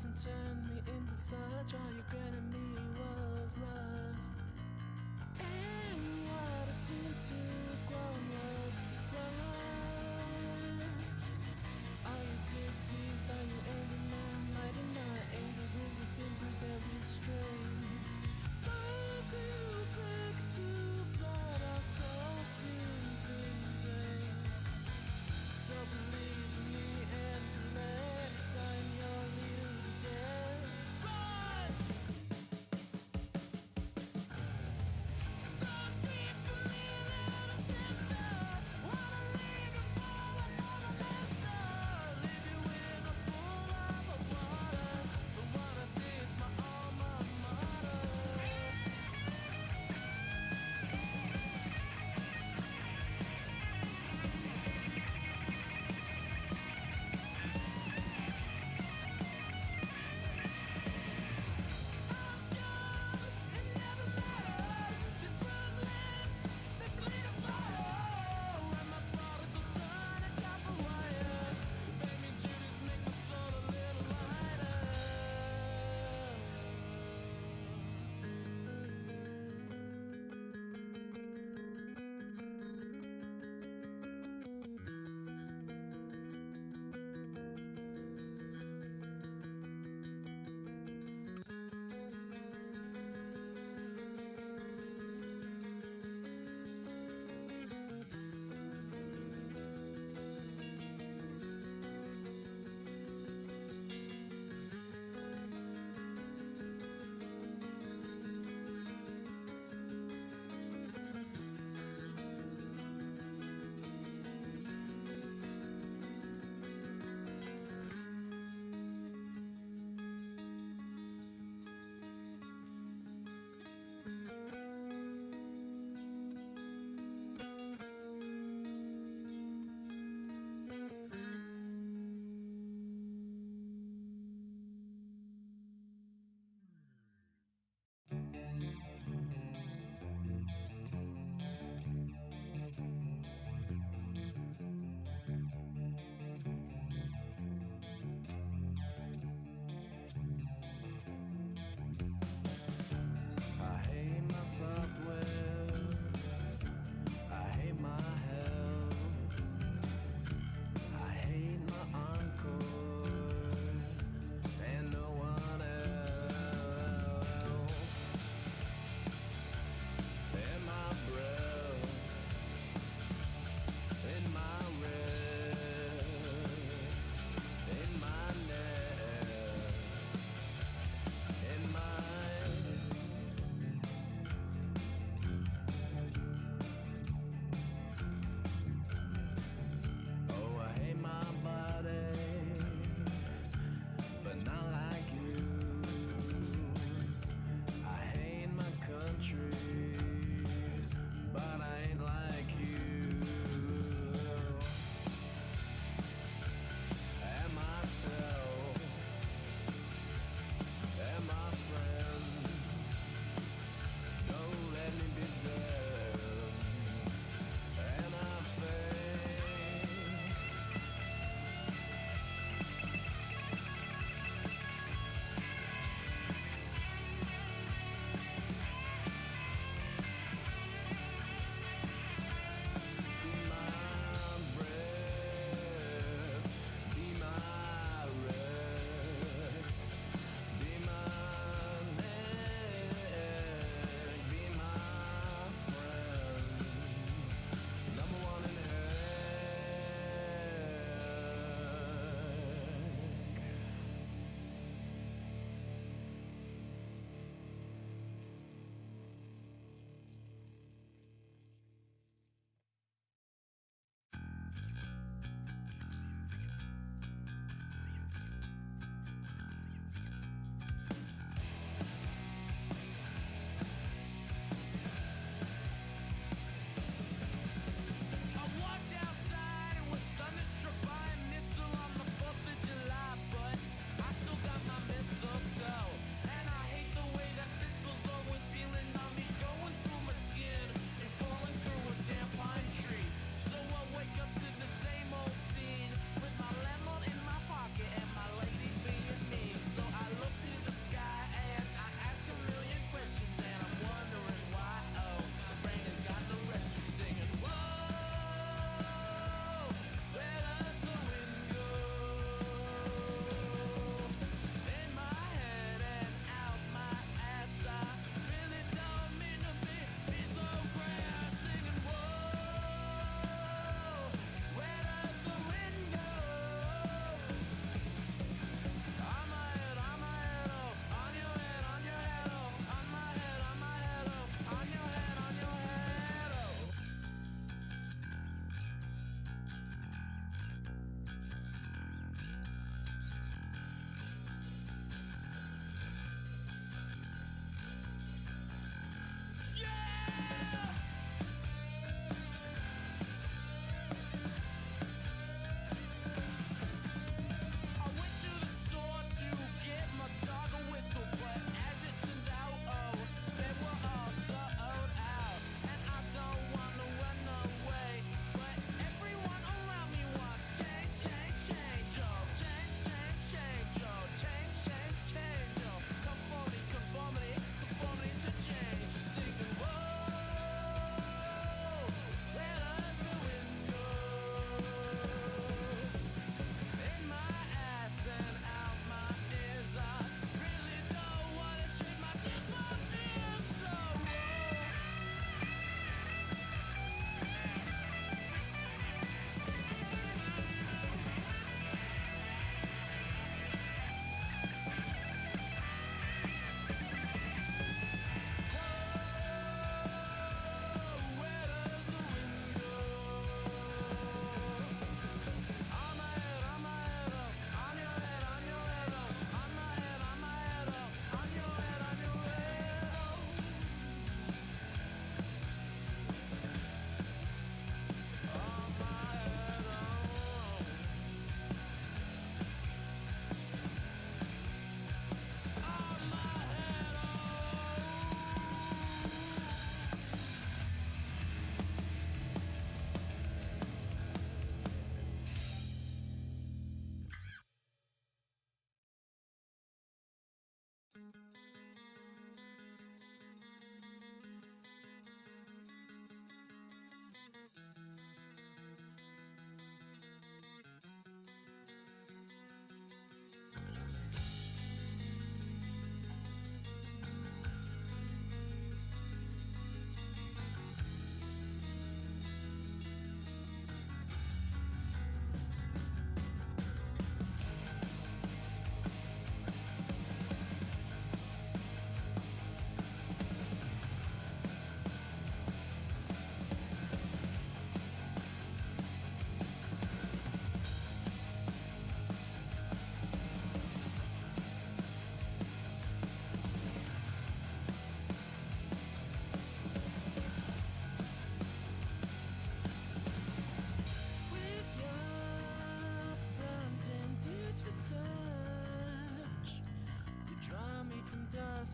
and turned me into such. All you granted me was lust. And what I seemed to have grown was rust. Are you displeased? Are you angry? My mighty my angels' wings have been bruised every strain. Those who break to blood are so fiends in vain. So believe in me and collect. I'm your leader today. Rise!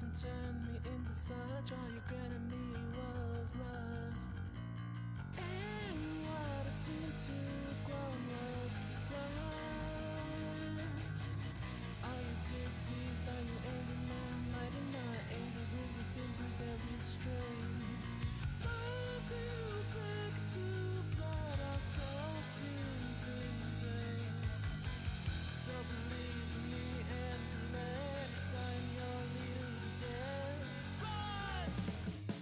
lost and turned me into such. All you granted me was lust. And what I seemed to grow was rust. Are you displeased? Are you angry? My mighty night angels' wings have been bruised every string. Those who break to blood are so fiends in vain. So believe in me and elect, I'm your leader today. Rise!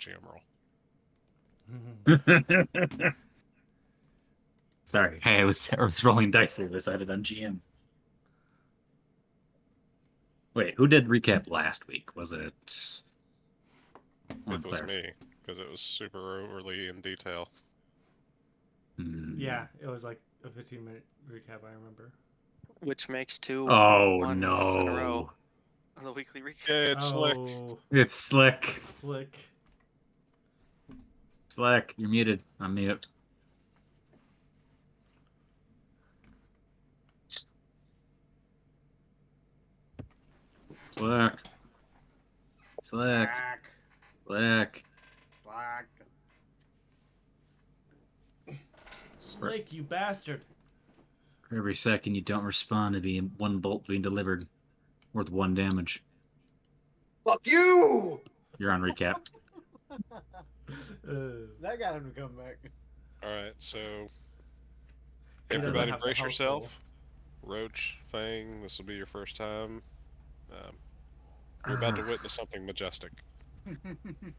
GM roll. Sorry, hey, I was rolling dice here. Decided on GM. Wait, who did recap last week? Was it? It was me, because it was super overly in detail. Yeah, it was like a 15-minute recap, I remember. Which makes 2 Oh ones in a row no! on the weekly recap. Yeah, it's slick. It's slick. Flick. Slick, you're muted. I'm mute. Slick. Slick. Slick. Slick, you bastard. For every second you don't respond to being one bolt being delivered, worth 1 damage. Fuck you! You're on recap. That got him to come back. Alright, so He doesn't everybody have the brace health yourself. pool. Roach, Fang, this will be your first time. You're about to witness something majestic.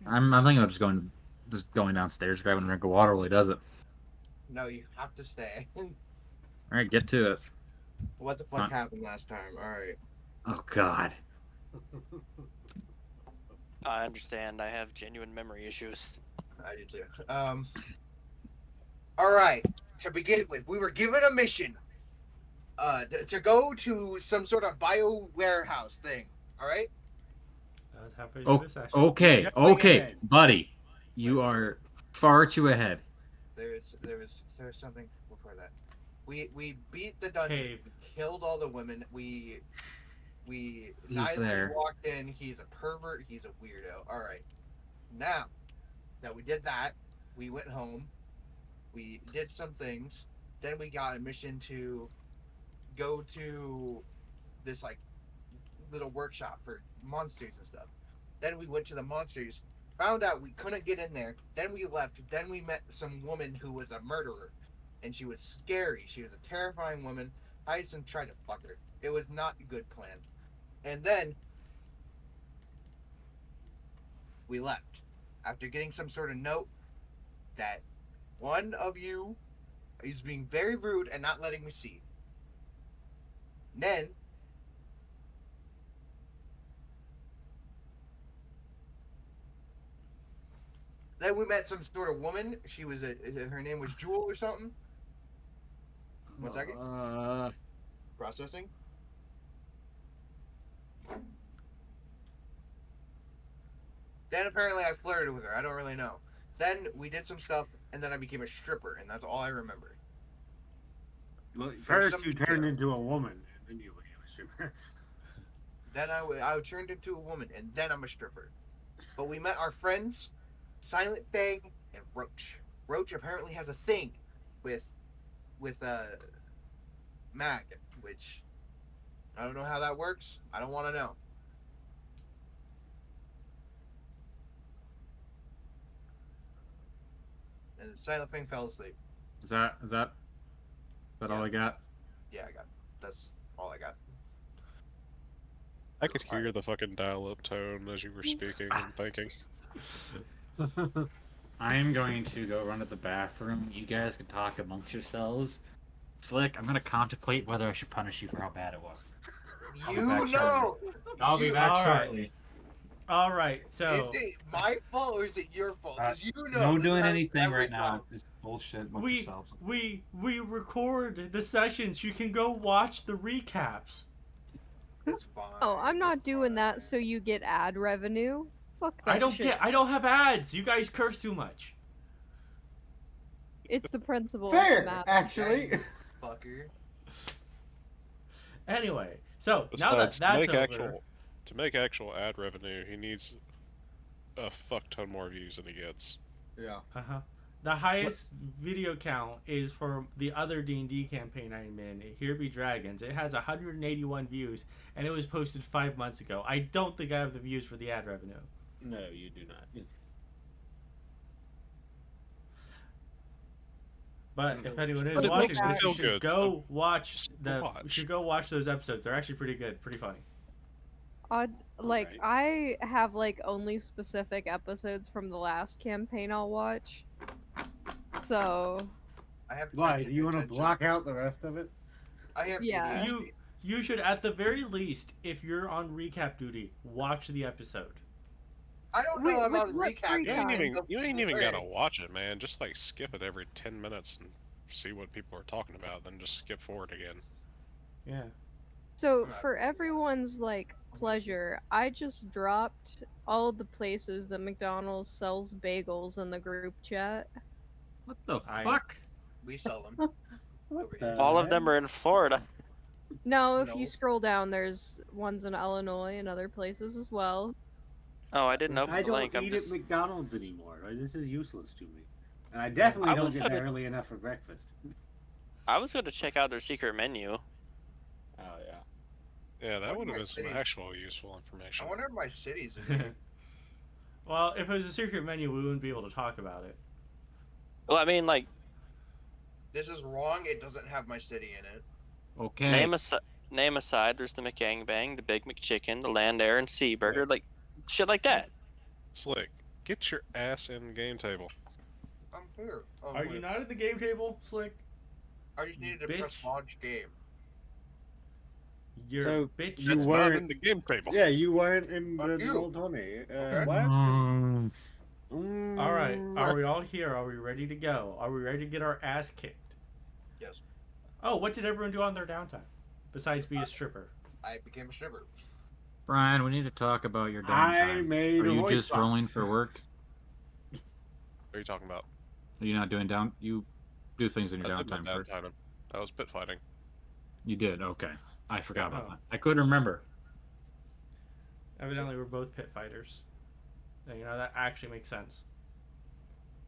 I'm thinking of just going downstairs, grabbing a drink of water while he does it. No, you have to stay. Alright, get to it. What the fuck happened last time? Alright. Oh god. I understand. I have genuine memory issues. I do too. Alright. To begin with, we were given a mission. To go to some sort of bio warehouse thing. Alright? That was halfway through the session. Okay, buddy. You are far too ahead. There was something before that. We beat the dungeon. Cave. We killed all the women. We He's there. walked in. He's a pervert. He's a weirdo. All right. Now that we did that, we went home. We did some things. Then we got a mission to go to this like little workshop for monsters and stuff. Then we went to the monsters. Found out we couldn't get in there. Then we left. Then we met some woman who was a murderer. And she was scary. She was a terrifying woman. Hyacinth tried to fuck her. It was not a good plan. And then we left. After getting some sort of note that one of you is being very rude and not letting me see. Then we met some sort of woman. She was her name was Jewel or something. 1 second. Processing. Then apparently I flirted with her. I don't really know. Then we did some stuff, and then I became a stripper, and that's all I remember. Well, first you turned into a woman, and then you became a stripper. Then I turned into a woman, and then I'm a stripper. But we met our friends, Silent Fang and Roach. Roach apparently has a thing with Mag, which I don't know how that works. I don't want to know. And Silent Fang fell asleep. Is that all I got? Yeah, that's all I got. I could hear the fucking dial-up tone as you were speaking and thinking. I am going to go run to the bathroom. You guys can talk amongst yourselves. Slick, I'm going to contemplate whether I should punish you for how bad it was. I'll be back shortly. All right, so Is it my fault or is it your fault? Because you know. No this doing happens anything every right now. time. Just bullshit with we yourselves. we record the sessions. You can go watch the recaps. It's fine. Oh, I'm not it's doing fine. that so you get ad revenue. Fuck that I don't shit. I don't have ads. You guys curse too much. It's the principle. Fair, Matt. actually. Fucker. Anyway, so now that Besides, that's over, to make actual ad revenue, he needs a fuck ton more views than he gets. Yeah. the highest video count is for the other D&D campaign I'm in, Here Be Dragons. It has 181 views, and it was posted 5 months ago. I don't think I have the views for the ad revenue. No, you do not. But if anyone is But it watching makes me this, feel you should good, go watch just the. watch. You should go watch those episodes. They're actually pretty good, pretty funny. Like Alright. I have like only specific episodes from the last campaign I'll watch. So I have. Why? I Do pay you want to attention. block out the rest of it? I have Yeah. ADHD. You should, at the very least, if you're on recap duty, watch the episode. I don't Wait, know. I'm with on what recap. free You ain't time? even you ain't even Wait. gotta watch it, man. Just like skip it every 10 minutes and see what people are talking about, then just skip forward again. Yeah. So for everyone's like pleasure, I just dropped all the places that McDonald's sells bagels in the group chat. What the I- fuck? We sell them. What Over the here. All of them heck? are in Florida. No, if you No. scroll down, there's ones in Illinois and other places as well. Oh, I didn't open I the don't link. I'm eat just. at McDonald's anymore. Right? This is useless to me. And I definitely I don't was get gonna- there early enough for breakfast. I was going to check out their secret menu. Oh, yeah. Yeah, that What would have my been some city's- actual useful information. I wonder if my city's in here. Well, if it was a secret menu, we wouldn't be able to talk about it. Well, I mean, like, This is wrong. It doesn't have my city in it. Okay. name aside, there's the McGangbang, the Big McChicken, the Land, Air, and Sea Burger, like, shit like that. Slick, get your ass in the game table. I'm here. Oh, Are you wait. not at the game table, Slick? I just needed to press bitch? launch game. You're So, a bitch. you That's weren't- not in the game table. Yeah, you weren't in Fuck the you. roll 20. Okay. What? All right, are we all here? Are we ready to go? Are we ready to get our ass kicked? Yes. Oh, what did everyone do on their downtime besides be a stripper? I became a stripper. Brian, we need to talk about your I downtime. made Are a you voice just rolling box. for work? What are you talking about? Are you not doing down? You do things in your I did my downtime. Bert. downtime. I was pit fighting. You did. Okay, I forgot about Oh. that. I couldn't remember. Evidently, we're both pit fighters. And, you know, that actually makes sense.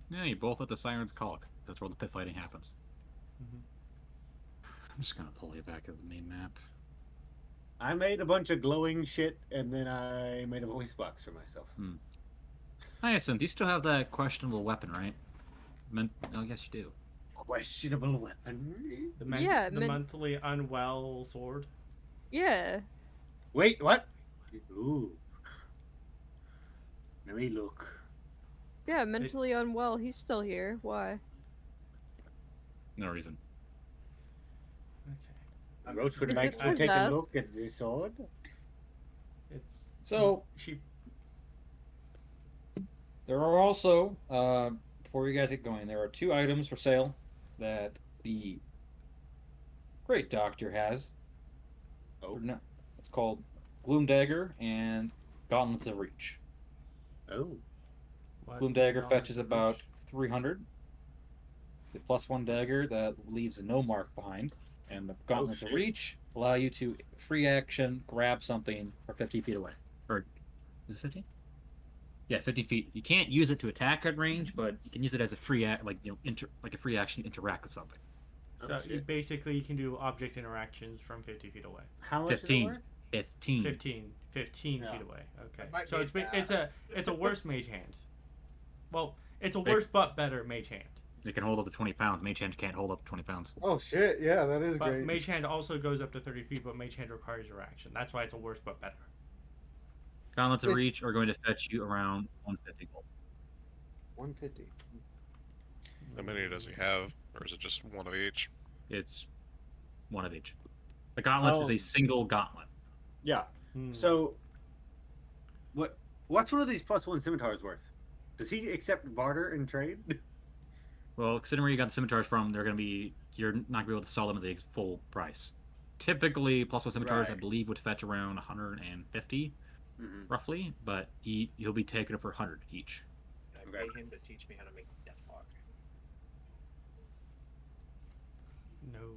Yeah, you both at the Siren's Call. That's where the pit fighting happens. Mhm. I'm just gonna pull you back to the main map. I made a bunch of glowing shit, and then I made a voice box for myself. Hyacinth, you still have that questionable weapon, right? Oh, yes, you do. Questionable weapon. The, Yeah, the mentally unwell sword. Yeah. Wait, what? Ooh. Let me look. Yeah, mentally It's- unwell. He's still here. Why? No reason. Okay. Roach would Is like it to take a possessed? look at the sword. It's So- she. There are also, before you guys get going, there are 2 items for sale that the Great Doctor has. Oh. It's called Gloom Dagger and Gauntlets of Reach. Oh. What? Gloom Dagger No, fetches it's- about 300. It's a +1 dagger that leaves no mark behind. And the Gauntlets of shit. Reach allow you to free action grab something from 50 feet away. Or is it 50? Yeah, 50 feet. You can't use it to attack at range, but you can use it as a free act, like like a free action to interact with something. So Oh, shit. basically, you can do object interactions from 50 feet away. How much 15. is it worth? 15. 15 Yeah. feet away. Okay. That might So be it's a worse mage hand. Well, it's a Big- worse but better mage hand. It can hold up to 20 pounds. Mage hand can't hold up to 20 pounds. Oh shit! Yeah, that is But great. mage hand also goes up to 30 feet, but mage hand requires your action. That's why it's a worse but better. Gauntlets of Reach are going to fetch you around 150 gold. 150. How many does he have? Or is it just one of each? It's one of each. The gauntlets is Oh. a single gauntlet. Yeah. Hmm. So, what's one of these +1 scimitars worth? Does he accept barter and trade? Well, considering where you got the scimitars from, they're going to be you're not going to be able to sell them at the full price. Typically, +1 scimitars, I Right. believe, would fetch around 150, Mm-hmm. roughly, but you'll be taking it for 100 each. I pay him to teach me how to make deathlock. No.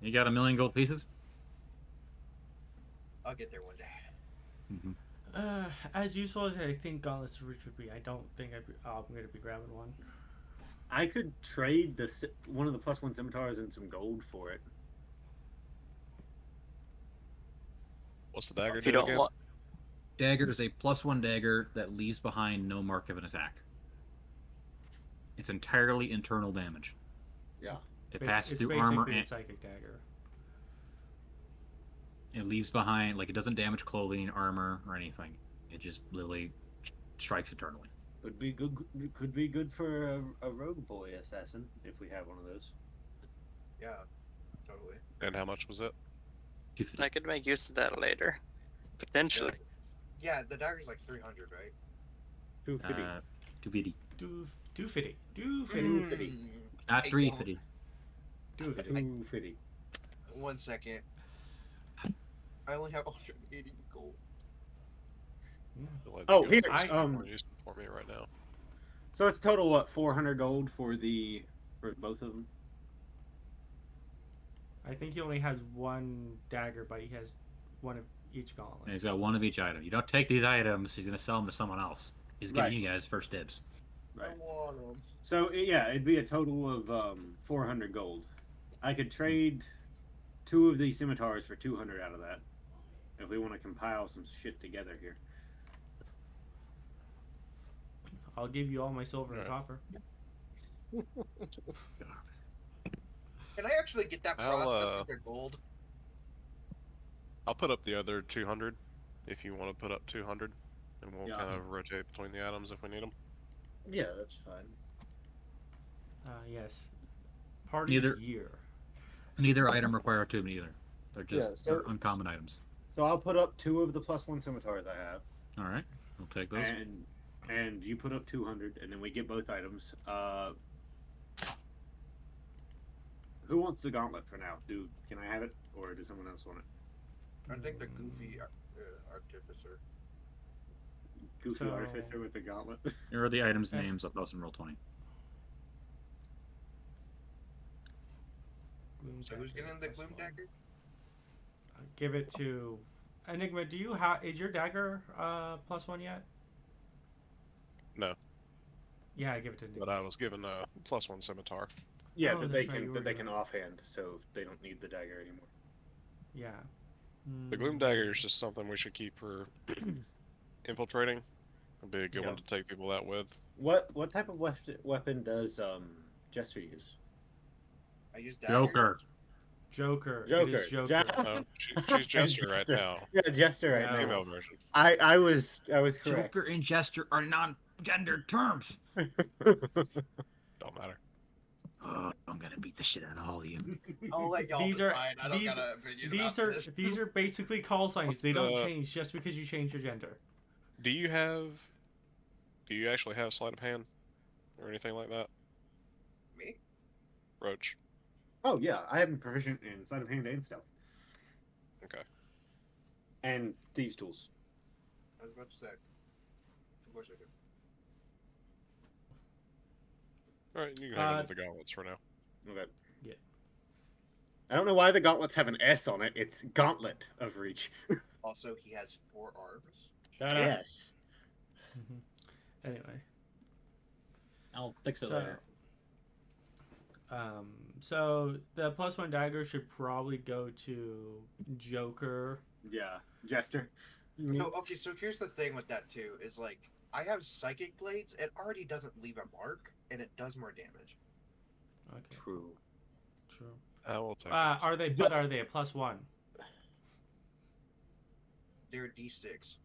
You got 1,000,000 gold pieces? I'll get there one day. Mm-hmm. As useful as I think Gauntlets of Reach would be, I don't think I'm going to be grabbing one. I could trade one of the +1 scimitars and some gold for it. What's the dagger If you do don't again? want, Dagger is a +1 dagger that leaves behind no mark of an attack. It's entirely internal damage. Yeah. It Ba- passes it's through basically armor a and psychic dagger. It leaves behind, like, it doesn't damage clothing, armor, or anything. It just literally strikes eternally. Could be good. Could be good for a rogue boy assassin if we have one of those. Yeah, totally. And how much was it? 250. I could make use of that later. Potentially. Yeah, the dagger's like 300, right? 250. 250. 250. 250. Not I 350. 250. 1 second. I only have 180 gold. Like, Oh, the here, gold is more useful for me right now. So it's total what, 400 gold for both of them. I think he only has one dagger, but he has one of each gauntlet. And he's got one of each item. You don't take these items, he's going to sell them to someone else. He's giving Right. you guys first dibs. Right. I want 'em. So yeah, it'd be a total of 400 gold. I could trade 2 of these scimitars for 200 out of that, if we want to compile some shit together here. I'll give you all my silver and Right. copper. Can I actually get that I'll, process with the gold? I'll put up the other 200 if you want to put up 200, and we'll Yeah. kind of rotate between the items if we need them. Yeah, that's fine. Yes. Party Neither- gear. Neither item require two either. They're just Yeah, so- they're uncommon items. So I'll put up 2 of the +1 scimitars I have, All right, we'll take those. and you put up 200, and then we get both items. Who wants the gauntlet for now? Can I have it, or does someone else want it? I think the goofy artificer. Goofy So- artificer with the gauntlet. Here are the items' That's- names. I'll post in roll 20. Gloom So who's dagger getting the plus gloom one. dagger? Give it to Enigma. Do you have? Is your dagger +1 yet? No, Yeah, give it to Enigma. but I was given a +1 scimitar. Yeah, Oh, that that's they right, you can were that they doing can offhand, so they don't need the dagger anymore. Yeah. The gloom dagger is just something we should keep for infiltrating. It'd be a good one Yeah. to take people out with. What type of weapon does Jester use? I use dagger. Joker. Joker. It Joker. is Joker. Oh, she's Jester right Jester. now. Yeah, Jester right Yeah. now. Female version. I was correct. Joker and Jester are non-gendered terms. Don't matter. Oh, I'm gonna beat the shit out of all of you. I'll let y'all These are- decide. I don't these- got an opinion These about are this. these are basically call signs. What's They don't the- change just because you change your gender. Do you actually have sleight of hand or anything like that, Me? Roach? Oh yeah, I am proficient in sleight of hand and stealth, Okay. and thieves' tools. I was about to say. Of course I do. All right, you can hang on with the gauntlets for now. Okay. Yeah. I don't know why the gauntlets have an S on it. It's Gauntlet of Reach. Also, he has 4 arms. Shut up. Yes. Anyway. I'll fix it So, later. so the +1 dagger should probably go to Joker. Yeah. Jester. No, okay, so here's the thing with that too, is like, I have Psychic Blades, it already doesn't leave a mark, and it does more damage. Okay. True. True. I will take it. Are they a +1? They're D6.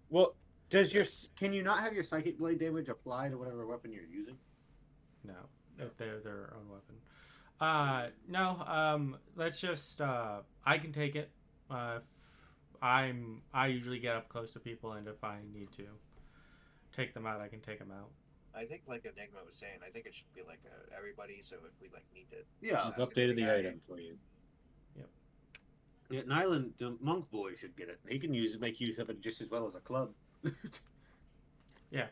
Well, can you not have your psychic blade damage apply to whatever weapon you're using? No. If they're their own weapon. No, let's just I can take it. I usually get up close to people, and if I need to take them out, I can take them out. I think, like Enigma was saying, I think it should be like everybody, so if we like need to... Yeah. just I've ask updated the guy. item for you. Yeah, Nialen, the monk boy, should get it. He can make use of it just as well as a club. Yeah,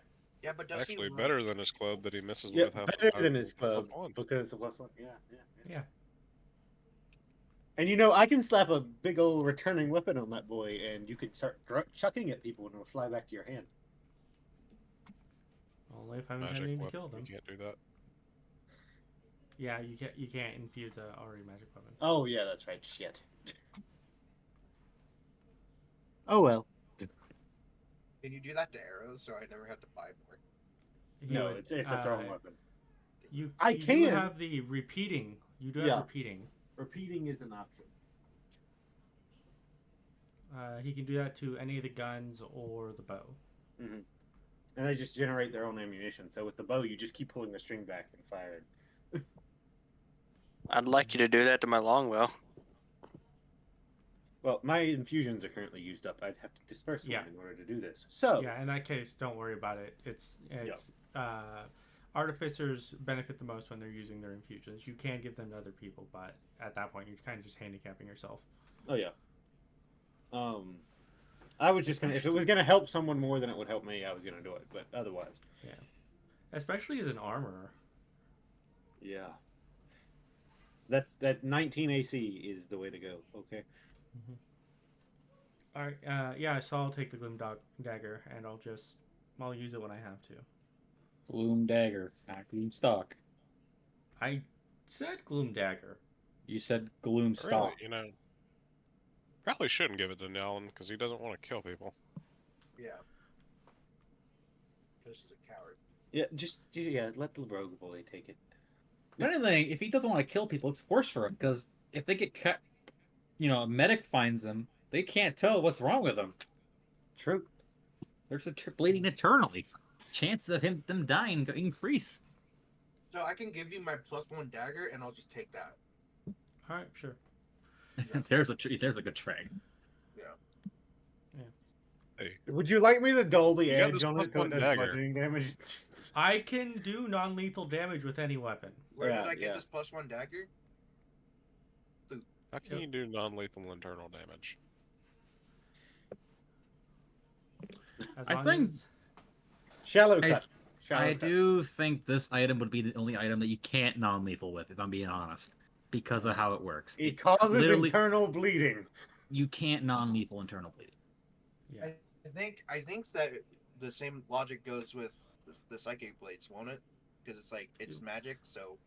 but does Actually, he better than his club that he misses Yeah, with half better the than his club +1. because it's a +1. Yeah. Yeah. And I can slap a big old returning weapon on that boy, and you could start chucking at people, and it'll fly back to your hand. Only if I'm Magic intending to weapon, kill them. you can't do that. Yeah, you can't infuse a already magic weapon. Oh yeah, that's right. Shit. Oh well. Can you do that to arrows, so I never have to buy more? He No, would, it's a throwing weapon. You I do can. have the repeating. You do have Yeah. repeating. Repeating is an option. He can do that to any of the guns or the bow. Mm-hmm. And they just generate their own ammunition. So with the bow, you just keep pulling the string back and firing. I'd like you to do that to my longbow. Well, my infusions are currently used up. I'd have to disperse Yeah. one in order to do this. So Yeah, in that case, don't worry about it. It's artificers benefit the most when they're using their infusions. You can give them to other people, but at that point, you're kind of just handicapping yourself. Oh yeah. I was just gonna, if it was gonna help someone more than it would help me, I was gonna do it. But otherwise, Yeah, especially as an armorer. yeah. That 19 AC is the way to go. Okay. All right. Yeah, so I'll take the gloom dagger, and I'll use it when I have to. Gloom dagger, not gloom stock. I said gloom dagger. You said gloom Really, stock. you know, probably shouldn't give it to Nialen because he doesn't want to kill people. Yeah. Because he's a coward. Yeah, just let the rogue bully take it. But anything, if he doesn't want to kill people, it's worse for him because if they get cut, a medic finds them, they can't tell what's wrong with them. True. They're bleeding eternally. Chances of them dying increase. So I can give you my +1 dagger, and I'll just take that. All right, sure. there's a good trade. Hey, Would you like me to dull the You got edge this on it so +1 it does dagger. bludgeoning damage? I can do non-lethal damage with any weapon. Where Yeah, did I get yeah. this +1 dagger? how can you do non-lethal internal damage? As I long think- as Shallow I- cut. Shallow I cut. do think this item would be the only item that you can't non-lethal with, if I'm being honest, because of how it works. It causes literally- internal bleeding. You can't non-lethal internal bleeding. yeah. I think that the same logic goes with the psychic blades, won't it? Because it's like it's magic, so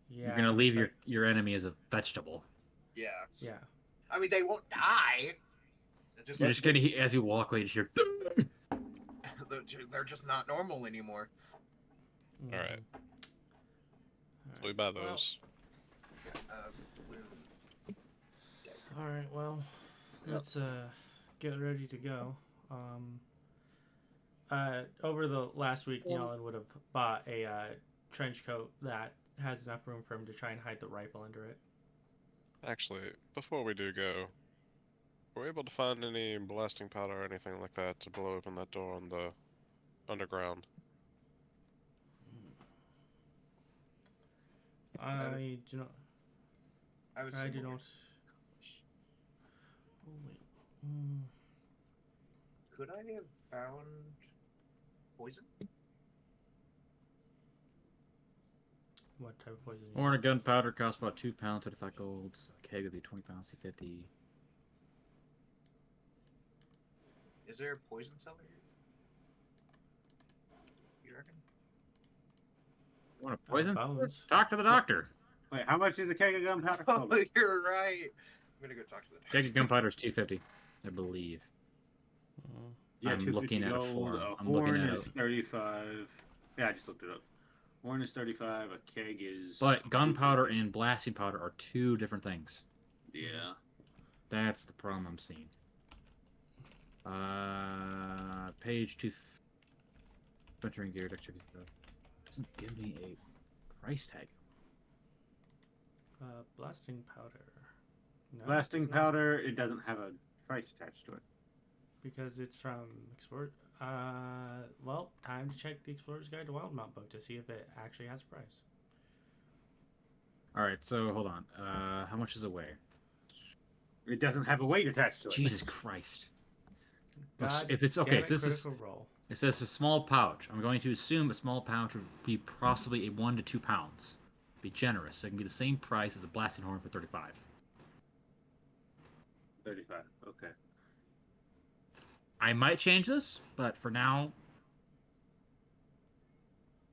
Yeah, You're gonna leave it's your enemy as a vegetable. yeah. Yeah. I mean, they won't die. They're just, You're just gonna as you walk away, you just hear. they're just not normal anymore. Mhm. All right. All We buy Well, those. Balloon. All right. Well, let's get ready to go. Over the last week, Nialen would have bought a trench coat that has enough room for him to try and hide the rifle under it. Actually, before we do go, were we able to find any blasting powder or anything like that to blow open that door on the underground? I do not. I was. I do similar. not. Oh wait. Mm. Could I have found poison? What type of poison? Horn of gunpowder costs about 2 pounds, 35 gold. A keg would be 20 pounds, 250. Is there a poison cellar here? You reckon? You want a poison? bones. Talk to the doctor. Wait, how much is a keg of gunpowder? Oh, you're right. I'm gonna go talk to the doctor. Keg of gunpowder is 250, I believe. Mm. Yeah, I'm 250 looking at a gold. form. A I'm horn looking at is 35. Yeah, I just looked it up. Horn is 35. A keg is. But gunpowder and blasting powder are two different things. Yeah. That's the problem I'm seeing. Page 2. Venturing gear, dexterity. Doesn't give me a price tag. Blasting powder. No, Blasting it's not, powder, it doesn't have a price attached to it. because it's from Explorer. Well, time to check the Explorer's Guide to Wildmount book to see if it actually has a price. Alright, so hold on. How much does it weigh? It doesn't have a weight attached to it. Jesus Christ. God If it's damn okay, it, so this is critical roll. it says a small pouch. I'm going to assume a small pouch would be possibly a 1 to 2 pounds. Be generous. So it can be the same price as a blasting horn for 35. 35. Okay. I might change this, but for now,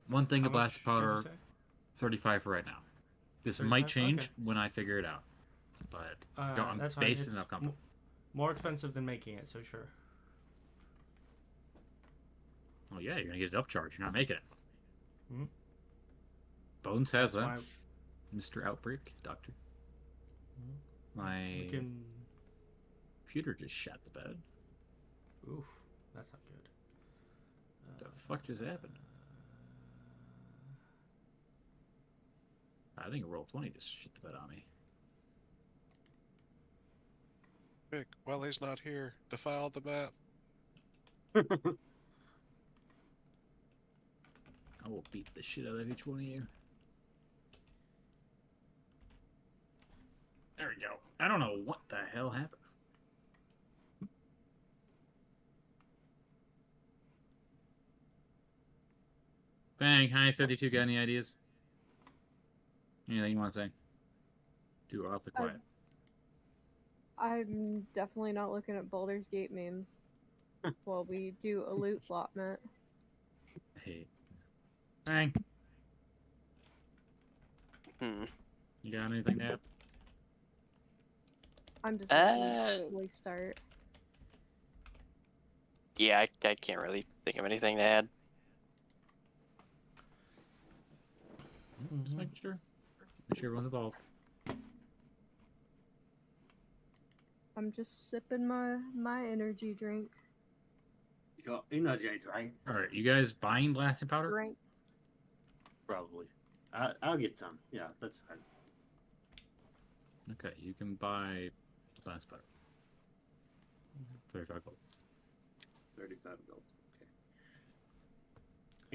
one thing How of much blasting did you powder, say? 35 for right now. This 35? might change Okay. when I figure it out, but I'm That's fine. basing It's it comfortable. more expensive than making it, so sure. Oh yeah, you're gonna get it upcharged. You're not making it. Mhm. Bones has That's that. why Mr. Outbreak, Doctor. Mhm. My we can. Computer just shot the bed. Oof, that's not good. The fuck just happened? I think a roll 20 just shit the bed on me. Quick, while he's not here, defile the map. I will beat the shit out of each one of you. There we go. I don't know what the hell happened. Bang, hi 52, got any ideas? Anything you want to say? Do awfully quiet. I'm definitely not looking at Baldur's Gate memes. While we do a loot allotment. Hey. Bang. Hmm. You got anything to add? I'm just waiting to actually start. Yeah, I can't really think of anything to add. Just making sure. Make sure everyone's involved. I'm just sipping my energy drink. You got energy drink? Alright, you guys buying blasting powder? Drink. Probably. I'll get some. Yeah, that's fine. Okay, you can buy blasting powder. 35 gold. 35 gold. Okay.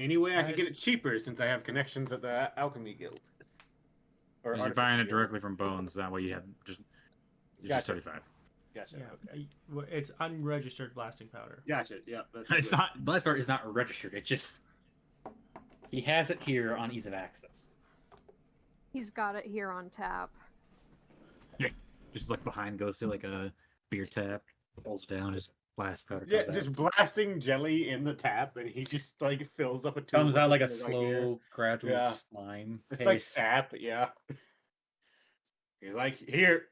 Anyway, I could get it cheaper since I have connections at the Alchemy Guild. Or You're buying it directly from Bones, that way you have just Gotcha. 35. Gotcha. Yeah, Okay. it's unregistered blasting powder. Gotcha. Yeah. That's It's good. not blasting powder is not registered, it just he has it here on ease of access. He's got it here on tap. Yeah. Just look behind, goes to like a beer tap, pulls down, just blast powder Yeah, comes just out. blasting jelly in the tap, and he just like fills up a tube. Comes with out it like a right here. slow, gradual Yeah. slime. It's like paste. sap. Yeah. He's like, here,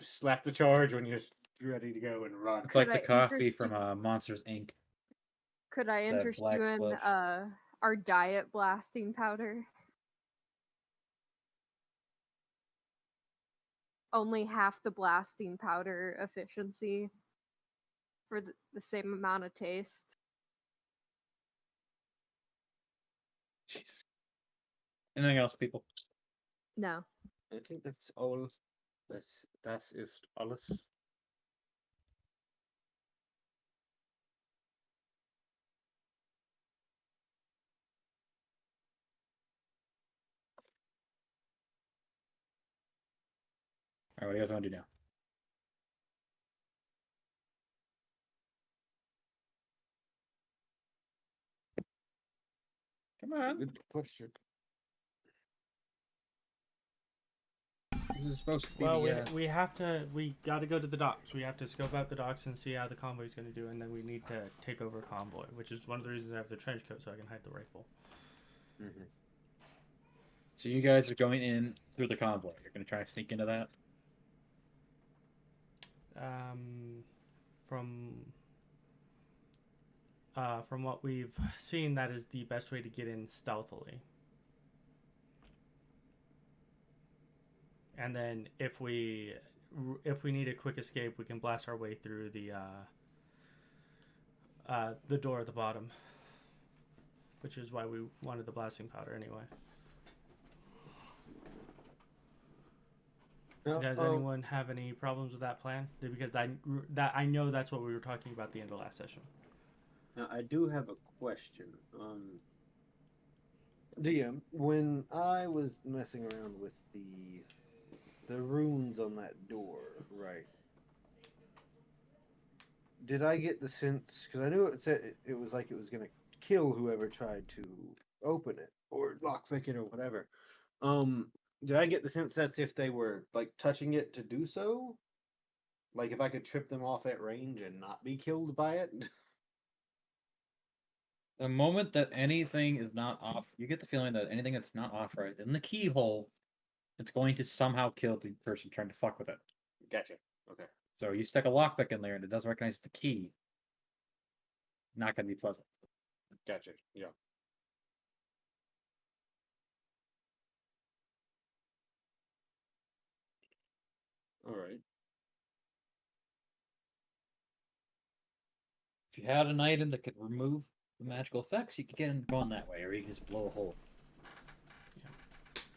slap the charge when you're ready to go and run. It's like Could the I coffee interest from you- Monsters Inc. Could I It's that interest black you in sludge. our diet blasting powder? Only half the blasting powder efficiency for the same amount of taste. Jesus. Anything else, people? No. I think that's all. Das ist alles. Alright, what do you guys want to do now? Come on. Good question. This is supposed to be Well, the, we got to go to the docks. We have to scope out the docks and see how the convoy is going to do, and then we need to take over convoy, which is one of the reasons I have the trench coat so I can hide the rifle. Mm-hmm. So you guys are going in through the convoy. You're going to try to sneak into that? From what we've seen, that is the best way to get in stealthily. And then if we need a quick escape, we can blast our way through the door at the bottom, which is why we wanted the blasting powder anyway. Does anyone have any problems with that plan? Because I know that's what we were talking about at the end of last session. Now, I do have a question. DM, when I was messing around with the runes on that door, right? Did I get the sense? Because I knew it said it was like it was going to kill whoever tried to open it or lockpick it or whatever. Did I get the sense that's if they were like touching it to do so? Like if I could trip them off at range and not be killed by it? The moment that anything is not off, you get the feeling that anything that's not off right in the keyhole, it's going to somehow kill the person trying to fuck with it. Gotcha. Okay. So you stick a lockpick in there and it doesn't recognize the key. Not going to be pleasant. Gotcha. Yeah. All right. if you had an item that could remove the magical effects, you could get it gone that way, or you can just blow a hole.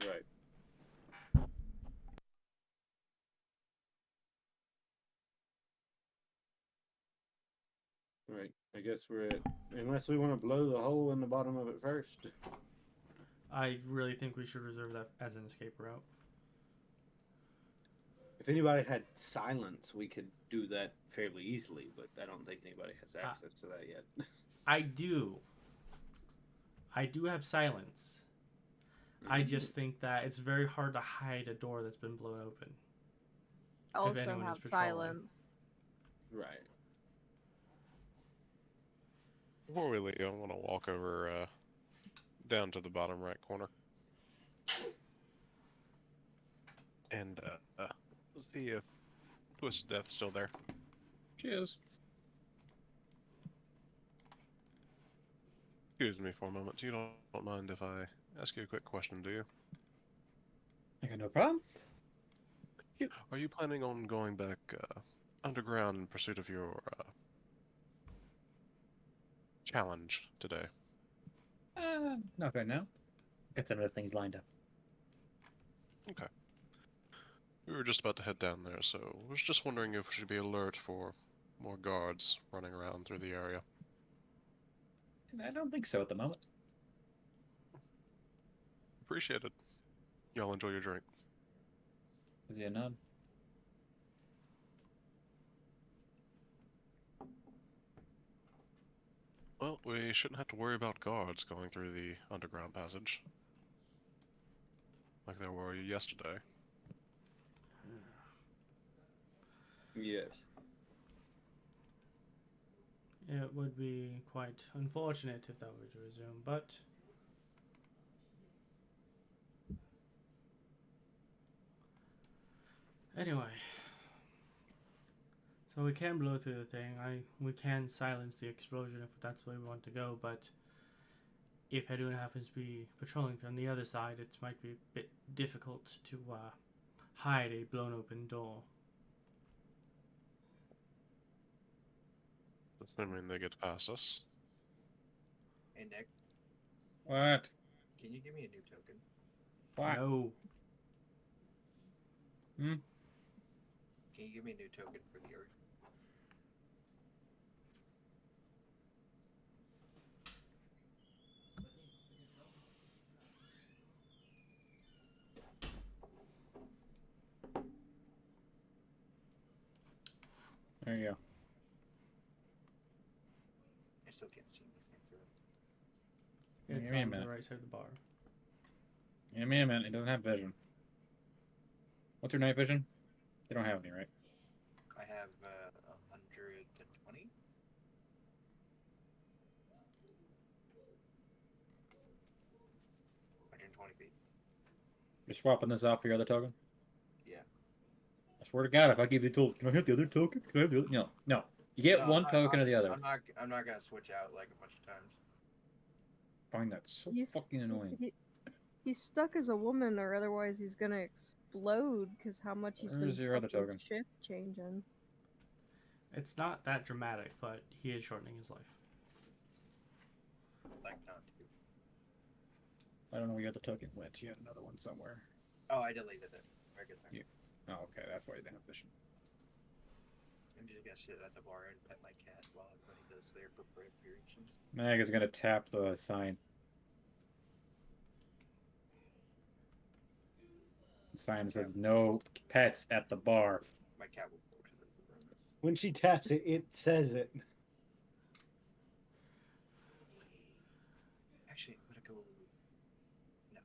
Right. Right. I guess we're at, unless we want to blow the hole in the bottom of it first. I really think we should reserve that as an escape route. If anybody had silence, we could do that fairly easily, but I don't think anybody has access to that yet. I do. I do have silence. I just think that it's very hard to hide a door that's been blown open. I also anyone is have patrolling. silence. Right. Before we leave, I want to walk over down to the bottom right corner. And see if Twisted Death's still there. Cheers. Excuse me for a moment. You don't mind if I ask you a quick question, do you? I got no problem. Are you planning on going back underground in pursuit of your challenge today? Not right now. Got some other things lined up. Okay. We were just about to head down there, so I was just wondering if we should be alert for more guards running around through the area. I don't think so at the moment. Appreciate it. Y'all enjoy your drink. Is he a nod? Well, we shouldn't have to worry about guards going through the underground passage. Like there were yesterday. Yes. It would be quite unfortunate if that were to resume, but anyway. So we can blow through the thing. We can silence the explosion if that's where we want to go, but if anyone happens to be patrolling from the other side, it might be a bit difficult to hide a blown open door. Assuming they get past us. Hey Nick, What? can you give me a new token? What? No. Can you give me a new token for the Earth? There you go. I still can't see anything through it. It's Give me a on the minute. right side of the bar. Give me a minute. It doesn't have vision. What's your night vision? You don't have any, right? I have 120. 120 feet. You're swapping this out for your other token? Yeah. I swear to God, if I give you the token, can I have the other token? Can I have the other? No, no. You get No, one token or the other. I'm not gonna switch out like a bunch of times. I find that so He's- fucking annoying. He's stuck as a woman, or otherwise he's gonna explode because how much he's Where's been your other fucking token? shift changing. It's not that dramatic, but he is shortening his life. Like not to. I don't know where your other token went. You had another one somewhere. Oh, I deleted it. I get there. Yeah. Oh, okay. That's why you didn't have vision. I'm just gonna sit at the bar and pet my cat while everybody does their preparations. Mag is gonna tap the sign. The sign says no pets at the bar. My cat will go to the room. When she taps it, it says it. Actually, I'm gonna go. No.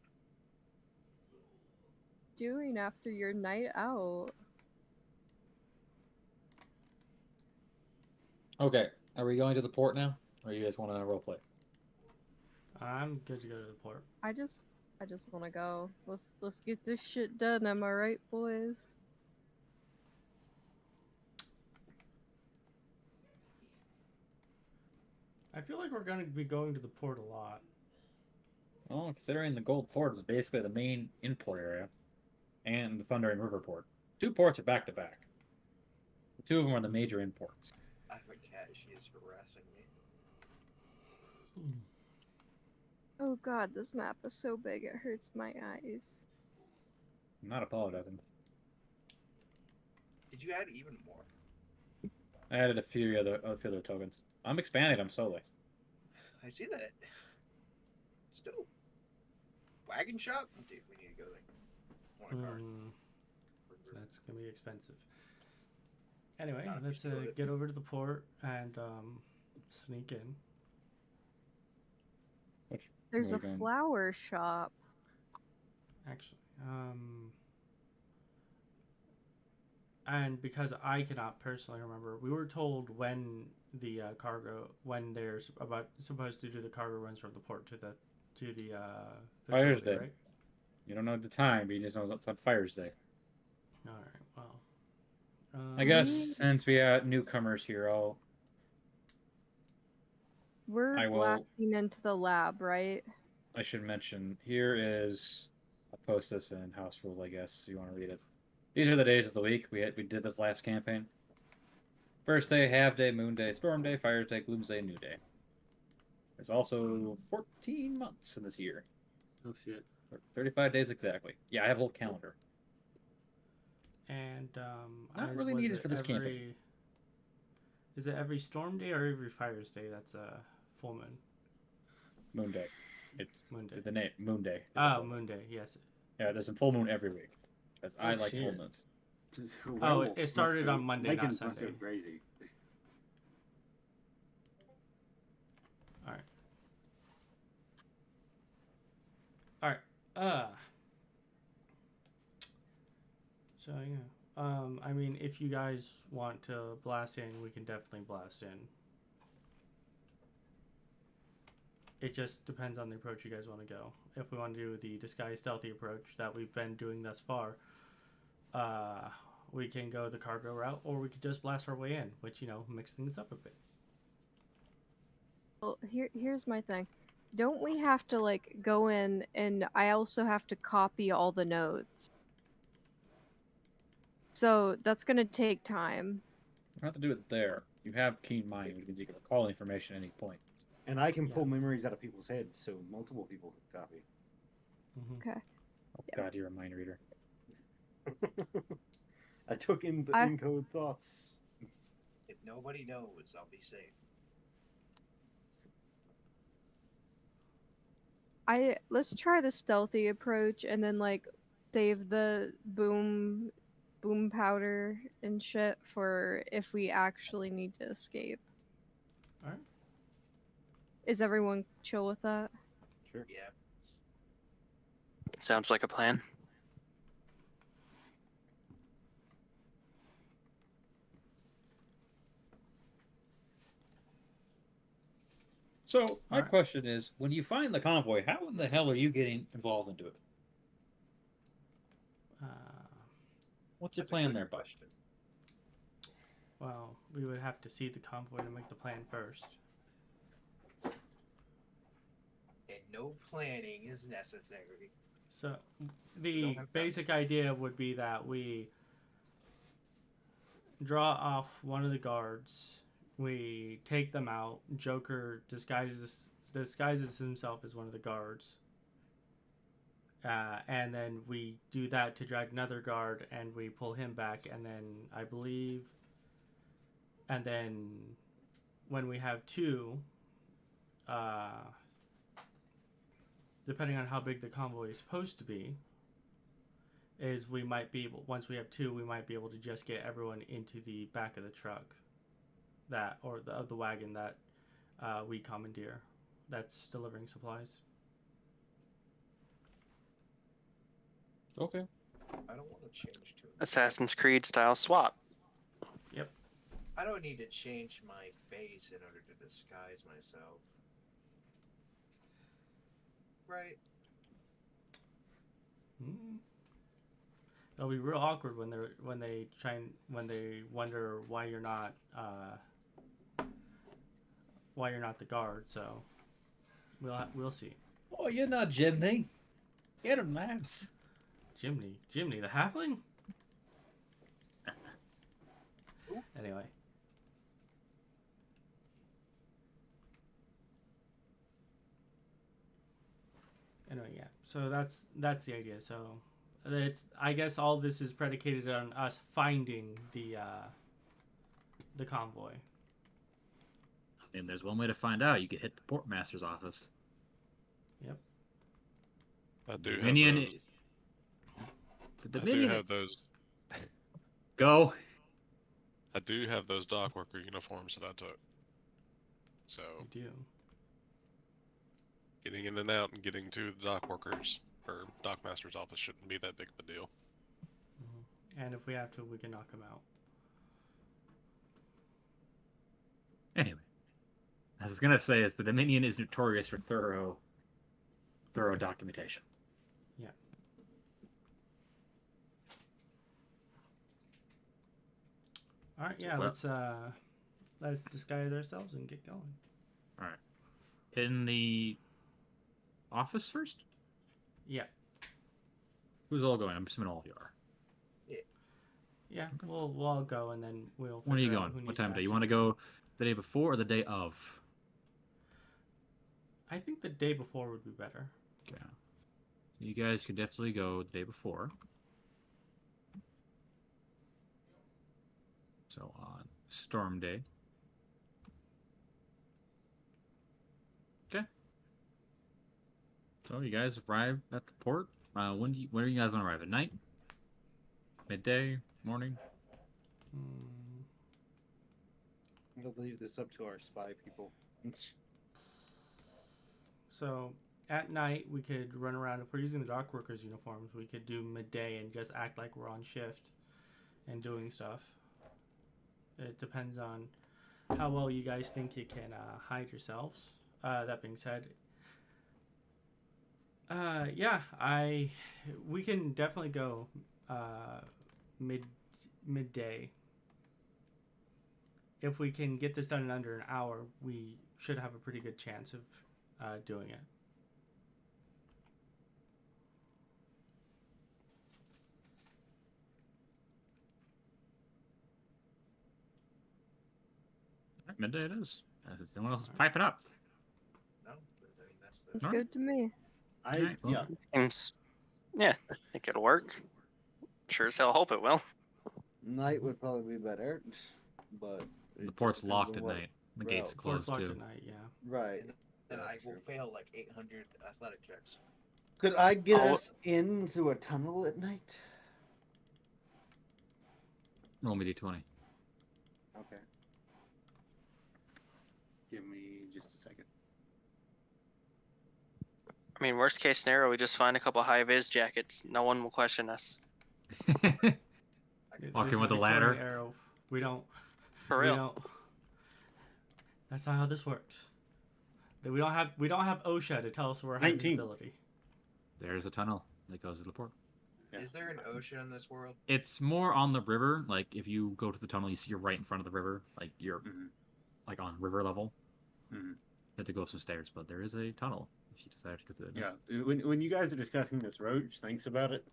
Doing after your night out? Okay. Are we going to the port now? Or you guys want to roleplay? I'm good to go to the port. I just want to go. Let's get this shit done. Am I right, boys? I feel like we're going to be going to the port a lot. Well, considering the Gold Port is basically the main import area, and the Thundering River Port. Two ports are back to back. The two of them are the major imports. I have a cat. She is harassing me. Oh god, this map is so big it hurts my eyes. I'm not apologizing. Did you add even more? I added a few other tokens. I'm expanding them slowly. I see that. Still. Wagon shop? Dude, we need to go there. Want a car. That's gonna be expensive. Anyway, Nah, let's just load it. get over to the port and sneak in. There's Where a are we going? flower shop. Actually, and because I cannot personally remember, we were told when the when they're supposed to do the cargo runs from the port to the Fire's facility, Day. right? You don't know the time, but you just know it's on Fire's Day. All right. Well, I guess since we got newcomers here, We're I will- blasting into the lab, right? I should mention here is I'll post this in house rules, I guess. You want to read it. These are the days of the week we did this last campaign. First day, half day, moon day, storm day, fire's day, gloom's day, new day. There's also 14 months in this year. Oh shit. 35 days exactly. Yeah, I have a whole calendar. And Not really was needed it for this campaign. Is it every storm day or every fire's day? That's a full moon. Moon day. It's Moon day. the name Moon day. Oh, moon day. Yes. Yeah, there's a full moon every week. Because I like full shit. moons. Oh, it started on Monday, not Lincoln's must Sunday. go crazy. All right. So yeah. I mean, if you guys want to blast in, we can definitely blast in. It just depends on the approach you guys want to go. If we want to do the disguise stealthy approach that we've been doing thus far, we can go the cargo route, or we could just blast our way in, which, you know, mix things up a bit. Well, here's my thing. Don't we have to like go in and I also have to copy all the notes? So that's gonna take time. You don't have to do it there. You have keen mind, which means you can recall information at any point. And I can pull memories out of people's heads, so multiple people can copy. Okay. Oh god, you're a mind reader. I took in the encode thoughts. If nobody knows, I'll be safe. Let's try the stealthy approach and then like save the boom powder and shit for if we actually need to escape. Alright. Is everyone chill with that? Sure. Yeah. Sounds like a plan. So, my question is, when you find the convoy, how in the hell are you getting involved into it? What's your plan there, Buck? Well, we would have to see the convoy to make the plan first. And no planning is necessary. So, the basic idea would be that we draw off one of the guards. We take them out. Joker disguises himself as one of the guards. And then we do that to drag another guard, and we pull him back. And then I believe, and then when we have two, depending on how big the convoy is supposed to be, is we might be able, once we have two, we might be able to just get everyone into the back of the truck, of the wagon that we commandeer, that's delivering supplies. Okay. I don't want to change to it. Assassin's Creed style swap. Yep. I don't need to change my face in order to disguise myself. Right. It'll be real awkward when they wonder why you're not the guard. So we'll see. Oh, you're not Jimmy. Get him, lads. Jimny, the halfling. 'Em? Jimny the halfling? Ooh. Anyway. yeah, so that's the idea. So it's, I guess all this is predicated on us finding the convoy. I mean, there's one way to find out. You could hit the portmaster's office. Yep. I do have Dominion. those. The I do Dominion. have those. Go. I do have those dock worker uniforms that I took. So We do. getting in and out and getting to the dock workers or dockmaster's office shouldn't be that big of a deal. And if we have to, we can knock him out. Anyway, I was gonna say is the Dominion is notorious for thorough documentation. Yeah. All right. Yeah. Let's disguise ourselves and get going. All right. In the office first? Yeah. Who's all going? I'm assuming all of you are. Yeah. We'll all go and then we'll. When are you figure out going? who What needs time of day? You actually want to go the day before or the day of? I think the day before would be better. Okay. You guys can definitely go the day before. So on Storm Day. Okay. So you guys arrive at the port. When do you guys want to arrive? At night? Midday? Morning? I'm gonna leave this up to our spy people. So at night we could run around. If we're using the dock workers' uniforms, we could do midday and just act like we're on shift and doing stuff. It depends on how well you guys think you can hide yourselves. That being said, we can definitely go midday. If we can get this done in under an hour, we should have a pretty good chance of doing it. Midday it is. If someone else is piping up. No, but I mean that's It's Huh? good to me. Alright, well, Yeah. Seems, yeah, I think it'll work. Sure as hell hope it will. Night would probably be better, but the it just port's depends locked on at what- night. The route. gate's Port's closed locked too. at night, yeah. Right. and I That's will true. fail like 800 athletic checks. Could I get I'll- us in through a tunnel at night? Roll me d20. Okay. Give me just a second. I mean, worst case scenario, we just find a couple high vis jackets. No one will question us. Walking This with is a the ladder? floating arrow. We don't. For We real. don't. That's not how this works. We don't have OSHA to tell us we're high 19. visibility. There's a tunnel that goes to the port. Yeah. Is there an ocean in this world? It's more on the river. Like if you go to the tunnel, you see you're right in front of the river. Like you're Mhm. like on river level. Mhm. You have to go up some stairs, but there is a tunnel if you decide to consider it. Yeah. When you guys are discussing this, Roach thinks about it,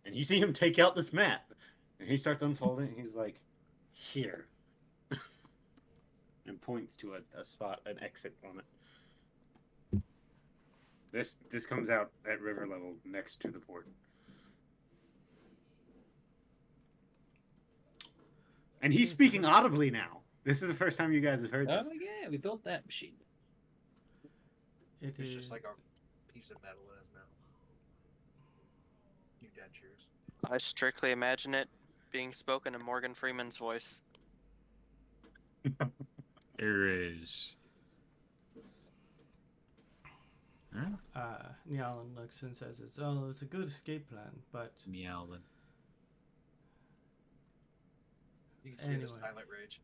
and you see him take out this map, and he starts unfolding. And he's like, "Here," and points to a spot, an exit on it. This comes out at river level next to the port. And he's speaking audibly now. This is the first time you guys have heard this. Oh yeah, we built that machine. It It's is just like a piece of metal in his mouth. New dentures. I strictly imagine it being spoken in Morgan Freeman's voice. There is. Nialen looks and says it's a good escape plan, but Meowlin. You can see the Anyway. silent rage.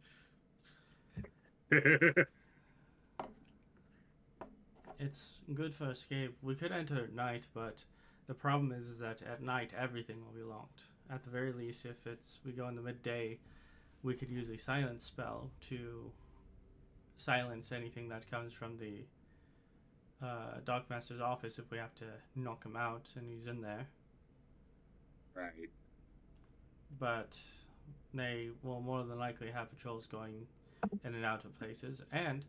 it's good for escape. We could enter at night, but the problem is that at night everything will be locked. At the very least, if we go in the midday, we could use a silence spell to silence anything that comes from the Dockmaster's office if we have to knock him out and he's in there. Right. But they will more than likely have patrols going in and out of places, and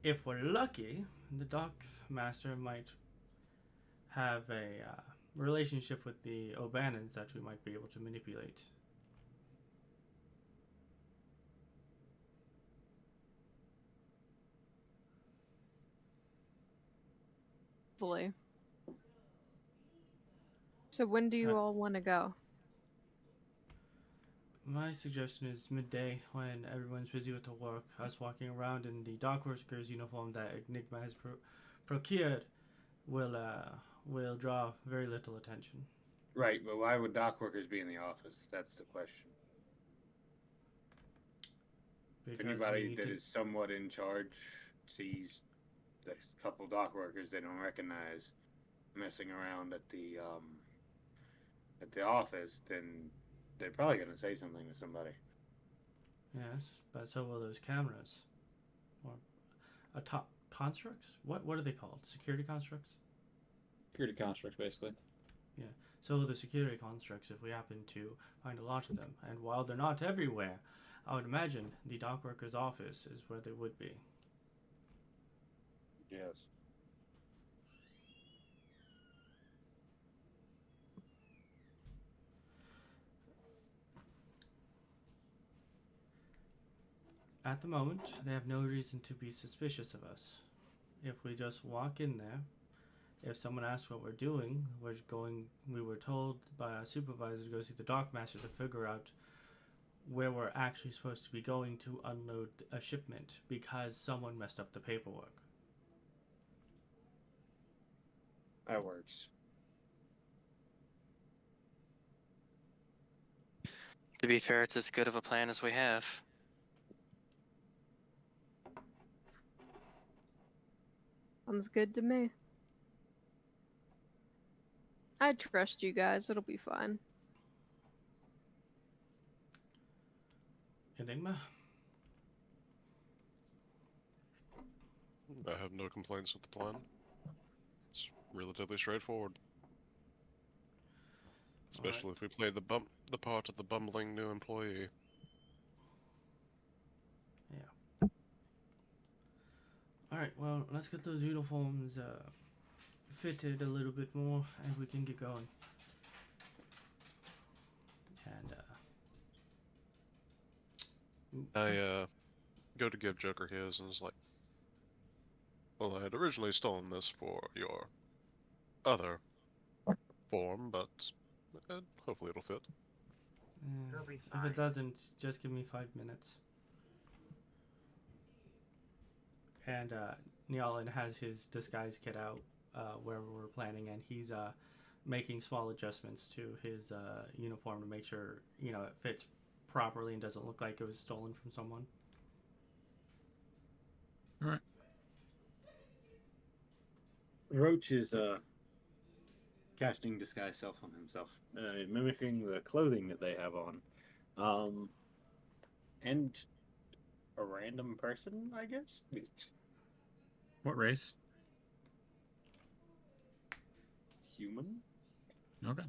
if we're lucky, the dock master might have a relationship with the O'Bannons that we might be able to manipulate. Hopefully. So when do you all want to go? My suggestion is midday when everyone's busy with the work. Us walking around in the dock worker's uniform that Enigma has procured will draw very little attention. Right, but why would dock workers be in the office? That's the question. If Because anybody we that need is somewhat in charge sees the couple dock workers they don't recognize messing around at the office, then they're probably gonna say something to somebody. Yes, but so will those cameras. Or top constructs? What are they called? Security constructs? Security constructs, basically. Yeah. So will the security constructs if we happen to find a lot of them. And while they're not everywhere, I would imagine the dock worker's office is where they would be. Yes. At the moment, they have no reason to be suspicious of us. If we just walk in there, if someone asks what we're doing, we were told by our supervisor to go see the dockmaster to figure out where we're actually supposed to be going to unload a shipment because someone messed up the paperwork. That works. To be fair, it's as good of a plan as we have. Sounds good to me. I trust you guys. It'll be fine. Enigma? I have no complaints with the plan. It's relatively straightforward. Especially if we play the part of the bumbling new employee. Yeah. Alright, well, let's get those uniforms fitted a little bit more and we can get going. And, I go to give Joker his and is like, well, I had originally stolen this for your other form, but hopefully it'll fit. It'll be if fine. it doesn't, just give me 5 minutes. And Nialen has his disguise kit out where we're planning, and he's making small adjustments to his uniform to make sure it fits properly and doesn't look like it was stolen from someone. All right. Roach is casting disguise self on himself, mimicking the clothing that they have on, and a random person, I guess. What race? Human. Okay.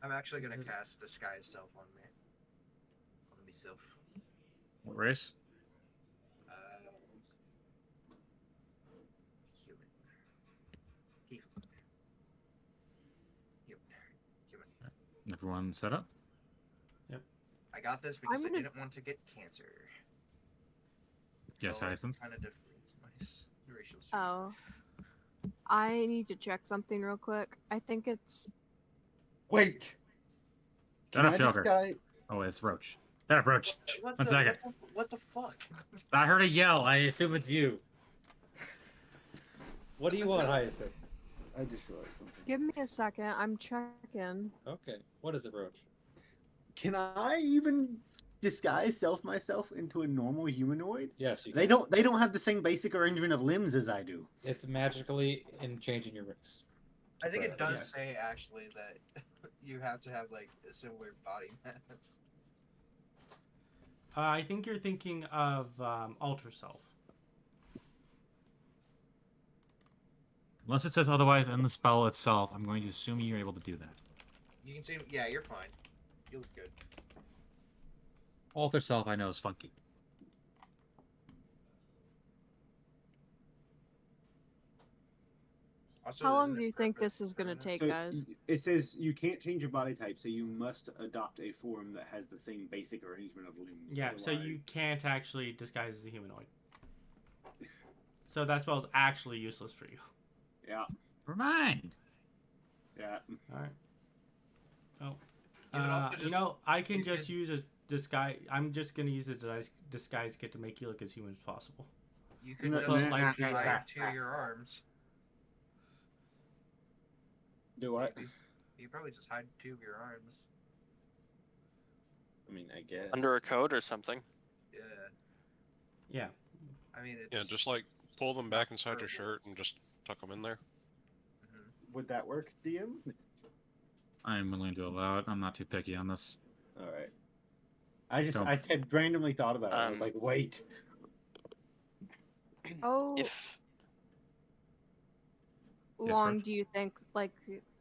I'm actually gonna cast disguise self on me. On myself. What race? Human. Tiefling. Human. Everyone set up? I got this because I'm I gonna- didn't want to get cancer. Yes, So it Hyacinth. kind of defeats my racial streak. Oh. I need to check something real quick. I think it's... Wait. Shut up, Joker. Oh, it's Roach. Shut up, Roach. What 1 the, second. What the fuck? I heard a yell. I assume it's you. What do you want, Hyacinth? I just realized something. Give me a second. I'm checking. Okay. What is it, Roach? Can I even disguise myself into a normal humanoid? Yes, you They can. don't have the same basic arrangement of limbs as I do. It's magically in changing your race. I think it does Yes. say actually that you have to have like a similar body mass. I think you're thinking of Alter Self. Unless it says otherwise in the spell itself, I'm going to assume you're able to do that. You can see, yeah, you're fine. You look good. Alter self, I know, is funky. Also, How long isn't do it you think purpose this is gonna permanent? take, So guys? it says you can't change your body type, so you must adopt a form that has the same basic arrangement of limbs. Yeah, so otherwise- you can't actually disguise as a humanoid. So that spell's actually useless for you. Yeah, Remind. yeah. Alright. Oh. You would also You just- know, I can you just could- use a disguise. I'm just gonna use a disguise kit to make you look as human as possible. You could No, just like, hide to your arms. Do what? Maybe. You probably just hide two of your arms. I mean, I guess. Under a coat or something. Yeah. Yeah. I mean, it's Yeah, just like pull them back not inside your horrible. shirt and just tuck them in there. Would that work, DM? I'm willing to allow it. I'm not too picky on this. All right. I Don't- had randomly thought about it. I was like, wait. How If long Rich? do you think, like,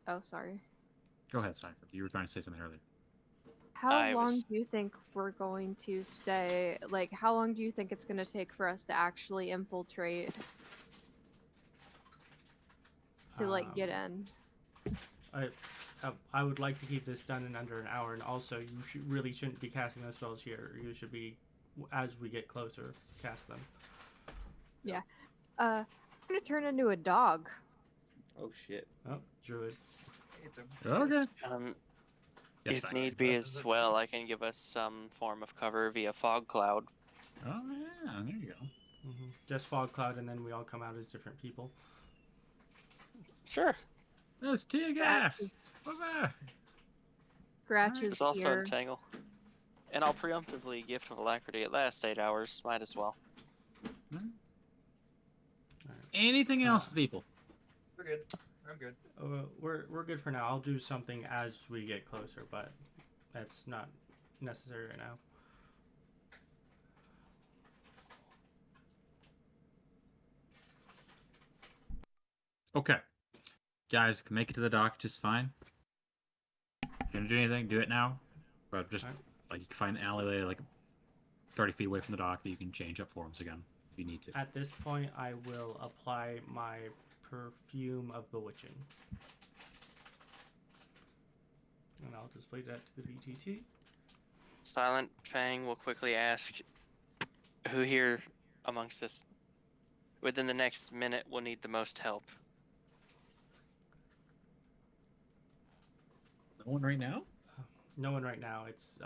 oh, sorry. Go ahead, Science. You were trying to say something earlier. How I long was- do you think we're going to stay? Like, how long do you think it's gonna take for us to actually infiltrate? To, like, get in? I would like to keep this done in under an hour, and also you really shouldn't be casting those spells here. You should be, as we get closer, cast them. I'm gonna turn into a dog. Oh, shit. Oh, druid. It's a Okay. Yes, if fine. need be This is as a- well, I can give us some form of cover via fog cloud. Oh yeah, there you go. Just fog cloud, and then we all come out as different people. Sure. That's tear gas. Over. Scratches There's also here. entangle. And I'll preemptively gift of alacrity at last 8 hours. Might as well. Anything else, people? We're good. I'm good. We're good for now. I'll do something as we get closer, but that's not necessary right now. Okay. Guys, can make it to the dock just fine. If you're gonna do anything, do it now. But just Alright. like you can find an alleyway like 30 feet away from the dock that you can change up forms again if you need to. At this point, I will apply my perfume of bewitching. And I'll display that to the BTT. Silent Fang will quickly ask who here amongst us within the next minute will need the most help. No one right now? No one right now. It's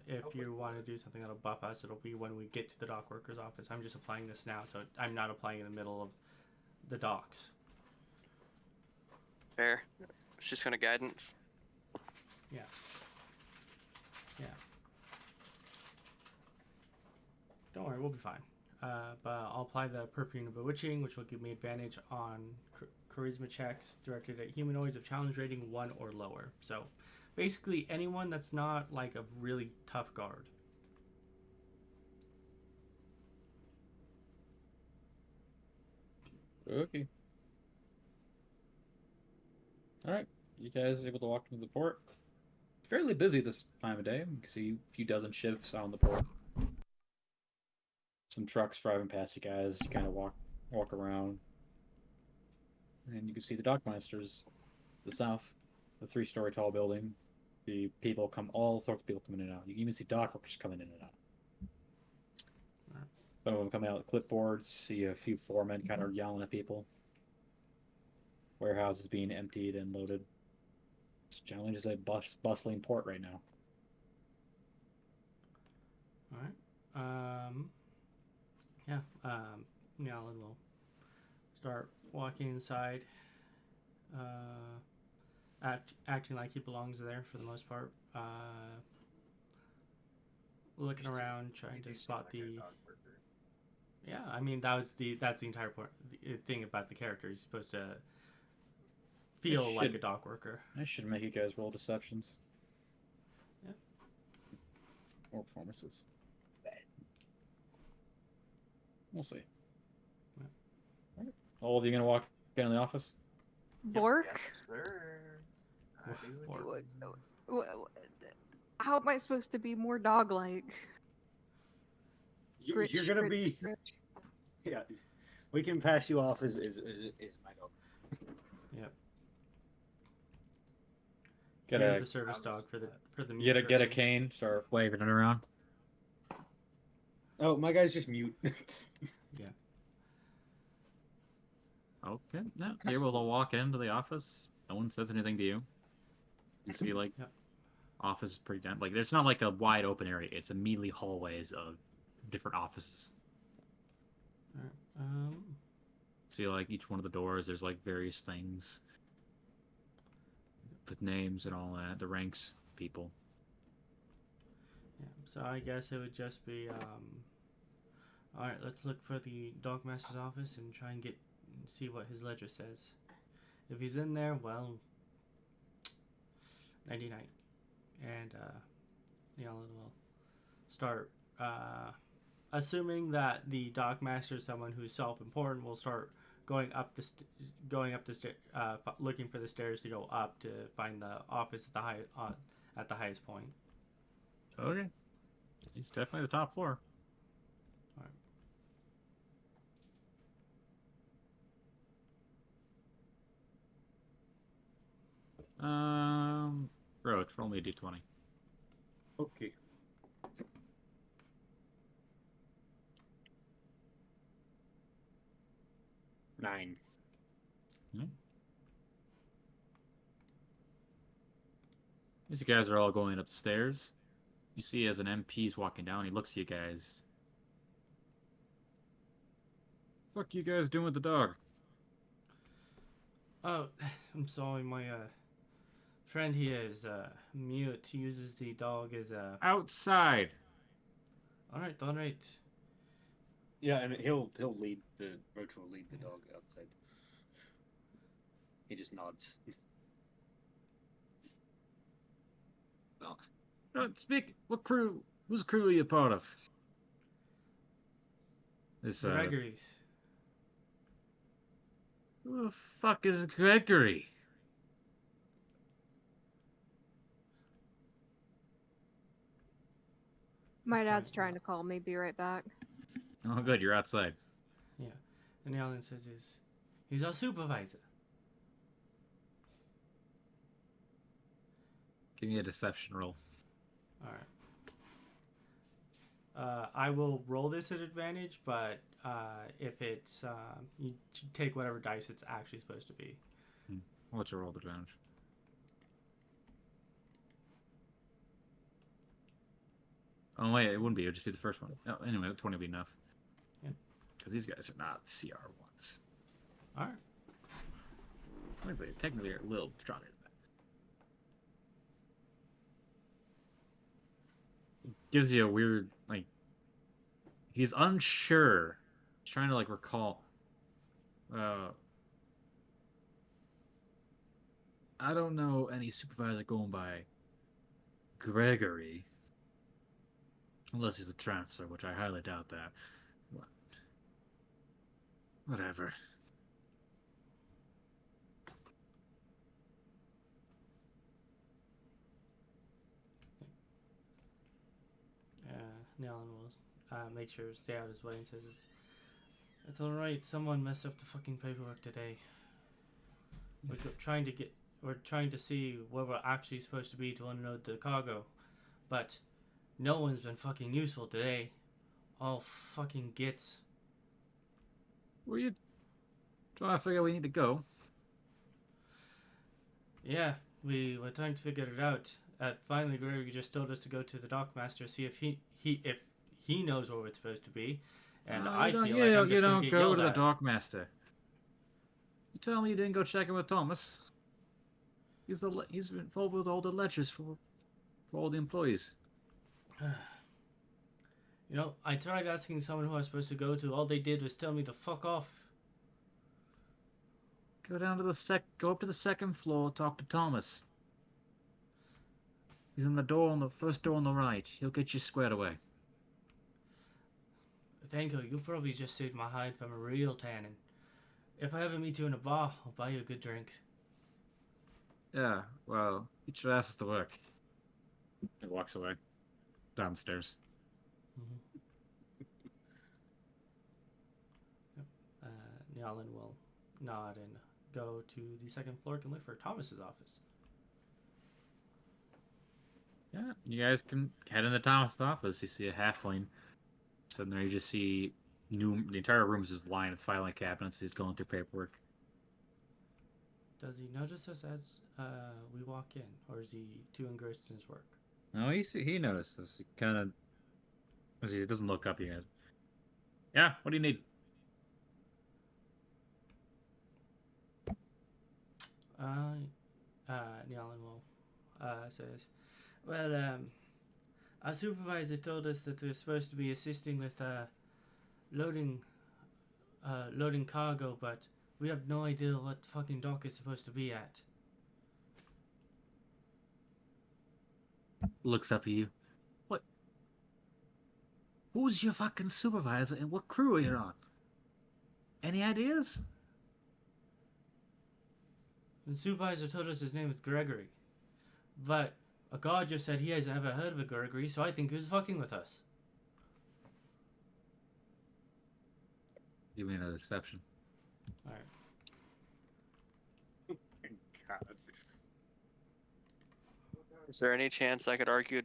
if you want to do something that'll buff us, it'll be when we get to the dock worker's office. I'm just applying this now, so I'm not applying in the middle of the docks. Fair. It's just gonna guidance. Yeah. Yeah. Don't worry, we'll be fine. But I'll apply the perfume of bewitching, which will give me advantage on charisma checks directed at humanoids of challenge rating 1 or lower. So basically anyone that's not like a really tough guard. Okay. Alright. You guys able to walk into the port? Fairly busy this time of day. You can see a few dozen ships out on the port. Some trucks driving past you guys. You kind of walk around. And you can see the dockmasters, the south, the 3-story tall building. The people all sorts of people coming in and out. You can even see dock workers coming in and out. Some of them coming out with clipboards. See a few foremen kind of yelling at people. Warehouses being emptied and loaded. It's generally just a bustling port right now. Alright. Yeah. Nialen will start walking inside. Acting like he belongs there for the most part. Looking around, trying You to do spot seem like a the. dog worker. Yeah, I mean that's the entire point. The thing about the character, he's supposed to feel like a should- dock worker. I should make you guys roll deceptions. Yeah. Or performances. We'll see. Yeah. Alright. All of you gonna walk in the office? Bork? Yes, sir. I Woof, do Bork. indeed. How am I supposed to be more dog-like? You're gonna be. Yeah, we can pass you off as my dog. Yep. Get You're a the service dog for the get a person. cane. Start Waving it around. Oh, my guy's just mute. Okay. No, you're able to walk into the office. No one says anything to you. You see, like, Yep. office is pretty down. Like, there's not like a wide open area. It's immediately hallways of different offices. Alright, See, like, each one of the doors, there's, like, various things with names and all that. The ranks, people. yeah. So I guess it would just be all right. Let's look for the Dogmaster's office and try and see what his ledger says. If he's in there, well, 99, and Nialen will start. Assuming that the Dogmaster is someone who's self-important, will start going up the looking for the stairs to go up to find the office at the highest point. Okay. He's definitely the top floor. Roach, roll me a d20. Okay. 9. As you guys are all going up the stairs, you see as an MP's walking down, he looks at you guys. Fuck you guys doing with the dog? Oh, I'm sorry, my friend here is mute. He uses the dog as a. Outside. All right. Yeah, and he'll lead the Roach will lead the dog outside. He just nods. No, speak. What crew? Whose crew are you part of? This Gregory's. Who the fuck is Gregory? My dad's trying to call me. Be right back. Oh, good. You're outside. Yeah, and Nialen says he's our supervisor. Give me a deception roll. All right. I will roll this at advantage, but if it's you take whatever dice it's actually supposed to be. What's your roll advantage? Oh wait, it wouldn't be. It would just be the first one. Oh, anyway, 20 would be enough. Yeah. Because these guys are not CR ones. All right. Technically, they're a little stronger than that. It gives you a weird, like, he's unsure. He's trying to, like, recall. I don't know any supervisor going by Gregory. Unless he's a transfer, which I highly doubt that. Whatever. Nialen will make sure to stay out his way and says, "It's all right. Someone messed up the fucking paperwork today. We're trying to see where we're actually supposed to be to unload the cargo, but no one's been fucking useful today. All fucking gits." Were you trying to figure out where we need to go? Yeah, we were trying to figure it out. Finally, Gregory just told us to go to the dockmaster, see if he knows where it's supposed to be, and I feel like I'm just gonna get go yelled to the at. dockmaster. You tell me you didn't go checking with Thomas. He's involved with all the ledgers for all the employees. You know, I tried asking someone who I was supposed to go to. All they did was tell me to fuck off. Go up to the second floor, talk to Thomas. He's in the first door on the right. He'll get you squared away. Thank you. You probably just saved my hide from a real tanning. If I ever meet you in a bar, I'll buy you a good drink. Yeah, well, get your asses to work. He walks away. Downstairs. Nialen will nod and go to the second floor and look for Thomas's office. Yeah, you guys can head into Thomas' office. You see a halfling sitting there. You just see the entire room is just lined with filing cabinets. He's going through paperwork. Does he notice us as we walk in, or is he too engrossed in his work? No, he notices. He kind of, he doesn't look up yet. Yeah, what do you need? Nialen will says, well, our supervisor told us that we're supposed to be assisting with loading cargo, but we have no idea what fucking dock is supposed to be at. Looks up at you. What? Who's your fucking supervisor and what crew are you on? Any ideas? The supervisor told us his name was Gregory, but a guard just said he hasn't ever heard of a Gregory, so I think he was fucking with us. Give me another deception. Alright. God. Is there any chance I could argue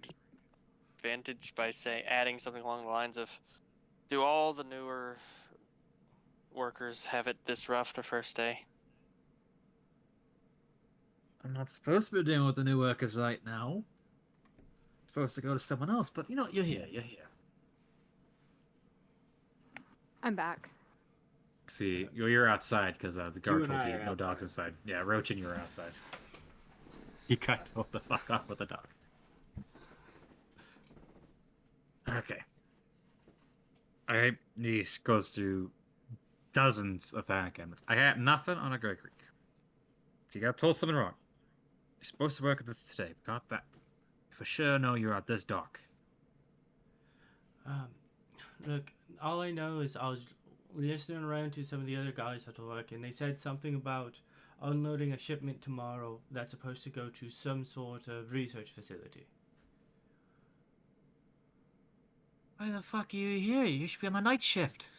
advantage by adding something along the lines of, do all the newer workers have it this rough the first day? I'm not supposed to be dealing with the new workers right now. I'm supposed to go to someone else, but you know, you're here. I'm back. See, you're outside because the guard and told I you are no out dogs there. inside. Yeah, Roach and you are outside. You got told the fuck off with the dog. Okay. Alright, he goes through dozens of cabinets. I got nothing on a Gregory. So you got told something wrong. You're supposed to work at this today. Got that. For sure know you're at this dock. Look, all I know is I was listening around to some of the other guys at work, and they said something about unloading a shipment tomorrow that's supposed to go to some sort of research facility. Why the fuck are you here? You should be on the night shift.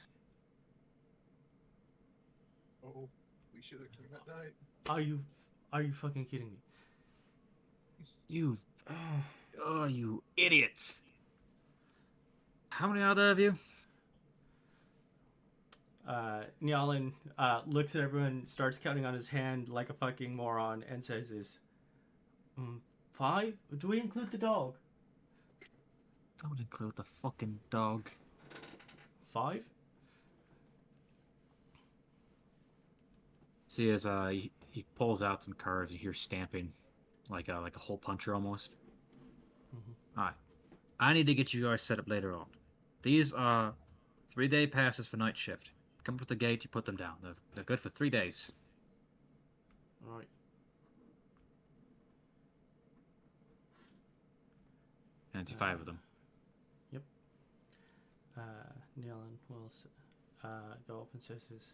Oh, we should have came at night. Are you fucking kidding me? You... Oh, you idiots. How many are there of you? Nialen looks at everyone, starts counting on his hand like a fucking moron, and says this. 5? Do we include the dog? Don't include the fucking dog. 5? See, as he pulls out some cards, you hear stamping, like a hole puncher almost. Mm-hmm. All right, I need to get you guys set up later on. These are 3-day passes for night shift. Come up with the gate, you put them down. They're good for 3 days. All right. And it's 5 of them. Yep. Nialen will go up and says this.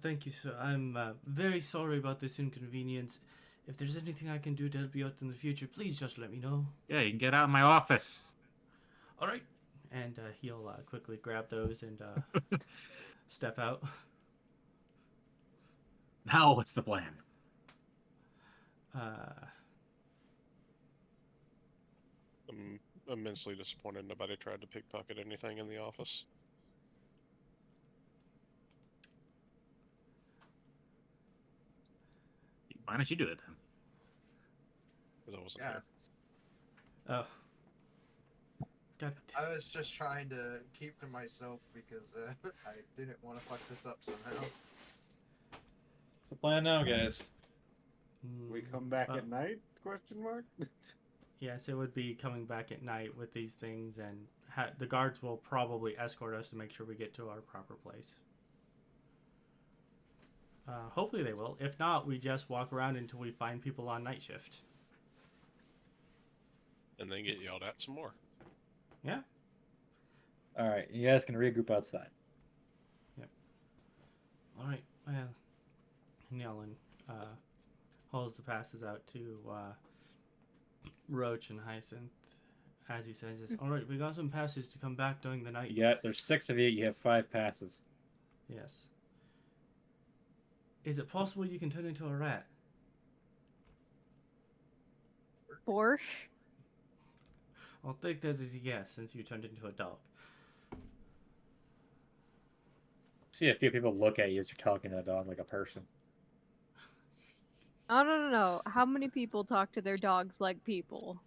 Thank you, sir. I'm very sorry about this inconvenience. If there's anything I can do to help you out in the future, please just let me know. Yeah, you can get out of my office. All right. And he'll quickly grab those and step out. Now what's the plan? I'm immensely disappointed nobody tried to pickpocket anything in the office. Why don't you do it then? Because I wasn't Yeah. there. Oh. God. I was just trying to keep to myself because I didn't want to fuck this up somehow. What's the plan now, guys? We come back Well, at night? Question mark. Yes, it would be coming back at night with these things, and the guards will probably escort us to make sure we get to our proper place. Hopefully they will. If not, we just walk around until we find people on night shift. And then get yelled at some more. Yeah. All right, you guys can regroup outside. All right. Well, Nialen holds the passes out to Roach and Hyacinth as he says this. All right, we got some passes to come back during the night. Yeah, there's 6 of you. You have 5 passes. Yes. Is it possible you can turn into a rat? Borscht? I'll take that as a yes, since you turned into a dog. See a few people look at you as you're talking to a dog like a person. Oh, no. How many people talk to their dogs like people?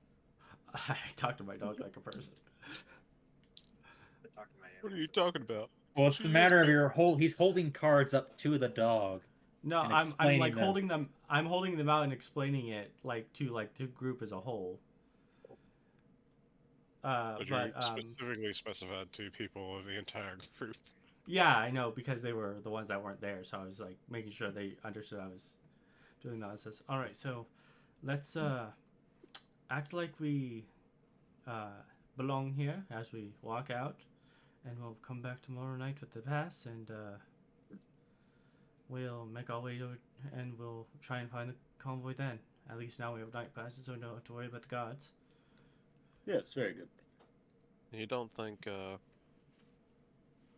I talk to my dog like a person. I talk to my What are animals you like talking about? Well, it's a matter of he's holding cards up to the dog. No, And I'm explaining like them. holding them. I'm holding them out and explaining it to group as a whole. But you But specifically specified 2 people of the entire group. yeah, I know because they were the ones that weren't there, so I was like making sure they understood I was doing nonsense. All right, so let's act like we belong here as we walk out, and we'll come back tomorrow night with the pass, and we'll make our way over, and we'll try and find the convoy then. At least now we have night passes, so we don't have to worry about the guards. Yeah, it's very good. You don't think the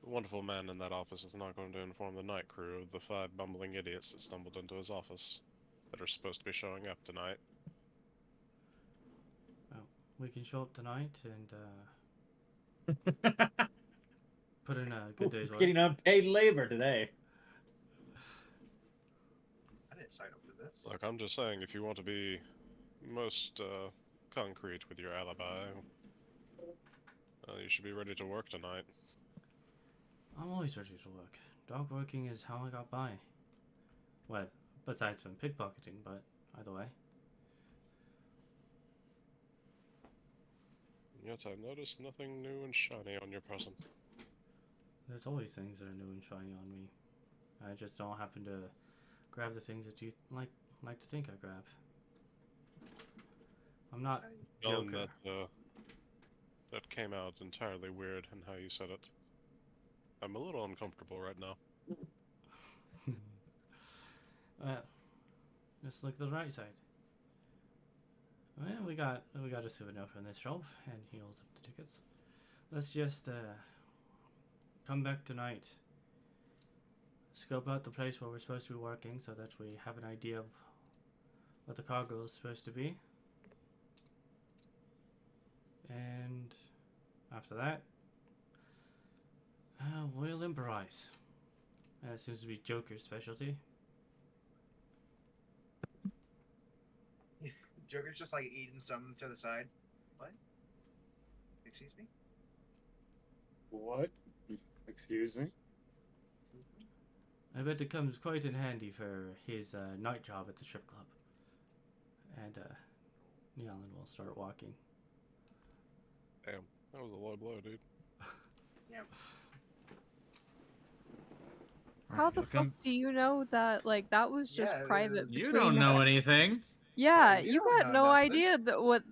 wonderful man in that office is not going to inform the night crew of the 5 bumbling idiots that stumbled into his office that are supposed to be showing up tonight? Well, we can show up tonight and put in a good day's work. Getting unpaid labor today. I didn't sign up for this. Look, I'm just saying, if you want to be most concrete with your alibi, you should be ready to work tonight. I'm always ready to work. Dog working is how I got by. Well, besides from pickpocketing, but either way. Yet I've noticed nothing new and shiny on your person. There's always things that are new and shiny on me. I just don't happen to grab the things that you like to think I grab. I'm not Joker. That came out entirely weird in how you said it. I'm a little uncomfortable right now. Well, just look at the right side. Well, we got a souvenir from this shop, and he holds up the tickets. Let's just come back tonight. Scope out the place where we're supposed to be working, so that we have an idea of what the cargo is supposed to be. And after that, we'll improvise. That seems to be Joker's specialty. Joker's just like eating something to the side. What? Excuse me? What? Excuse me? I bet it comes quite in handy for his night job at the strip club. And Nialen will start walking. Damn, that was a low blow, dude. Yeah. How the fuck do you know that? Like, that was just Yeah, private You between don't know us. anything. Yeah, Yeah, you you don't got know no nothing. idea that what.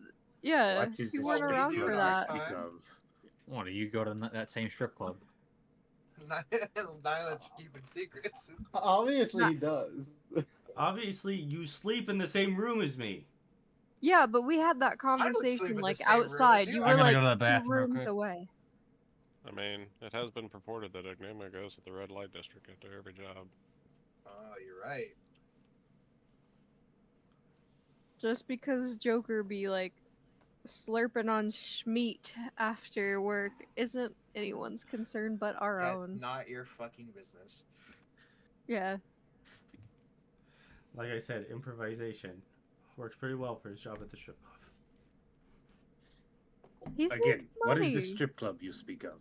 Yeah, What is you the weren't strip around club for you that. speak speak of? of? Why do you go to that same strip club? Nielen's keeping secrets. Obviously, Nah. he does. Obviously, you sleep in the same room as me. Yeah, but we had that sleep conversation in the like same room as outside. you. You I were gotta like go to the 2 bathroom real rooms quick. away. I mean, it has been purported that Enigma goes to the red light district after every job. Oh, you're right. Just because Joker be like slurping on schmeat after work isn't anyone's concern but our That's own. not your fucking business. Yeah. Like I said, improvisation works pretty well for his job at the strip club. He's Again, making what is money. the strip club you speak of?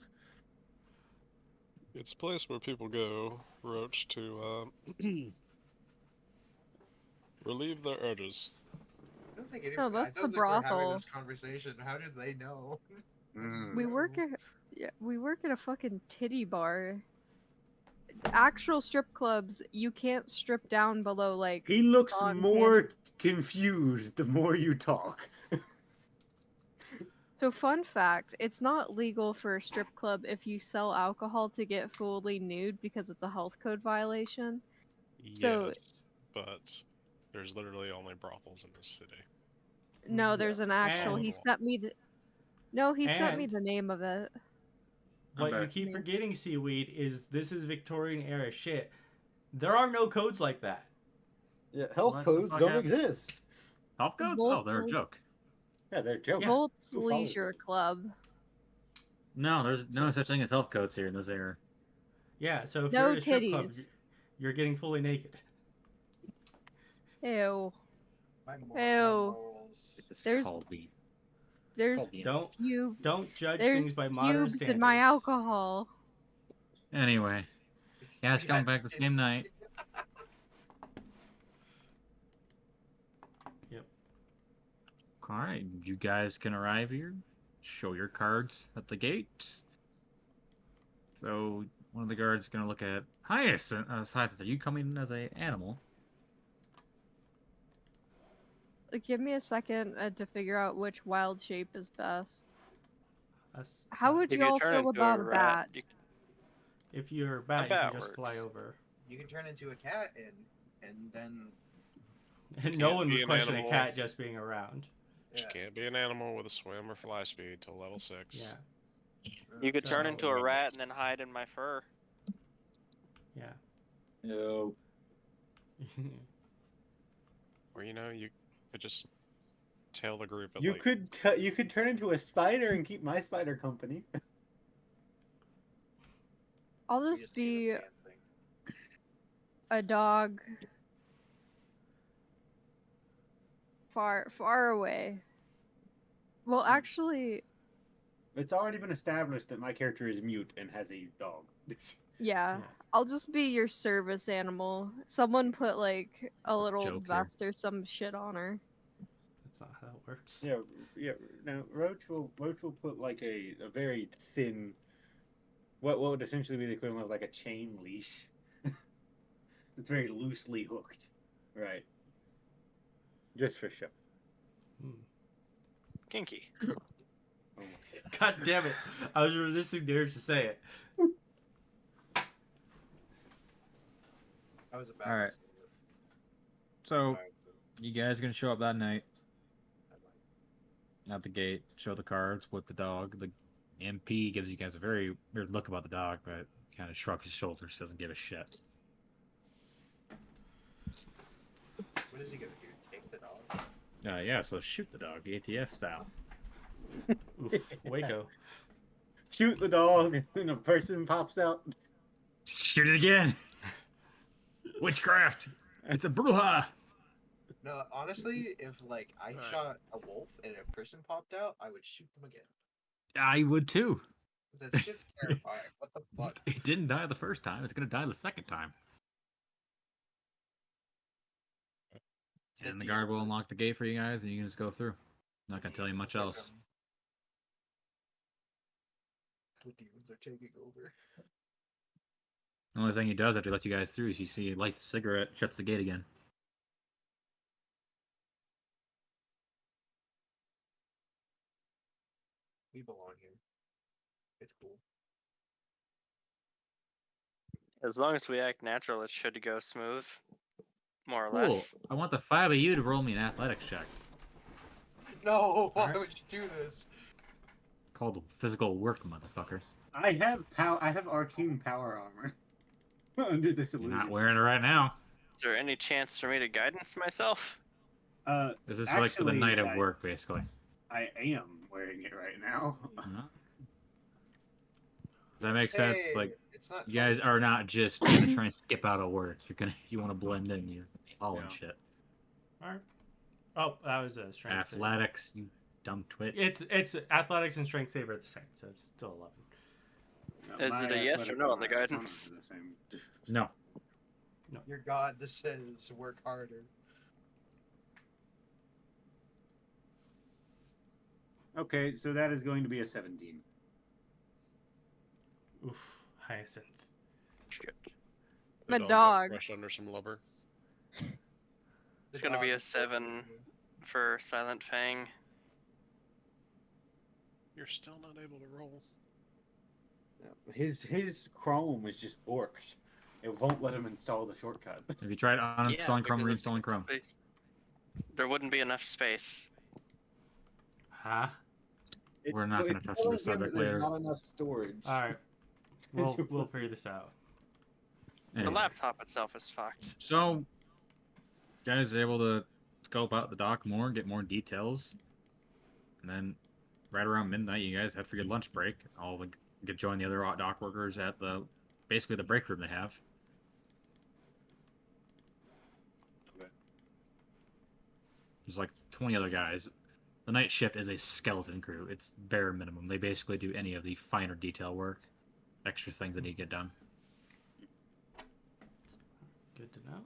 It's a place where people go, Roach, to relieve their urges. I don't think any, No, I that's don't the think we're having brothel. this conversation. How did they know? We work at a fucking titty bar. Actual strip clubs, you can't strip down below like. He looks on more confused the more you talk. So fun fact, it's not legal for a strip club if you sell alcohol to get fully nude because it's a health code violation. So- Yes, but there's literally only brothels in this city. No, there's an actual. And- He sent me the. No, he sent me And- the name of it. What you Okay. keep forgetting, Seaweed, is this is Victorian era shit. There are no codes like that. Yeah, health What the codes fuck don't happened? exist. Health codes? Volts Oh, they're a le- joke. Yeah, they're jokes. Yeah. Volts Who follows Leisure it? Club. No, there's no such thing as health codes here in this area. Yeah, so if No you're at a strip club, titties. you're getting fully naked. Ew. My Ew. morals. It's There's- called weed. There's Called weed. pubes. Don't judge There's things by modern pubes standards. in my alcohol. Anyway, guys, coming back the same night. Yep. All right, you guys can arrive here. Show your cards at the gate. So one of the guards is gonna look at Hyacinth. Hyacinth, are you coming as a animal? Give me a second to figure out which wild shape is best. Us- How would If you you all turn feel into about a a rat, bat? If you're a bat, you bat can just fly works. over. You can turn into a cat and then And no Can't one be would an question a animal. cat just being around. Just can't be an animal with a swim or fly speed till level 6. Yeah. You could So- turn into a rat and then hide in my fur. Yeah. No. Or you could just tell the group at You like could turn into a spider and keep my spider company. I'll we just do the be dancing. a dog far away. Well, actually, It's already been established that my character is mute and has a dog. yeah. Yeah. I'll just be your service animal. Someone put like a a little joke here. vest or some shit on her. That's not how it works. Yeah. Now Roach will put like a very thin, what would essentially be the equivalent of like a chain leash. It's very loosely hooked, right? Just for show. Hmm. Kinky. Oh my God. God damn it. I was resisting the urge to say it. I was about Alright. to say it. So Alright, so you guys are gonna show up that night I like- at the gate, show the cards with the dog. The MP gives you guys a very weird look about the dog, but kind of shrugs his shoulders, doesn't give a shit. What is he gonna do? Take the dog? Yeah, so shoot the dog, ATF style. Oof. Waco. Shoot the dog, and a person pops out. Shoot it again! Witchcraft! It's a bruja! No, honestly, if like I Alright. shot a wolf and a person popped out, I would shoot them again. I would too. That shit's terrifying. What the fuck? It didn't die the first time, it's gonna die the second time. And the guard will unlock the gate for you guys, and you can just go through. Not gonna tell you much else. The demons are taking over. The only thing he does after he lets you guys through is you see he lights a cigarette, shuts the gate again. We belong here. It's cool. As long as we act natural, it should go smooth. More or Cool. less. I want the 5 of you to roll me an athletics check. No, why Alright. would you do this? It's called physical work, motherfucker. I have arcane power armor under this You're illusion. not wearing it right now. Is there any chance for me to guidance myself? This is like for the Actually, night of work, basically. I am wearing it right now. Does that make sense? Hey, Like, it's not you guys are not just gonna try and skip out of work. You want to blend in. You're all in Yeah. shit. Alright. Oh, that was a strength save. Athletics, you dumb twit. It's athletics and strength saver at the same, so it's still 11. Is it a yes or no on the guidance? No. Your god that says work harder. Okay, so that is going to be a 17. Oof. Hyacinth. Shit. the My got dog. crushed under some lubber. It's The gonna be dog a is 7 for Silent Fang. You're still not able to roll. His Chrome is just borked. It won't let him install the shortcut. Have you tried uninstalling Chrome, because reinstalling Chrome? There wouldn't be enough space. Huh? We're not gonna touch this subject later. Not enough storage. Alright. We'll figure this out. The Anyway. laptop itself is fucked. So, guys are able to scope out the dock more, get more details, and then right around midnight, you guys head for your lunch break. All the get join the other dock workers at basically the break room they have. Okay. There's like 20 other guys. The night shift is a skeleton crew. It's bare minimum. They basically do any of the finer detail work, extra things that need to get done. Good to know.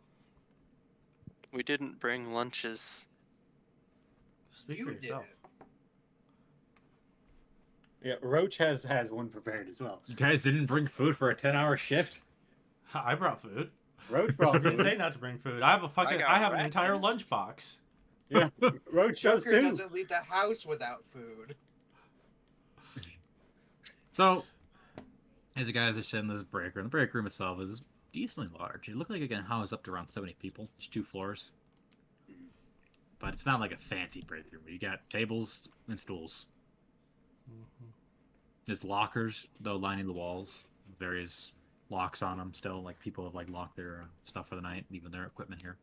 We didn't bring lunches. Speak You for did yourself. it. Yeah, Roach has one prepared as well. You guys didn't bring food for a 10-hour shift? I brought food. Roach I brought didn't food. say not to bring food. I have got an entire rations. lunchbox. Yeah, Roach does Joker too. doesn't leave the house without food. So, as you guys are sitting in this break room, the break room itself is decently large. It looked like it can house up to around 70 people. It's 2 floors. But it's not like a fancy break room. You got tables and stools. There's lockers, though, lining the walls. Various locks on them still. Like, people have, like, locked their stuff for the night, even their equipment here.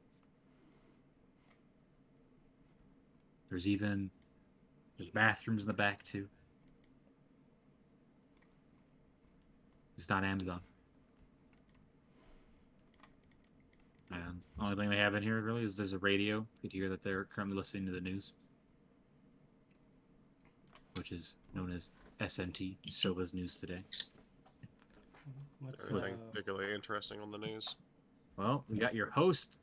There's bathrooms in the back, too. It's not Amazon. And the only thing they have in here, really, is there's a radio. You can hear that they're currently listening to the news. Which is known as SNT, Sova's News Today. What's, Anything particularly interesting on the news? Well, we got your host,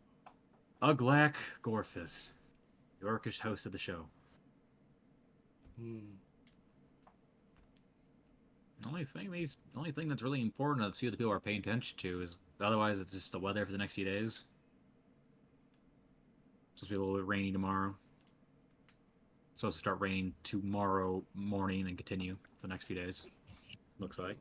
Uglak Gorefist, the orcish host of the show. The only thing that's really important that a few of the people are paying attention to is otherwise it's just the weather for the next few days. It's supposed to be a little bit rainy tomorrow. It's supposed to start raining tomorrow morning and continue for the next few days. Looks like.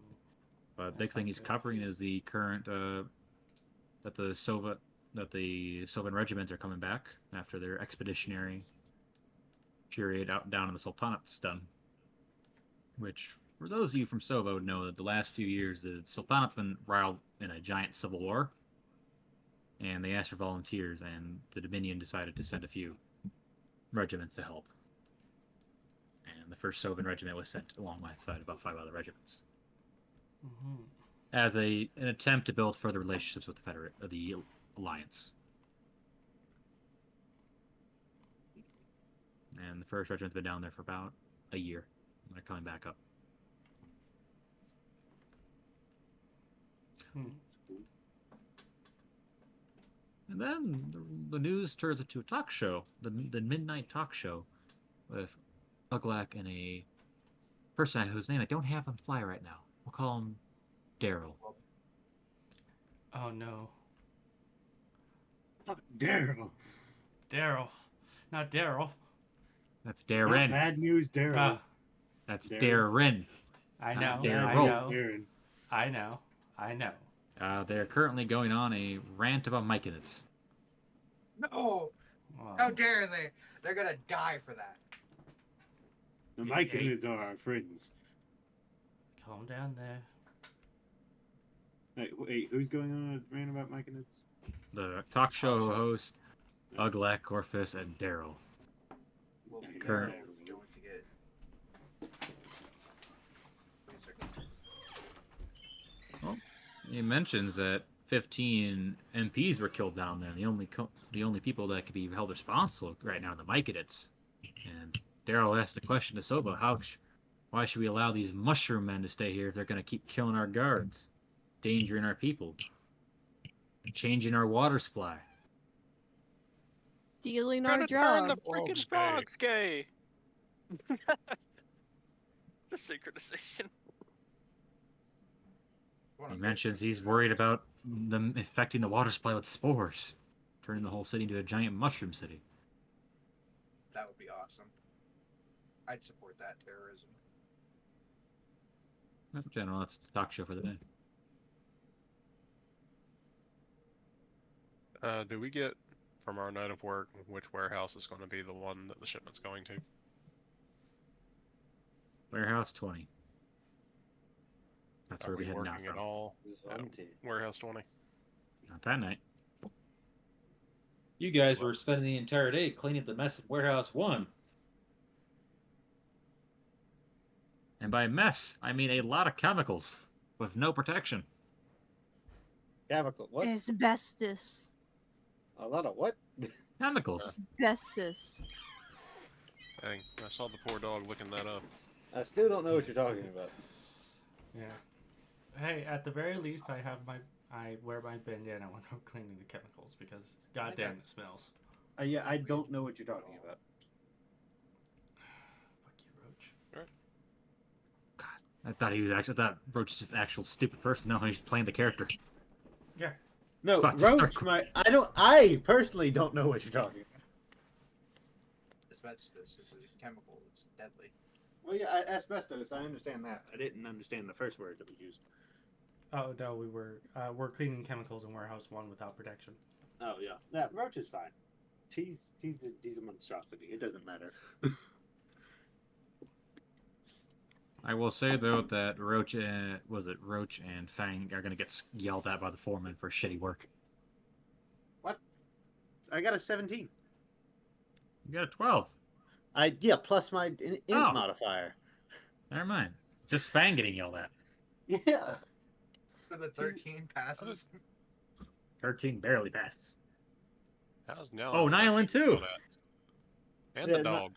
But big thing he's covering is the current that the Sovan regiments are coming back after their expeditionary period out down in the Sultanate's done. Which, for those of you from Sova, would know that the last few years the Sultanate's been riled in a giant civil war, and they asked for volunteers, and the Dominion decided to send a few regiments to help. And the first Sovan regiment was sent alongside about 5 other regiments. As an attempt to build further relationships with the Alliance. And the first regiment's been down there for about a year. They're coming back up. And then the news turns into a talk show, the midnight talk show, with Uglak and a person whose name I don't have on fly right now. We'll call him Daryl. Oh no. Daryl. Daryl. Not Daryl. That's Darren. Bad news, Daryl. Ah, That's Darren. Darren. I know. Daryl. I know. Darren. I know. I know. They're currently going on a rant about Myconids. No! Wow. How dare they? They're gonna die for that. The Myconids are our friends. Calm down there. Wait, who's going on a rant about Myconids? The talk show host, Uglak, Corfus, and Daryl. Well, Current- Daryl's going to get. Wait a second. He mentions that 15 MPs were killed down there. The only people that could be held responsible right now are the Myconids. And Daryl asked the question to Soba, why should we allow these mushroom men to stay here if they're going to keep killing our guards, endangering our people, changing our water supply? Stealing our Gotta turn job. the freaking frogs gay. The synchronization. He mentions he's worried about them affecting the water supply with spores, turning the whole city into a giant mushroom city. That would be awesome. I'd support that terrorism. In general, that's the talk show for the day. Do we get from our night of work which warehouse is going to be the one that the shipment's going to? Warehouse 20. That's Are where we we heading out working at from. all? Warehouse 20. Not that night. You guys were spending the entire day cleaning the mess at Warehouse 1. And by mess, I mean a lot of chemicals with no protection. Chemical. What? Asbestos. A lot of what? Chemicals. Asbestos. Dang, I saw the poor dog looking that up. I still don't know what you're talking about. Yeah. Hey, at the very least, I wear my bandana when I'm cleaning the chemicals because goddamn it smells. Yeah, I don't know what you're talking about. Fuck you, Roach. I thought Roach was just an actual stupid person. No, he's playing the character. Yeah. No, About to Roach, start- I personally don't know what you're talking about. Asbestos is a chemical. It's deadly. Well, yeah, asbestos, I understand that. I didn't understand the first word that we used. Oh no, we're cleaning chemicals in Warehouse 1 without protection. Oh, yeah. Yeah, Roach is fine. He's a monstrosity. It doesn't matter. I will say though that Roach and Fang are gonna get yelled at by the foreman for shitty work. What? I got a 17. You got a 12. Yeah, plus my int Oh. modifier. Never mind. Just Fang getting yelled at. Yeah. For the 13 passes. 13 barely passes. How's Nialen? Oh, Nialen too. And Yeah, the dog.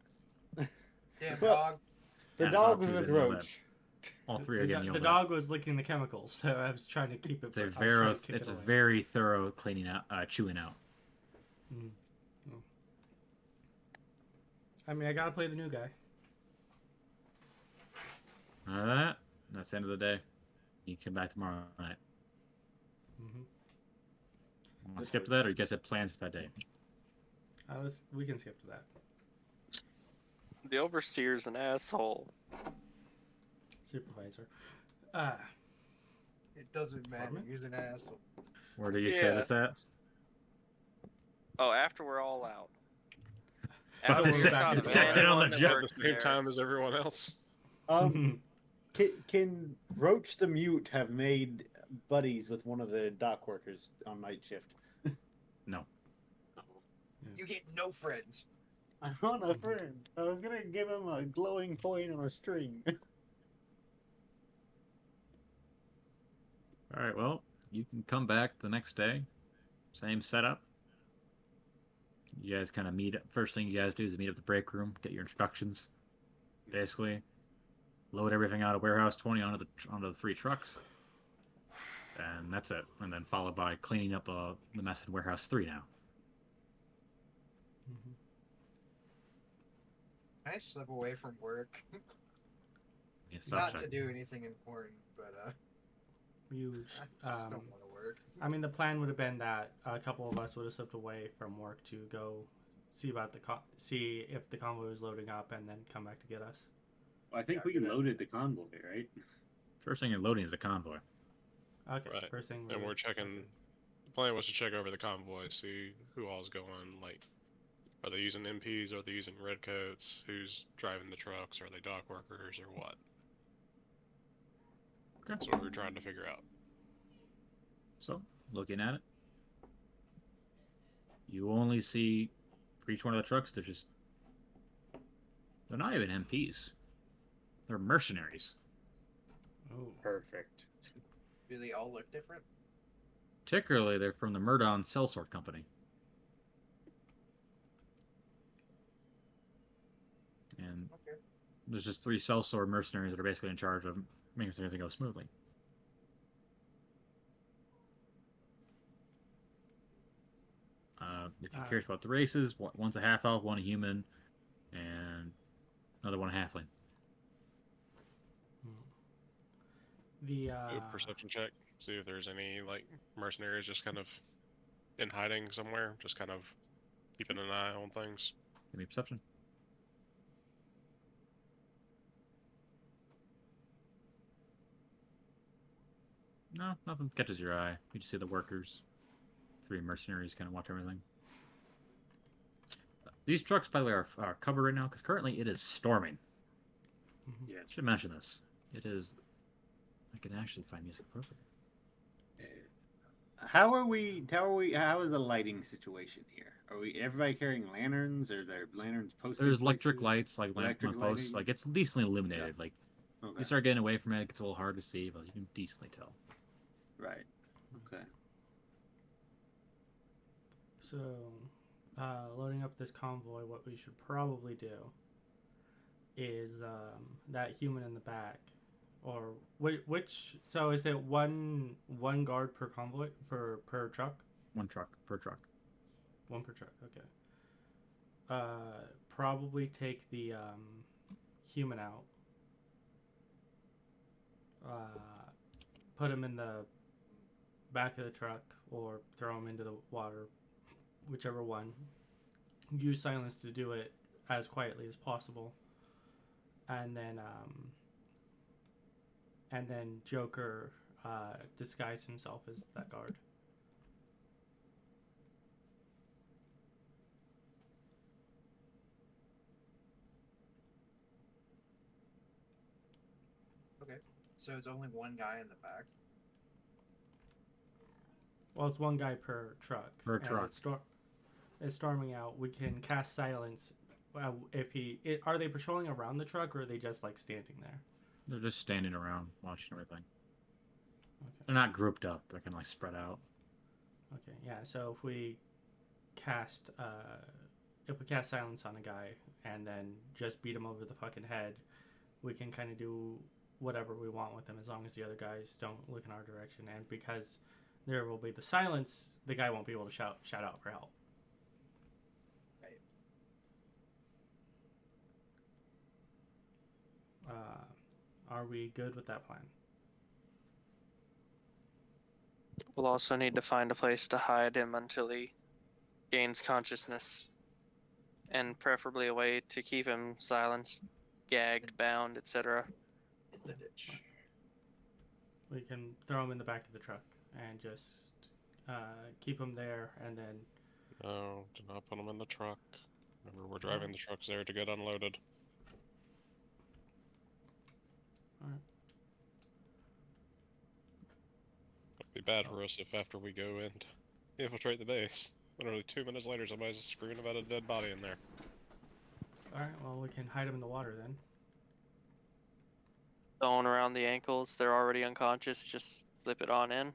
Damn Well- dog. The Yeah, dog Roach was is with getting yelled Roach. All three are The, getting the yelled at. dog was licking the chemicals, so I was trying to keep it. It's a I was trying very, to kick it's it a away. very thorough cleaning out, chewing out. Mm. Oh. I mean, I gotta play the new guy. All right, that's the end of the day. You can come back tomorrow night. Mm-hmm. Want to skip to that, or you guys have plans for that day? We can skip to that. The overseer's an asshole. Supervisor. It doesn't matter. Pardon? He's an asshole. Where do you say Yeah. this at? Oh, after we're all out. About to we're say- shot it of says it on the everyone that job. At worked the same there. time as everyone else. Can Roach the Mute have made buddies with one of the dock workers on night shift? No. You get no friends. I want a friend. I was gonna give him a glowing point on a string. All right. Well, you can come back the next day. Same setup. You guys kind of meet up. First thing you guys do is meet up the break room, get your instructions. Basically, load everything out of Warehouse 20 onto the 3 trucks, and that's it. And then followed by cleaning up the mess in Warehouse 3 now. Mm-hmm. Can I slip away from work? Yeah, stop Not check. to do anything important, but You, I just don't want to work. I mean, the plan would have been that a couple of us would have slipped away from work to go see about see if the convoy was loading up, and then come back to get us. I think Yeah, we good loaded the convoy, right? First thing you're loading is the convoy. Okay, Right. first thing. And we're checking. The plan was to check over the convoy, see who all's going. Like, are they using MPs? Are they using redcoats? Who's driving the trucks? Are they dock workers or what? Okay. That's what we're trying to figure out. So, looking at it, you only see for each one of the trucks, they're not even MPs. They're mercenaries. Oh, Perfect. Do they all look different? Particularly, they're from the Murdon Sellsword Company. And Okay. there's just 3 sellsword mercenaries that are basically in charge of making everything go smoothly. If you're curious about the races, one's a half elf, one a human, and another one a halfling. the Do a perception check. See if there's any like mercenaries just kind of in hiding somewhere, just kind of keeping an eye on things. Give me perception. No, nothing catches your eye. You just see the workers. 3 mercenaries kind of watch everything. These trucks, by the way, are covered right now because currently it is storming. Mhm. Yeah, I should mention this. It is. I can actually find music appropriate. how are we? How is the lighting situation here? Are we everybody carrying lanterns? Are there lanterns posted? There's electric places? lights, like lamp Electric posts. lighting? Like it's decently illuminated. Like Okay. you start getting away from it, it gets a little hard to see, but you can decently tell. Right. Okay. So, loading up this convoy, what we should probably do is that human in the back, or which. So is it one guard per convoy per truck? One truck per truck. One per truck. Okay. Probably take the human out. Put him in the back of the truck or throw him into the water, whichever one. Use silence to do it as quietly as possible, and then Joker disguise himself as that guard. Okay. So it's only one guy in the back. Well, it's one guy per truck. Per and truck. It's storming out. We can cast silence. Are they patrolling around the truck, or are they just like standing there? They're just standing around watching everything. Okay. They're not grouped up. They're kind of like spread out. Okay. Yeah. So if we cast silence on a guy and then just beat him over the fucking head, we can kind of do whatever we want with him as long as the other guys don't look in our direction. And because there will be the silence, the guy won't be able to shout out for help. Are we good with that plan? We'll also need to find a place to hide him until he gains consciousness, and preferably a way to keep him silenced, gagged, bound, etc. In the ditch. We can throw him in the back of the truck and just keep him there, and then No, do not put them in the truck. Remember, we're driving the trucks there to get unloaded. Alright. It'd be bad for us if after we go and infiltrate the base, literally 2 minutes later somebody's screaming about a dead body in there. Alright, well, we can hide him in the water then. Thrown around the ankles, they're already unconscious, just slip it on in.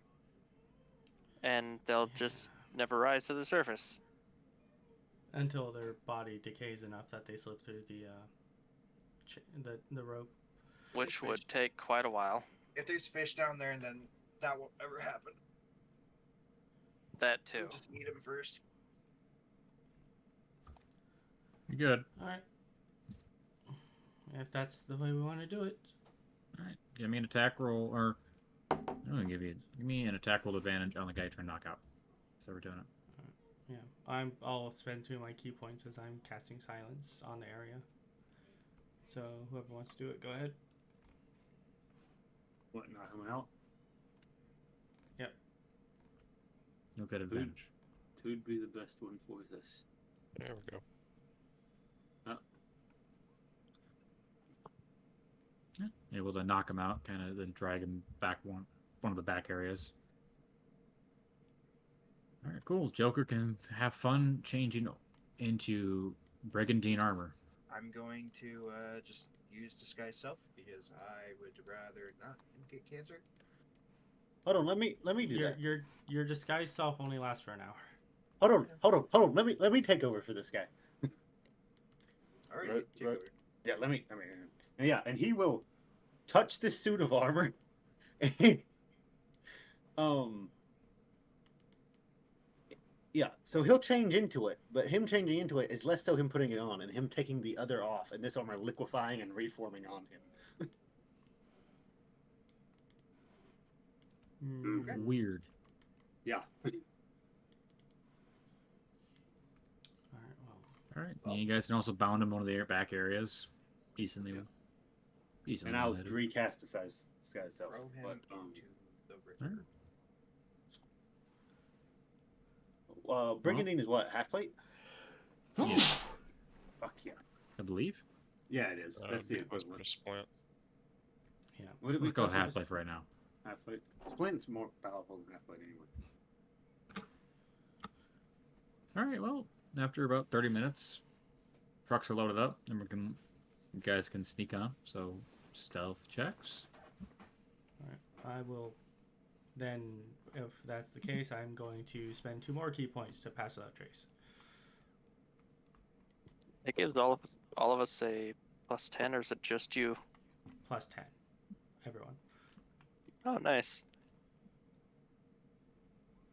And they'll just never rise to the surface. Until their body decays enough that they slip through the rope. Which would take quite a while. If there's fish down there, then that won't ever happen. That too. Just eat them first. You're good. Alright. If that's the way we want to do it. Alright. Give me an attack roll, or I'm gonna give me an attack roll advantage on the guy trying to knock out. So we're doing it. Yeah. I'll spend 2 of my key points as I'm casting silence on the area. So whoever wants to do it, go ahead. What, knock him out? Yep. You'll get advantage. Who'd be the best one for this? There we go. Yeah, able to knock him out, kind of then drag him back one of the back areas. All right, cool. Joker can have fun changing into brigandine armor. I'm going to just use disguise self because I would rather not get cancer. Hold on, let me do that. Your disguise self only lasts for an hour. Hold on. Let me take over for this guy. All right, Right, take right. over. Yeah, and he will touch this suit of armor. Yeah, so he'll change into it, but him changing into it is less so him putting it on and him taking the other off, and this armor liquefying and reforming on him. Okay. Weird. Yeah. Alright, well. All right. And you guys can also bound him one of the back areas. Decently. And I'll recast disguise self. Throw him But, into the river. brigandine is what? Half plate? Yeah, Fuck yeah. I believe. Yeah, it is. That's the Because we're equivalent. a splint. What did we Let's go call half this? life right now. Half plate. Splint's more powerful than half plate anyway. All right. Well, after about 30 minutes, trucks are loaded up, and you guys can sneak on. So, stealth checks. Alright, I will then, if that's the case, I'm going to spend 2 more key points to pass without trace. It gives all of us a +10, or is it just you? Plus 10. Everyone. Oh, nice.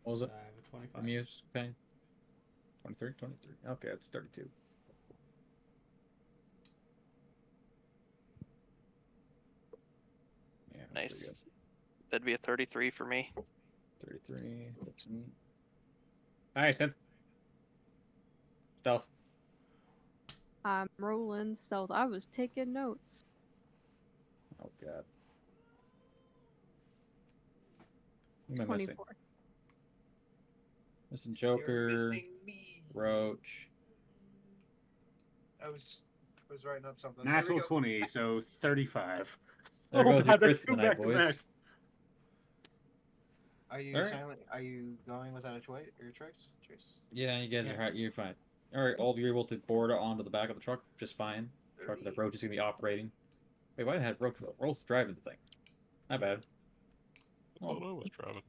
What was So it? I have a 25. Amuse, pain. 23? 23. Okay, that's 32. Yeah, that's pretty Nice. That'd be a 33 for me. good. 33. That's me. Hyacinth. Stealth. I'm rolling stealth. I was taking notes. Oh, God. Who am I missing? 24. Missing You're Joker, missing me. Roach. I was writing up something. Natural Here we go. 20, so 35. There Oh, goes your God, that's crit for two the night, back to back. boys. Are you Alright. silent? Are you going without a choice? Or trace? Yeah, you guys Yeah. are hot. You're fine. All right, all of you are able to board onto the back of the truck just fine. Truck that Roach is going to be operating. Wait, why had Roach driving the thing? Not bad. Oh, no, I was driving.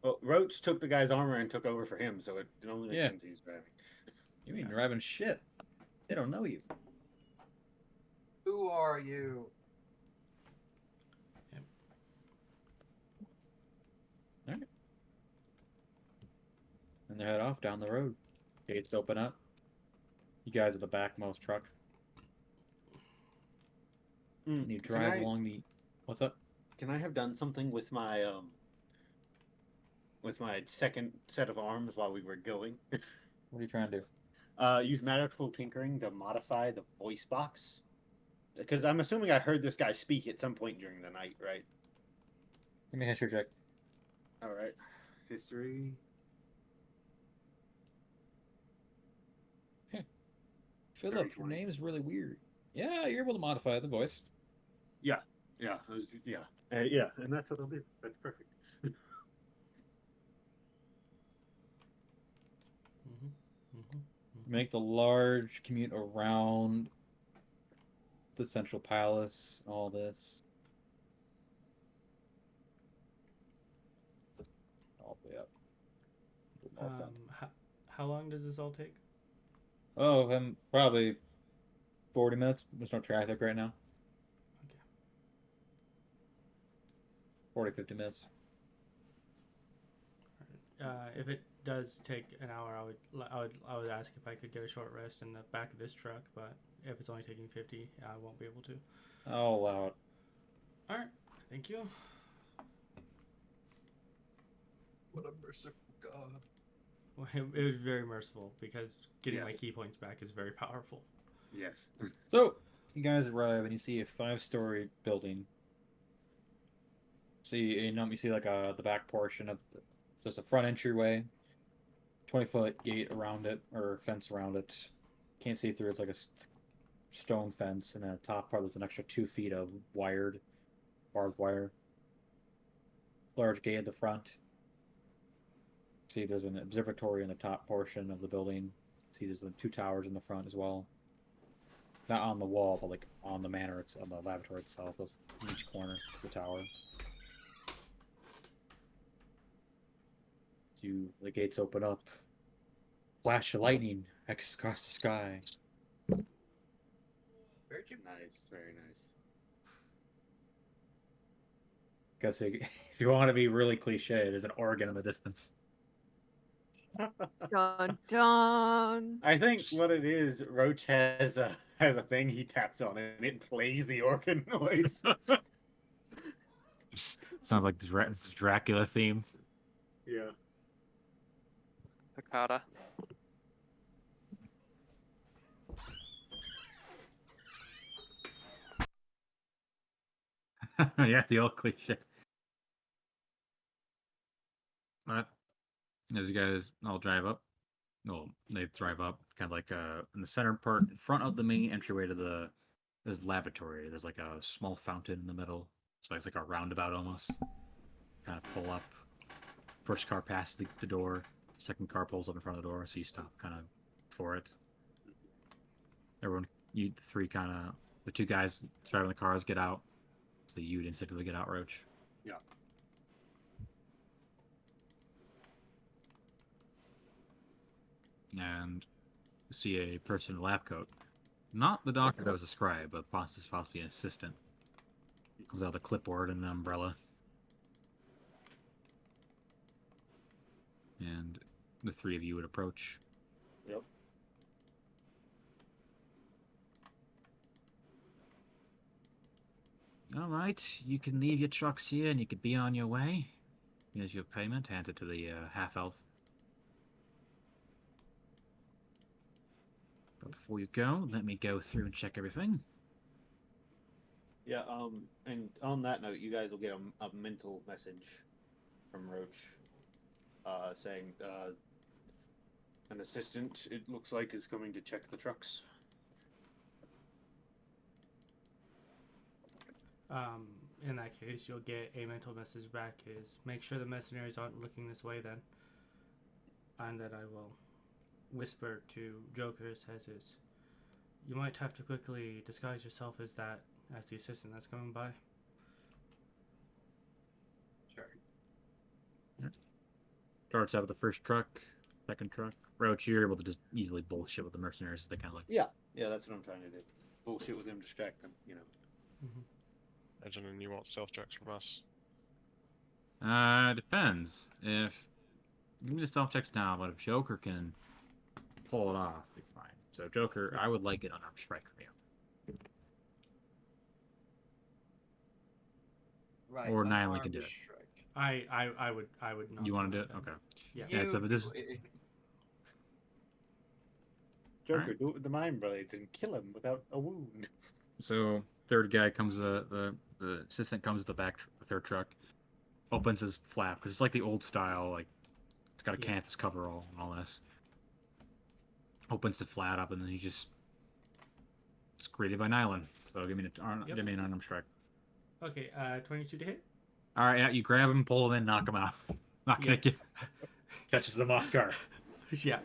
Well, Roach took the guy's armor and took over for him, so it only makes Yeah. sense he's driving. You mean driving shit? They don't know you. Who are you? All right. And they head off down the road. Gates open up. You guys are the backmost truck. And you drive along the. What's up? Can I have done something with my second set of arms while we were going? What are you trying to do? Use magical tinkering to modify the voice box. Because I'm assuming I heard this guy speak at some point during the night, right? Give me a history check. All right. History. Philip, 30, your 20. name is really weird. Yeah, you're able to modify the voice. Yeah, yeah, and that's what I'll do. That's perfect. Make the large commute around the central palace, all this. All the way up. How long does this all take? Oh, probably 40 minutes. There's no traffic right now. Okay. 40, 50 minutes. If it does take an hour, I would ask if I could get a short rest in the back of this truck, but if it's only taking 50, I won't be able to. I'll allow it. All right, thank you. What a merciful God. Well, it was very merciful because getting my Yes. key points back is very powerful. Yes. So, you guys arrive and you see a 5-story building. You see like the back portion of just a front entryway, 20-foot gate around it or fence around it. Can't see through. It's like a stone fence, and then the top part there's an extra 2 feet of barbed wire. Large gate at the front. See, there's an observatory in the top portion of the building. See, there's 2 towers in the front as well. Not on the wall, but like on the manor, it's on the laboratory itself. Those in each corner of the tower. The gates open up. Flash of lightning across the sky. Very Nice, very nice. Guess if you want to be really cliche, there's an organ in the distance. Dun dun. I think what it is, Roach has a thing he taps on and it plays the organ noise. Sounds like the Dracula theme. Yeah. Hakata. Yeah, the old cliche. But as you guys all drive up, well, they drive up kind of like in the center part, in front of the main entryway to this laboratory. There's like a small fountain in the middle, so it's like a roundabout almost. Kind of pull up. First car passes the door. Second car pulls up in front of the door, so you stop kind of for it. Everyone, you three kind of, the two guys driving the cars get out, so you'd instinctively get out, Roach. Yeah. And see a person in a lab coat. Not the doctor that was a scribe, but possibly an assistant. Comes out with a clipboard and an umbrella. And the three of you would approach. Yep. Alright, you can leave your trucks here and you can be on your way. Here's your payment. Hands it to the half-elf. But before you go, let me go through and check everything. Yeah. And on that note, you guys will get a mental message from Roach, saying an assistant, it looks like, is coming to check the trucks. In that case, you'll get a mental message back. Is make sure the mercenaries aren't looking this way then, and that I will whisper to Joker says is, you might have to quickly disguise yourself as the assistant that's coming by. Sure. Starts out with the first truck, second truck. Roach, you're able to just easily bullshit with the mercenaries. They kind of like, Yeah, that's what I'm trying to do. Bullshit with him, distract them, you know. Mm-hmm. Imagine you want stealth checks from us. Depends. If give me the stealth checks now, but if Joker can pull it off, it'll be fine. So Joker, I would like an unarmed strike from you. Right. Or Nialen unarmed can do it. strike. I would not. You want go to do it? with them. Okay. Yeah. Yeah, so but this Joker, do it with the mind blades and kill him without a wound. So third guy comes, the assistant comes to the back, the third truck, opens his flap because it's like the old style, like it's got a canvas cover and all this. Opens the flat up and then it's greeted by Nialen. So give me an unarmed strike. Okay. 22 to hit. All right, yeah, you grab him, pull him in, knock him out. Not gonna get Catches them off guard. Yeah.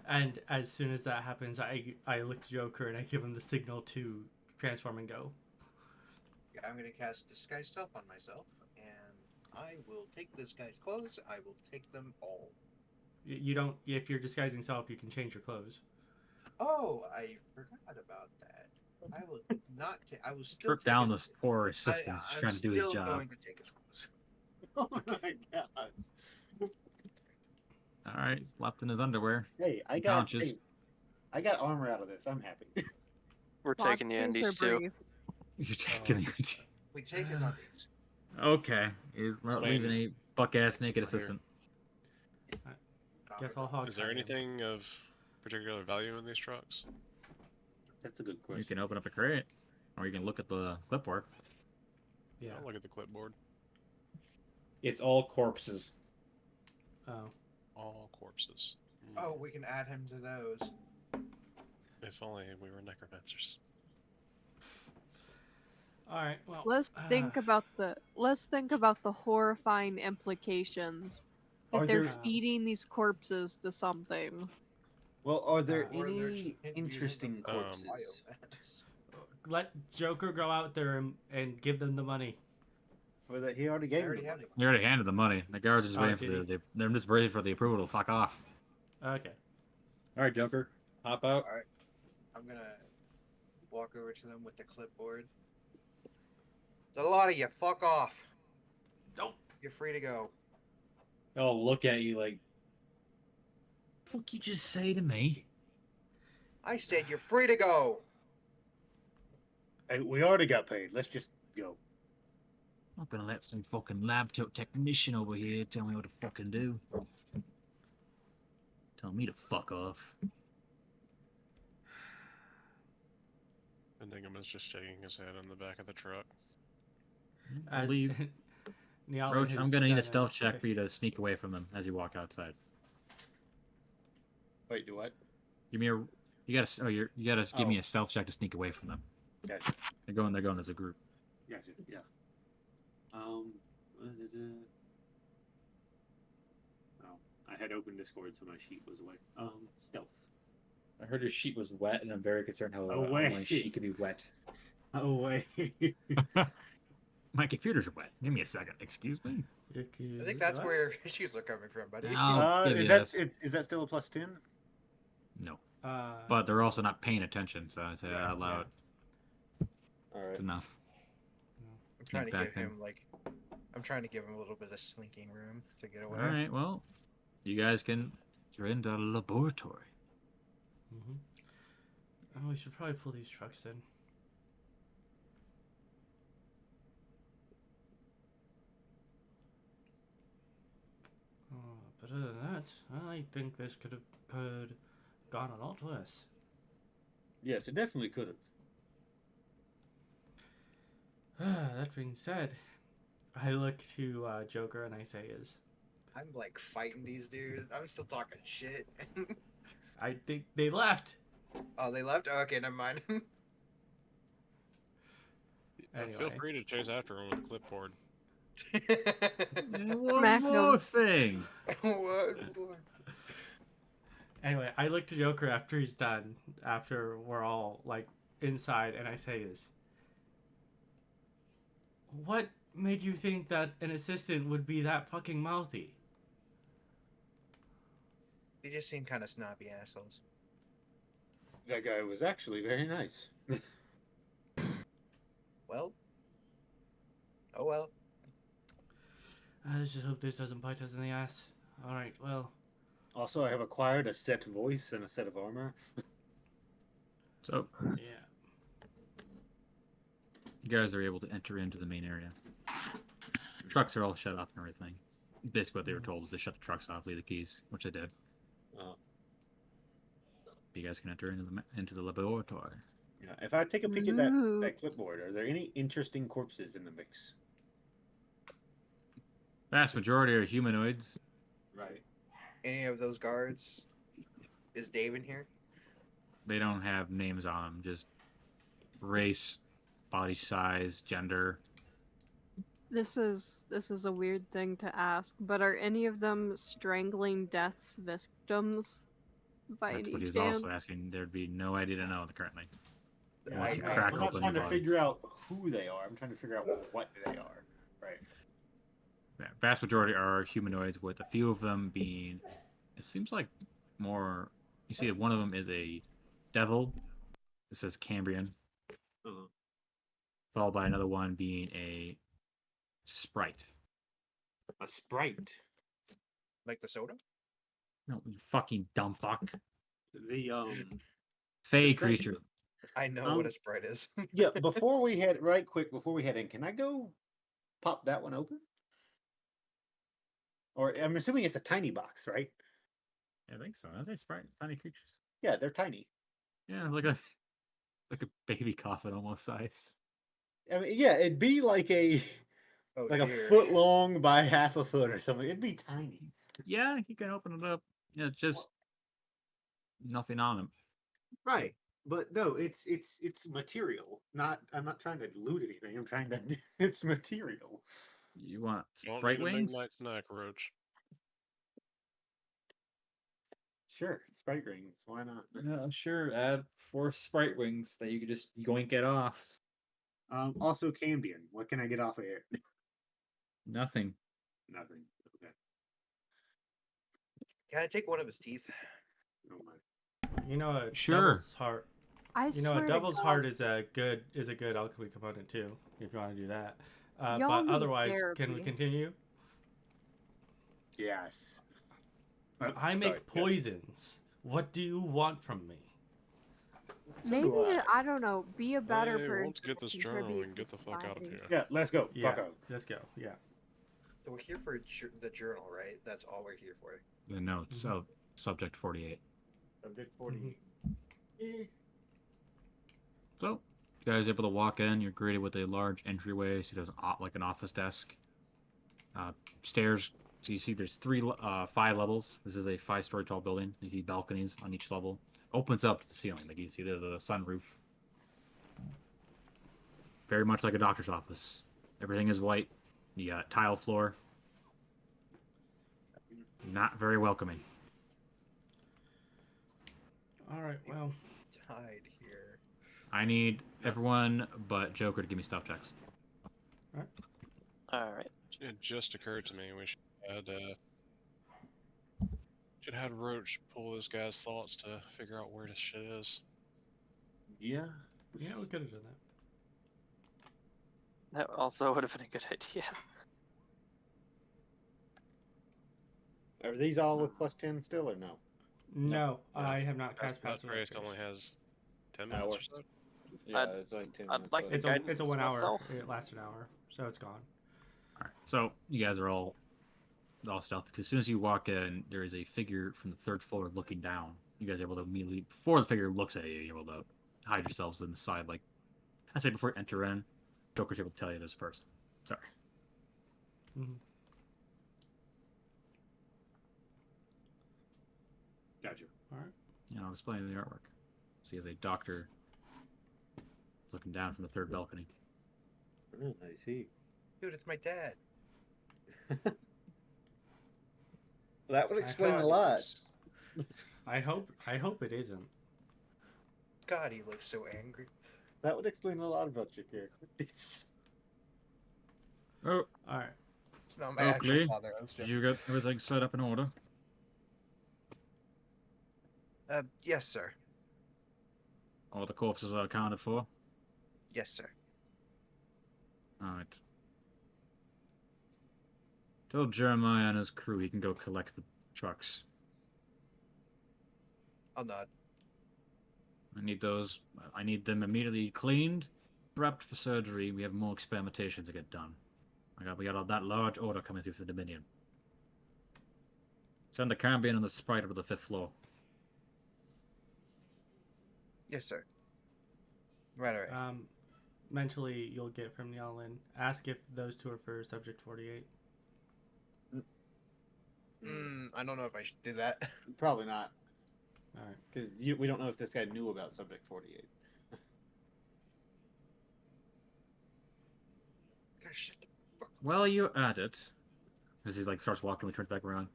And as soon as that happens, I look to Joker and I give him the signal to transform and go. Yeah, I'm gonna cast disguise self on myself, and I will take this guy's clothes. I will take them all. You don't. If you're disguising self, you can change your clothes. Oh, I forgot about that. I will not. I will still strip take down his- this poor assistant who's trying to do his I'm still job. going to take his clothes. Oh my god. All right, he's left in his underwear. Hey, I got armor out of this. I'm happy. We're Plot taking the things Indies are too. brief. You're taking the We take his undies. Okay, he's not leaving a buck-ass naked Here. assistant. Guess I'll hog Is there tie him. anything of particular value in these trucks? That's a good You question. can open up a crate, or you can look at the clipboard. Yeah. I'll look at the clipboard. It's all corpses. Oh. All corpses. Oh, we can add him to those. If only we were necromancers. All right. Well. Let's think about the horrifying implications that Are they're there- feeding these corpses to something. Well, are there Or they're any just using interesting them for corpses? biomass. Let Joker go out there and give them the money. Or that he already I gave already them? have it. You already handed the money. The guards are just Oh, waiting for did they're just waiting for the approval to fuck off. Okay. All right, Joker, hop out. Alright. I'm gonna walk over to them with the clipboard. There's a lot of you. Fuck off. Nope. You're free to go. Oh, look at you like. Fuck you just say to me? I said you're free to go. Hey, we already got paid. Let's just go. I'm not gonna let some fucking lab technician over here tell me what to fucking do. Tell me to fuck off. Enigma's just shaking his head in the back of the truck. I'll As leave. Nialen Roach, has I'm gonna need done a stealth check for you to sneak away from them as you walk outside. Wait, do what? Give me you gotta give me a stealth check to sneak away from them. Gotcha. They're going as a group. Gotcha. Yeah. What is it? Oh, I had opened Discord, so my sheet was away. Stealth. I heard your sheet was wet, and I'm very concerned how Oh, how wait. my sheet could be wet. Oh wait. My computer's wet. Give me a second. Excuse me. I think that's where your issues are coming from, buddy. I'll give you that's this. is that still a +10? No, Uh, but they're also not paying attention, so I say that out loud. All right. It's enough. I'm trying to back give then. him I'm trying to give him a little bit of slinking room to get away. All right. Well, you guys can. You're in the laboratory. mhm. Oh, we should probably pull these trucks in. But other than that, I think this could gone a lot worse. Yes, it definitely could have. That being said, I look to Joker and I say, I'm like fighting these dudes. I'm still talking shit. I think they left. Oh, they left? Oh, okay, never mind. Anyway. Feel free to chase after him with a clipboard. And one Smack more 'em. thing. What? Anyway, I look to Joker after he's done, after we're all like inside, and I say what made you think that an assistant would be that fucking mouthy? You just seem kind of snobby assholes. That guy was actually very nice. Well. Oh well. I just hope this doesn't bite us in the ass. Alright, well. Also, I have acquired a set voice and a set of armor. So Yeah. you guys are able to enter into the main area. Trucks are all shut off and everything. Basically, what they were told is to shut the trucks off, leave the keys, which they did. Oh. You guys can enter into the laboratory. Yeah. If I take a peek at Ooh. that clipboard, are there any interesting corpses in the mix? Vast majority are humanoids. Right. Any of those guards? Is Dave in here? They don't have names on them, just race, body size, gender. This is a weird thing to ask, but are any of them strangling death's victims by That's any what he was chance? also asking. There'd be no idea to know currently. Yeah, Unless you I- crack I'm not open trying the to body. figure out who they are. I'm trying to figure out what they are. Right. Yeah, vast majority are humanoids, with a few of them being. It seems like more. You see, one of them is a devil. It says Cambrian, Uh-huh. followed by another one being a sprite. A sprite. Like the soda? No, you fucking dumb fuck. The Fey The creature. I know Um, what a Sprite is. yeah. Before we head in, can I go pop that one open? Or I'm assuming it's a tiny box, right? I think so. Are they sprite? Tiny creatures. Yeah, they're tiny. Yeah, like a baby coffin almost size. I mean, yeah, it'd be like a Oh, like a dear. foot long by half a foot or something. It'd be tiny. Yeah, you can open it up. Yeah, just nothing on them. Right. But no, it's material. I'm not trying to loot anything. I'm trying to it's material. You want Don't sprite need a wings? midnight snack, Roach. Sure, sprite rings. Why not? Yeah, sure. Add 4 sprite wings that you could just yoink it off. Also Cambion. What can I get off of here? Nothing. Nothing. Okay. Can I take one of his teeth? Oh my. You know, a Sure. devil's heart. I You know, swear a to devil's God, heart is a good alchemy component too. If you want to do that, Y'all but need otherwise, can we therapy. continue? Yes. I make poisons. What do you want from me? maybe do I. I don't know. Be a better Hey, person. once we get this and journal, we contribute can to get the fuck out of society. here. Yeah, let's go. Yeah, Fuck out. let's go. Yeah. So we're here for the journal, right? That's all we're here for. The notes of Subject 48. Subject 48. So, you guys are able to walk in. You're greeted with a large entryway. See, there's like an office desk. Stairs. So you see there's 5 levels. This is a 5-story tall building. You see balconies on each level. Opens up to the ceiling. Like you see there's a sunroof. Very much like a doctor's office. Everything is white. You got tile floor. Not very welcoming. All right. Well, Tied here. I need everyone but Joker to give me stealth checks. All right. It just occurred to me we should have Roach pull this guy's thoughts to figure out where this shit is. Yeah. yeah, we could have done that. That also would have been a good idea. Are these all with +10 still or no? No, I have not cast That Passive race Electric. only has 10 minutes or so. Yeah, it's like 10 I'd minutes like left. It's a Guidance 1 hour. myself. It lasts an hour, so it's gone. All right. So you guys are all stealth because as soon as you walk in, there is a figure from the third floor looking down. You guys are able to immediately, before the figure looks at you, you're able to hide yourselves in the side. Like I say, before you enter in, Joker's able to tell you there's a person. Sorry. Mm-hmm. Gotcha. All right. You know, displaying the artwork. So he has a doctor looking down from the third balcony. Oh, I see. Dude, it's my dad. That would explain God, a lot. I hope it isn't. God, he looks so angry. That would explain a lot about your character. Oh, All right. It's not my Oakley, actual father. I was did just... you get everything set up in order? Yes, sir. All the corpses are accounted for? Yes, sir. Alright. Tell Jeremiah and his crew he can go collect the trucks. I'll nod. I need them immediately cleaned, prepped for surgery. We have more experimentation to get done. We got that large order coming through for the Dominion. Send the Cambion and the Sprite over to the 5th floor. Yes, sir. Right. Mentally, you'll get from Nialen. Ask if those two are for Subject 48. I don't know if I should do that. Probably not. All right. Because we don't know if this guy knew about Subject 48. Gosh, shit. While you're at it, as he starts walking, he turns back around.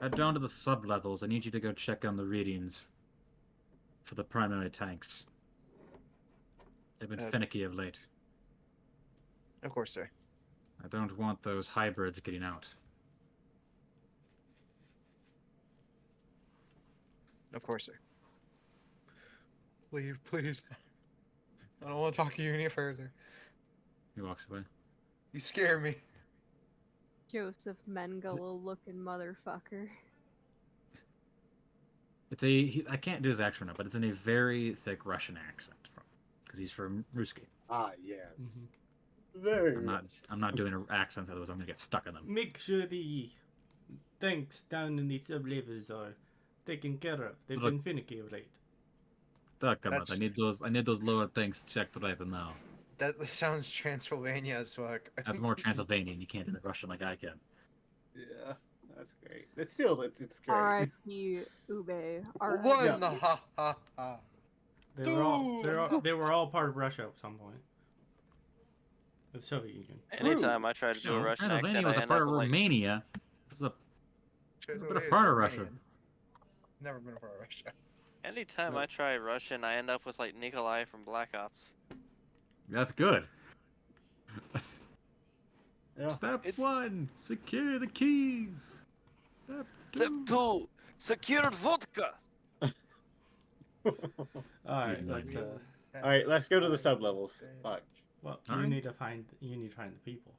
Head down to the sub-levels. I need you to go check on the readings for the primary tanks. They've been finicky of late. Of course, sir. I don't want those hybrids getting out. Of course, sir. Leave, please. I don't want to talk to you any further. He walks away. You scare me. Joseph Mengele looking motherfucker. I can't do his accent, but it's in a very thick Russian accent, because he's from Ruski. Ah, yes. Mm-hmm. Very. I'm not doing accents, otherwise I'm gonna get stuck in them. Make sure the tanks down in the sub-levels are taken care of. They've been finicky of late. I need those lower things checked right now. That sounds Transylvania as fuck. That's more Transylvanian. You can't do the Russian like I can. Yeah, that's great. It's great. R.I.P. Ube. One Yeah. the ha ha ha. They were all part of Russia at some point. The Soviet Union. Anytime I try to do a Russian accent, Transylvania was I a end part up of with, like, Romania. It was a Transylvania part is of Russia. Romanian. Never been a part of Russia. anytime I try Russian, I end up with like Nikolai from Black Ops. That's good. Yeah. Step 1, secure the keys. Step 2, secured vodka. All right, let's. All right, let's go to the sub levels. Fuck. Well, All you right. need to find the people.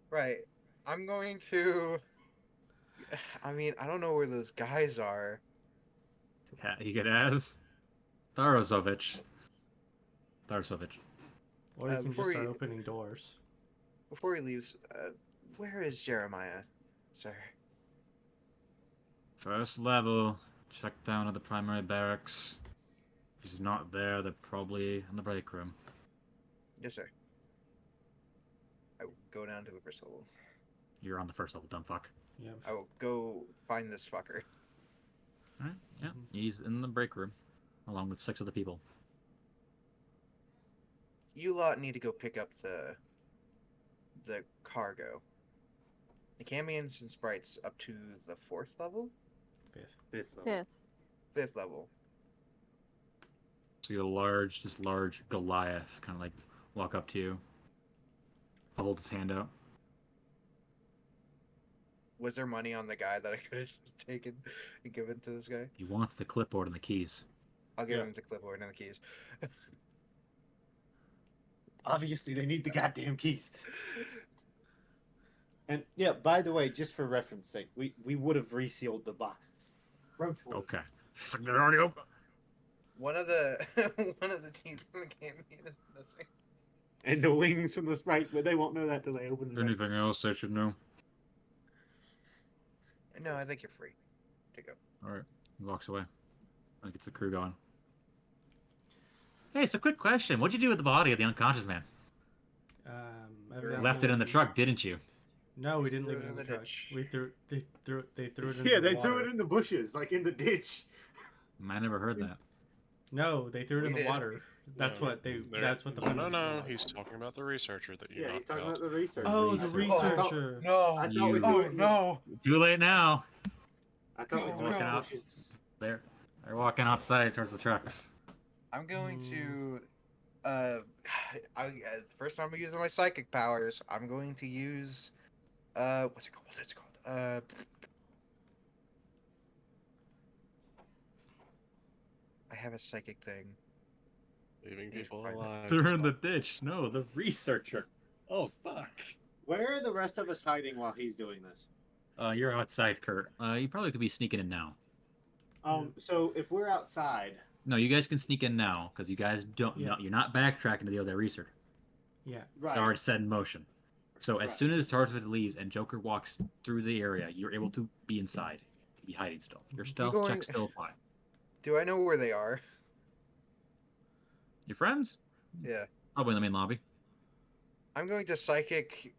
Right. I'm going to. I mean, I don't know where those guys are. Yeah, you could ask Tarasovich. Or you can just before start you- opening doors. Before he leaves, where is Jeremiah, sir? First level. Check down at the primary barracks. If he's not there, they're probably in the break room. Yes, sir. I will go down to the first level. You're on the first level, dumb fuck. Yeah. I will go find this fucker. Alright, yeah. He's in the break room. Along with 6 other people. You lot need to go pick up the cargo. The Camions and Sprites up to the 4th level? Fifth level. Fifth. 5th level. So just large Goliath kind of like walk up to you, hold his hand out. Was there money on the guy that I could have just taken and given to this guy? He wants the clipboard and the keys. I'll give Yeah. him the clipboard and the keys. Obviously, they need the goddamn keys. And yeah, by the way, just for reference sake, we would have resealed the boxes. Roach would. Okay. It's like they're already open. One of the teams from the Camion is missing. And the wings from the sprite, but they won't know that till they open it up. Anything else I should know? No, I think you're free to go. All right. He walks away. Like it's the crew going. Hey, so quick question. What'd you do with the body of the unconscious man? Evidently- Left it in the truck, didn't you? No, we didn't Threw leave it it in in the the truck. ditch. They threw it in Yeah, the they threw water. it in the bushes, like in the ditch. I never heard that. No, they threw it We in the did. water. That's No, what they. there- That's what the No, premise no, was. he's talking about the researcher that you Yeah, he's knocked talking out. about the research. Oh, the Research. researcher. No! I thought You- we Oh threw it. no! Too late now. I thought we Go, threw it in the go. bushes. They're walking outside towards the trucks. I'm going to. First time I'm using my psychic powers. I'm going to use. What's it called? What's it called? I have a psychic thing. Leaving He's people fine. alive. They're is in the not- ditch. No, the researcher. Oh, fuck. Where are the rest of us hiding while he's doing this? You're outside, Kurt. You probably could be sneaking in now. So if we're outside, No, you guys can sneak in now because you guys don't. Yeah. No, you're not backtracking to the other researcher. Yeah. right? It's already set in motion. So as Right. soon as Tarsford leaves and Joker walks through the area, you're able to be inside, be hiding still. Your stealth going- check still apply. Do I know where they are? Your friends? Yeah. Probably in the main lobby. I'm going to psychic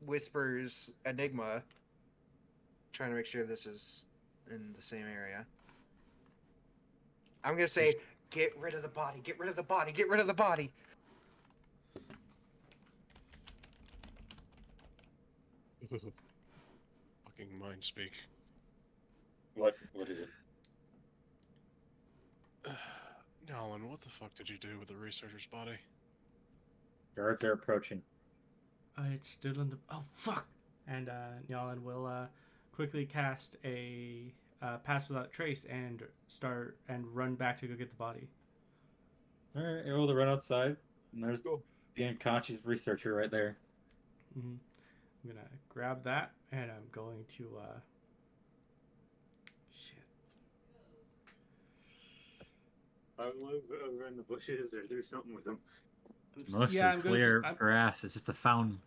whispers Enigma. Trying to make sure this is in the same area. I'm gonna say, get rid of the body, get rid of the body, get rid of the body. Fucking mind speak. What is it? Nialen, what the fuck did you do with the researcher's body? Guards are approaching. It's still in the. Oh fuck! And Nialen will quickly cast a pass without trace and start and run back to go get the body. All right, you're able to run outside, and there's Go. the unconscious researcher right there. Mm-hmm. I'm gonna grab that and I'm going to. Shit. I don't know, over in the bushes or do something with them. Mostly I'm going clear to. grass. It's just a fountain.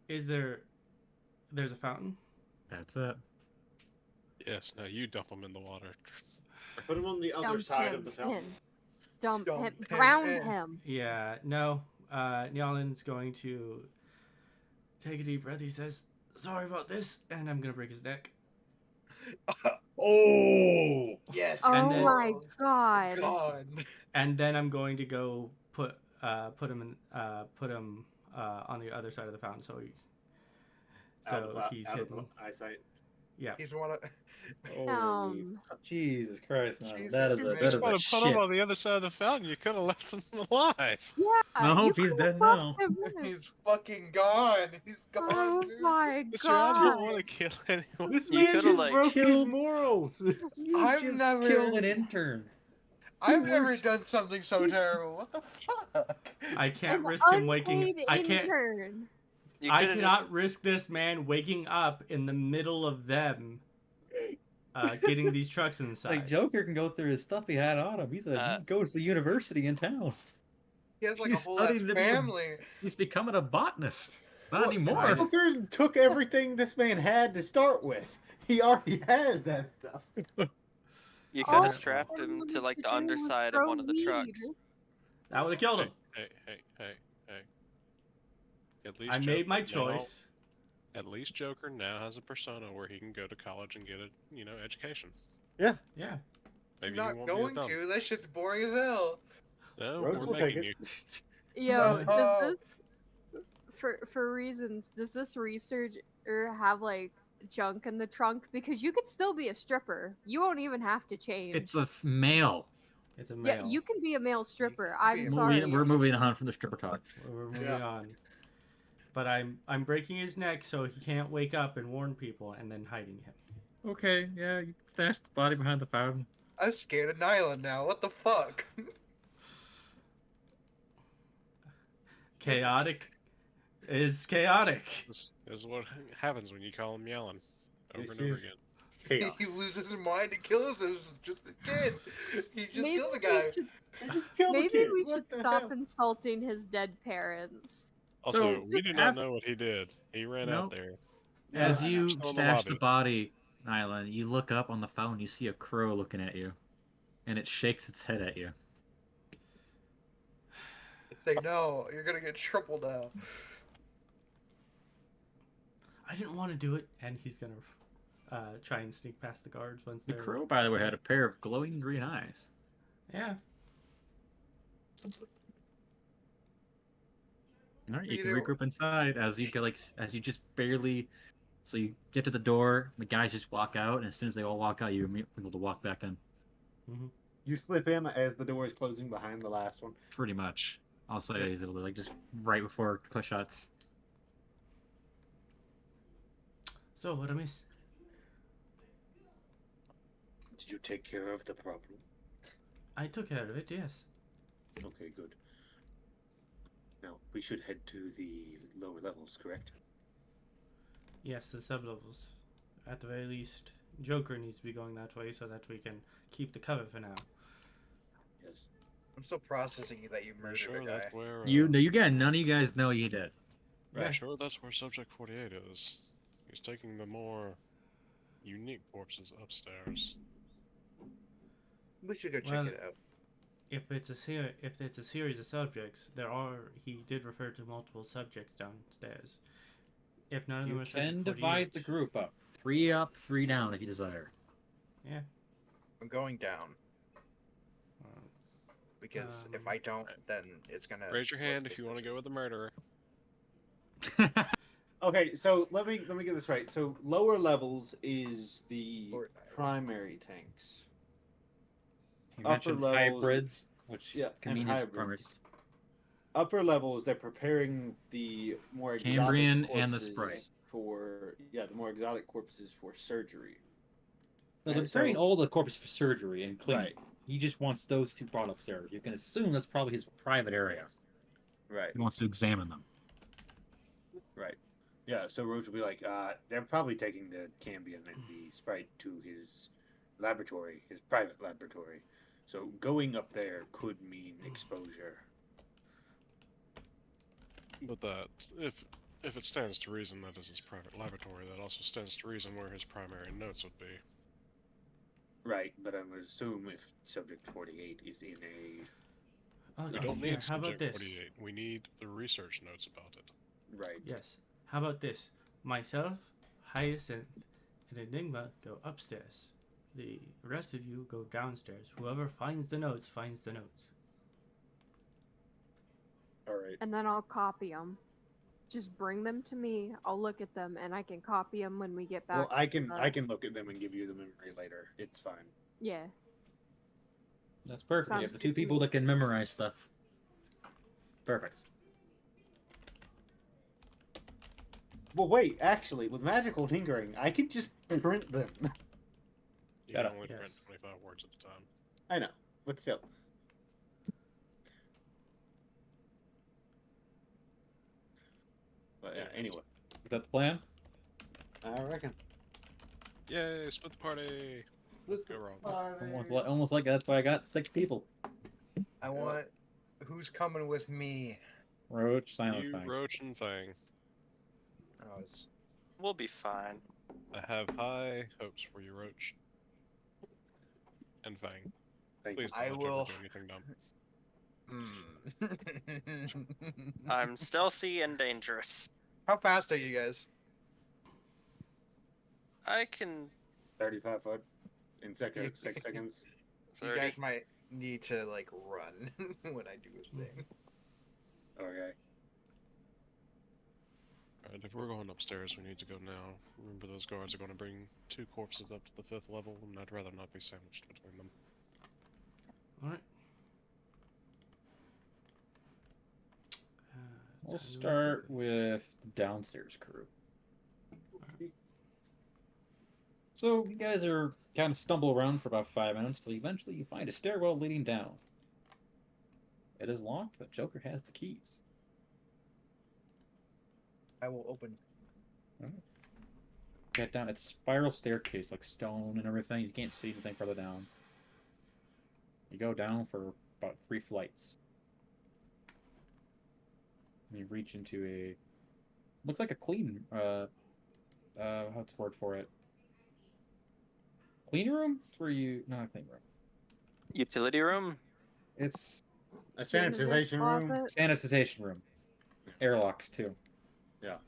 Is there? There's a fountain. That's it. Yes, now you dump him in the water. Put him on the other Dump side him of the fountain. in. Dump Dump him. him Drown in. him. Yeah. No. Nialen's going to take a deep breath. He says, "Sorry about this," and I'm gonna break his neck. Oh! Yes. Oh And then- my god. God. And then I'm going to go put him on the other side of the fountain, so he's out hidden. of eyesight. Yeah. He's one of. Jesus Christ! No, Jesus that is Christ. that is Put a him shit. on the other side of the fountain. You could have left him alive. Yeah. No, you if he's could've dead left now. him in. He's fucking gone. He's gone. Oh dude. my Mr. I just god. want to kill anyone. This You man could've, just like, broke his killed- morals. I've never. killed an intern. I've He never works- done something so terrible. What the fuck? I can't An risk him waking. unpaid I can't. intern. You I could've cannot risk this man waking up in the middle of them, getting these trucks inside. Like Joker can go through his stuff he had on him. He goes to the university in town. He has like He's a whole ass studying to be a- family. He's becoming a botanist. Not Well, anymore. Joker took everything this man had to start with. He already has that stuff. You All could have strapped I him wanted to like to the do was underside of grow one of the weed. trucks. That would have killed him. Hey. At least I made my Joker now- choice. At least Joker now has a persona where he can go to college and get a, education. Yeah. Maybe I'm he not won't be going dumb. to. That shit's boring as hell. No, Rogues we're will take making it. you. Yo, No. does this for reasons, does this researcher have like junk in the trunk? Because you could still be a stripper. You won't even have to change. It's a male. It's a Yeah, male. you can be a male stripper. be I'm a- sorry. We're moving on from the stripper talk. We're moving Yeah. on. But I'm breaking his neck so he can't wake up and warn people, and then hiding him. Okay, yeah, you stashed the body behind the fountain. I'm scared of Nialen now. What the fuck? Chaotic is chaotic. This is what happens when you call him Nialen over This and over is again. chaos. He loses his mind and kills us. Just a kid. He just Maybe kills a we guy. should, I just killed a maybe kid. we What should the stop hell? insulting his dead parents. Also, So, we do have- not know what he did. He ran Nope. out there. As Yeah, you Still in the stash the lobby. body, Nialen, you look up on the phone, you see a crow looking at you. And it shakes its head at you. Say no. You're gonna get triple now. I didn't want to do it, and he's gonna try and sneak past the guards once The they're. crow, by the way, had a pair of glowing green eyes. Yeah. All right, you You can know- regroup inside as you get as you just barely. So you get to the door, the guys just walk out, and as soon as they all walk out, you're able to walk back in. You slip in as the door is closing behind the last one. Pretty much. I'll say he's able to just right before shots. So what I miss? Did you take care of the problem? I took care of it. Yes. Okay, good. Now, we should head to the lower levels, correct? Yes, the sublevels. At the very least, Joker needs to be going that way so that we can keep the cover for now. Yes. I'm still processing that you Are you murdered sure a guy. that's where? None of you guys know you did. Are Yeah. you sure that's where Subject 48 is? He's taking the more unique corpses upstairs. We should go check Well, it out. If it's a series of subjects, he did refer to multiple subjects downstairs. If none of them You are Subject can divide 48, the group up. 3 up, 3 down if you desire. Yeah. I'm going down Uh, because if I don't, then it's gonna. Raise your look hand if you want to suspicious. go with the murderer. Okay, so let me get this right. So lower levels is the Or- primary tanks. You Upper mentioned levels- hybrids, which Yeah, can and mean his hybrids. primary. Upper levels, they're preparing the more exotic Cambrian and the corpses Sprite. for the more exotic corpses for surgery. No, they're Right, preparing so- all the corpses for surgery and cleaning. Right. He just wants those two brought upstairs. You can assume that's probably his private area. Right. He wants to examine them. Right. Yeah, so Roach will be like, they're probably taking the Cambion and the Sprite to his laboratory, his private laboratory. So going up there could mean exposure. But that, if it stands to reason that is his private laboratory, that also stands to reason where his primary notes would be. Right, but I would assume if Subject 48 is in a... okay, We don't here, need how about Subject this? 48. We need the research notes about it. Right. Yes. How about this? Myself, Hyacinth, and Enigma go upstairs. The rest of you go downstairs. Whoever finds the notes finds the notes. All right. And then I'll copy them. Just bring them to me. I'll look at them, and I can copy them when we get back. Well, I to can the- I can look at them and give you the memory later. It's fine. Yeah. That's perfect. You Sounds have the good two to people me. that can memorize stuff. Perfect. Well, wait. Actually, with magical tinkering, I could just print them. You Shut can up. only Yes. print 25 words at a time. I know, but still. But yeah, anyway, Is that the plan? I reckon. Yay, split the party! Go wrong. Almost like that's why I got 6 people. I want. Who's coming with me? Roach, Silent You, Fang. Roach, and Fang. Oh, it's We'll be fine. I have high hopes for you, Roach. And Fang. Thank Please I don't let Joker will- do anything dumb. I'm stealthy and dangerous. How fast are you guys? I can 35 foot in 6 seconds. You 30. guys might need to like run when I do this thing. Okay. if we're going upstairs, we need to go now. Remember, those guards are going to bring 2 corpses up to the 5th level, and I'd rather not be sandwiched between them. Alright. We'll start with the downstairs crew. So you guys are kind of stumble around for about 5 minutes till eventually you find a stairwell leading down. It is locked, but Joker has the keys. I will open. Get down. It's spiral staircase, like stone and everything. You can't see anything further down. You go down for about 3 flights. And you reach into a looks like a clean what's the word for it? Clean room? It's where you not a clean room. Utility room? It's A Janitor's sanitization room. closet. sanitization room. Airlocks too. Yeah.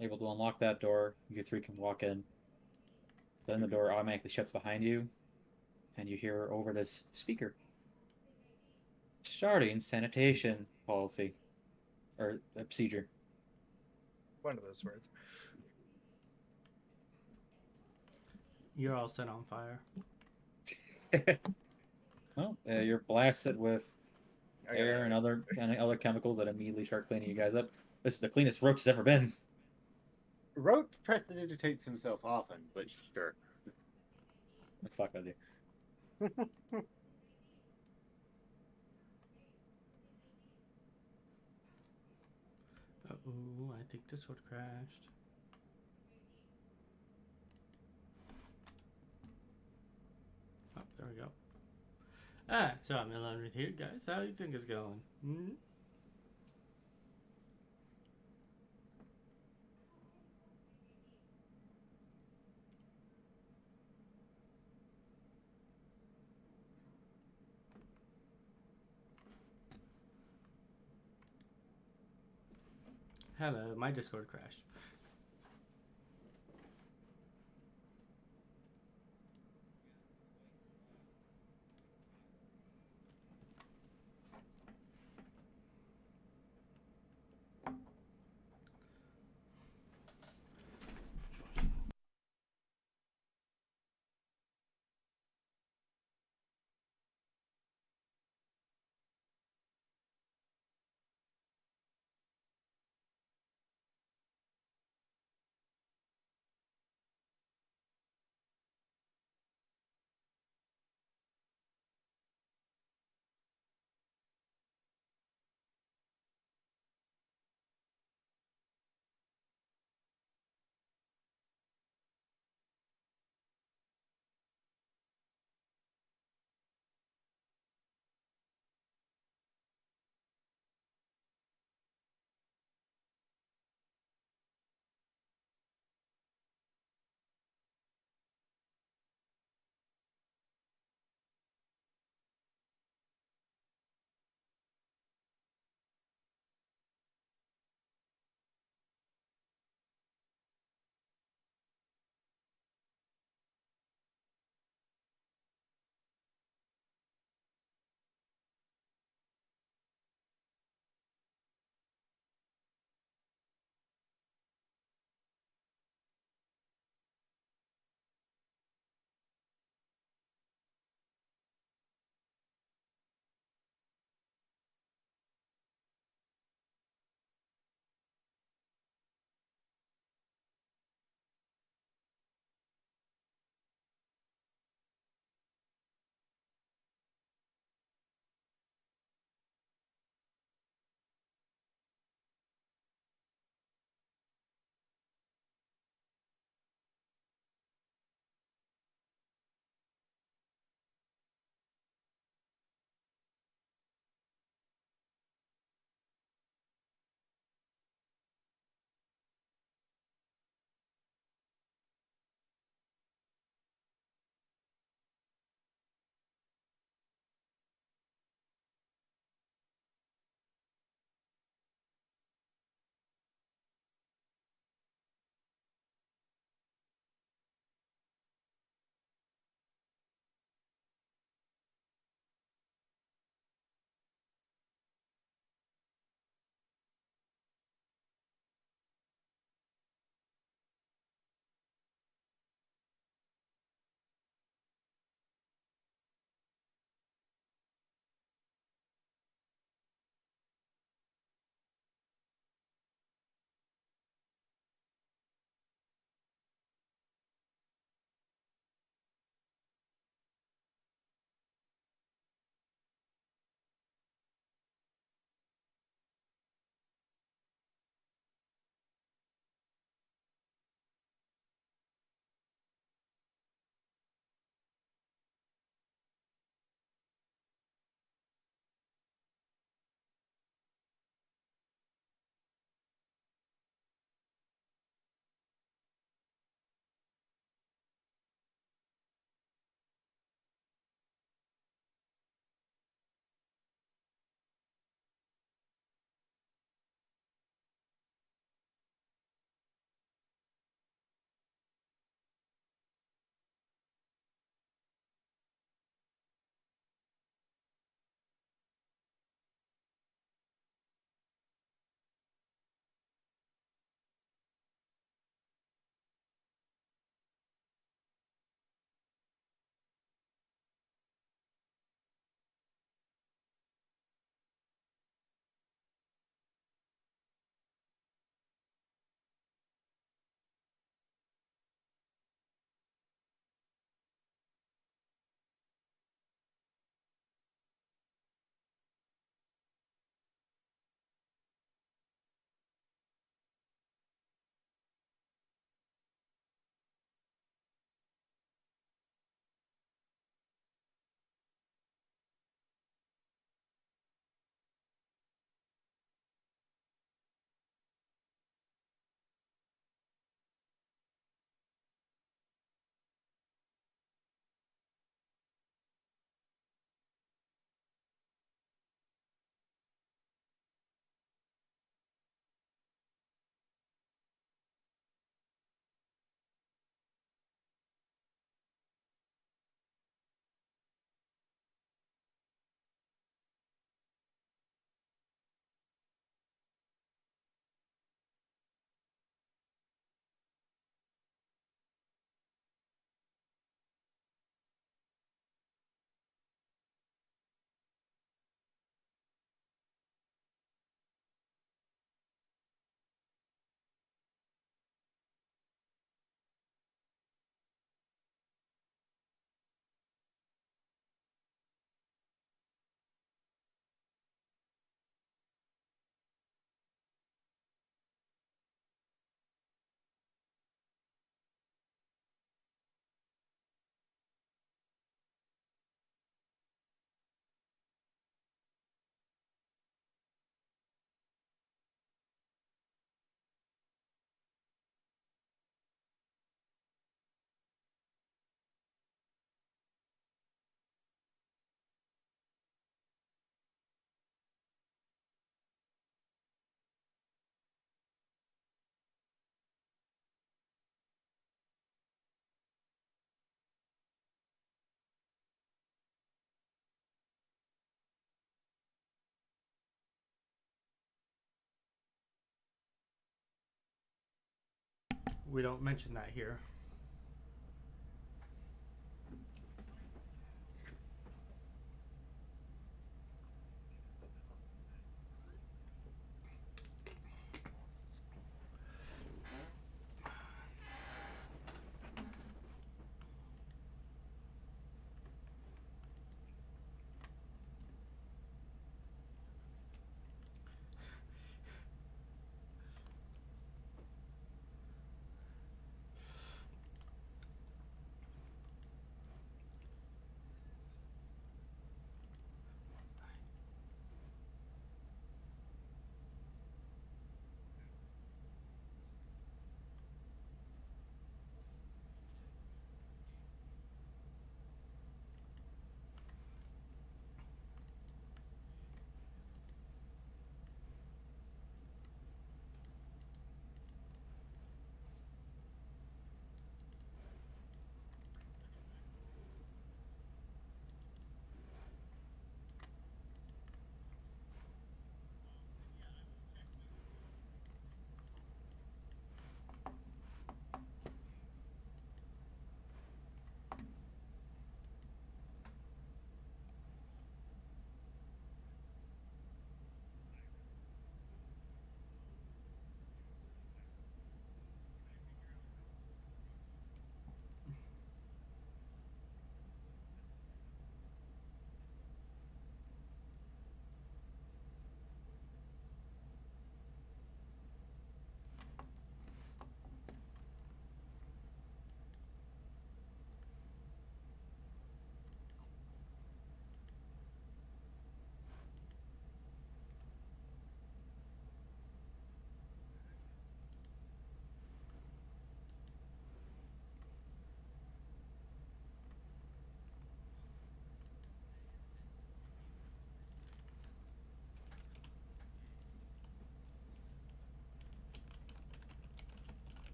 Able to unlock that door. You 3 can walk in. Then the door automatically shuts behind you, and you hear over this speaker. Starting sanitation policy or procedure. One of those words. You're all set on fire. Well, you're blasted with I air gotta- and other chemicals that immediately start cleaning you guys up. This is the cleanest Roach has ever been. Roach prestidigitates himself often, but sure. Fuck I do. Uh-oh, I think Discord crashed. Oh, there we go. So I'm alone with you guys. How do you think it's going? Hmm? Hello, my Discord crashed. We don't mention that here.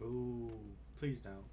Ooh, please don't.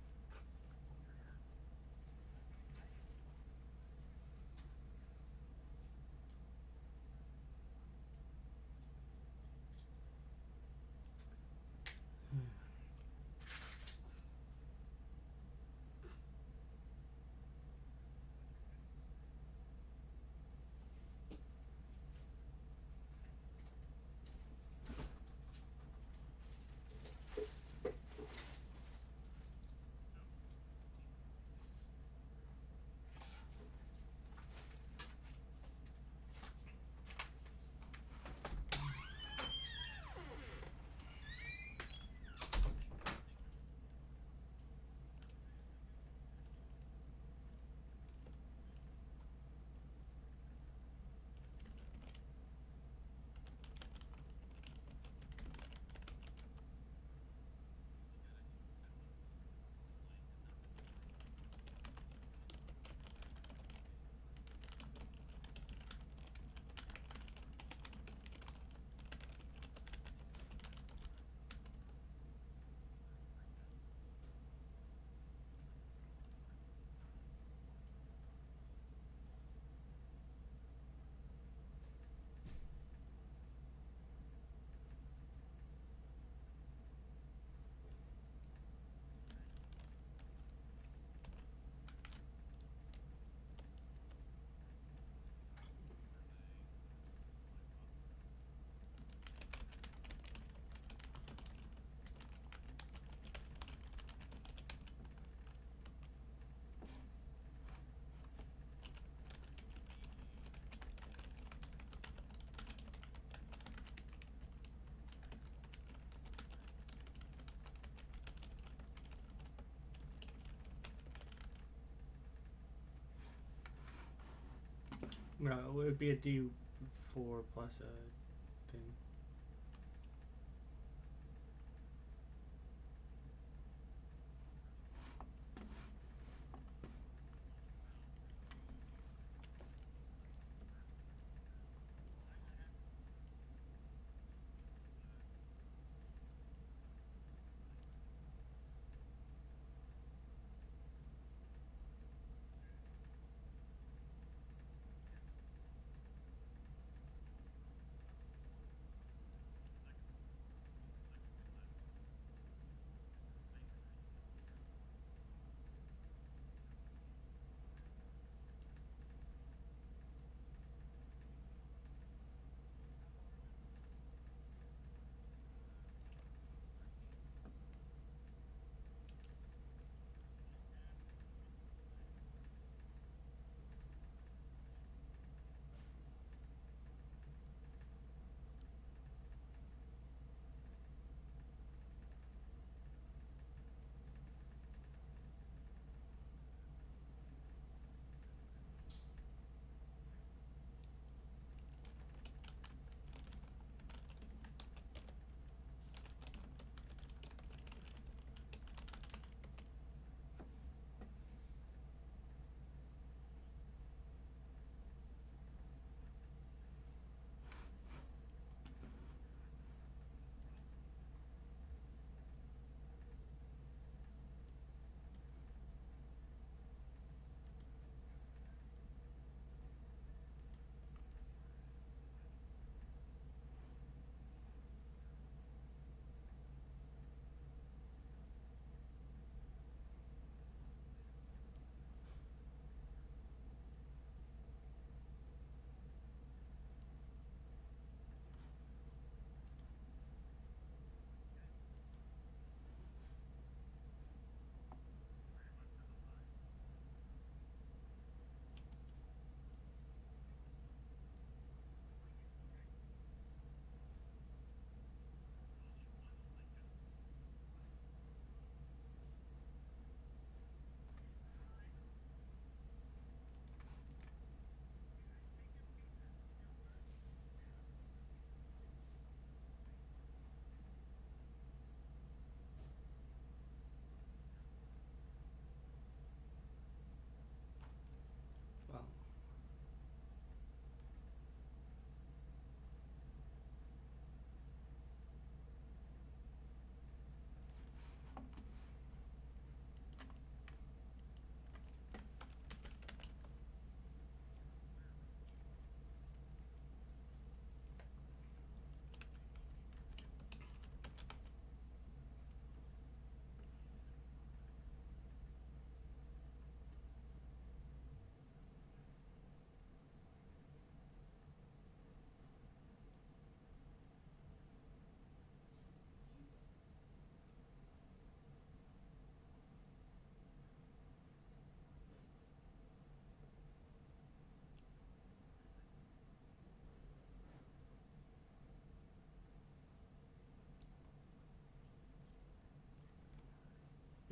No, it would be a D4 plus a thing.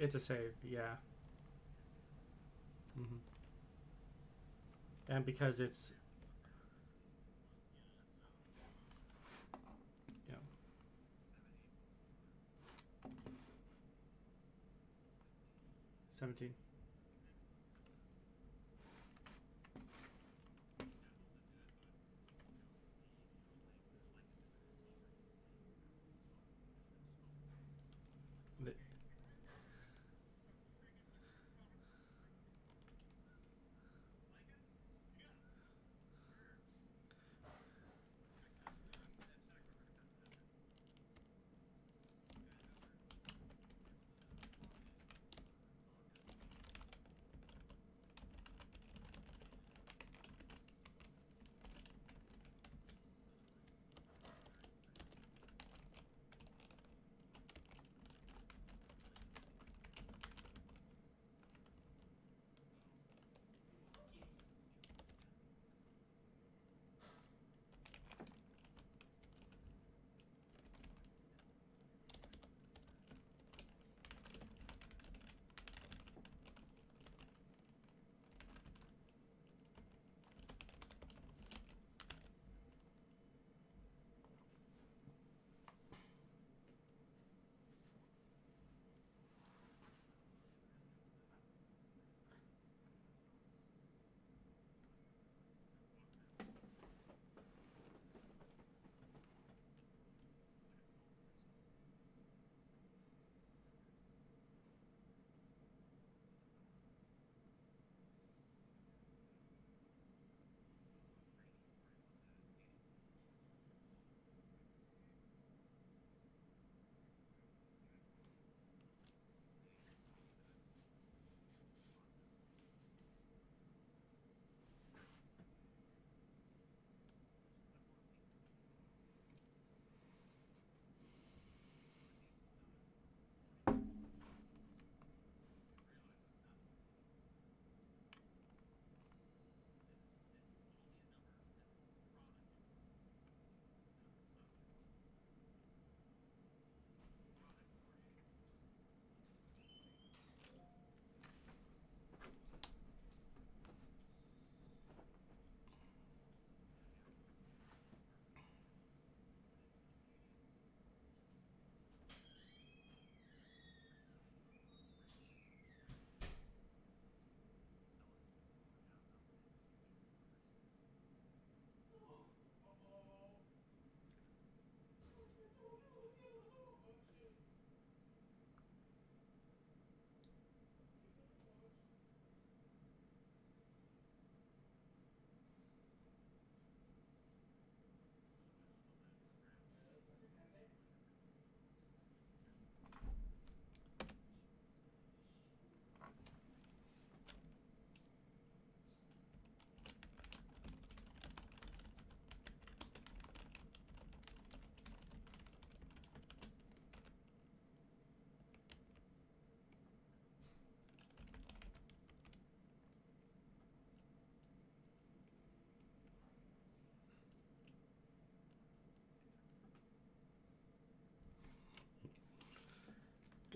It's a save, yeah. Hmm. And because it's... Yeah. $17. The-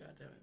God damn it.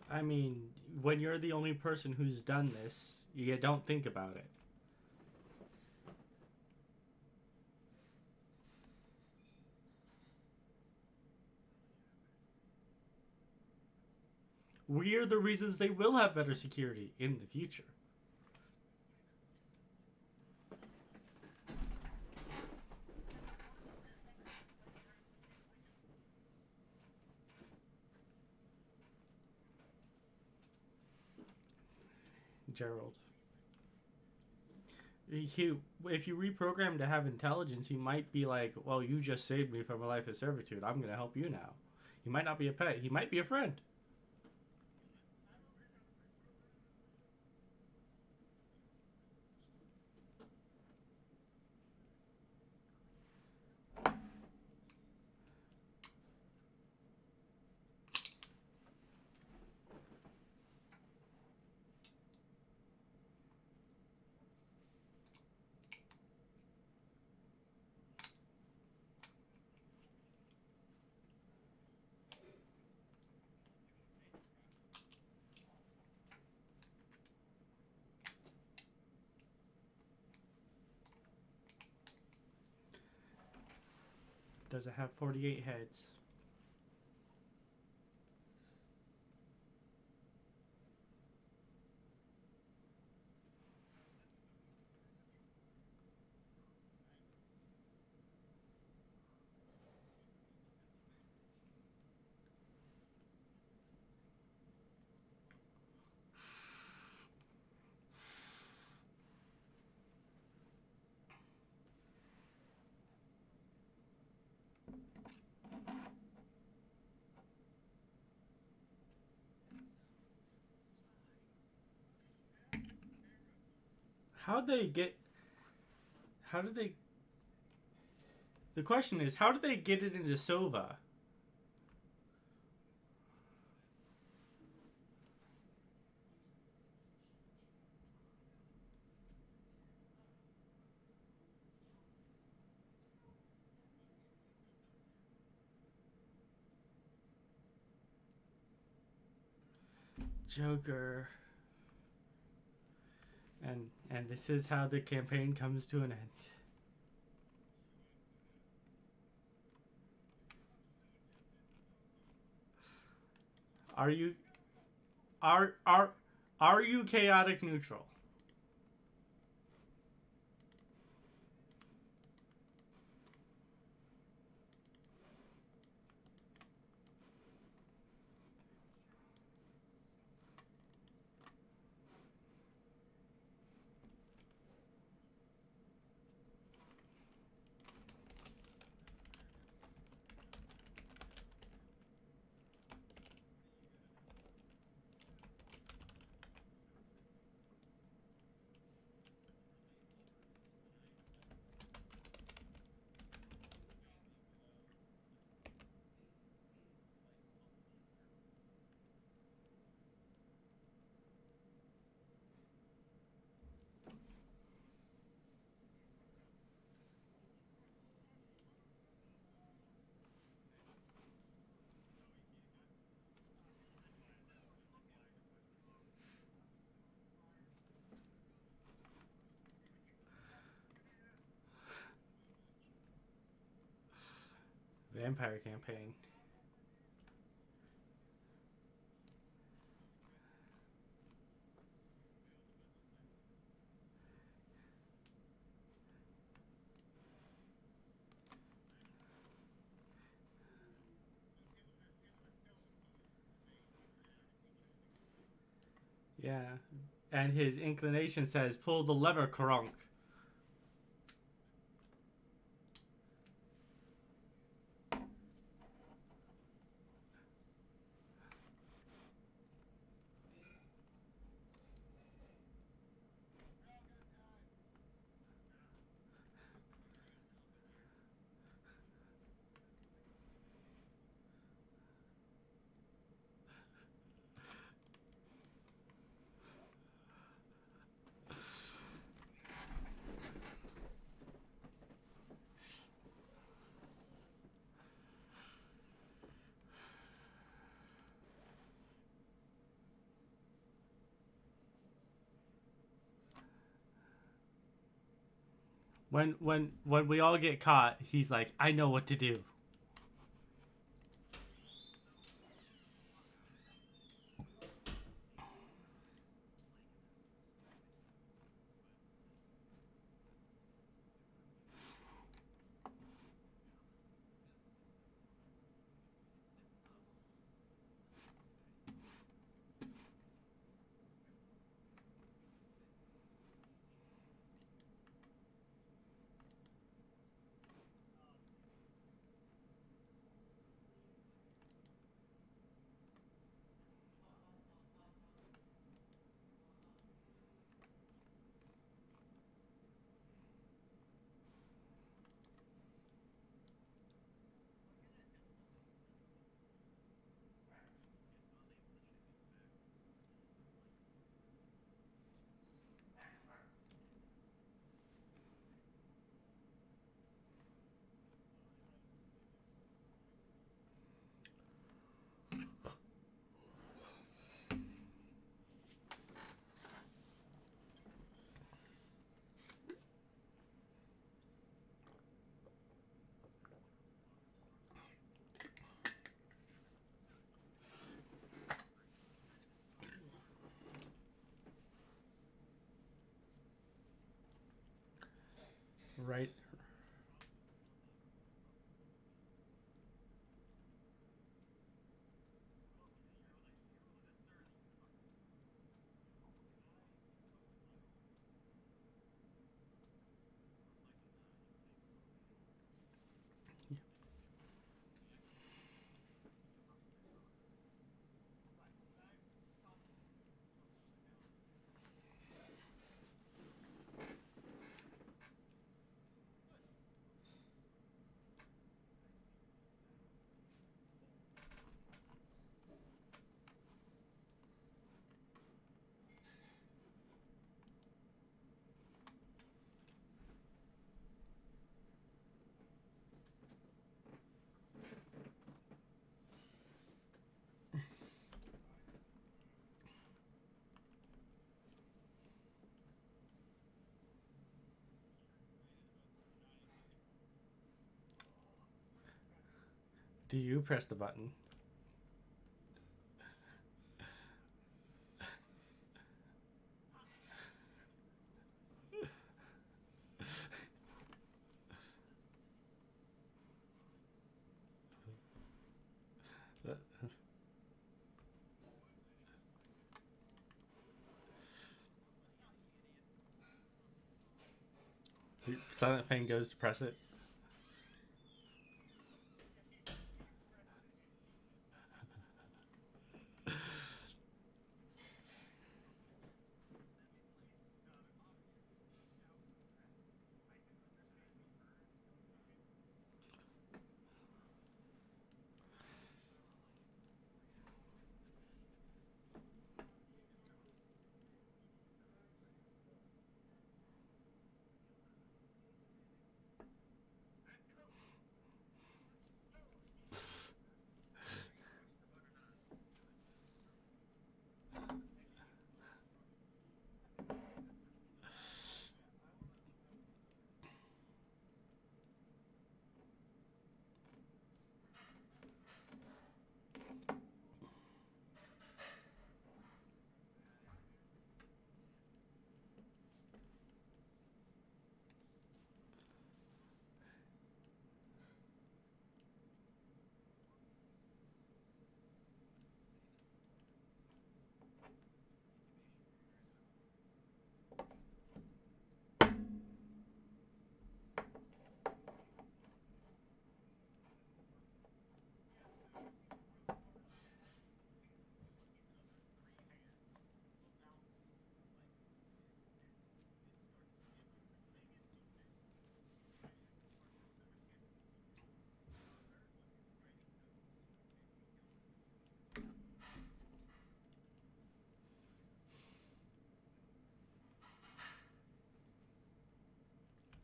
I mean, when you're the only person who's done this, you don't think about it. We're the reasons they will have better security in the future. Gerald. If you reprogram to have intelligence, he might be like, well, you just saved me from a life of servitude. I'm going to help you now. He might not be a pet. He might be a friend. Does it have 48 heads? How did they... The question is, how did they get it into Sova? Joker. And this is how the campaign comes to an end. Are you chaotic neutral? Vampire campaign. Yeah. And his inclination says, pull the lever, Kronk. When we all get caught, he's like, I know what to do. Right. Do you press the button? Silent Fang goes to press it.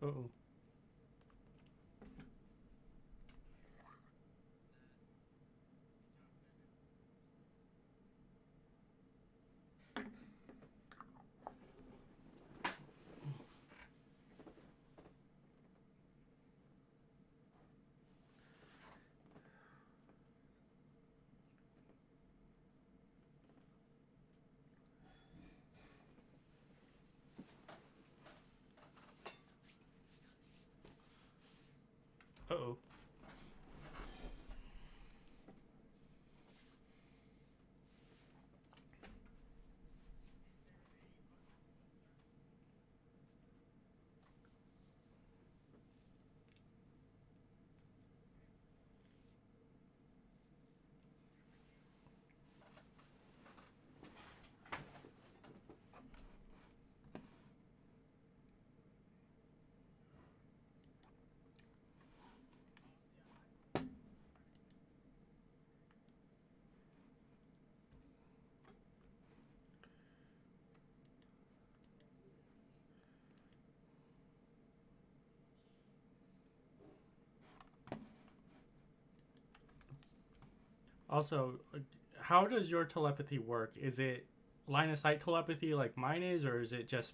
Uh-oh. Uh-oh. Also, how does your telepathy work? Is it line of sight telepathy like mine is, or is it just...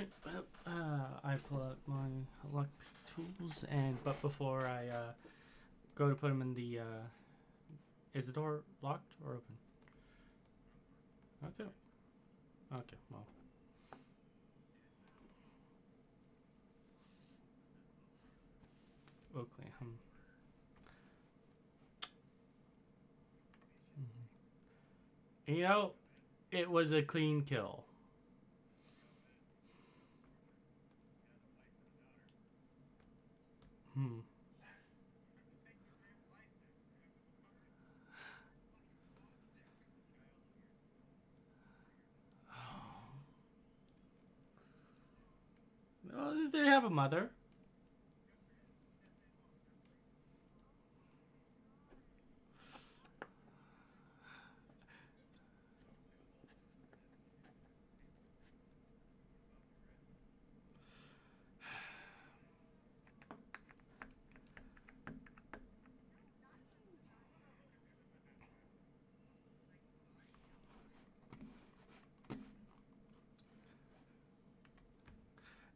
Alright, I pull out my luck tools, but before I go to put them in the, is the door locked or open? Okay. Okay, well. Oakley, You know, it was a clean kill. Well, they have a mother.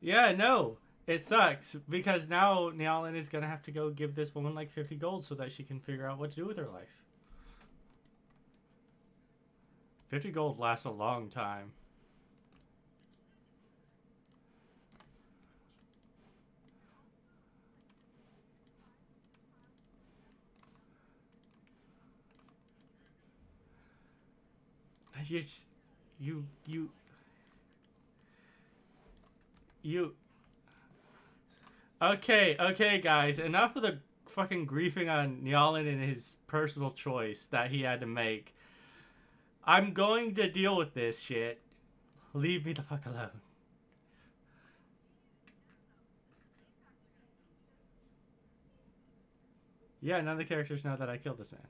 Yeah, no. It sucks because now Nialen is gonna have to go give this woman like 50 gold so that she can figure out what to do with her life. 50 gold lasts a long time. You. Okay, guys. Enough of the fucking griefing on Nialen and his personal choice that he had to make. I'm going to deal with this shit. Leave me the fuck alone. Yeah, none of the characters know that I killed this man.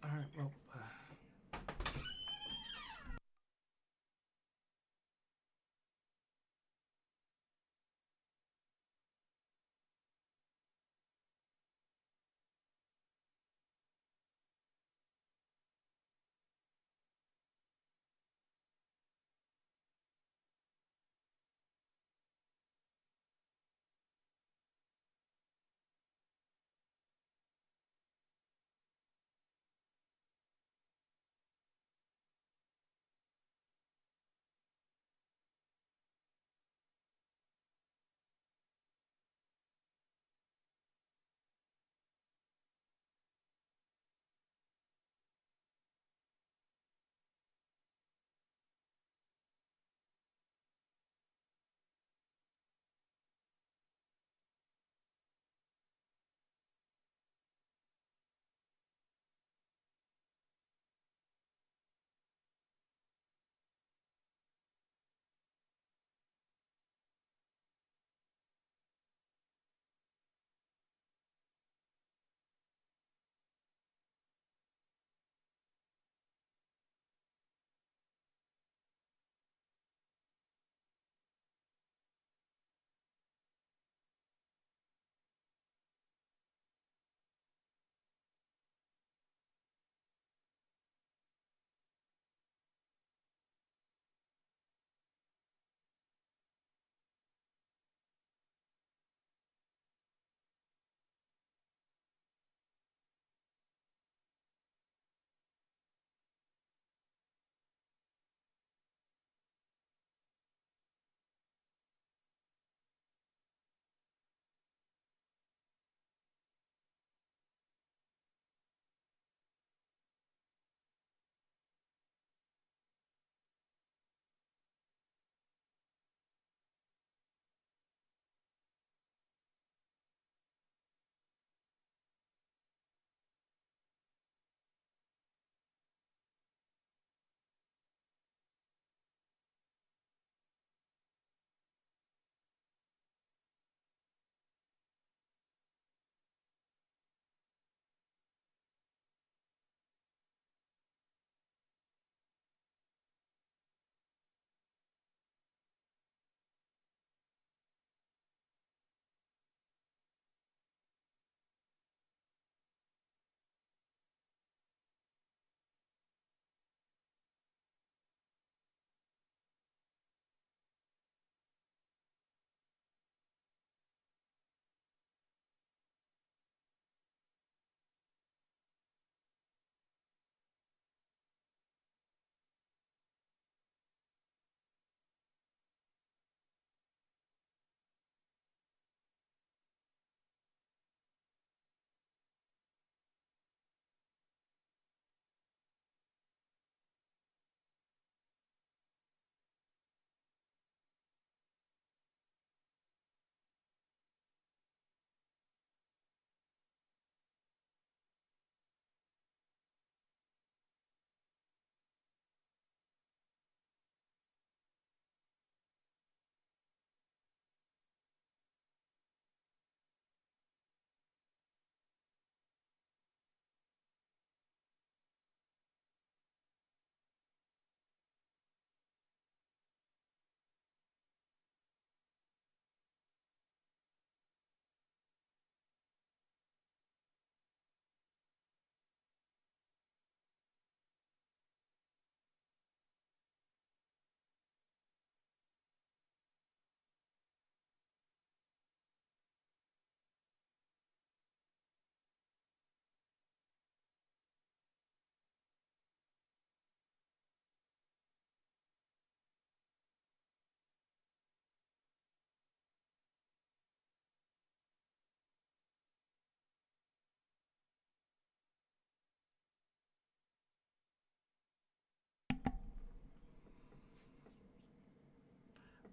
Alright, well...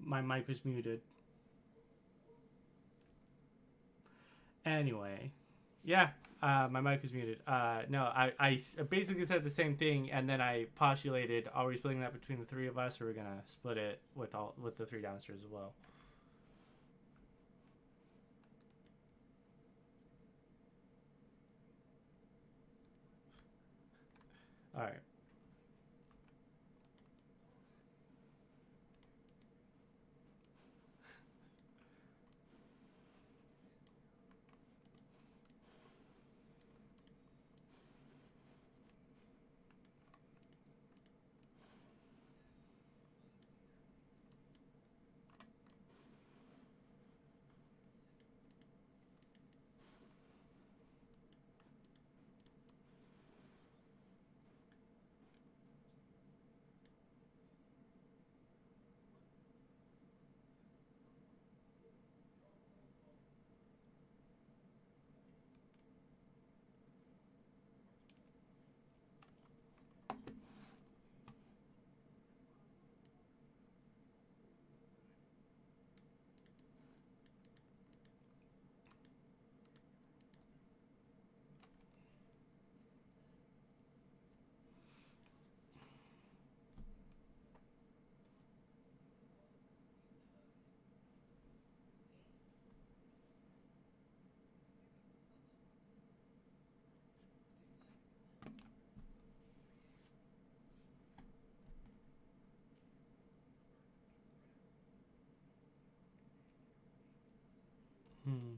My mic was muted. Anyway, yeah, my mic was muted. No, I basically said the same thing, and then I postulated: are we splitting that between the three of us, or are we gonna split it with the three downstairs as well? All right. Hmm.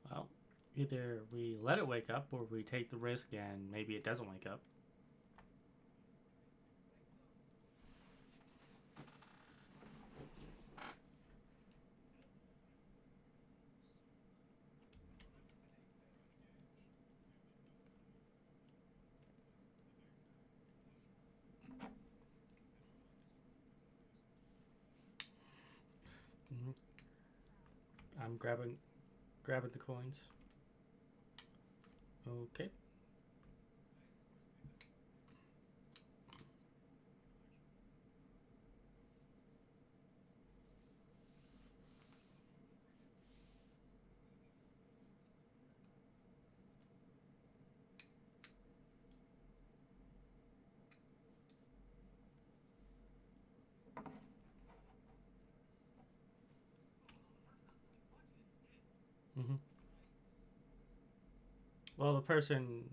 Well, either we let it wake up, or we take the risk and maybe it doesn't wake up. Mhm. I'm grabbing the coins. Okay. Hmm. Well, the person.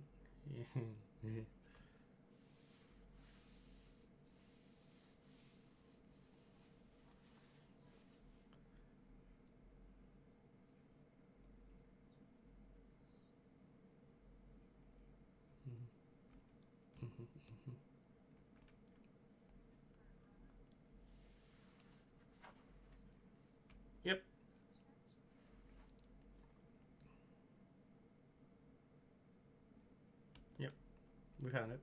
Yep. Yep. We found it.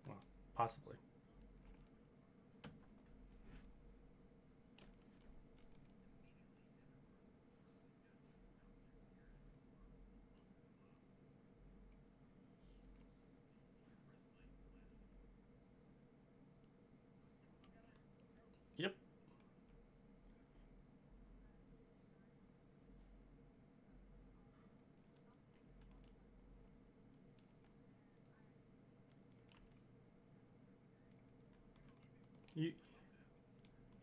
Well, possibly. Yep. You.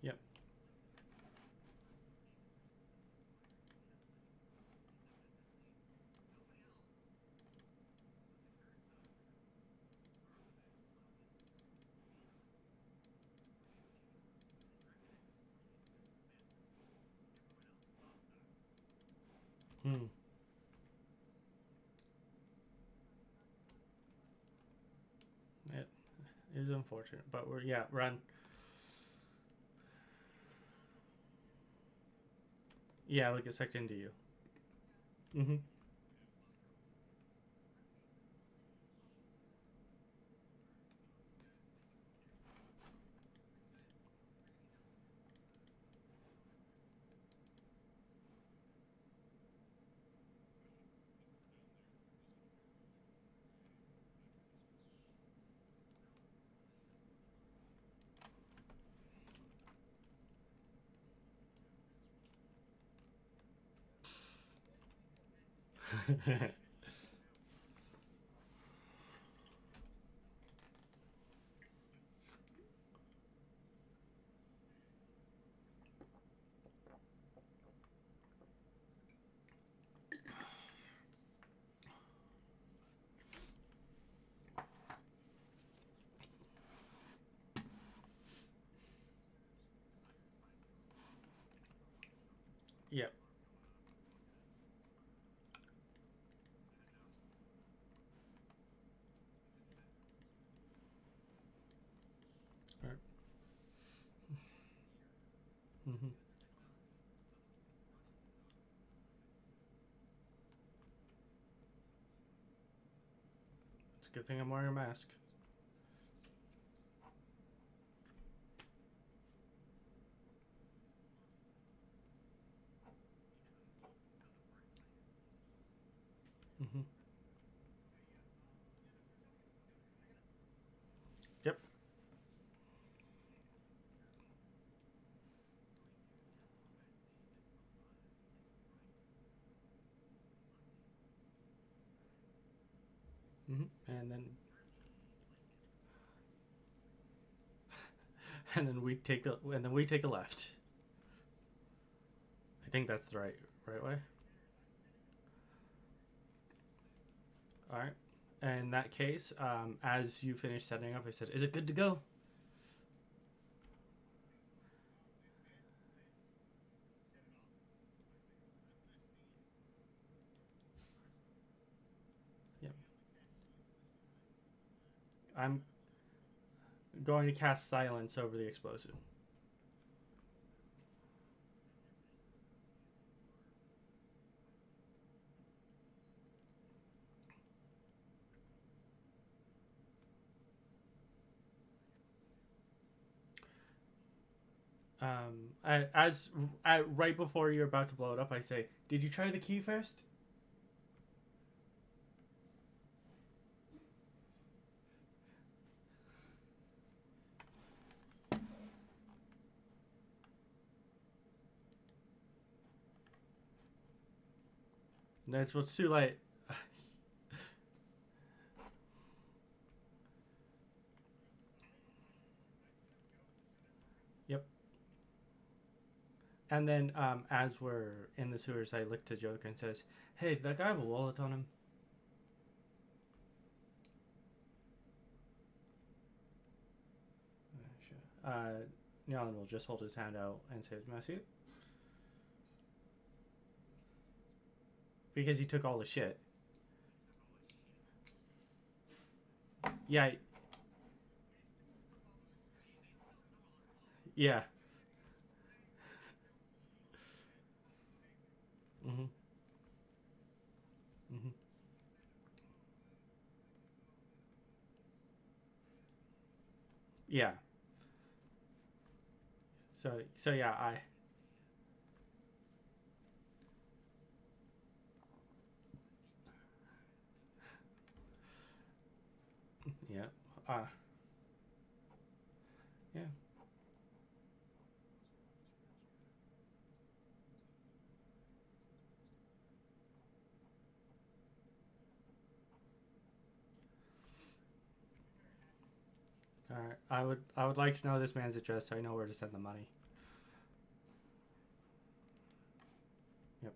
Yep. Hmm. It is unfortunate, but we're run. Yeah, like get sucked into you. Mm-hmm. Yep. Alright. Mm-hmm. It's a good thing I'm wearing a mask. Mm-hmm. Yep. Mm-hmm. And then we take a left. I think that's the right way. All right. In that case, as you finish setting up, I said, "Is it good to go?" Yep. I'm going to cast silence over the explosive. Right before you're about to blow it up, I say, "Did you try the key first?" That's what's too late. Yep. And then, as we're in the sewers, I look to Joker and says, "Hey, did that guy have a wallet on him?" Nialen will just hold his hand out and say, "May I see it?" Because he took all the shit. Yeah. Yeah. Mm-hmm. Mm-hmm. Yeah. So yeah, yeah. Yeah. All right. I would like to know this man's address so I know where to send the money. Yep.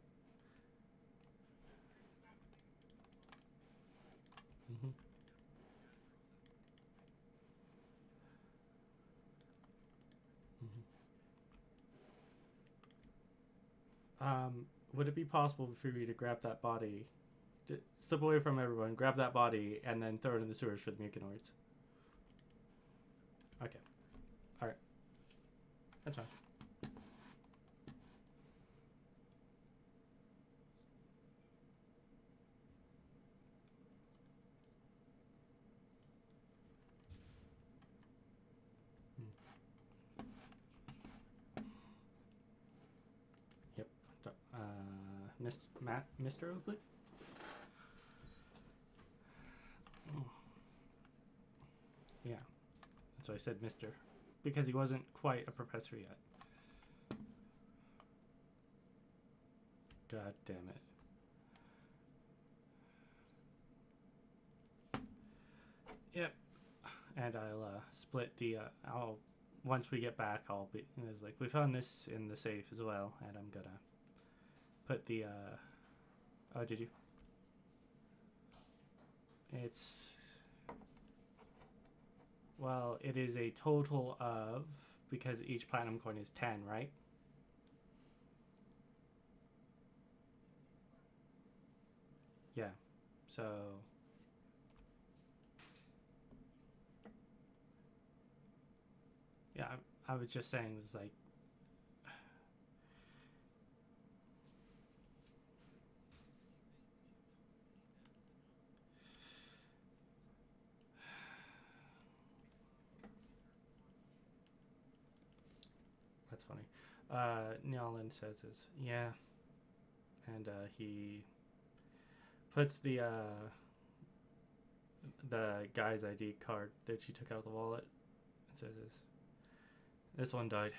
Mm-hmm. Would it be possible for you to grab that body, slip away from everyone, grab that body, and then throw it in the sewers for the mucinoids? Okay. All right. That's fine. Yep. Mr. Oakley? Yeah. That's why I said Mr. Because he wasn't quite a professor yet. God damn it. Yep. And I'll split the. I'll once we get back, I'll be. It's like we found this in the safe as well, and I'm gonna put the. Oh, did you? It's. Well, it is a total of, because each platinum coin is 10, right? Yeah. So. Yeah, I was just saying, it was like. That's funny. Nialen says is, yeah. And he puts the guy's ID card that she took out of the wallet and says this one died.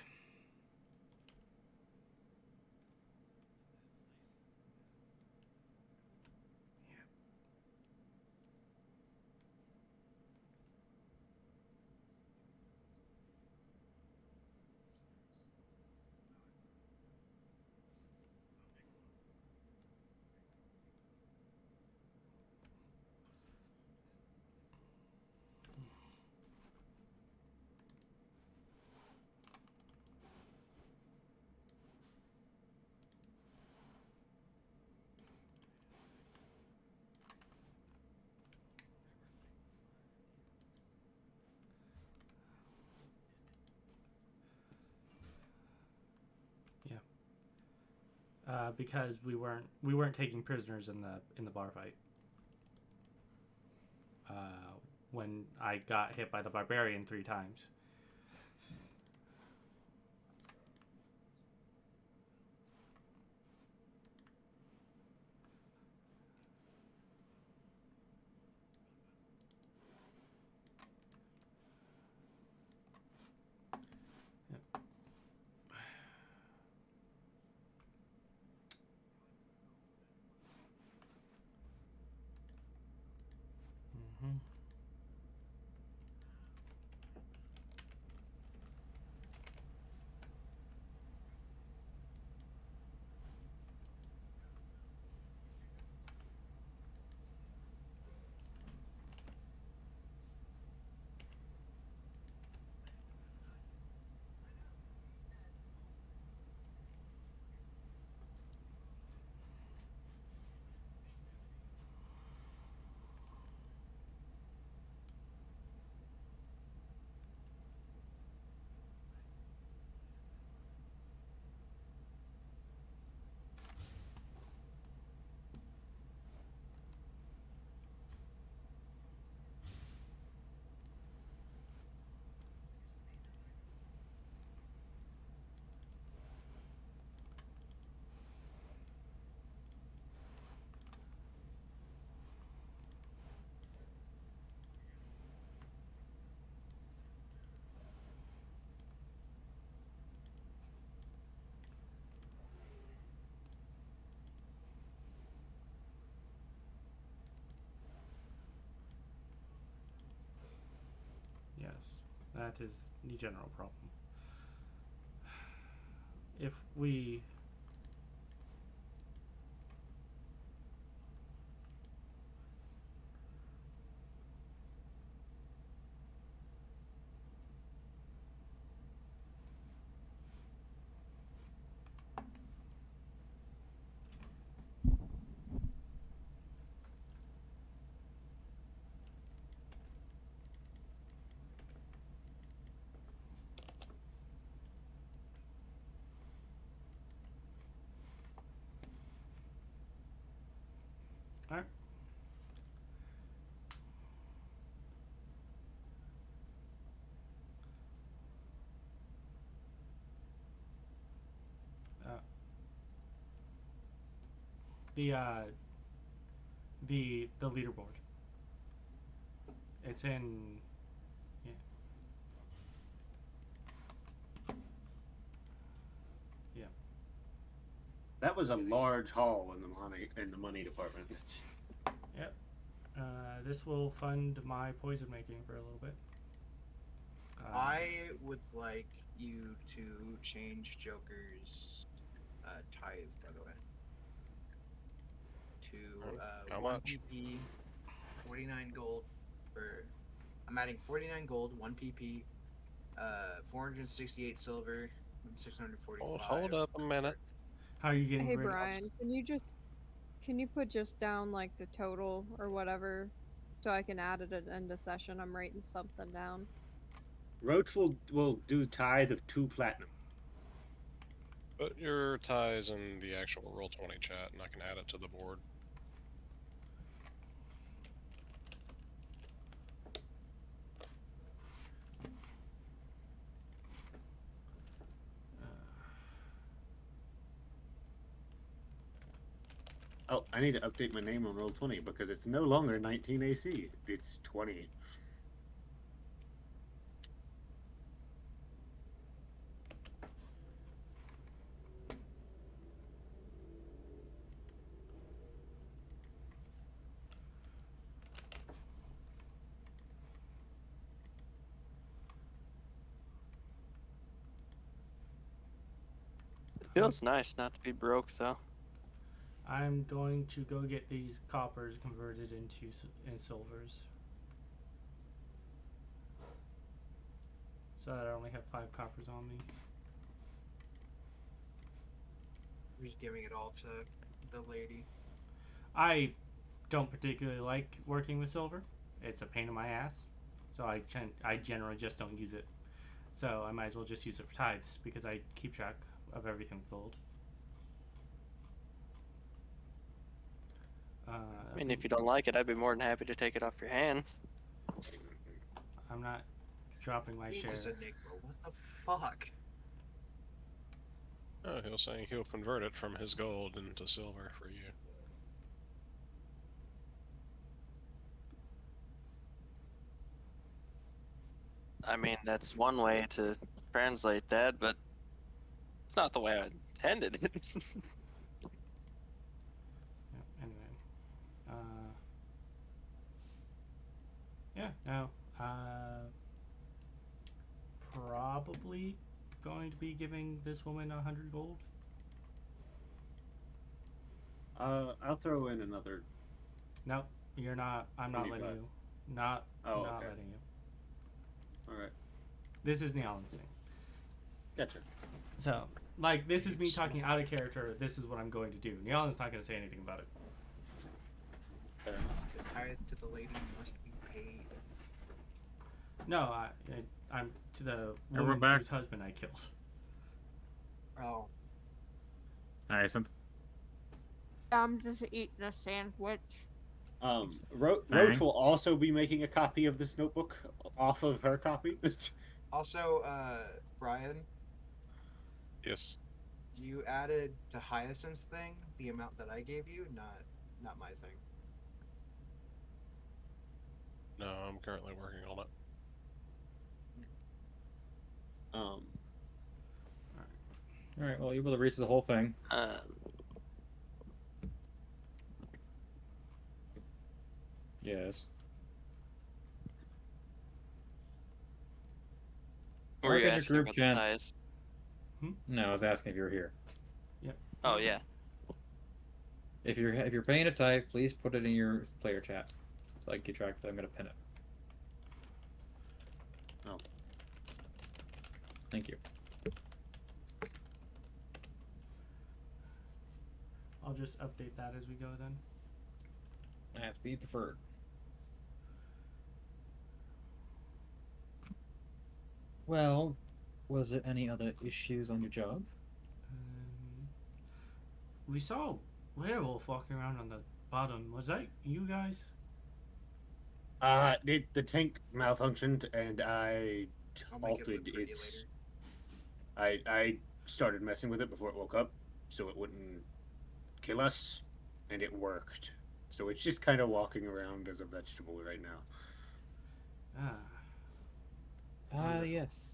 Because we weren't taking prisoners in the bar fight. When I got hit by the barbarian 3 times. Mm-hmm. Yes, that is the general problem. If we Alright. The leaderboard. It's in yeah. That was a large haul in the money department. Yep. This will fund my poison making for a little bit. I would like you to change Joker's tithe, by the way, to How 1 much? PP, 49 gold. I'm adding 49 gold, 1 PP, 468 silver, and 645. Hold up a minute. How are you getting Hey rid Brian, can you put just down like the total or whatever, so I can add it at end of session? I'm writing something down. Roach will do tithe of 2 platinum. Put your ties in the actual Roll20 chat, and I can add it to the board. Oh, I need to update my name on Roll20 because it's no longer 19 AC. It's 20. Feels nice not to be broke though. I'm going to go get these coppers converted into silvers, so that I only have 5 coppers on me. We're just giving it all to the lady. I don't particularly like working with silver. It's a pain in my ass, so I generally just don't use it. So I might as well just use it for tithes because I keep track of everything with gold. I mean, if you don't like it, I'd be more than happy to take it off your hands. I'm not dropping my Jesus, share. Enigma, what the fuck? Oh, he was saying he'll convert it from his gold into silver for you. I mean, that's one way to translate that, but it's not the way I intended it. Yep, anyway. Yeah, no. Probably going to be giving this woman 100 gold. I'll throw in another. No, you're not. I'm not letting 25. you. Not Oh, not okay. letting you. All right. This is Nialen's thing. Gotcha. So, like, this is me talking out of character. This is what I'm going to do. Nialen's not going to say anything about it. Fair enough. The tithe to the lady must be paid. No, I'm to the we're woman back. whose husband I killed. Oh, Hyacinth. I'm just eating a sandwich. Roach Fine. will also be making a copy of this notebook off of her copy. also, Brian, Yes. you added to Hyacinth's thing the amount that I gave you, not my thing. No, I'm currently working on it. All right. Well, you will read through the whole thing. Yes. Were Mark you in your asking group about the chats. tithe? No, I was asking if you were here. Oh yeah. If you're paying a tithe, please put it in your player chat, so I can keep track of it. I'm gonna pin it. Oh. Thank you. I'll just update that as we go then. That's be preferred. Well, was there any other issues on your job? We saw a werewolf walking around on the bottom. Was that you guys? The tank malfunctioned and I I'll make it look altered pretty its. later. I started messing with it before it woke up, so it wouldn't kill us, and it worked. So it's just kind of walking around as a vegetable right now. Wonderful. Yes.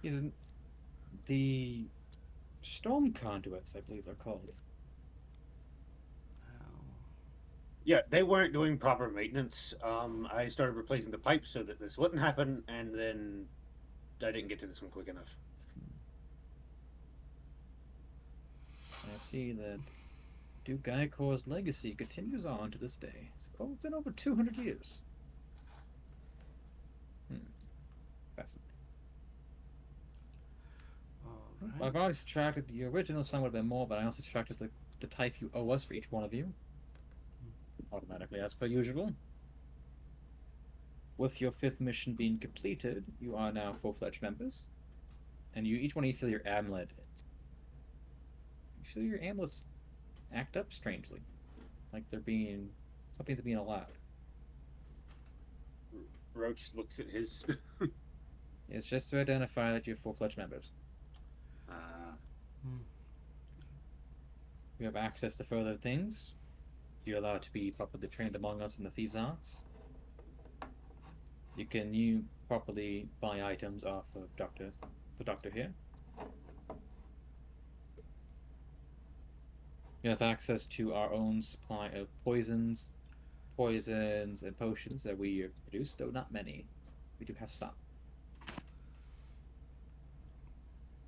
Isn't the storm conduits, I believe they're called. Yeah, they weren't doing proper maintenance. I started replacing the pipes so that this wouldn't happen, and then I didn't get to this one quick enough. I see that Duke Gaikor's legacy continues on to this day. It's been over 200 years. Fascinating. Alright. I've already subtracted the original sum would have been more, but I also subtracted the type you owe us for each one of you. Automatically, as per usual. With your 5th mission being completed, you are now full-fledged members. And each one of you feel your amulet. You feel your amulets act up strangely. Like something's being allowed. Roach looks at his. It's just to identify that you're full-fledged members. You have access to further things. You're allowed to be properly trained among us in the Thieves' arts. You properly buy items off of the doctor here. You have access to our own supply of poisons, and potions that we produce, though not many. We do have some.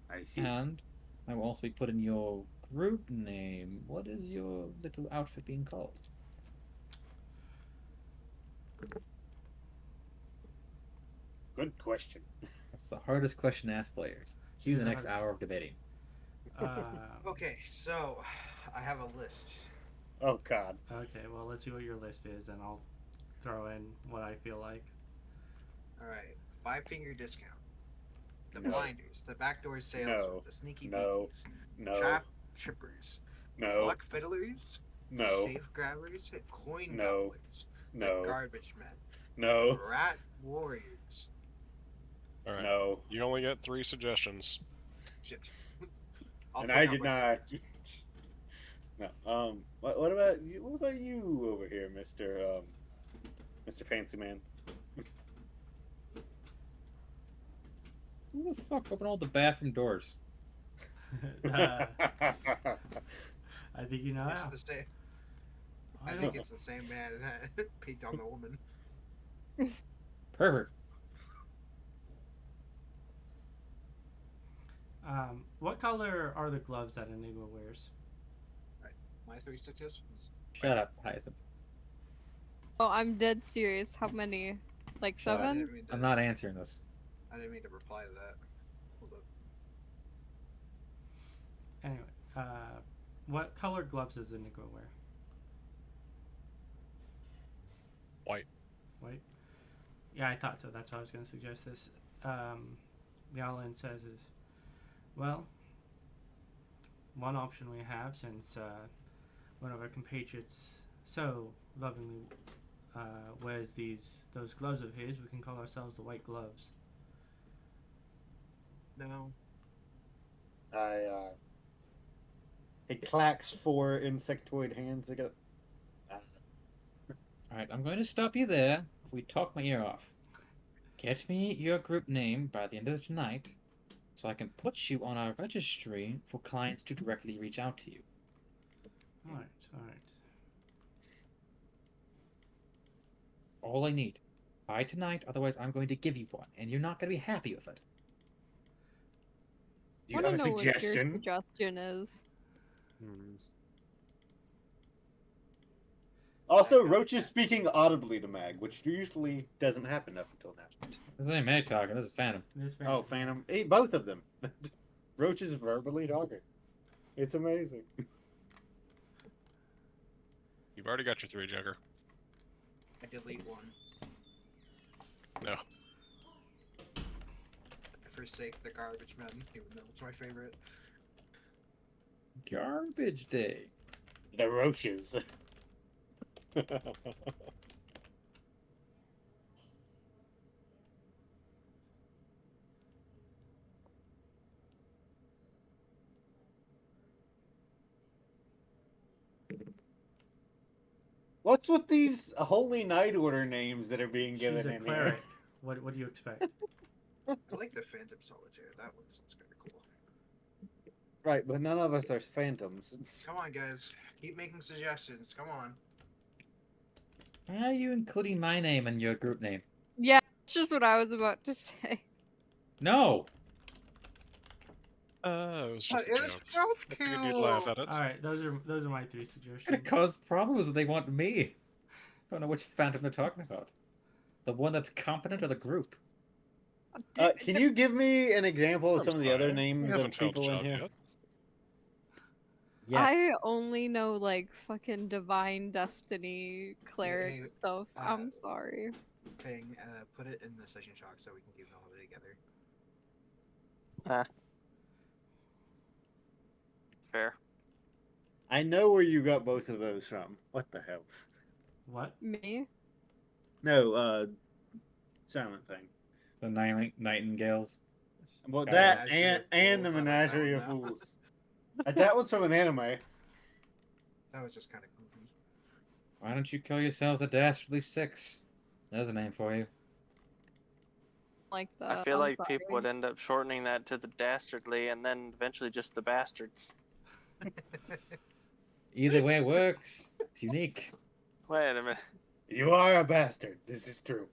I see. And I will also be putting your group name. What is your little outfit being called? Good question. That's the hardest question to ask players. Cue the next hour of debating. Okay, so I have a list. Oh God. Okay, well, let's see what your list is, and I'll throw in what I feel like. All right, 5-finger discount. The No. blinders, the backdoor salesmen, No. the sneaky No. bees, No. trap trippers, No. luck fiddlers, No. safe grabbers, coin No. gobblers, No. the garbage men, No. rat warriors. All right. No. You only get 3 suggestions. Shit. I'll And point I out did my not. favorites. No. What about you? What about you over here, Mr. Fancy Man? Who the fuck opened all the bathroom doors? I think you know It's how. the same. I I don't- think it's the same man that peeked on the woman. Pervert. What color are the gloves that Enigma wears? My 3 suggestions. Shut up, Hyacinth. Oh, I'm dead serious. How many? Like Shut up. 7? I'm not answering this. I didn't mean to reply to that. Hold up. Anyway, what color gloves does Enigma wear? White. White? Yeah, I thought so. That's why I was going to suggest this. Nialen says is, well, one option we have, since one of our compatriots so lovingly wears those gloves of his, we can call ourselves the White Gloves. No. It clacks 4 insectoid hands together. Alright, I'm going to stop you there before we talk my ear off. Get me your group name by the end of tonight, so I can put you on our registry for clients to directly reach out to you. Alright. All I need. By tonight, otherwise I'm going to give you one, and you're not going to be happy with it. You I have a want to know what your suggestion? suggestion is. Also, Roach is speaking audibly to Mag, which usually doesn't happen up until now. This ain't Meg talking, this is Phantom. Oh, Phantom. Hey, both of them. Roach is verbally talking. It's amazing. You've already got your 3, Joker. I delete 1. No. I forsake the garbage men, even though it's my favorite. Garbage day. The roaches. What's with these Holy Night Order names that are being given She's a in cleric. here? What do you expect? I like the Phantom Solitaire. That one sounds kind of cool. Right, but none of us are phantoms. Come on, guys. Keep making suggestions. Come on. Why are you including my name in your group name? Yeah, that's just what I was about to say. No! It was just a It joke. sounds I figured you'd laugh cool. at it. All right, those are my 3 It's gonna suggestions. cause problems if they want me. I don't know which phantom they're talking about. The one that's competent or the group? Can you give me an example of I'm some of the other sorry, we names of haven't found a people in job here? yet. Yes. I only know like fucking divine destiny cleric hey, stuff. I'm sorry. Thing, put it in the session chalk so we can keep it all together. Fair. I know where you got both of those from. What the hell? What? Me? No, Silent Thing. The Nightingales. Well, Got that Menagerie of and the Fools, I like that Menagerie one of now. Fools. That one's from an anime. That was just kind of goofy. Why don't you call yourselves the Dastardly Six? There's a name for you. Like the. I feel I'm like sorry. people would end up shortening that to the Dastardly and then eventually just the Bastards. Either way works. It's unique. Wait a minute. You are a bastard. This is true.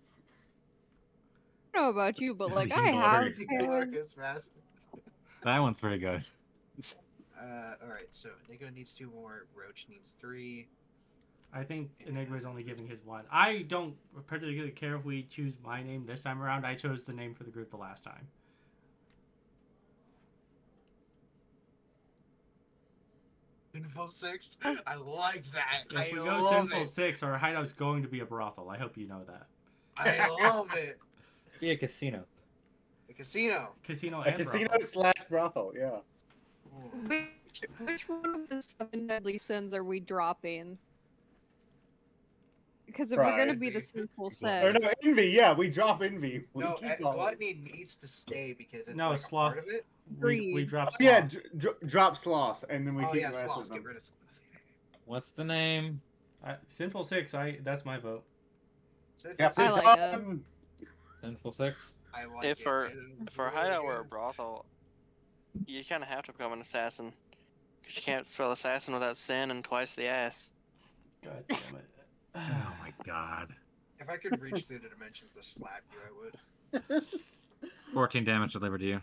I don't know about you, but like The I have Inglorious parents. Marcus Bastard. That one's pretty good. Alright, so Nico needs 2 more, Roach needs 3. I think Enigma is only giving his 1. I don't particularly care if we choose my name this time around. I chose the name for the group the last time. Sinful 6? I like that. If I we go love Sinful it. 6, our hideout's going to be a brothel. I hope you know that. I love it. Be a casino. The casino. Casino A and casino brothel. / brothel, yeah. Which one of the 7 deadly sins are we dropping? Because if Pride. we're gonna be the sinful Or no, six, envy, yeah, we drop envy. We No, keep all of it. gluttony needs to stay because it's No, like sloth. a part of it. We Greed. drop Oh, yeah, sloth. drop sloth, and then we Oh keep yeah, the rest sloth. of Get them. rid of sloth. What's the name? Sinful 6, that's my vote. Yeah, Sinful I six, like it. Sinful Six? I like If it. our It's if our really hideout were a good. brothel, you kind of have to become an assassin. Because you can't spell assassin without sin and twice the ass. God damn it. Oh my god. If I could reach through the dimensions to slap you, I would. 14 damage delivered to you.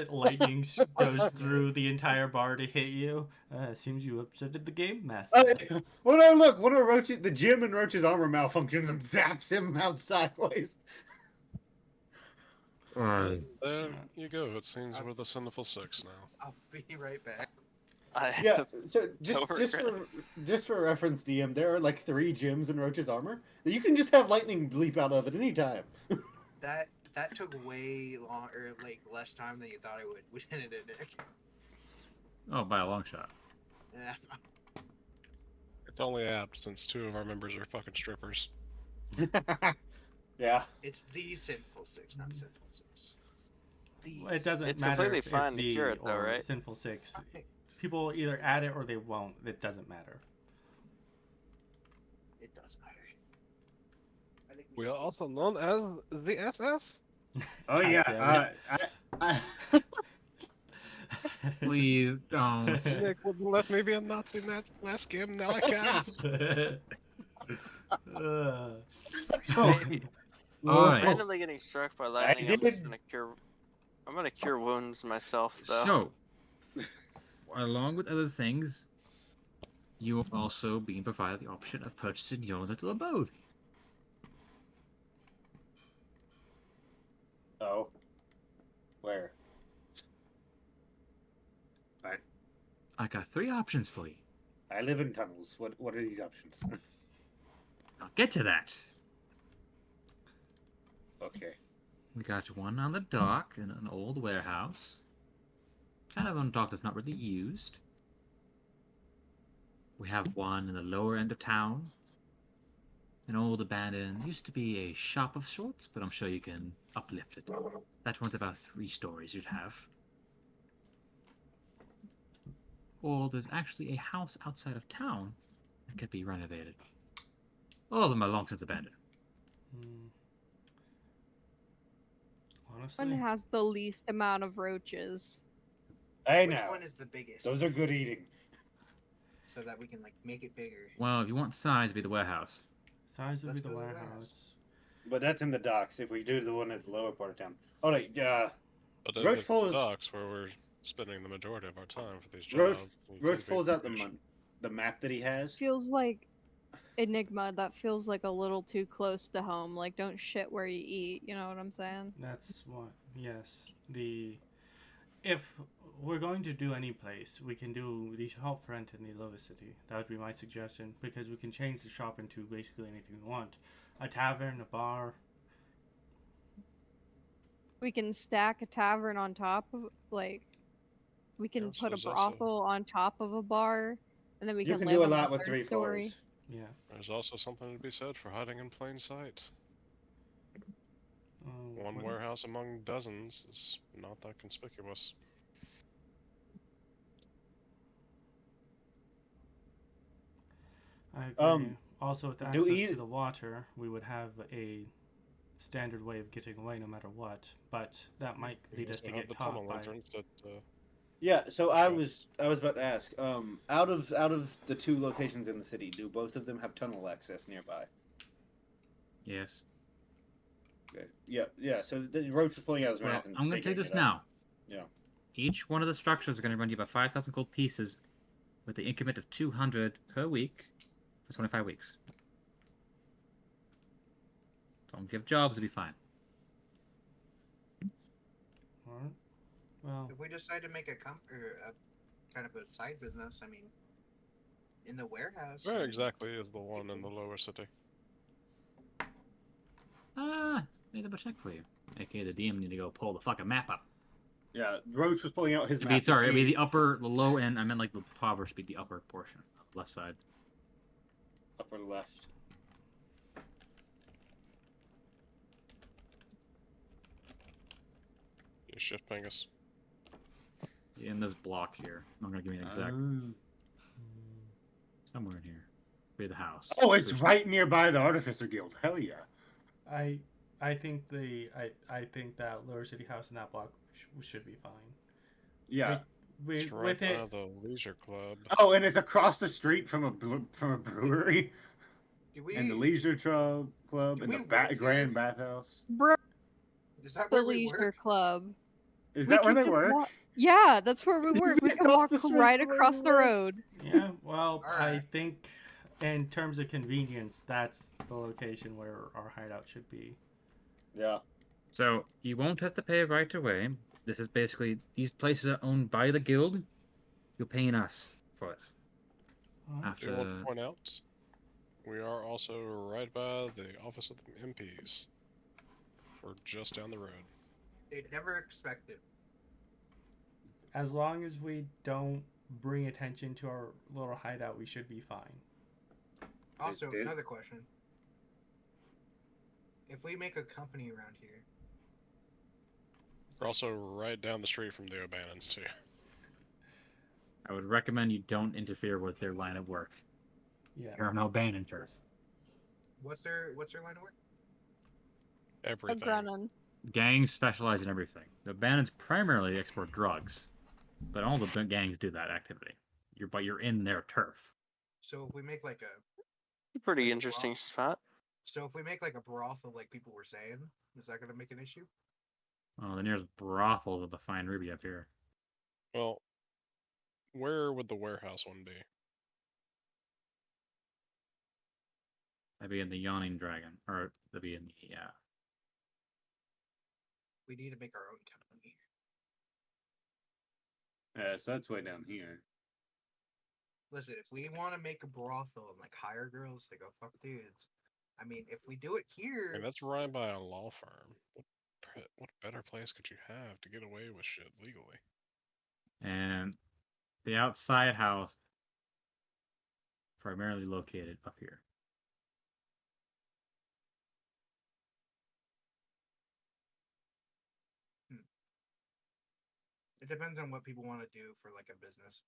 Lightning goes through the entire bar to hit you. Seems you upsetted the game master. Well, no, look, one of Roach, the gem in Roach's armor malfunctions and zaps him out sideways. There you go. It seems we're the Sinful 6 now. I'll be right back. Yeah, so No just for reference, DM, there are like 3 gems in Roach's armor that you can just have lightning leap out of at any time. That took way longer, like less time than you thought it would. We did it, Nick. Oh, by a long shot. Yeah. It's only apt since 2 of our members are fucking strippers. Yeah. It's the Sinful 6, not Sinful 6. It doesn't It's matter completely if fine to the cure it, though, or right? Sinful 6. People either add it or they won't. It doesn't matter. It does matter. I think We are also known as the SF. Oh God yeah. damn Please don't. Nick wouldn't let me be a Nazi in that last game. Now I can. Alright. Randomly getting struck by lightning, I'm just did. gonna cure. I'm gonna cure wounds myself, though. So, along with other things, you have also been provided the option of purchasing your little abode. Oh. Where? I got 3 options for you. I live in tunnels. What are these options? I'll get to that. Okay. We got one on the dock in an old warehouse. Kind of on a dock that's not really used. We have one in the lower end of town. An old abandoned, used to be a shop of sorts, but I'm sure you can uplift it. That one's about 3 stories you'd have. Or there's actually a house outside of town that could be renovated. All of them are long since abandoned. Honestly, one has the least amount of roaches. Hey Which now. one is the biggest? Those are good eating. So that we can like make it bigger. Well, if you want size, it'd be the warehouse. Size would Let's be the go to the warehouse. But that's in the docks. If we do the one at the lower part of town. Oh, wait, But Roach it's pulls- the docks where we're spending the majority of our time for these Roach, jobs. We Roach can't be pulls out efficient. the map that he has. Feels like Enigma. That feels like a little too close to home. Like, don't shit where you eat. You know what I'm saying? That's what. Yes. If we're going to do any place, we can do the shop front in the lower city. That would be my suggestion, because we can change the shop into basically anything we want. A tavern, a bar. We can stack a tavern on top of, like, we can Yes, put a there's also- brothel on top of a bar, and then we You can can live do a on the lot with third 3 story. floors. Yeah. There's also something to be said for hiding in plain sight. One What- warehouse among dozens is not that conspicuous. I agree. Also, with do access e- to the water, we would have a standard way of getting away no matter what. But that might We lead us also to have get the caught tunnel by. entrance that, Yeah, so I Sure. was about to ask. Out of the 2 locations in the city, do both of them have tunnel access nearby? Yes. Okay. Yeah. So the Roach is pulling out his Well, math and I'm going to tell you figuring this it out. now. Yeah. Each one of the structures is going to run you about 5,000 gold pieces with the increment of 200 per week for 25 weeks. So if you have jobs, it'll be fine. Alright. Well, If we decide to make a kind of a side business, I mean, in the warehouse. I where mean, exactly is the one in the lower city? Made up a check for you. AKA the DM need to go pull the fucking map up. Yeah, Roach was pulling out his It'd map. be, sorry, it'd be see the upper, the low end. I meant like the poverty, be the upper portion, left side. upper left. You shift ping us. In this block here. I'm going to give you an exact. Somewhere in here. Be the house. Oh, it's Pretty right nearby the Artificer Guild. Hell yeah. I think I think that lower city house in that block should be fine. Yeah. It's right With by it, the leisure club. Oh, and it's across the street from a brewery do we, and the leisure club do and we the work grand there? bathhouse. Bro, is that the where we leisure work? club. Is We that where can they just work? Yeah, that's where we work. We Right can across walk the street right from where across we the work. road. yeah. Well, I Alright. think in terms of convenience, that's the location where our hideout should be. Yeah. So you won't have to pay right away. This is basically, these places are owned by the guild. You're paying us for it. Alright. Do After you want to point out, we are also right by the office of the MPs. We're just down the road. They'd never expect it. As long as we don't bring attention to our little hideout, we should be fine. Also, did. another question. If we make a company around here, We're also right down the street from the O'Bannons too. I would recommend you don't interfere with their line of work. Yeah. You're no Bannon turf. what's their line of work? A Everything. Brennan. Gangs specialize in everything. The Bannons primarily export drugs, but all the gangs do that activity. But you're in their turf. So if we make like a Pretty Like a interesting rock. spot. so if we make like a brothel, like people were saying, is that gonna make an issue? Oh, the nearest brothel is the Fine Ruby up here. Well, where would the warehouse one be? That'd be in the Yawning Dragon, or that'd be in the We need to make our own company. Yeah, so that's way down here. Listen, if we want to make a brothel and like hire girls to go fuck dudes, I mean, if we do it here, And that's run by a law firm. What better place could you have to get away with shit legally? and the outside house primarily located up here. it depends on what people want to do for like a business.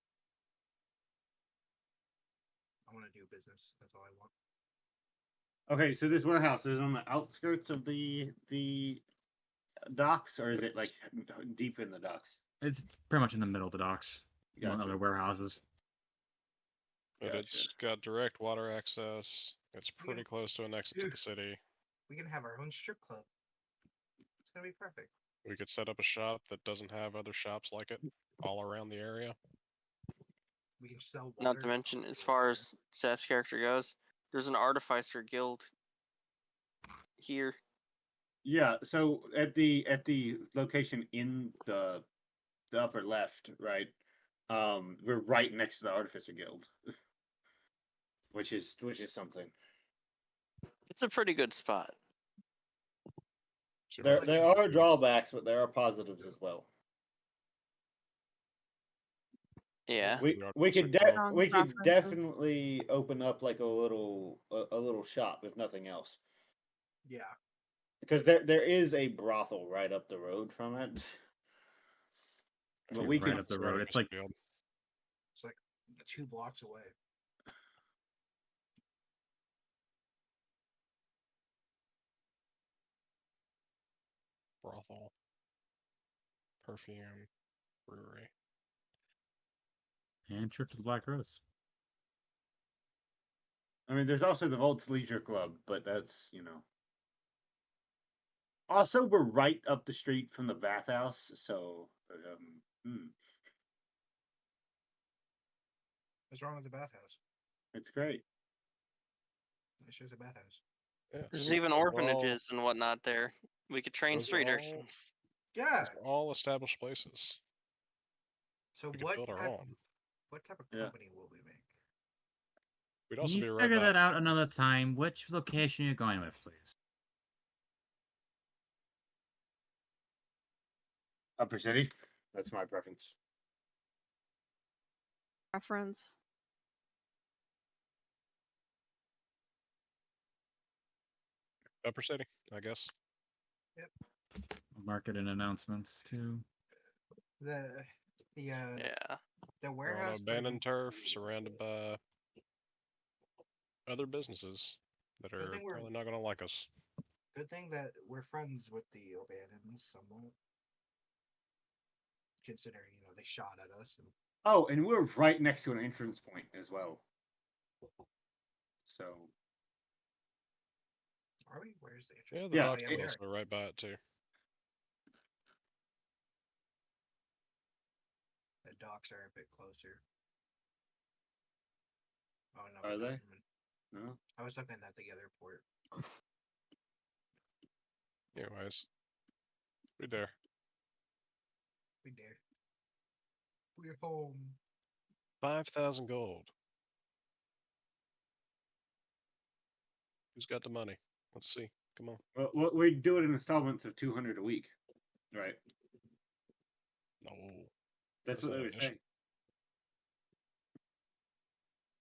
I want to do business. That's all I want. Okay, so this warehouse is on the outskirts of the docks, or is it like deep in the docks? It's pretty much in the middle of the docks, among Gotcha. other warehouses. But it's got direct water access. It's pretty close to an exit to the city. We can have our own strip club. It's gonna be perfect. We could set up a shop that doesn't have other shops like it all around the area. We can sell water. Not to mention, as far as Seth's character goes, there's an artificer guild here. Yeah, so at the location in the upper left, right? We're right next to the Artificer Guild. which is something. It's a pretty good spot. There are drawbacks, but there are positives as well. Yeah. We could Strong we could preferences. definitely open up like a little shop, if nothing else. Yeah. Because there is a brothel right up the road from it. But we right can up the road. It's like It's like 2 blocks away. Brothel. Perfume. Brewery. and trip to the Black Rose. I mean, there's also the Volts Leisure Club, but that's, Also, we're right up the street from the bathhouse, so What's wrong with the bathhouse? it's great. It's just a bathhouse. Yeah, There's see, even those are orphanages and whatnot there. We could train those are street all- urchins. Yeah. Those are all established places. So We could what build our type, own. what type of Yeah. company will we make? We'd Can also be you right figure back. that out another time? Which location are you going with, please? Upper City? That's my preference. Reference. Upper City, I guess. Market and announcements too. The Yeah. the We're on warehouse. abandoned turf, surrounded by other businesses that Good are thing we're- probably not going to like us. Good thing that we're friends with the O'Bannons somewhat. Considering, they shot at us. And Oh, and we're right next to an entrance point as well. So, are we? Where's the entrance? Yeah, the Yeah, docks yeah, are we also right by it too. The docks are a bit closer. Oh no. Are not they? even. no? I was looking at the other port. Anyways, we there. We dare. We're home. 5,000 gold. Who's got the money? Let's see. Come on. Well, we do it in installments of 200 a week. Right. No. That's What is what they that, were mission? saying.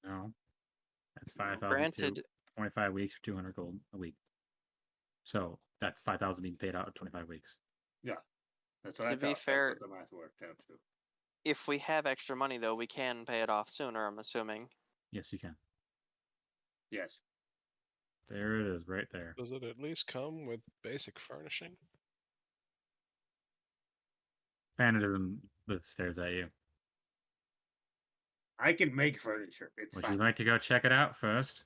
No. That's 5,000 Granted, 25 weeks, 200 gold a week. So that's 5,000 being paid out in 25 weeks. Yeah. That's what To I be thought. fair- That's what the math worked out to. if we have extra money, though, we can pay it off sooner, I'm assuming. Yes, you can. Yes. There it is, right there. Does it at least come with basic furnishing? Phantom stares at you. I can make furniture. It's Would fine. you like to go check it out first?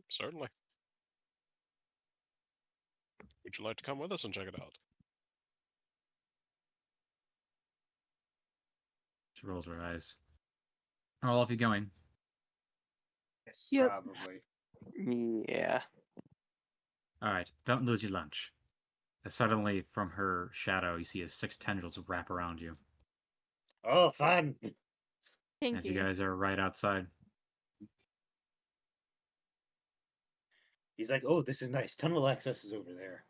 Certainly. Would you like to come with us and check it out? She rolls her eyes. How all of you going? Yes. Yep. Probably. Yeah. All right, don't lose your lunch. As suddenly, from her shadow, you see as 6 tendrils wrap around you Oh, fun. Thank as you you. guys are right outside. He's like, oh, this is nice. Tunnel access is over there.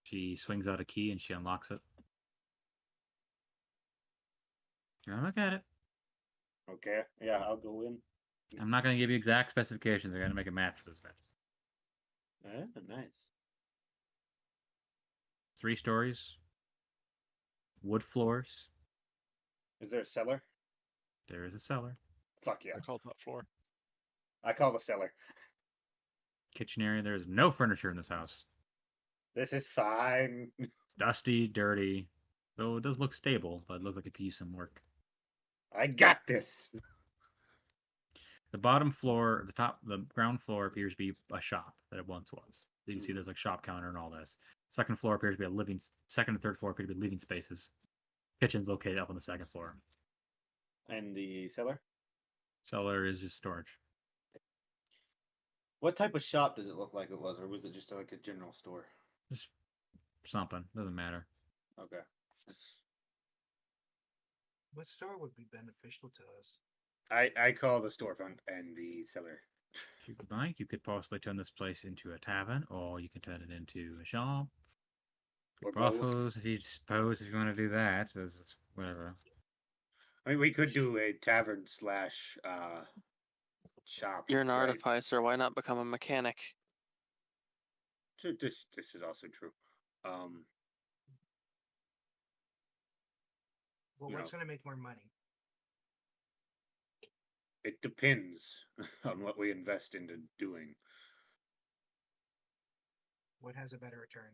She swings out a key and she unlocks it. You're gonna look at it. Okay. Yeah, I'll go in. I'm not going to give you exact specifications. I'm going to make a map for this event. Nice. 3 stories, wood floors. Is there a cellar? There is a cellar. Fuck yeah. I call it that floor. I call the cellar. Kitchen area. There is no furniture in this house. This is fine. Dusty, dirty. So it does look stable, but it looks like it could use some work. I got this. The bottom floor, the ground floor appears to be a shop that it once was. You can see there's like shop counter and all this. Second floor appears to be second and third floor appear to be living spaces. Kitchen's located up on the second floor. And the cellar? Cellar is just storage. What type of shop does it look like it was, or was it just like a general store? Just something. Doesn't matter. Okay. What store would be beneficial to us? I call the storefront and the cellar. If you would like, you could possibly turn this place into a tavern, or you can turn it into a shop. Or Brothels, if you want to do that, there's whatever. I mean, we could do a tavern slash shop. You're an right? artificer. Why not become a mechanic? So this is also true. Well, No. what's going to make more money? It depends on what we invest into doing. What has a better return?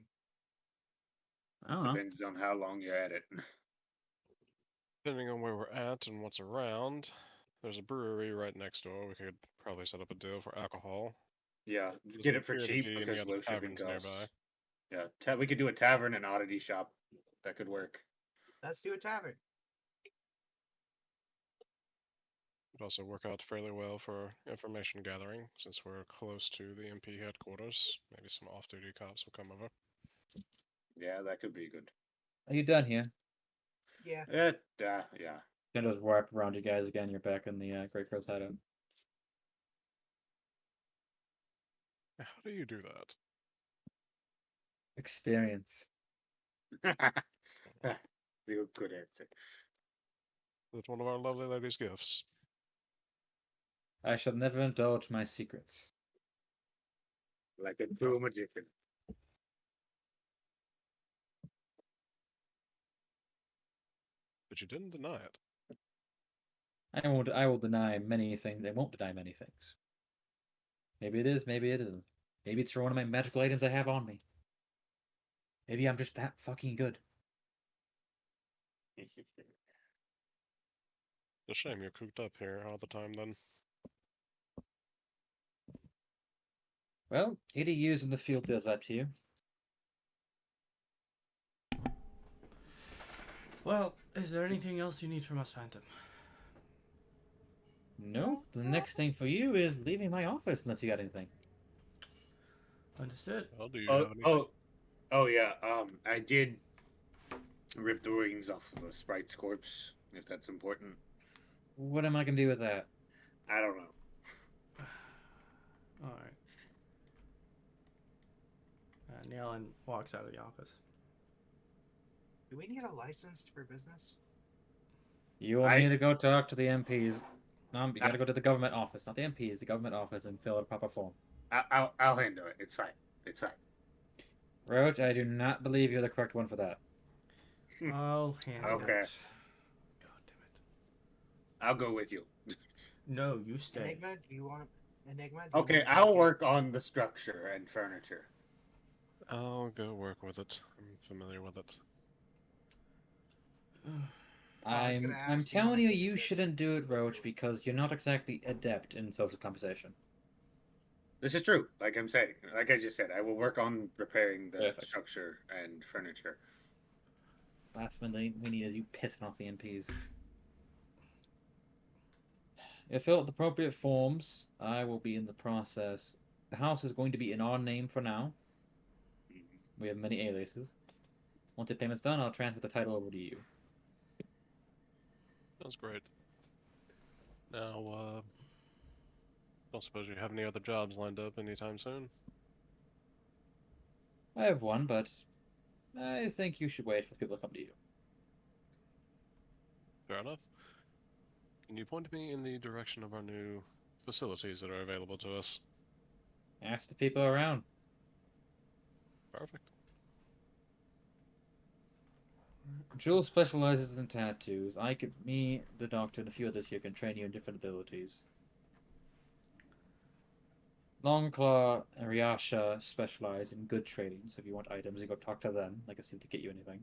I don't know. Depends on how long you're at it. Depending on where we're at and what's around, there's a brewery right next door. We could probably set up a deal for alcohol. Yeah, Doesn't get it for appear to cheap be any because other low shipping taverns costs. nearby. Yeah, we could do a tavern and oddity shop. That could work. Let's do a tavern. Would also work out fairly well for information gathering, since we're close to the MP headquarters. Maybe some off-duty cops will come over. Yeah, that could be good. Are you done here? Yeah. Yeah. Gonna just warp around you guys again. You're back in the Great Crow's hideout. How do you do that? Experience. Good answer. That's one of our lovely lady's gifts. I shall never indulge my secrets. Like a true magician. But you didn't deny it. I will deny many things. I won't deny many things. Maybe it is, maybe it isn't. Maybe it's for one of my magical items I have on me. Maybe I'm just that fucking good. It's a shame you're cooped up here all the time then. Well, 80 years in the field does that to you. Well, is there anything else you need from us, Phantom? No, the next thing for you is leaving my office unless you got anything. Understood. Well, do you have anything? Yeah. I did rip the wings off of a sprite's corpse. If that's important, What am I gonna do with that? I don't know. All right. Nialen walks out of the office. Do we need a license for business? You want me to go talk to the MPs? No, you gotta go to the government office, not the MPs, the government office, and fill out a proper form. I'll handle it. It's fine. It's fine. Roach, I do not believe you're the correct one for that. I'll handle Okay. it. God damn it. I'll go with you. No, you stay. Enigma? Do you want Enigma? Do you Okay, want I'll to- work on the structure and furniture. I'll go work with it. I'm familiar with it. I was gonna I'm ask you telling you, wanna- you shouldn't do it, Roach, because you're not exactly adept in social compensation. This is true. Like I'm saying, like I just said, I will work on repairing the Perfect. structure and furniture. Last thing we need is you pissing off the MPs. If fill out the appropriate forms, I will be in the process. The house is going to be in our name for now. We have many aliases. Once the payment's done, I'll transfer the title over to you. Sounds great. Now, don't suppose you have any other jobs lined up anytime soon? I have one, but I think you should wait for people to come to you. Fair enough. Can you point me in the direction of our new facilities that are available to us? Ask the people around. Perfect. Jules specializes in tattoos. Me, the doctor, and a few others here can train you in different abilities. Longclaw and Ryasha specialize in good trading, so if you want items, you go talk to them. They can see if they get you anything.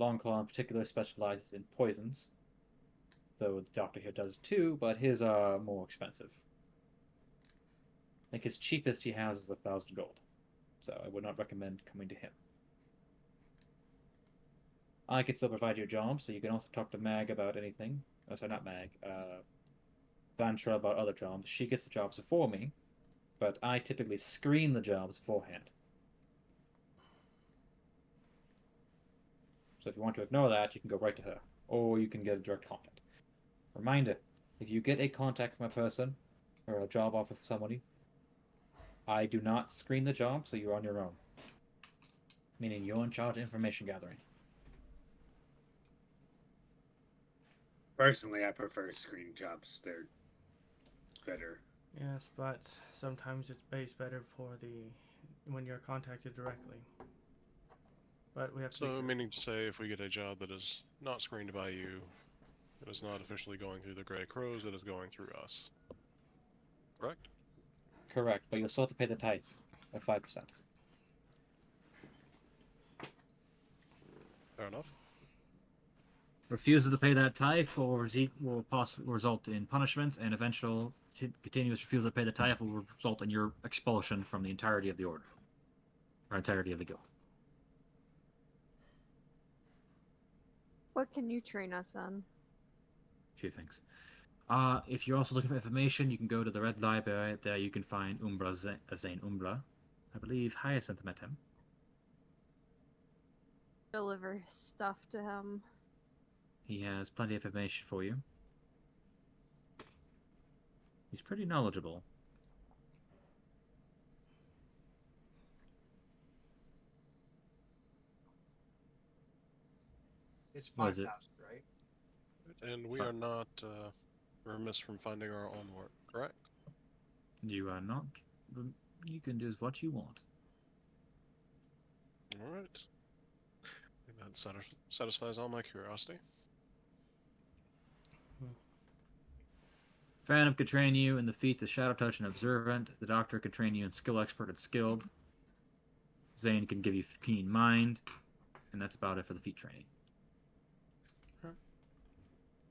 Longclaw in particular specializes in poisons, though the doctor here does too, but his are more expensive. I think his cheapest he has is 1,000 gold, so I would not recommend coming to him. I can still provide you jobs, so you can also talk to Mag about anything. Oh, sorry, not Mag. Vantra about other jobs. She gets the jobs before me, but I typically screen the jobs beforehand. So if you want to ignore that, you can go right to her, or you can get a direct contact. Reminder, if you get a contact from a person, or a job offer from somebody, I do not screen the job, so you're on your own. Meaning you're in charge of information gathering. Personally, I prefer screen jobs. They're better. Yes, but sometimes it's based better for when you're contacted directly. But we have to. So, meaning to say, if we get a job that is not screened by you, it is not officially going through the Grey Crows, it is going through us. Correct? Correct, but you'll still have to pay the tithe of 5%. Fair enough. Refusal to pay that tithe will result in punishments, and eventual continuous refusal to pay the tithe will result in your expulsion from the entirety of the order, or entirety of the guild. What can you train us on? A few things. If you're also looking for information, you can go to the Red Library. There you can find Zane Umbra. I believe Hyacinth met him. Deliver stuff to him. He has plenty of information for you. He's pretty knowledgeable. It's What is 5,000, it? right? And we are not remiss from finding our own work, correct? You are not. You can do what you want. Alright. That satisfies all my curiosity. Phantom can train you in the feats of Shadow Touch and Observant. The Doctor can train you in Skill Expert and Skilled. Zane can give you Keen Mind. And that's about it for the feat training. Okay.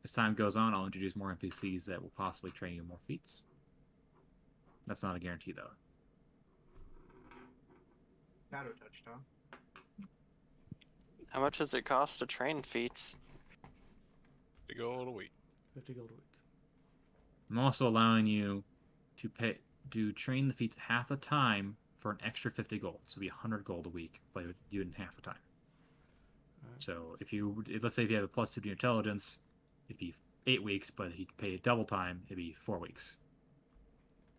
As time goes on, I'll introduce more NPCs that will possibly train you more feats. That's not a guarantee, though. Shadow touch, Tom. How much does it cost to train feats? To go a week. 50 gold a week. I'm also allowing you to train the feats half the time for an extra 50 gold. So it'll be 100 gold a week, but you do it in half the time. Alright. So let's say if you have a +2 to your intelligence, it'd be 8 weeks, but if you pay double time, it'd be 4 weeks.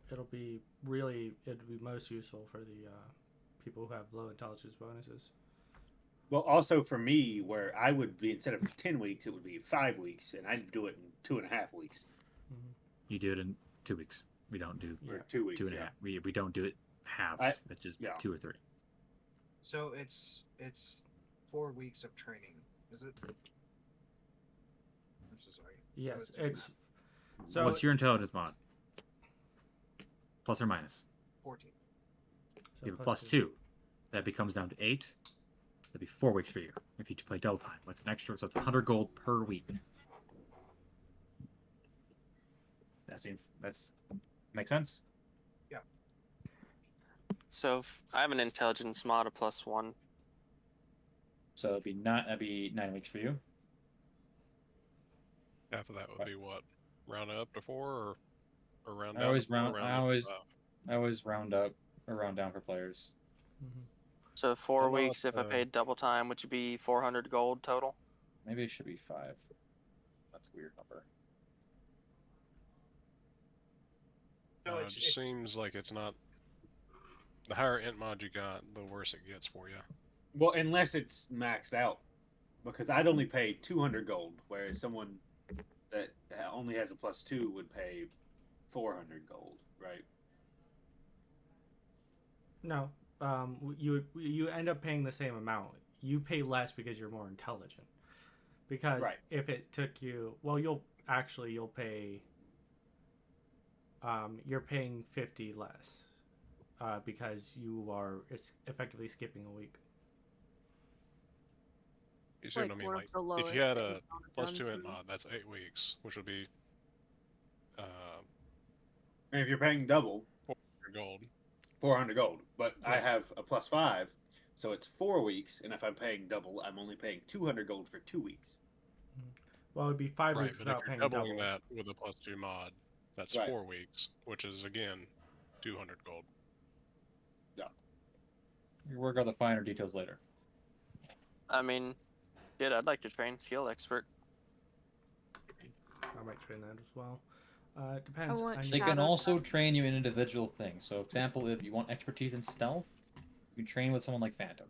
It'd be most useful for the people who have low intelligence bonuses. Well, also for me, where I would be, instead of 10 weeks, it would be 5 weeks, and I'd do it in 2.5 weeks. Mm-hmm. You do it in 2 weeks. We don't do Or 2 weeks. 2.5. Yeah. We don't do it halves. It's just 2 or 3. So it's 4 weeks of training, is it? I'm so sorry. Yes, was doing it's so. What's your intelligence mod? Plus or minus? 14. so You have a +2. That becomes down to 8. That'd be 4 weeks for you if you play double time. That's an extra, so it's 100 gold per week. That's make sense? So if I have an intelligence mod of +1. So that'd be 9 weeks for you. Half of that would be what? Round up to 4 or round I down always to 4, round. round I up to always. 5? I always round up or round down for players. Mm-hmm. So 4 How weeks, about, if I paid double time, which would be 400 gold total. Maybe it should be 5. That's a weird number. So It just seems like it's not. The higher int mod you got, the worse it gets for you. Well, unless it's maxed out, because I'd only pay 200 gold, whereas someone that only has a +2 would pay 400 gold, right? No, you end up paying the same amount. You pay less because you're more intelligent. Because Right. if it took you, well, you'll pay. You're paying 50 less, because you are effectively skipping a week. You see what I mean? one of Like, the if lowest you had a Amazon +2 int dunces. mod, that's 8 weeks, which would be And if you're paying double, 400 gold. 400 gold. But I Yeah. have a +5, so it's 4 weeks. And if I'm paying double, I'm only paying 200 gold for 2 weeks. Well, it'd be 5 Right, weeks but if without you're paying doubling double. that with a +2 mod, that's Right. 4 weeks, which is again 200 gold. You work out the finer details later. I mean, dude, I'd like to train skill expert. I might train that as well. It depends. want I They know- can Shadow also train you in individual things. So, example, if you want expertise in stealth, you can train with someone like Phantom.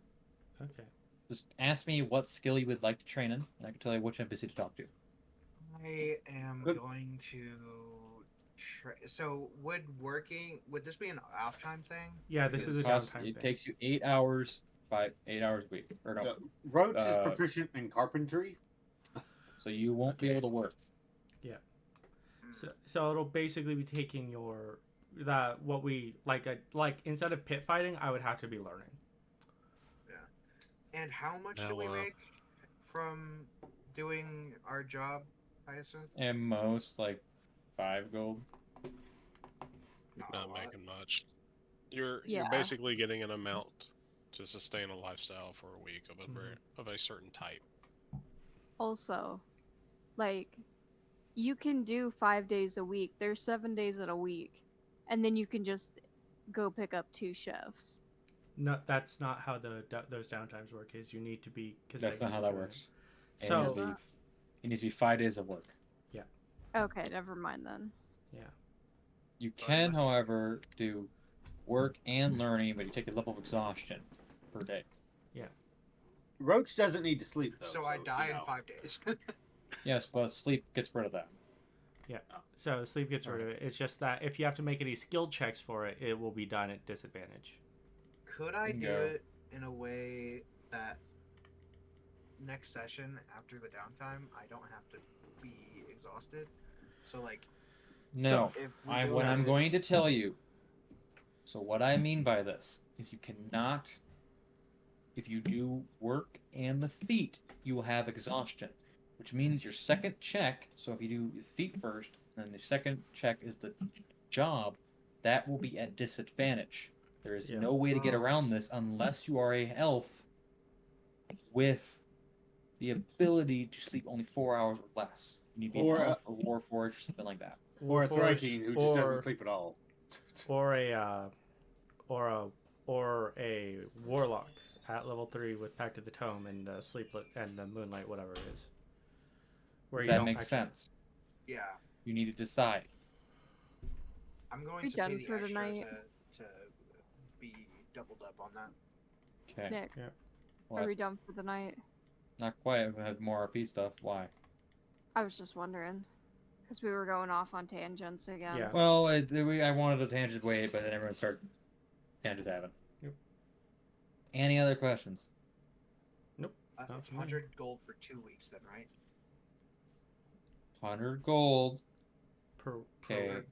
Okay. Just ask me what skill you would like to train in, and I can tell you which NPC to talk to. I am Good. going to. So would this be an off time thing? Yeah, this is a Because- downtime It thing. takes you 8 hours, 8 hours a week. Or no, Roach is Uh, proficient in carpentry. so you won't be able to work. So it'll basically be taking your what we like instead of pit fighting, I would have to be learning. And how much do we Now, make from doing our job, Hyacinth? And most, like, 5 gold. You're Not a not lot. making much. You're Yeah. basically getting an amount to sustain a lifestyle for a week of a certain type. Also, like, you can do 5 days a week. There's 7 days in a week, and then you can just go pick up 2 shifts. No, that's not how those downtimes work. Is you need to be. That's not how that works. It So- needs to be, it needs to be 5 days of work. Okay, never mind then. You So I can, must- however, do work and learning, but you take a level of exhaustion per day. Roach doesn't need to sleep though. So I die you know. in 5 days. Yes, but sleep gets rid of that. So sleep gets rid of it. It's just that if you have to make any skill checks for it, it will be done at disadvantage. Could I do Bingo. it in a way that next session after the downtime, I don't have to be exhausted? So like, No, if we I'm do what I'm it- going to tell you. So what I mean by this is you cannot, if you do work and the feat, you will have exhaustion, which means your second check. So if you do the feat first, and the second check is the job, that will be at disadvantage. There is Yeah. no way to get around this unless you are a elf with the ability to sleep only 4 hours or less. You need to be Or an a- elf or warforged or something like that. Or a Warforged, Thrykean who just doesn't sleep at all. or a warlock at level 3 with Pact of the Tome and the and the Moonlight, whatever it is. Where Does you that don't make actually- sense? Yeah, You need to decide. I'm going We to done pay the for extra tonight? to be doubled up on that. Okay. Nick, What? are we done for the night? Not quite. We had more RP stuff. Why? I was just wondering. Because we were going off on tangents again. Yeah. Well, I wanted a tangent way, but then everyone started tangents having. Yep. Any other questions? Not It's for me. 100 gold for 2 weeks, then, right? 100 gold. per Okay.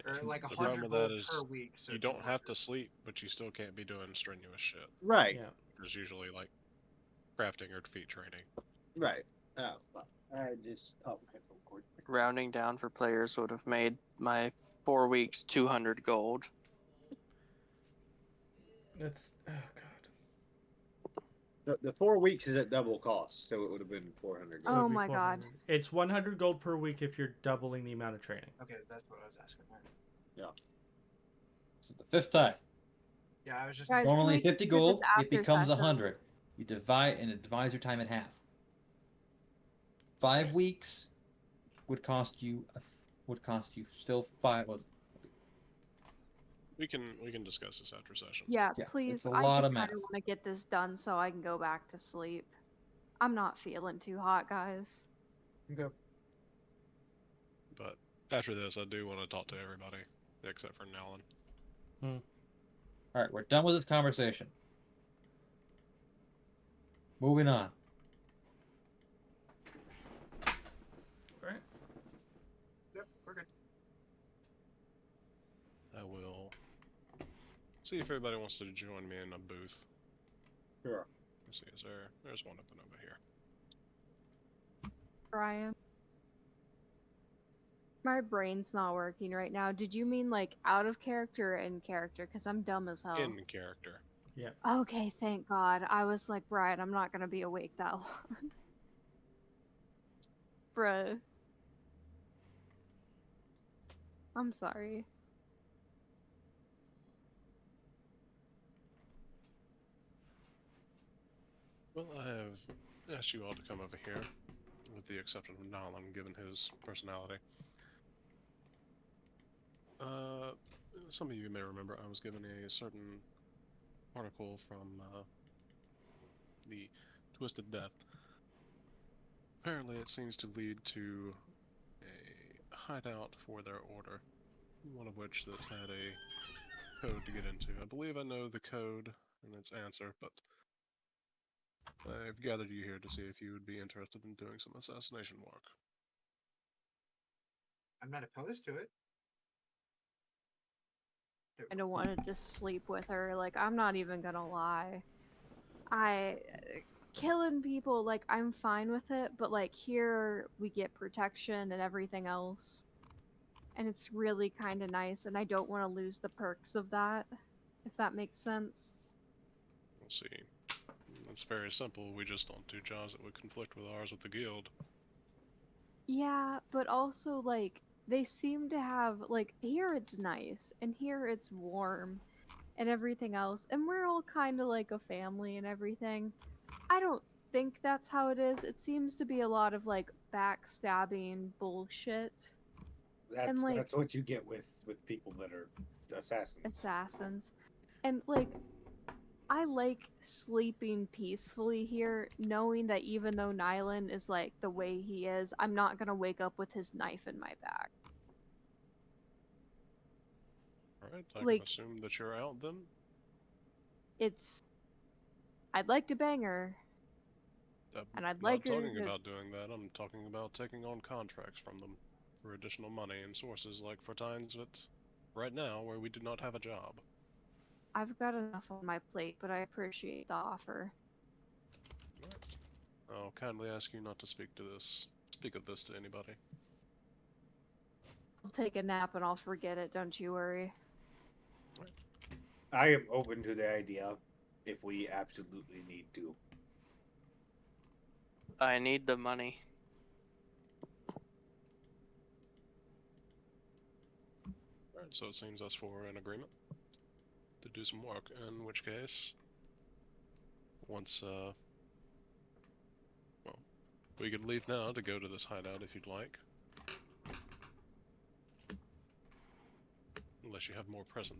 Or like The 100 problem with gold that is per week. So you don't have 200. to sleep, but you still can't be doing strenuous shit. Right. Yeah. There's usually like crafting or feat training. Right. Oh, well, I just my headphone cord. Rounding down for players would have made my 4 weeks 200 gold. That's oh god. The 4 weeks is at double cost, so it would have been 400. It would Oh be my god. 400. It's 100 gold per week if you're doubling the amount of training. Okay, that's what I was asking. Right. This is the 5th time. Yeah, I was just. Guys, can Normally we just 50 do this gold, it after becomes session? 100. You divide and it divides your time in half. 5 weeks would cost you still 5. We can discuss this after session. Yeah, Yeah, please. it's a I lot just of kind math. of want to get this done so I can go back to sleep. I'm not feeling too hot, guys. Okay. But after this, I do want to talk to everybody except for Nialen. All right, we're done with this conversation. Moving on. Right? Yep, we're good. I will see if everybody wants to join me in a booth. Sure. Let's see, there's one open over here. Brian? My brain's not working right now. Did you mean like out of character or in character? Because I'm dumb as hell. In character. Yep. Okay, thank God. I was like, Brian, I'm not gonna be awake that long. Bruh. I'm sorry. Well, I have asked you all to come over here, with the exception of Nialen, given his personality. Some of you may remember I was given a certain article from the Twisted Death. Apparently it seems to lead to a hideout for their order, one of which that had a code to get into. I believe I know the code and its answer, but I've gathered you here to see if you would be interested in doing some assassination work. I'm not opposed to it. I don't want to just sleep with her. Like, I'm not even gonna lie. Killing people, like, I'm fine with it, but like, here we get protection and everything else. And it's really kind of nice, and I don't want to lose the perks of that, if that makes sense. We'll see. It's very simple. We just don't do jobs that would conflict with ours with the guild. Yeah, but also, like, they seem to have, like, here it's nice, and here it's warm, and everything else, and we're all kind of like a family and everything. I don't think that's how it is. It seems to be a lot of, like, backstabbing bullshit. And, like, That's what you get with people that are assassins. And, like, I like sleeping peacefully here, knowing that even though Nialen is, like, the way he is, I'm not gonna wake up with his knife in my back. Alright, I Like, can assume that you're out then? it's... I'd like to bang her, and I'd I'm like not her talking to... about doing that, I'm talking about taking on contracts from them for additional money and sources like for times that right now where we do not have a job. I've got enough on my plate, but I appreciate the offer. Alright. I'll kindly ask you not to speak of this to anybody. I'll take a nap and I'll forget it, don't you worry. I am open to the idea if we absolutely need to. I need the money. Alright, so it seems us four are in agreement to do some work, in which case, once, well, we could leave now to go to this hideout if you'd like. Unless you have more pressing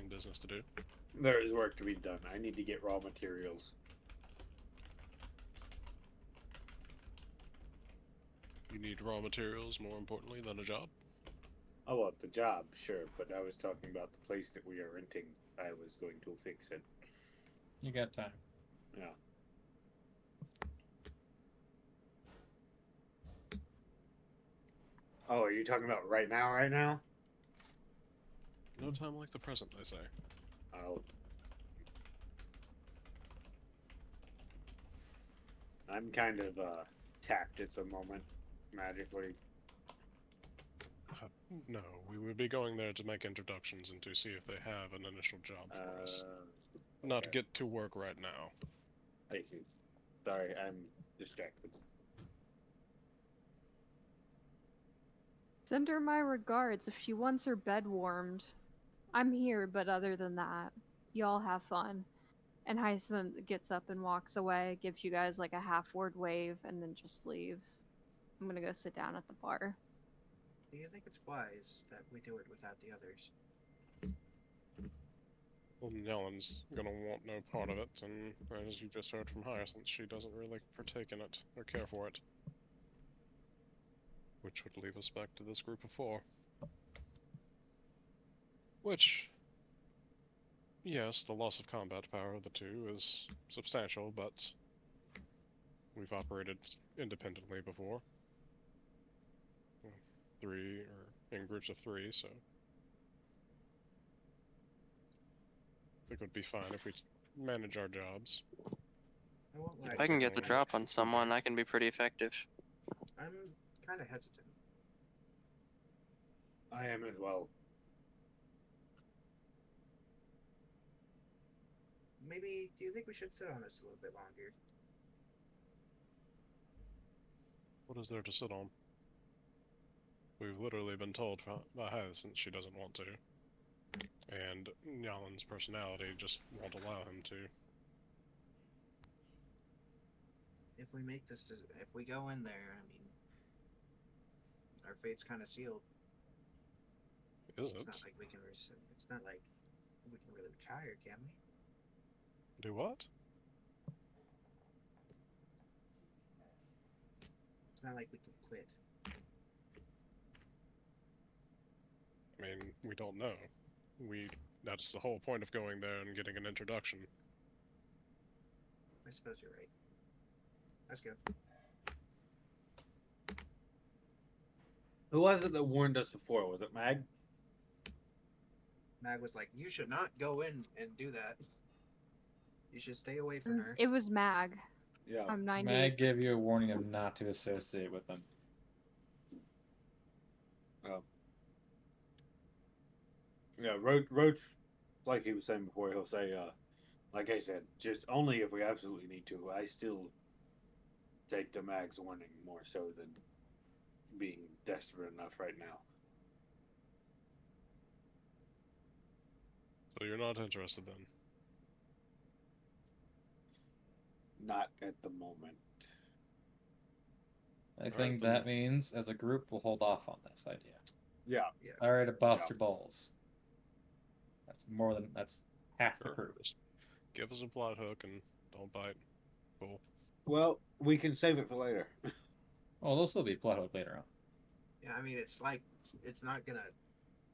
business to do. There is work to be done. I need to get raw materials. You need raw materials more importantly than a job? Oh, well, the job, sure, but I was talking about the place that we are renting. I was going to fix it. You got time. Yeah. Oh, are you talking about right now, right now? No time like the present, they say. Oh. I'm kind of, tapped at the moment, magically. No, we would be going there to make introductions and to see if they have an initial job for us. Not to Okay. get to work right now. I see. Sorry, I'm distracted. Send her my regards if she wants her bed warmed. I'm here, but other than that, y'all have fun. And Hyacinth gets up and walks away, gives you guys like a half-word wave, and then just leaves. I'm gonna go sit down at the bar. Do you think it's wise that we do it without the others? Well, Nielen's gonna want no part of it, and as you just heard from Hyacinth, she doesn't really partake in it or care for it. Which would leave us back to this group of four. Which, yes, the loss of combat power of the two is substantial, but we've operated independently before. Well, three, or in groups of three, so I think it would be fine if we manage our jobs. I won't lie If I can to get the you. drop on someone, I can be pretty effective. I'm kind of hesitant. I am as well. Maybe, do you think we should sit on this a little bit longer? What is there to sit on? We've literally been told by Hyacinth she doesn't want to. And Nialen's personality just won't allow him to. If we make this, if we go in there, I mean, our fate's kind of sealed. Is It's it? not like we can. It's not like we can really retire, can we? Do what? It's not like we can quit. I mean, we don't know. That's the whole point of going there and getting an introduction. I suppose you're right. Let's go. Who was it that warned us before? Was it Mag? Mag was like, "You should not go in and do that. You should stay away from her." It was Mag. Yeah. I'm 90. Mag gave you a warning of not to associate with them. Yeah, Roach, like he was saying before, he'll say, like I said, just only if we absolutely need to. I still take the Mag's warning more so than being desperate enough right now. So you're not interested then? Not at the moment. I think then. that means, as a group, we'll hold off on this idea. Yeah. Sorry to bust Yeah. your balls. That's half the Sure. crew. Just give us a plot hook and don't bite. Cool. Well, we can save it for later. Oh, there'll still be plot hook later on. Yeah, I mean, it's like it's not gonna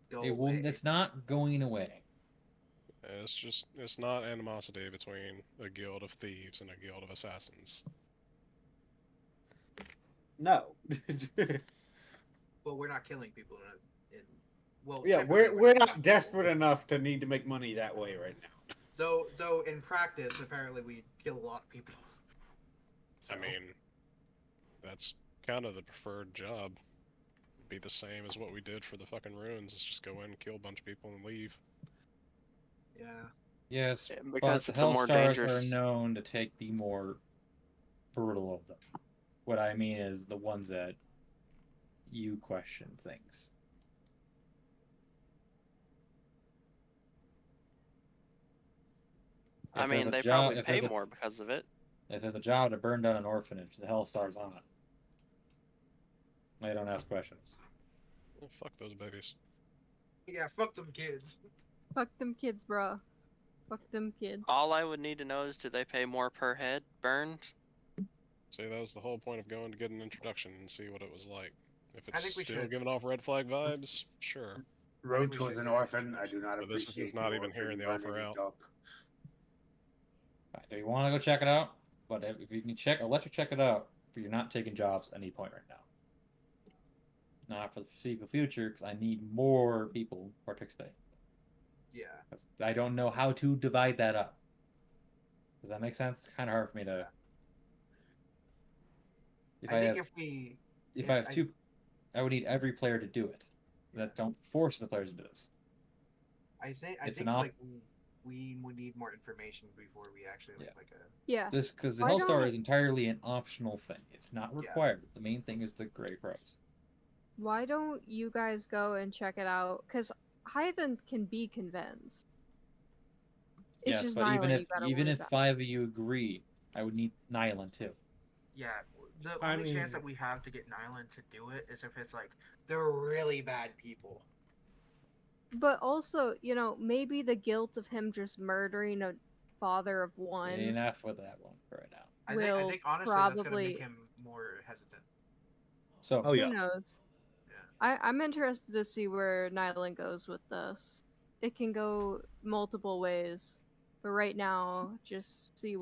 go It away. will. It's not going away. It's not animosity between a guild of thieves and a guild of assassins. No. Well, we're not killing people in well, Yeah, typically we're not desperate enough to need to make money that way right now. So in practice, apparently we kill a lot of people. I mean, that's kind of the preferred job. Be the same as what we did for the fucking ruins. Is just go in, kill a bunch of people, and leave. Yeah. Yes, Yeah, but because the it's a more Hellstars dangerous. are known to take the more brutal of them. What I mean is the ones that you question things. I If there's mean, a they job- probably if pay there's a- more because of it. If there's a job to burn down an orphanage, the Hellstars on it. They don't ask questions. Oh, fuck those babies. Yeah, fuck them kids. Fuck them kids, bro. Fuck them kids. All I would need to know is, do they pay more per head burned? See, that was the whole point of going to get an introduction and see what it was like. If I it's think we still should. giving off red flag vibes, sure. Roach we was should an get an orphan. I do not But this appreciate is not the even hearing the orphan offer burning out. talk. Right, do you want to go check it out? But if you can check, I'll let you check it out. But you're not taking jobs at any point right now. Not for the foreseeable future, because I need more people participating. Yeah. 'Cause I don't know how to divide that up. Does that make sense? It's kind of hard for me to. If I think have, if we if I have two, I would need every player to do it. That don't force the players to do this. I think It's like we would need more information before we actually make like a Yeah. This because the Why Hellstar don't- is entirely an optional thing. It's not required. The main thing is the Grey Crows. Why don't you guys go and check it out? Because Hyacinth can be convinced. It's Yes, just but even Nialen if you gotta even worry if about. 5 of you agree, I would need Nialen too. Yeah, the I only chance mean- that we have to get Nialen to do it is if it's like they're really bad people. But also, maybe the guilt of him just murdering a father of one Enough with that one for right now. I will think honestly that's gonna probably. make him more hesitant. So Oh yeah. Who knows? Yeah. I'm interested to see where Nialen goes with this. It can go multiple ways, but right now, just see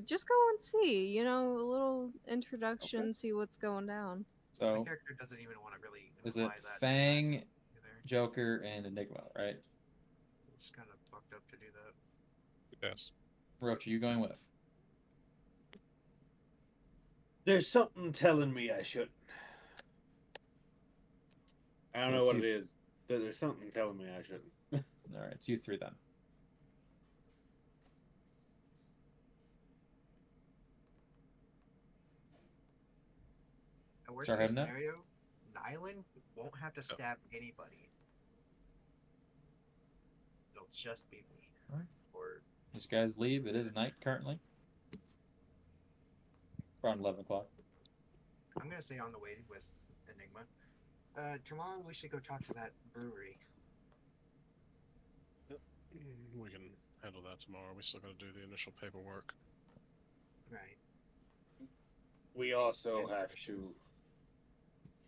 just go and see. A little introduction, Okay. see what's going down. My so character doesn't even want to really is it imply that. Fang, either. Joker, and Enigma, right? It's kind of fucked up to do that. Yes. Roach, are you going with? There's something telling me I shouldn't. I don't So know it's what it you- is, but there's something telling me I shouldn't. All right, it's you three then. And worst Start case heading out? scenario, Nialen won't have to stab anybody. It'll just be me. Alright. Or As you guys leave, it is night currently. Around 11 o'clock. I'm gonna say on the way with Enigma. Tomorrow we should go talk to that brewery. We can handle that tomorrow. We still got to do the initial paperwork. Right. We also And have finish it. to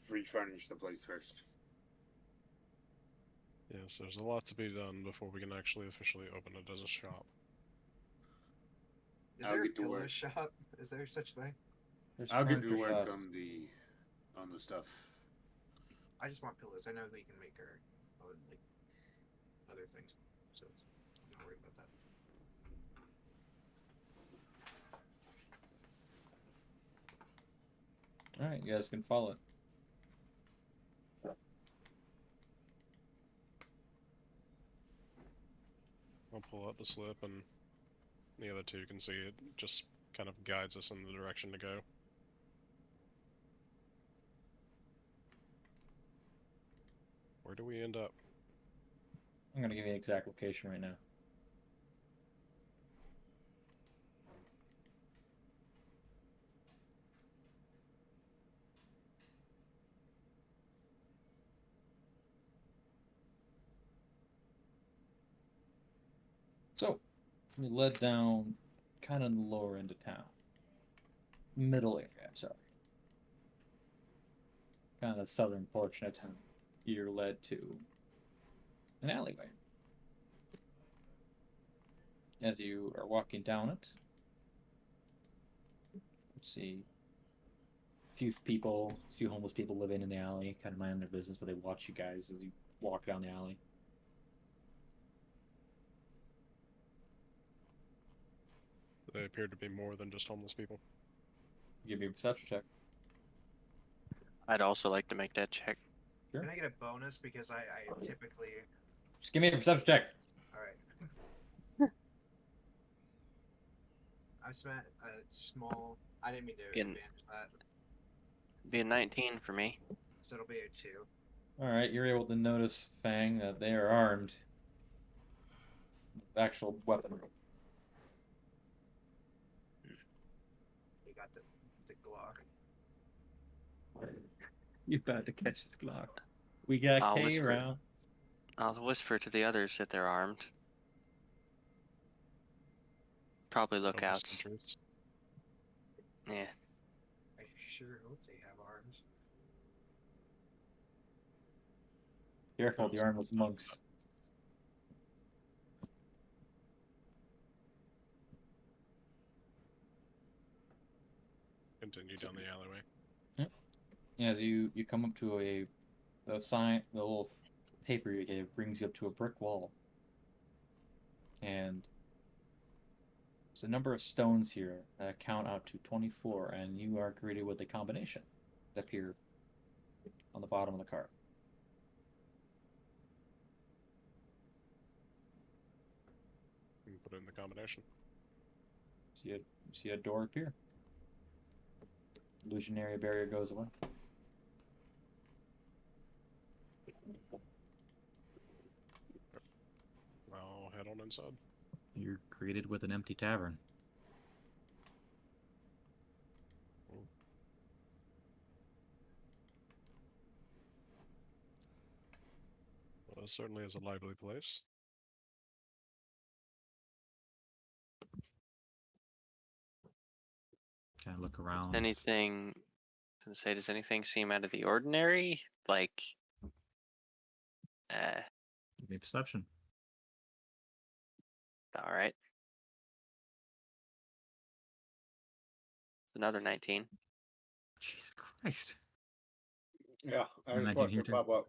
refurnish the place first. Yes, there's a lot to be done before we can actually officially open it as a shop. Is I'll there a get to pillow work. shop? Is there such thing? There's I'll get to furniture work shops. on the stuff. I just want pillows. I know we can make our own like other things, so I'm not worried about that. Alright, you guys can follow it. I'll pull out the slip and the other two can see it. Just kind of guides us in the direction to go. Where do we end up? I'm gonna give you the exact location right now. So, we led down kind of the lower end of town. Middle area, I'm sorry. Kind of the southern portion of town. You're led to an alleyway. As you are walking down it, see a few people, a few homeless people living in the alley, kind of mind their business, but they watch you guys as you walk down the alley. They appear to be more than just homeless people. Give me a perception check. I'd also like to make that check. Sure. Can I get a bonus because I typically Just give me a perception check. all right. I spent a small. I didn't mean to Getting- advantage that, Be a 19 for me. so it'll be a 2. Alright, you're able to notice, Fang, that they are armed with actual weaponry. They got the Glock. You about to catch this Glock. We got I'll K whisper. round. I'll whisper to the others that they're armed. Probably No lookouts. sentries. Yeah. I sure hope they have arms. Careful, the armless monks. Continue down the alleyway. As you come up to the sign, the little paper you gave brings you up to a brick wall. And there's a number of stones here that count out to 24, and you are greeted with a combination that appear on the bottom of the card. You can put in the combination. See a door appear. Illusionary barrier goes away. I'll head on inside. You're greeted with an empty tavern. Well, it certainly is a lively place. Kind of look Does around. anything? Does anything seem out of the ordinary? Like, Give me perception. all right. It's another 19. Jesus Christ. Yeah, I And just I watched can it hear pop up.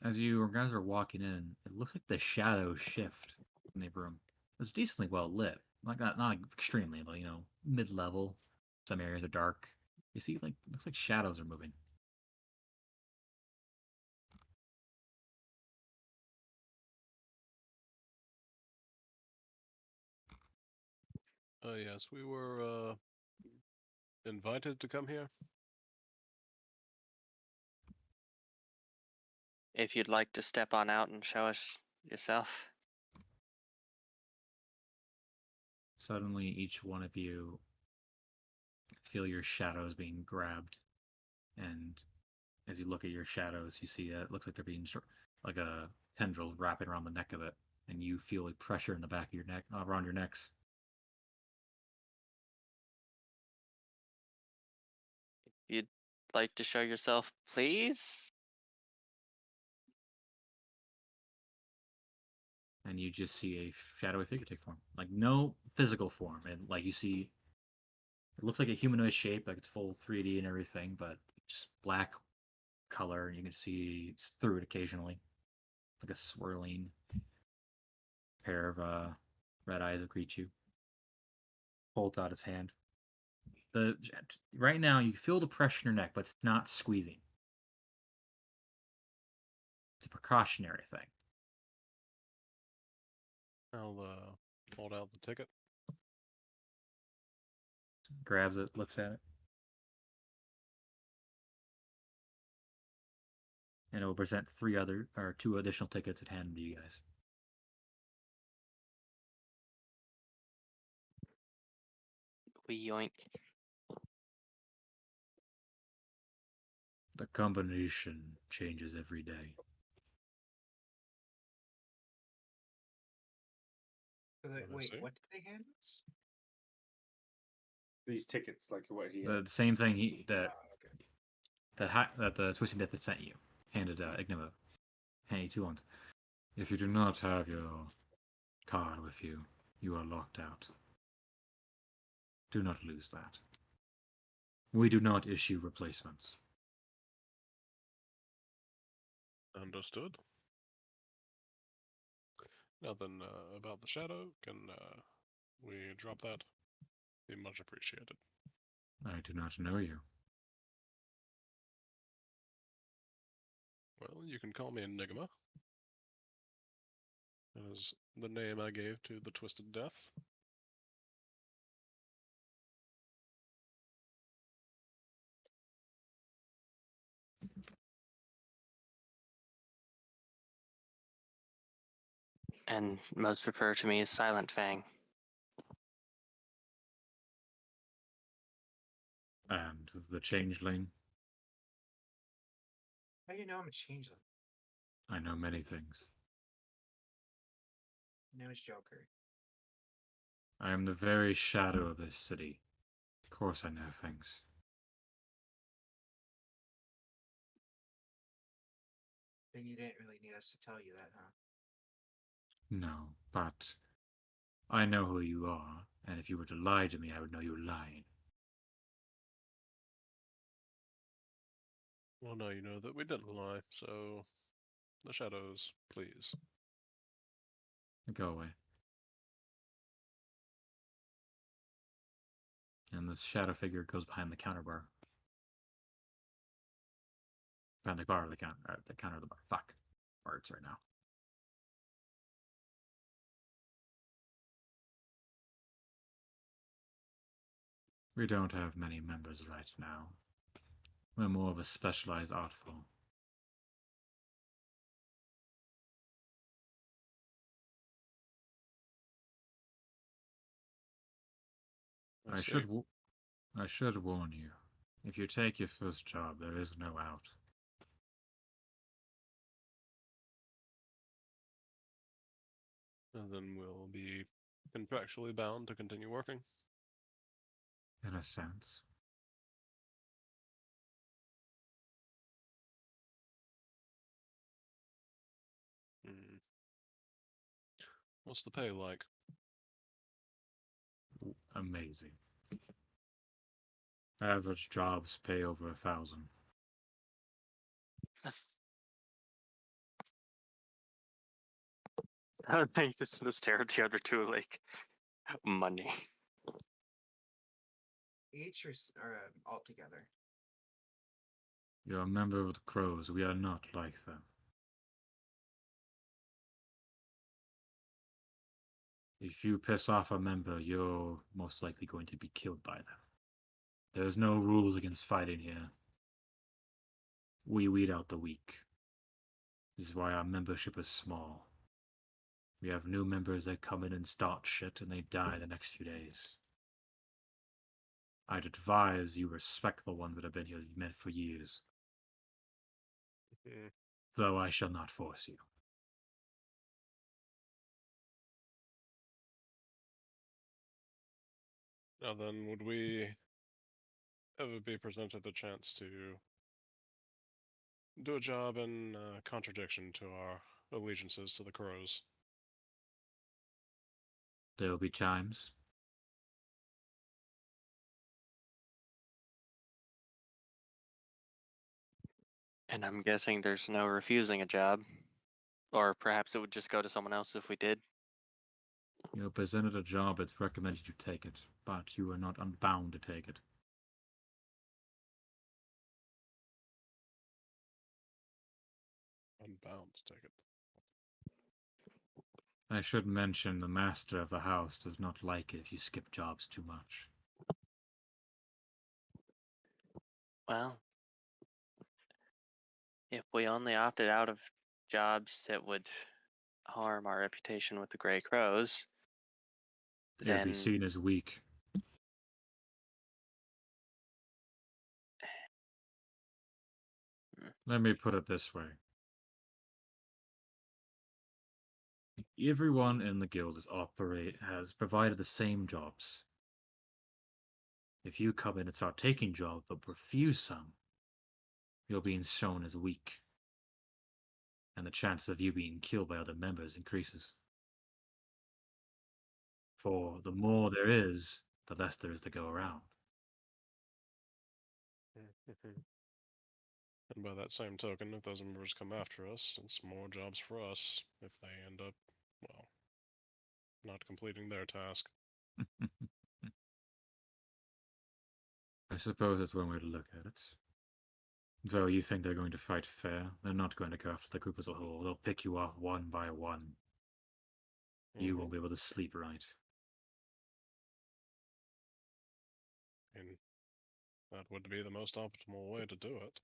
As you guys are walking in, it looks like the shadows shift in the room. It's decently well lit, like not like extremely, but mid-level. Some areas are dark. You see, like looks like shadows are moving. Yes, we were invited to come here. If you'd like to step on out and show us yourself. Suddenly, each one of you feel your shadows being grabbed, and as you look at your shadows, you see it looks like they're being like a tendril wrapping around the neck of it, and you feel like pressure in the back of your neck, around your necks. If you'd like to show yourself, please. And you just see a shadowy figure take form, like no physical form, and like you see, it looks like a humanoid shape, like it's full 3D and everything, but just black color, and you can see through it occasionally, like a swirling pair of red eyes that greet you. Holds out its hand. Right now you feel the pressure in your neck, but it's not squeezing. It's a precautionary thing. I'll hold out the ticket. Grabs it, looks at it. And it will present two additional tickets at hand to you guys. We yoink. The combination changes every day. Wait, see. what did they hand us? These tickets, like what he The same thing Okay. that the Twisting Death had sent you. Handed Ignima. Handed 2 ones. If you do not have your card with you, you are locked out. Do not lose that. We do not issue replacements. Understood. Now then, about the shadow, can we drop that? Be much appreciated. I do not know you. Well, you can call me Enigma. That is the name I gave to the Twisted Death. And most refer to me as Silent Fang. And the Changeling. How do you know I'm a changeling? I know many things. My name is Joker. I am the very shadow of this city. Of course I know things. Then you didn't really need us to tell you that, huh? No, but I know who you are, and if you were to lie to me, I would know you were lying. Well, now you know that we didn't lie, so the shadows, please. Go away. And the shadow figure goes behind the counter bar. Behind the bar, the counter of the bar. Fuck. Words right now. We don't have many members right now. We're more of a specialized art form. I see. should warn you. If you take your first job, there is no out. And then we'll be contractually bound to continue working. In a sense. Hmm. What's the pay like? Amazing. Average jobs pay over 1,000. I just want to stare at the other two like, Money. Each or all together? You're a member of the Crows. We are not like them. If you piss off a member, you're most likely going to be killed by them. There's no rules against fighting here. We weed out the weak. This is why our membership is small. We have new members that come in and start shit and they die the next few days. I'd advise you respect the ones that have been here for years. Though I shall not force you. Now then, would we ever be presented a chance to do a job in contradiction to our allegiances to the Crows? There will be times. And I'm guessing there's no refusing a job. Or perhaps it would just go to someone else if we did. You're presented a job, it's recommended you take it, but you are not unbound to take it. Unbound to take it. I should mention the master of the house does not like it if you skip jobs too much. Well, if we only opted out of jobs that would harm our reputation with the Grey Crows, You'd then be seen as weak. Let me put it this way. Everyone in the guild has provided the same jobs. If you come in and start taking jobs but refuse some, you're being shown as weak. And the chance of you being killed by other members increases. For the more there is, the less there is to go around. And by that same token, if those members come after us, it's more jobs for us if they end up, well, not completing their task. I suppose that's one way to look at it. Though you think they're going to fight fair, they're not going to go after the group as a whole. They'll pick you off one by one. You won't be able to sleep right. And that would be the most optimal way to do it.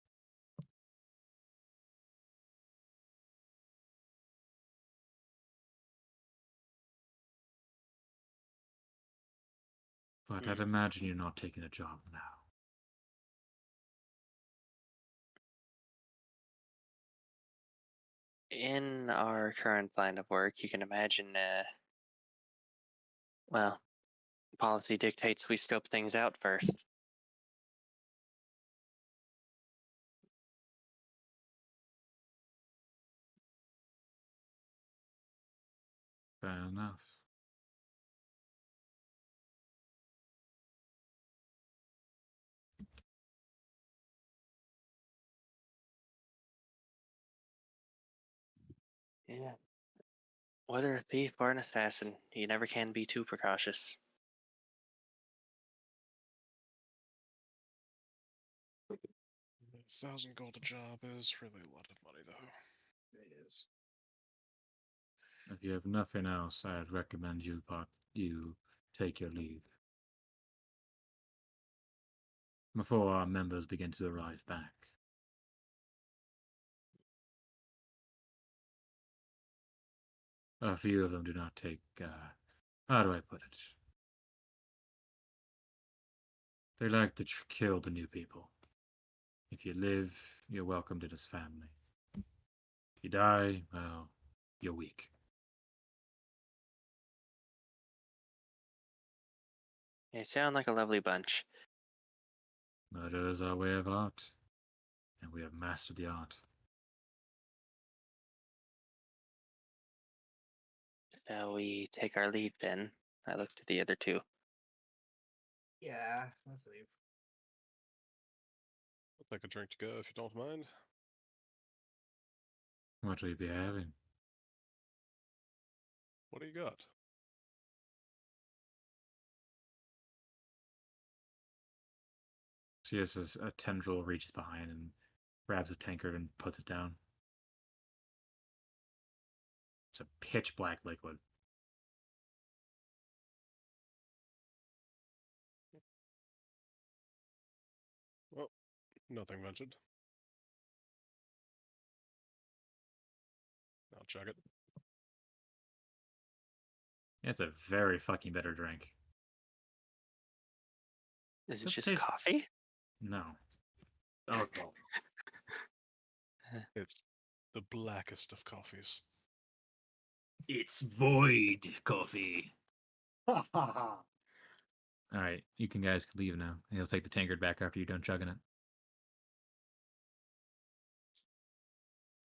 But I'd imagine you're not taking a job now. in our current line of work, you can imagine, well, policy dictates we scope things out first. Fair enough. Yeah. Whether a thief or an assassin, you never can be too precautious. 1,000 gold a job is really a lot of money, though. It is. If you have nothing else, I'd recommend you take your leave. Before our members begin to arrive back. A few of them do not take, how do I put it? They like to kill the new people. If you live, you're welcomed in as family. If you die, well, you're weak. They sound like a lovely bunch. Murder is our way of art, and we have mastered the art. Shall we take our leave then? I looked at the other two. Yeah, let's leave. I'll take a drink to go if you don't mind. What will you be having? What do you got? She just as a tendril reaches behind and grabs a tankard and puts it down. It's a pitch black liquid. Well, nothing ventured. I'll chug it. It's a very fucking bitter drink. Is it Does it just taste- coffee? No. Alcohol. It's the blackest of coffees. It's void coffee. Ha ha ha. Alright, you guys can leave now. He'll take the tankard back after you're done chugging it.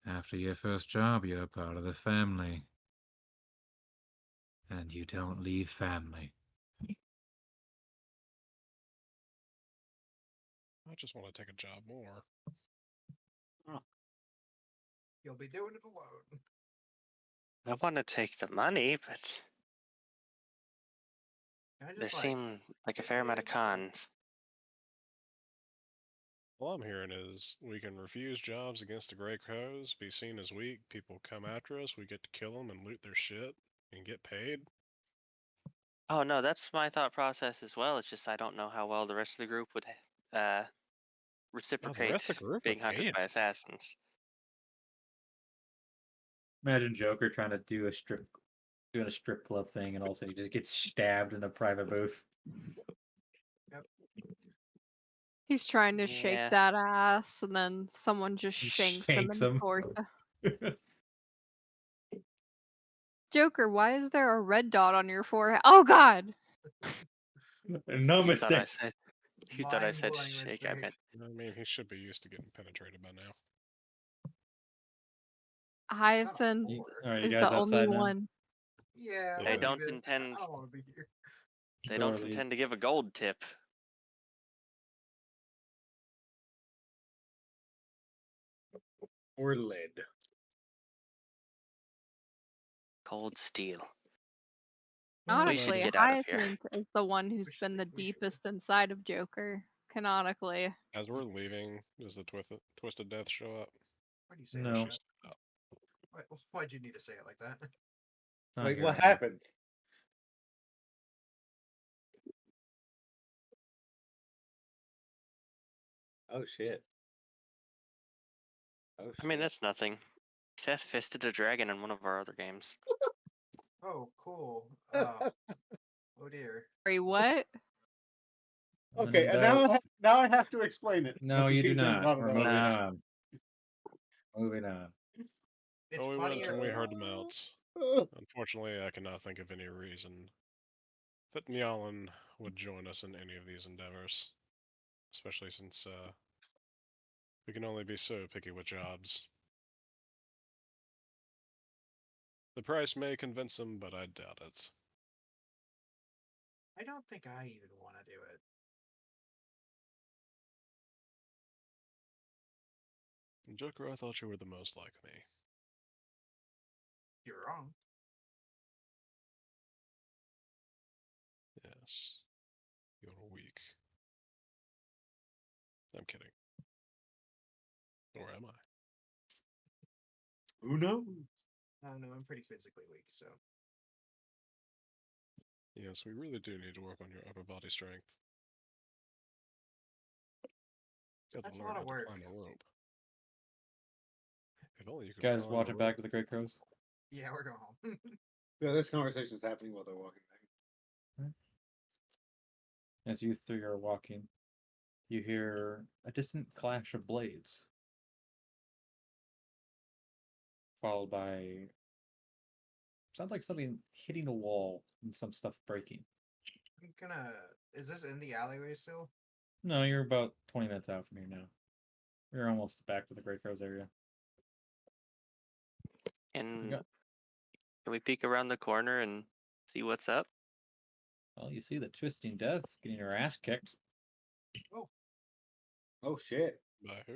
After your first job, you're part of the family. And you don't leave family. I just want to take a job more. You'll be doing it alone. I want to take the money, but Can I there just, like, seem like a get fair amount of in? cons. All I'm hearing is we can refuse jobs against the Grey Crows, be seen as weak, people come after us, we get to kill them and loot their shit and get paid. Oh no, that's my thought process as well. It's just I don't know how well the rest of the group would reciprocate group being are hunted paying. by assassins. Imagine Joker trying to doing a strip club thing, and also he just gets stabbed in a private booth. He's trying to shake Yeah. that ass, and then someone just He shanks him in shanks the him. torso. Joker, why is there a red dot on your forehead? Oh God! No You thought I mistake. said. You thought I said Mind-blowing shake. I mistake. meant I mean, he should be used to getting penetrated by now. Hyacinth All right, you is guys the only outside now? one. Yeah, They They we're don't leaving. intend- I don't want to be here. they Door don't leads. intend to give a gold tip. Or lead. Cold steel. Honestly, get out of here. Hyacinth is the one who's should been the think we should. deepest inside of Joker, canonically. As we're leaving, does the Twisted Death show up? Why do you say No. that? Why'd you need to say it like that? Not Wait, here what anymore. happened? Oh shit. Oh shit. I mean, that's nothing. Seth fisted a dragon in one of our other games. Oh, cool. Oh dear. Sorry, what? Okay, and And, now I have to explain it. no, since you do he's done not. blah, We're blah, moving blah. Nah. on. Moving on. It's Oh, we funny. went and we heard them out. Unfortunately, I cannot think of any reason that Nialen would join us in any of these endeavors. Especially since we can only be so picky with jobs. The price may convince him, but I doubt it. I don't think I even want to do it. Joker, I thought you were the most like me. You're wrong. Yes. You're weak. I'm kidding. Or am I? Who knows? I don't know. I'm pretty physically weak, so. Yes, we really do need to work on your upper body strength. You have That's to a learn lot how of to work. climb a rope. If only you could Guys, climb a watching back rope. to the Great Crows. Yeah, we're going home. Yeah, this conversation's happening while they're walking back. As you three are walking, you hear a distant clash of blades, followed by sounds like something hitting a wall and some stuff breaking. I'm gonna. Is this in the alleyway still? No, you're about 20 minutes out from here now. You're almost back to the Great Crows area. And got- can we peek around the corner and see what's up? Well, you see the Twisting Death getting her ass kicked. Oh shit. By who?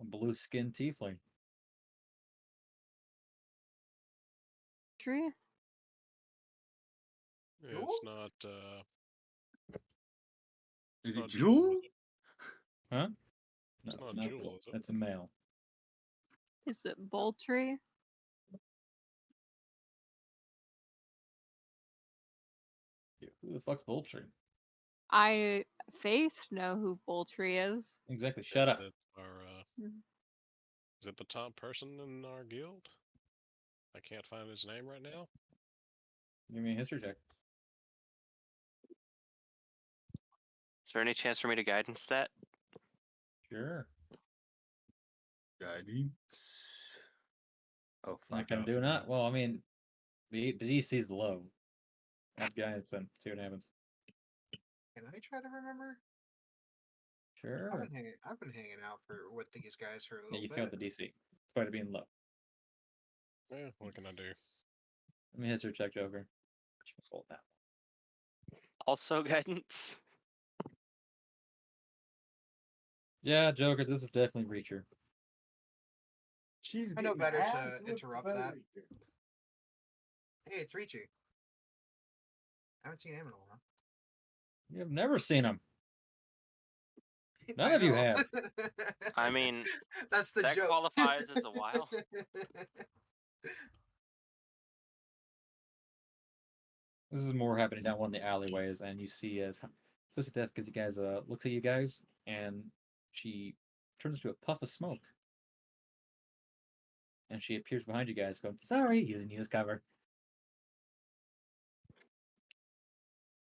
A blue-skinned tiefling. Tree? It's not Is it not Jewel? is it? Huh? No, It's it's not not Jewel, Jewel. is it? That's a male. Is it Boltree? Yeah, who the fuck's Boltree? I Faith know who Boltree is. Exactly. Shut Is up. it our, Mhm. is it the top person in our guild? I can't find his name right now. Give me a history check. Is there any chance for me to guidance that? Sure. Guidance. Oh fuck. Not gonna do not. Well, I mean, the DC's low. That guidance then. See what happens. Can I try to remember? Sure. I've been hanging out with these guys for a little Yeah, you bit. failed the DC. Despite it being low. Yeah, what can I do? Let me history check, Joker. Hold that. Also guidance. Yeah, Joker, this is definitely Reacher. She's I know getting better to ass whipped interrupt by that. Reacher. Hey, it's Richu. I haven't seen him in a while. You've never seen him. None I of you know. have. I mean, that's the that joke. qualifies as a while. This is more happening down one of the alleyways, and you see as Pussy Death because you guys looks at you guys, and she turns into a puff of smoke, and she appears behind you guys, going, "Sorry," using you as cover.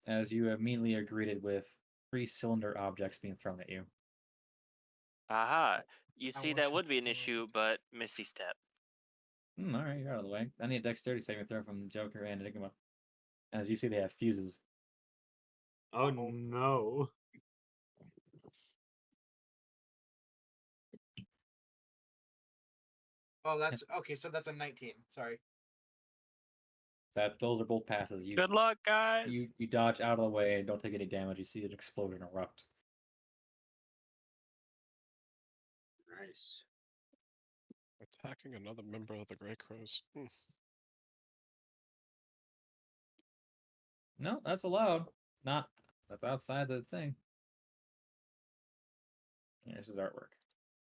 As you immediately are greeted with 3 cylinder objects being thrown at you. Aha. You see, want that you would be an to- issue, but Misty Step. All right, you're out of the way. I need a dexterity saving throw from Joker and Enigma. As you see, they have fuses. Oh no. Oh, that's okay. So that's a 19. Sorry. Those are both passes. You Good luck, guys. you dodge out of the way and don't take any damage. You see it explode and erupt. Nice. Attacking another member of the Grey Crows. No, that's allowed. That's outside the thing. Here's his artwork.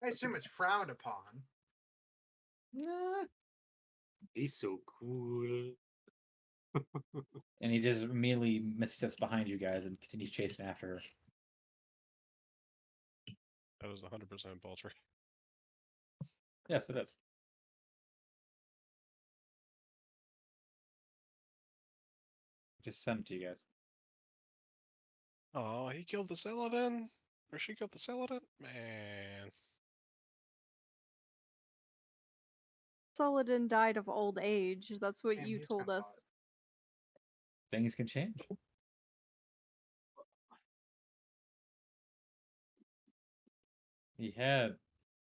I assume it's frowned upon. Nah. He's so cool. And he just immediately missteps behind you guys and continues chasing after her. That was 100% Baltry. Yes, it is. Just send it to you guys. Oh, he killed the Celadon? Or she killed the Celadon? Man. Saladin died of old age. That's what Damn, you he's told kinda us. Things can change. He had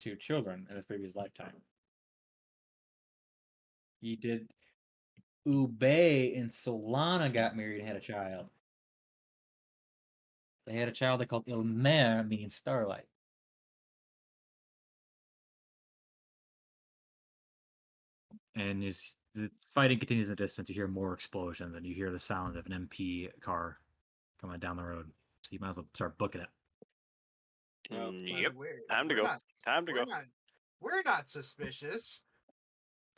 2 children in his previous lifetime. He did. Ube and Solana got married and had a child. They had a child they called Ilmer, meaning starlight. And as the fighting continues in the distance, you hear more explosions and you hear the sound of an MP car coming down the road. So you might as well start booking it. Well, Yep. We're, Time to we're go. Not, Time to we're go. Not, we're not suspicious.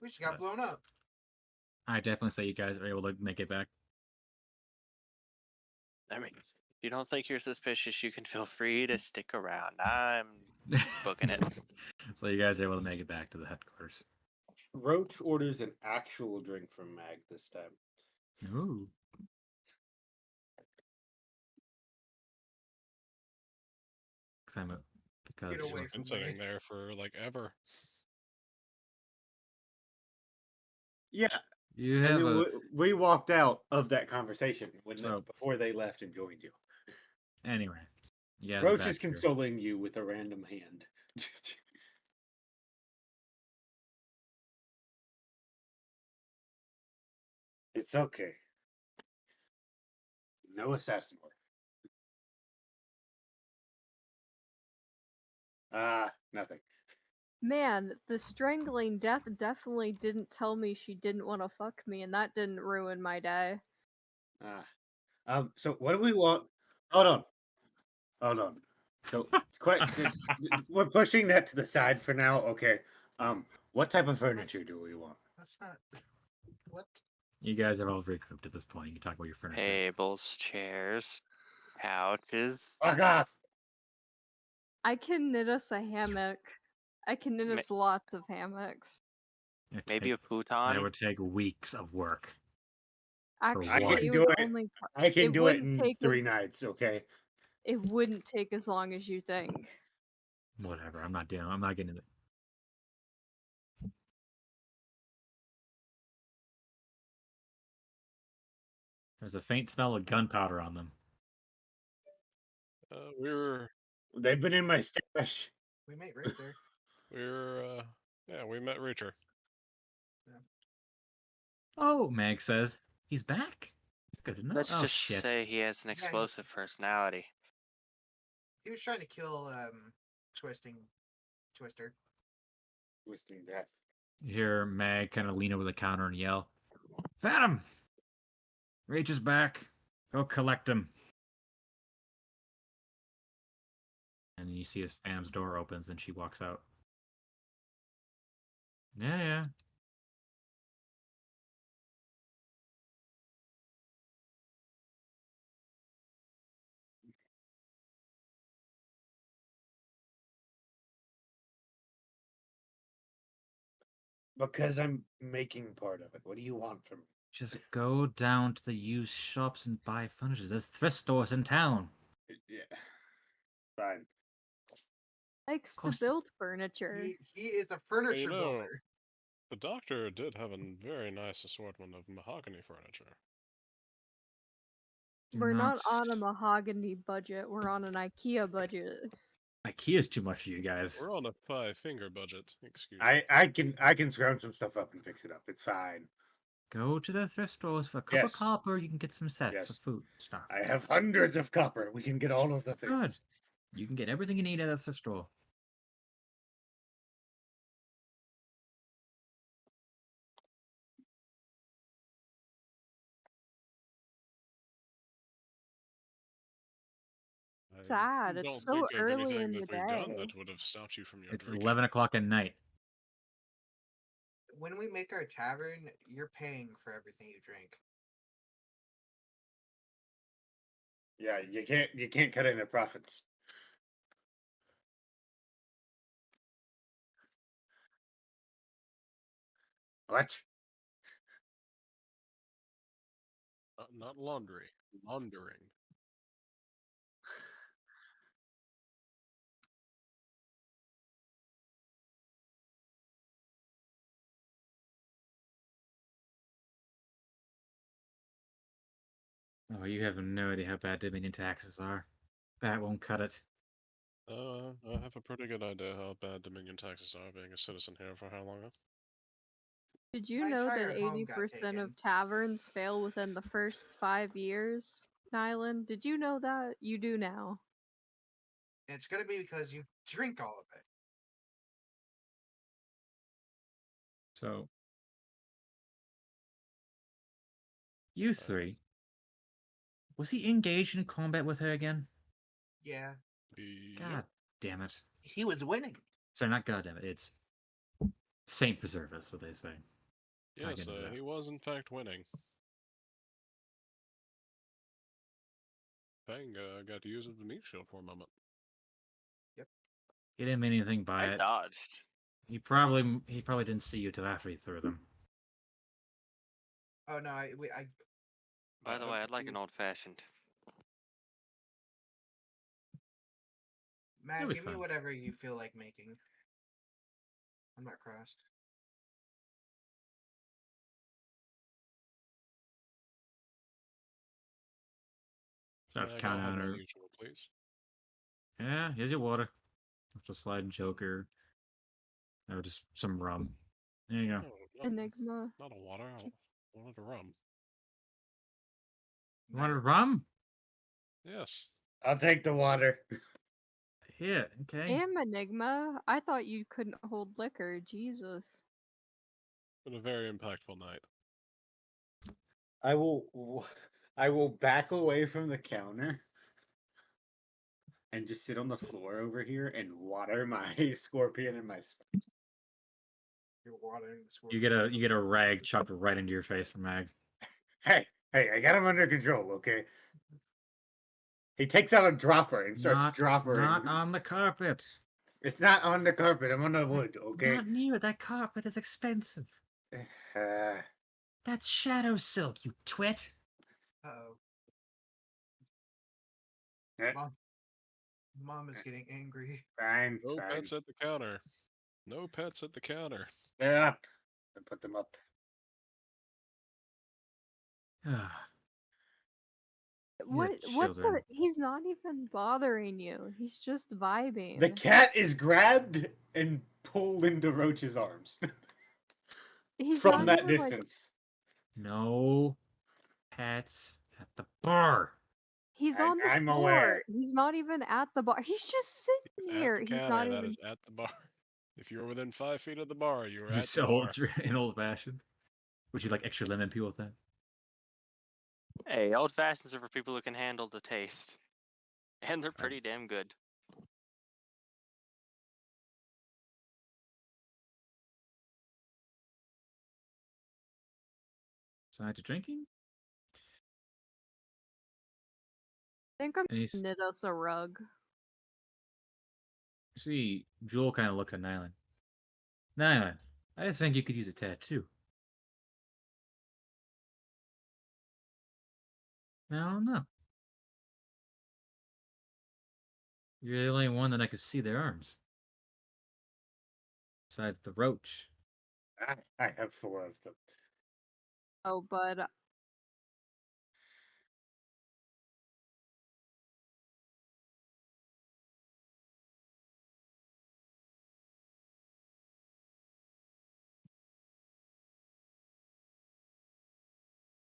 We just got blown up. I definitely say you guys are able to make it back. I mean, if you don't think you're suspicious, you can feel free to stick around. I'm booking it. So you guys are able to make it back to the headquarters. Roach orders an actual drink from Mag this time. Ooh. Because Get away He's from been sitting me. there for like ever. Yeah, you and have then a we walked out of that conversation So- before they left and joined you. anyway. You guys are Roach back is here. consoling you with a random hand. It's okay. No assassin work. Nothing. Man, the strangling death definitely didn't tell me she didn't want to fuck me, and that didn't ruin my day. So what do we want? Hold on. Hold on. So, we're pushing that to the side for now. Okay. What type of furniture do we want? That's not. What? You guys are all recouped at this point. You can talk about your furniture. Tables, chairs, couches. Fuck off! I can knit us a hammock. I can knit Ma- us lots of hammocks. It'd Maybe a take- futon. That would take weeks of work. Actually, one. it do would it. only. I can it do it wouldn't in take 3 us- nights, okay? It wouldn't take as long as you think. Whatever. I'm not doing. I'm not getting it. There's a faint smell of gunpowder on them. They've been in my stash. We made right there. We met Reacher. Oh, Mag says he's back. Good to know. Let's oh just shit. say he has an explosive personality. He was trying to kill Twister. Twisting death. You hear Mag kind of lean over the counter and yell, "Phantom! Rage is back. Go collect him." And you see his Phantom's door opens and she walks out. Yeah. Because I'm making part of it. What do you want from me? Just go down to the used shops and buy furniture. There's thrift stores in town. Yeah. Fine. Likes to course- build furniture. He is a furniture know, builder. The doctor did have a very nice assortment of mahogany furniture. We're not on a mahogany budget. We're on an IKEA budget. IKEA's too much for you guys. We're on a 5-finger budget. Excuse me. I can scrounge some stuff up and fix it up. It's fine. Go to the thrift stores for a couple Yes. copper. You can get some sets Yes. of food stuff. I have hundreds of copper. We can get all of the things. Good. You can get everything you need at the thrift store. Sad. I It's don't so think of early anything in the that we've done day. that would have stopped you from your It's drinking. 11 o'clock at night. When we make our tavern, you're paying for everything you drink. Yeah, you can't cut into profits. What? Not laundry. Laundering. Oh, you have no idea how bad Dominion taxes are. That won't cut it. I have a pretty good idea how bad Dominion taxes are, being a citizen here for how long now? Did you My know that entire home got 80% taken. of taverns fail within the first 5 years? Nialen, did you know that? You do now. And it's gonna be because you drink all of it. So, you three. Was he engaged in combat with her again? Yeah. God damn it. He was winning. Sorry, not god damn it. It's Saint preserve us, what they say. Can't Yes, get into that. he was in fact winning. Fang got to use a meat shield for a moment. He didn't mean anything by I it. dodged. He probably didn't see you till after he threw them. Oh no, I By the way, I'd like an old fashioned. Matt, It'll be give me fun. whatever you feel like making. I'm not crossed. Start I'll counting have on my her. usual, please. Yeah, here's your water. Just slide joker. Or just some rum. There you go. No, Enigma. not a water. I wanted a rum. You want a rum? Yes. I'll take the water. Here, okay. Damn, Enigma. I thought you couldn't hold liquor. Jesus. Been a very impactful night. I will back away from the counter and just sit on the floor over here and water my scorpion and my. You're watering the You get a rag chopped right into your face from Mag. Hey, I got him under control, okay? He takes out a dropper and starts Not droppering. on the carpet. It's not on the carpet. I'm on the wood, okay? Not near it. That carpet is expensive. Uh, That's shadow silk, you twit. Uh-oh. Eh. Mom is getting angry. fine, No fine. pets at the counter. No pets at the counter. They're up. I put them up. What the children. he's not even bothering you. He's just vibing. The cat is grabbed and pulled into Roach's arms He's from not that even, like, distance. No pets at the bar. he's on the I'm floor. aware. He's not even at the bar. He's just sitting At here. the He's counter, not that even. is at the bar. If you were within 5 feet of the bar, you were You at the so bar. old fashioned. Would you like extra lemon peel with that? Hey, old fashions are for people who can handle the taste. And they're pretty damn good. Side to drinking? I think I'm And he's gonna knit us a rug. see, Jewel kind of looks at Nialen. Nialen, I think you could use a tattoo. I don't know. You're the only one that I could see their arms. Besides the roach. I have 4 of them. Oh, but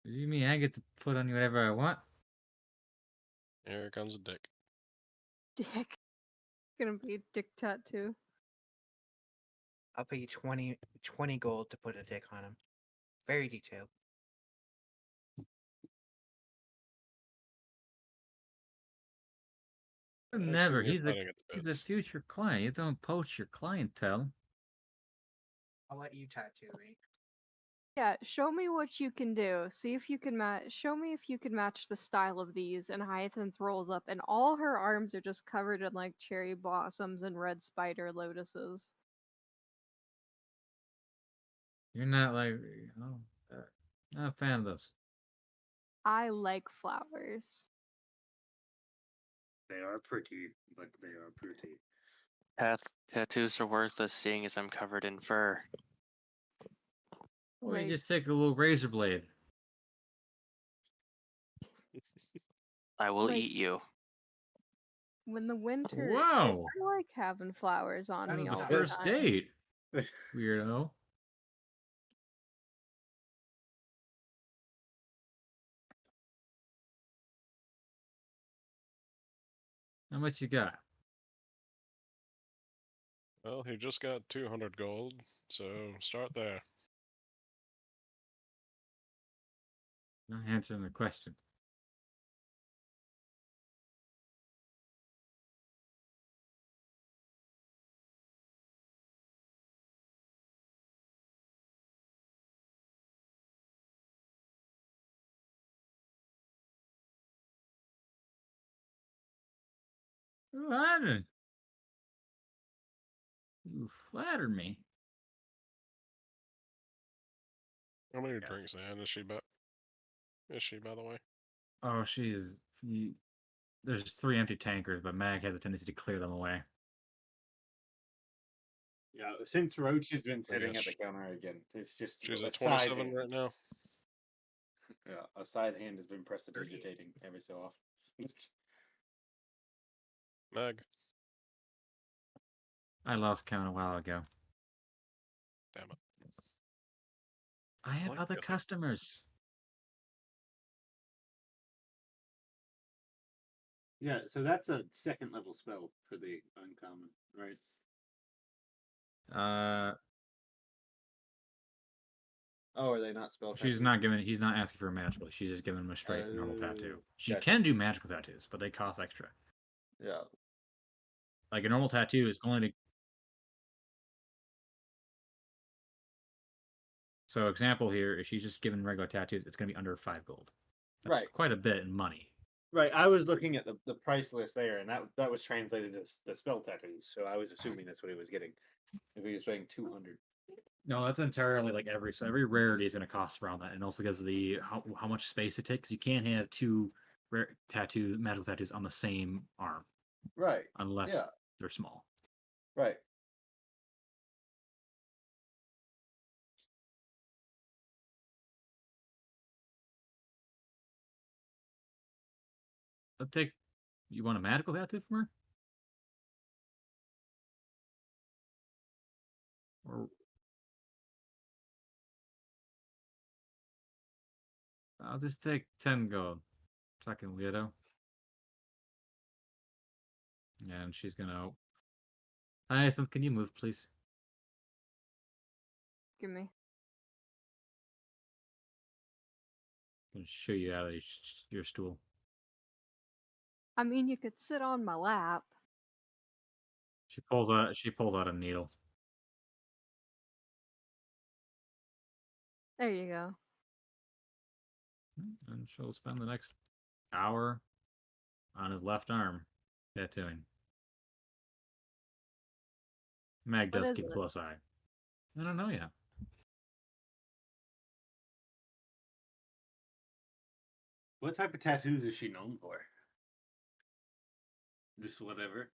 You mean I get to put on whatever I want? Here comes a dick. dick. Gonna be a dick tattoo. I'll pay you 20 gold to put a dick on him. Very detailed. Never. You're He's fighting at the a bits. future client. You don't poach your clientele. I'll let you tattoo me. Yeah, show me what you can do. See if you can match. Show me if you can match the style of these. And Hyacinth rolls up, and all her arms are just covered in like cherry blossoms and red spider lotuses. You're not like, not a fan of those. I like flowers. They are pretty, but they are pretty. Tattoos are worthless seeing as I'm covered in fur. Or you Like, just take a little razor blade. I will Like- eat you. when the winter, Whoa. I like having flowers on That's me the all The the first time. date. Weirdo. How much you got? Well, he just got 200 gold, so start there. Not answering the question. Flatter. You flatter me. How many Yes. drinks in is she, by the way? Oh, she is. There's 3 empty tankers, but Mag has a tendency to clear them away. Yeah, since Roach has been sitting guess at the counter again, it's just She's a at side 27 hand. right now. Yeah, a side hand has been prestidigitating every so often. Meg. I lost count a while ago. Damn it. I have Like other the other- customers. Yeah, so that's a 2nd level spell for the uncommon, right? Oh, are they not spell? She's not giving. He's not asking for a magical. She's just giving him a straight normal tattoo. She gotcha. can do magical tattoos, but they cost extra. Yeah. Like a normal tattoo is going to. So example here, if she's just given regular tattoos, it's going to be under 5 gold. That's Right. quite a bit in money. Right. I was looking at the price list there, and that was translated as the spell tattoos. So I was assuming that's what he was getting. If he was paying 200. No, that's entirely like every rarity is going to cost around that, and also because of the how much space it takes. You can't have 2 rare magical tattoos on the same arm Right. unless Yeah. they're small. Right. Let's take. You want a magical tattoo from her? Or I'll just take 10 gold. Fucking weirdo. And she's gonna. Hyacinth, can you move, please? Give me. I'm gonna show you out of your stool. I mean, you could sit on my lap. She pulls out a needle. There you go. And she'll spend the next hour on his left arm tattooing. Mag What does is keep a it? close eye. I don't know yet. What type of tattoos is she known for? Just whatever.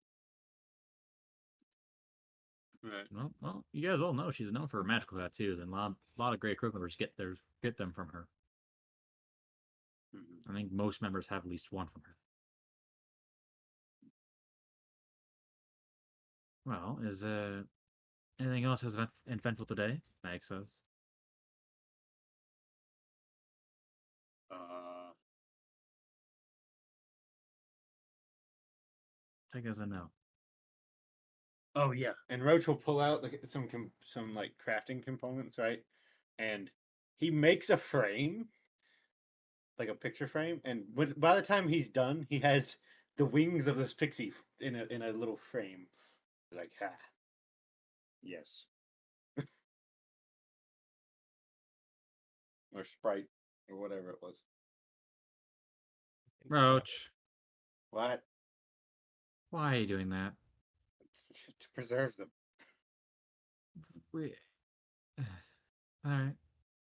Right. Well, you guys all know she's known for her magical tattoos, and a lot of great crew members get them from her. Mm-hmm. I think most members have at least one from her. Well, is anything else as eventful today? Mag says. Take it as a no. Oh yeah, and Roach will pull out like some like crafting components, right? And he makes a frame, like a picture frame, and by the time he's done, he has the wings of this pixie in a little frame. Like, ha, yes, or sprite or whatever it was. Roach, What? why are you doing that? To preserve them. We. All right.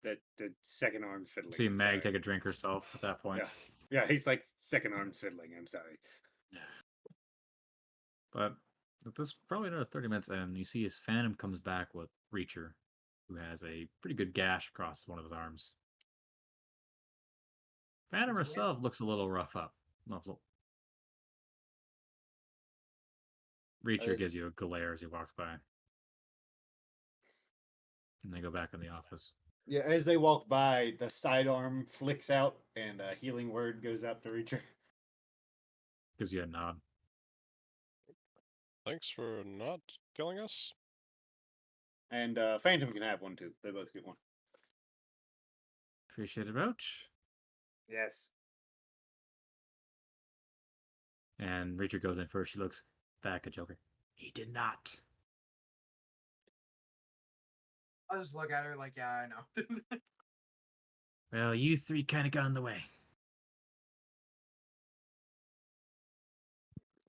The second arm's fiddling. See I'm Mag sorry. take a drink herself at that point. Yeah, he's like second arm's fiddling. I'm sorry. But with this probably another 30 minutes, and you see his Phantom comes back with Reacher, who has a pretty good gash across one of his arms. Phantom herself looks a little rough up. Reacher gives you a glare as he walks by. And they go back in the office. Yeah, as they walk by, the sidearm flicks out, and a healing word goes out to Reacher. Gives you a nod. Thanks for not killing us. And Phantom can have one too. They both get one. Appreciate it, Roach. Yes. And Reacher goes in first. She looks back at Joker. He did not. I'll just look at her like, yeah, I know. Well, you 3 kind of got in the way.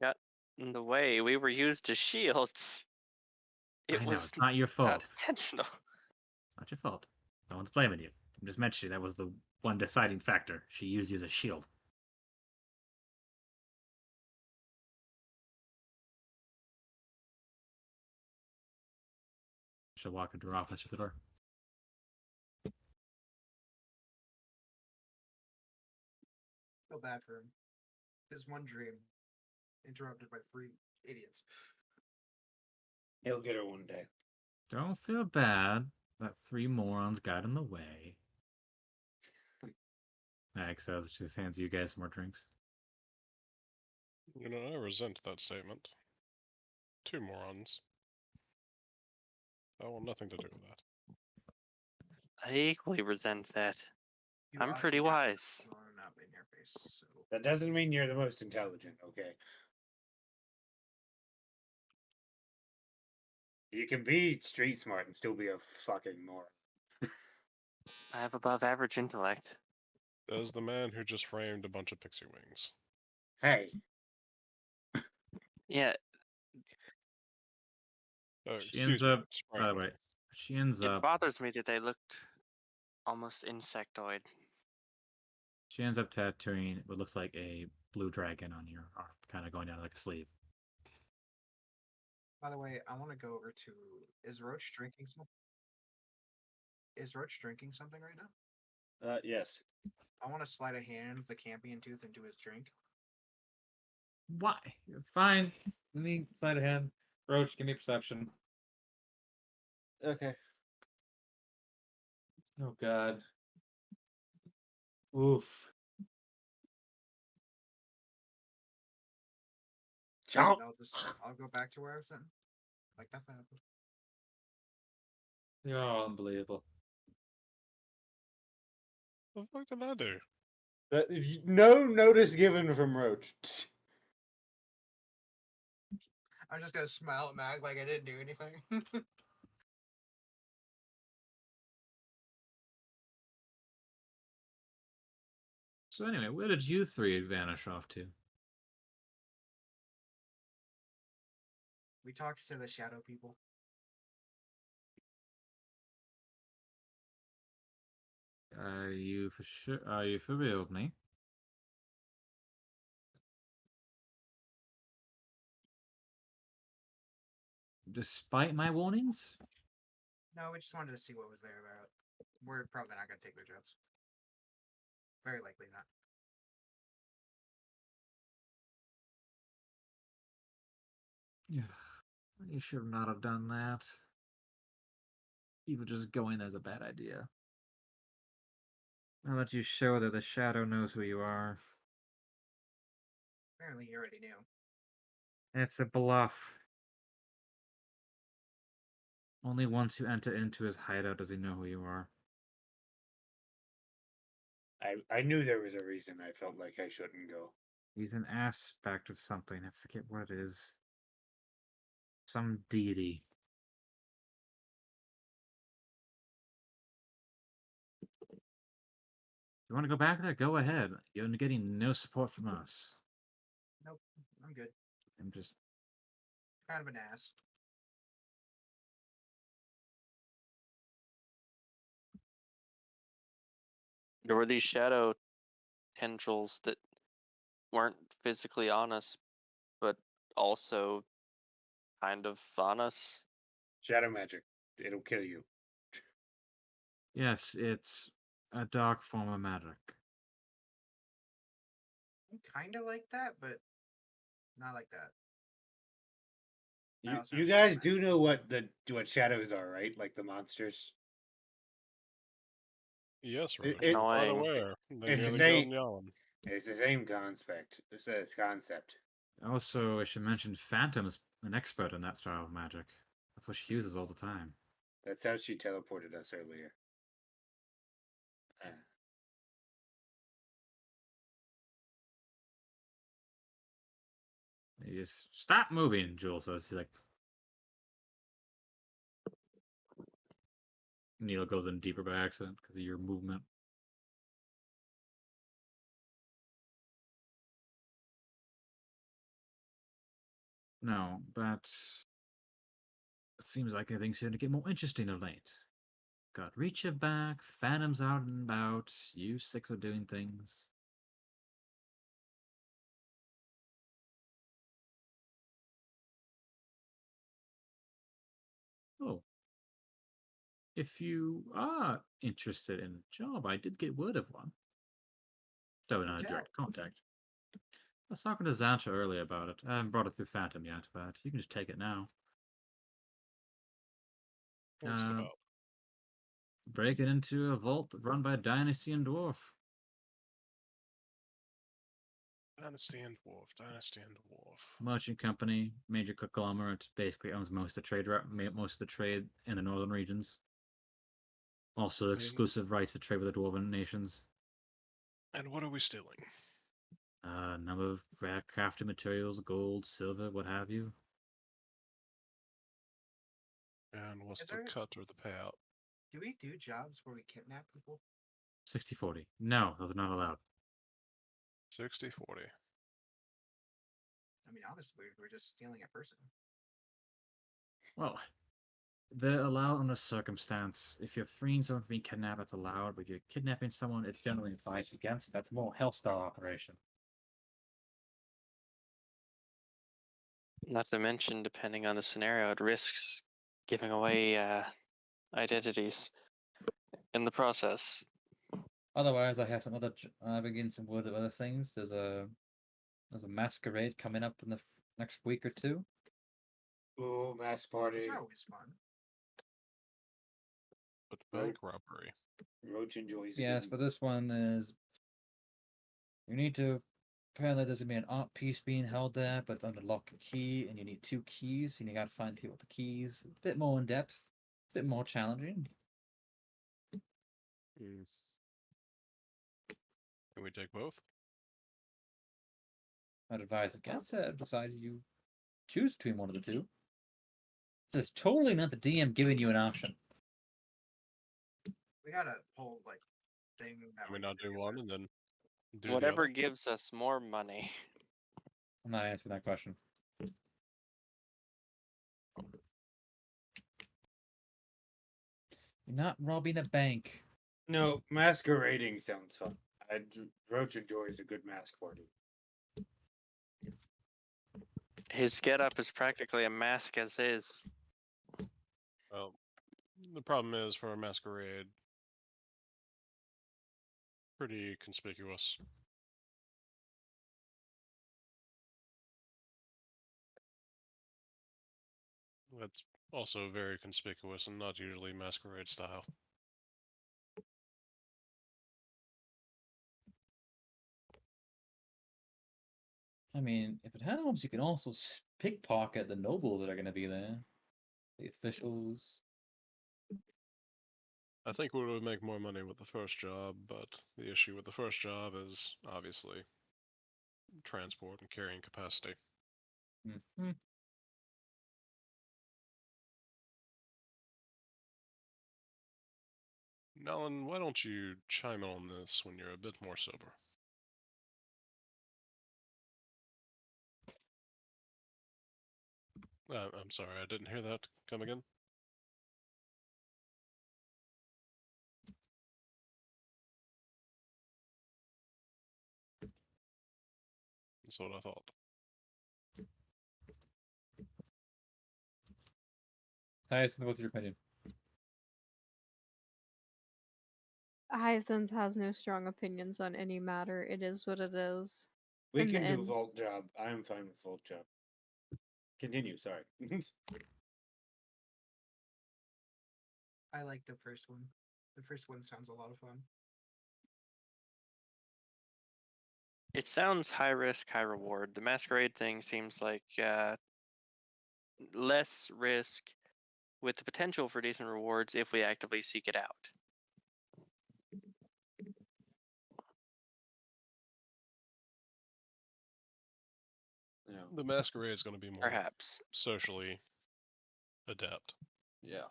Got in the way. We were used as shields. It I know, was it's not your fault. not intentional. It's not your fault. No one's blaming you. I'm just mentioning that was the one deciding factor. She used you as a shield. She'll walk into her office at the door. Feel bad for him. His one dream interrupted by 3 idiots. He'll get her one day. Don't feel bad that 3 morons got in the way. Max says, just hands you guys some more drinks. You know, I resent that statement. 2 morons. I want nothing to do with that. I equally resent that. You I'm also pretty get wise. blown up in your face, so. That doesn't mean you're the most intelligent, okay? You can be street smart and still be a fucking moron. I have above average intellect. There's the man who just framed a bunch of pixie wings. Hey, Yeah, Oh, She ends excuse me. up. sprite By the way, wing. she ends it up. bothers me that they looked almost insectoid. She ends up tattooing what looks like a blue dragon on your arm, kind of going down like a sleeve. By the way, I want to go over to. Is Roach drinking something? Is Roach drinking something right now? yes. I want to slide a hand the Campion tooth into his drink. Why? Fine. Let me slide a hand. Roach, give me perception. Okay. Oh God. Oof. Chomp. I'll go back to where I was sitting. Like nothing happened. You're all unbelievable. What the fuck did I do? No notice given from Roach. I'm just gonna smile at Mag like I didn't do anything. So anyway, where did you three vanish off to? We talked to the shadow people. Are you for sure? Are you for real with me? Despite my warnings? No, we just wanted to see what was there about. We're probably not gonna take their jobs. Very likely not. Yeah. You should not have done that. Even just going as a bad idea. I'll let you show that the shadow knows who you are. Apparently, he already knew. It's a bluff. Only once you enter into his hideout does he know who you are. I knew there was a reason I felt like I shouldn't go. He's an aspect of something. I forget what it is. Some deity. You want to go back there? Go ahead. You're getting no support from us. Nope, I'm good. I'm just. Kind of an ass. There were these shadow tendrils that weren't physically on us, but also kind of on us. Shadow magic. It'll kill you. Yes, it's a dark form of magic. I'm kind of like that, but not like that. I You, also you have guys shadow do know what shadows are, right? Like the monsters. Yes, It- Roach. it- I'm quite Annoying. aware. They it's the nearly same- killed Nialen. It's the same concept. It's a concept. Also, I should mention Phantom's an expert in that style of magic. That's what she uses all the time. That's how she teleported us earlier. You just stop moving, Jules says. He's like. Neil goes in deeper by accident because of your movement. No, but seems like things are going to get more interesting of late. Got Reacher back, Phantom's out and about, you six are doing things. Oh. If you are interested in a job, I did get word of one. Though not a direct contact. I was talking to Xanta earlier about it. I haven't brought it through Phantom yet, but you can just take it now. What's it about? Break it into a vault run by Dynasty and Dwarf. Dynasty and Dwarf. Dynasty and Dwarf. Merchant company, major conglomerate, basically owns most of the trade in the northern regions. Also, exclusive rights to trade with the dwarven nations. And what are we stealing? A number of rare crafted materials, gold, silver, what have you. And what's Is the there- cut or the payout? Do we do jobs where we kidnap people? 60-40. No, those are not allowed. 60-40. I mean, honestly, we're just stealing a person. Well, they're allowed on a circumstance. If you're freeing someone from being kidnapped, it's allowed. But if you're kidnapping someone, it's generally advised against. That's more hellstar operation. Not to mention, depending on the scenario, it risks giving away identities in the process. Otherwise, I have some other. I've been getting some word of other things. There's a masquerade coming up in the next week or two. Oh, mass party. Those are always fun. But bank robbery. Roach enjoys. a Yes, good- but this one is. You need to. Apparently, there's gonna be an art piece being held there, but it's under lock and key, and you need 2 keys, and you gotta find people with the keys. It's a bit more in depth, a bit more challenging. Hmm. Can we take both? I'd advise against it. I'd decide you choose between one of the two. This is totally not the DM giving you an option. We got a whole thing that Can we not do one and then do Whatever the other? gives us more money. I'm not answering that question. You're not robbing a bank. No, masquerading sounds fun. Roach enjoys a good mask party. His getup is practically a mask as is. Well, the problem is for a masquerade, pretty conspicuous. That's also very conspicuous and not usually masquerade style. I mean, if it helps, you can also pickpocket the nobles that are going to be there, the officials. I think we would make more money with the first job, but the issue with the first job is obviously transport and carrying capacity. Mhm. Nialen, why don't you chime in on this when you're a bit more sober? I'm sorry, I didn't hear that. Come again? That's what I thought. Hyacinth, what's your opinion? Hyacinth has no strong opinions on any matter. It is what it is. We In the can do end. vault job. I am fine with vault job. Continue. Sorry. I like the first one. The first one sounds a lot of fun. It sounds high risk, high reward. The masquerade thing seems like less risk with the potential for decent rewards if we actively seek it out. Yeah. The masquerade is going to be more Perhaps. socially adept, Yeah.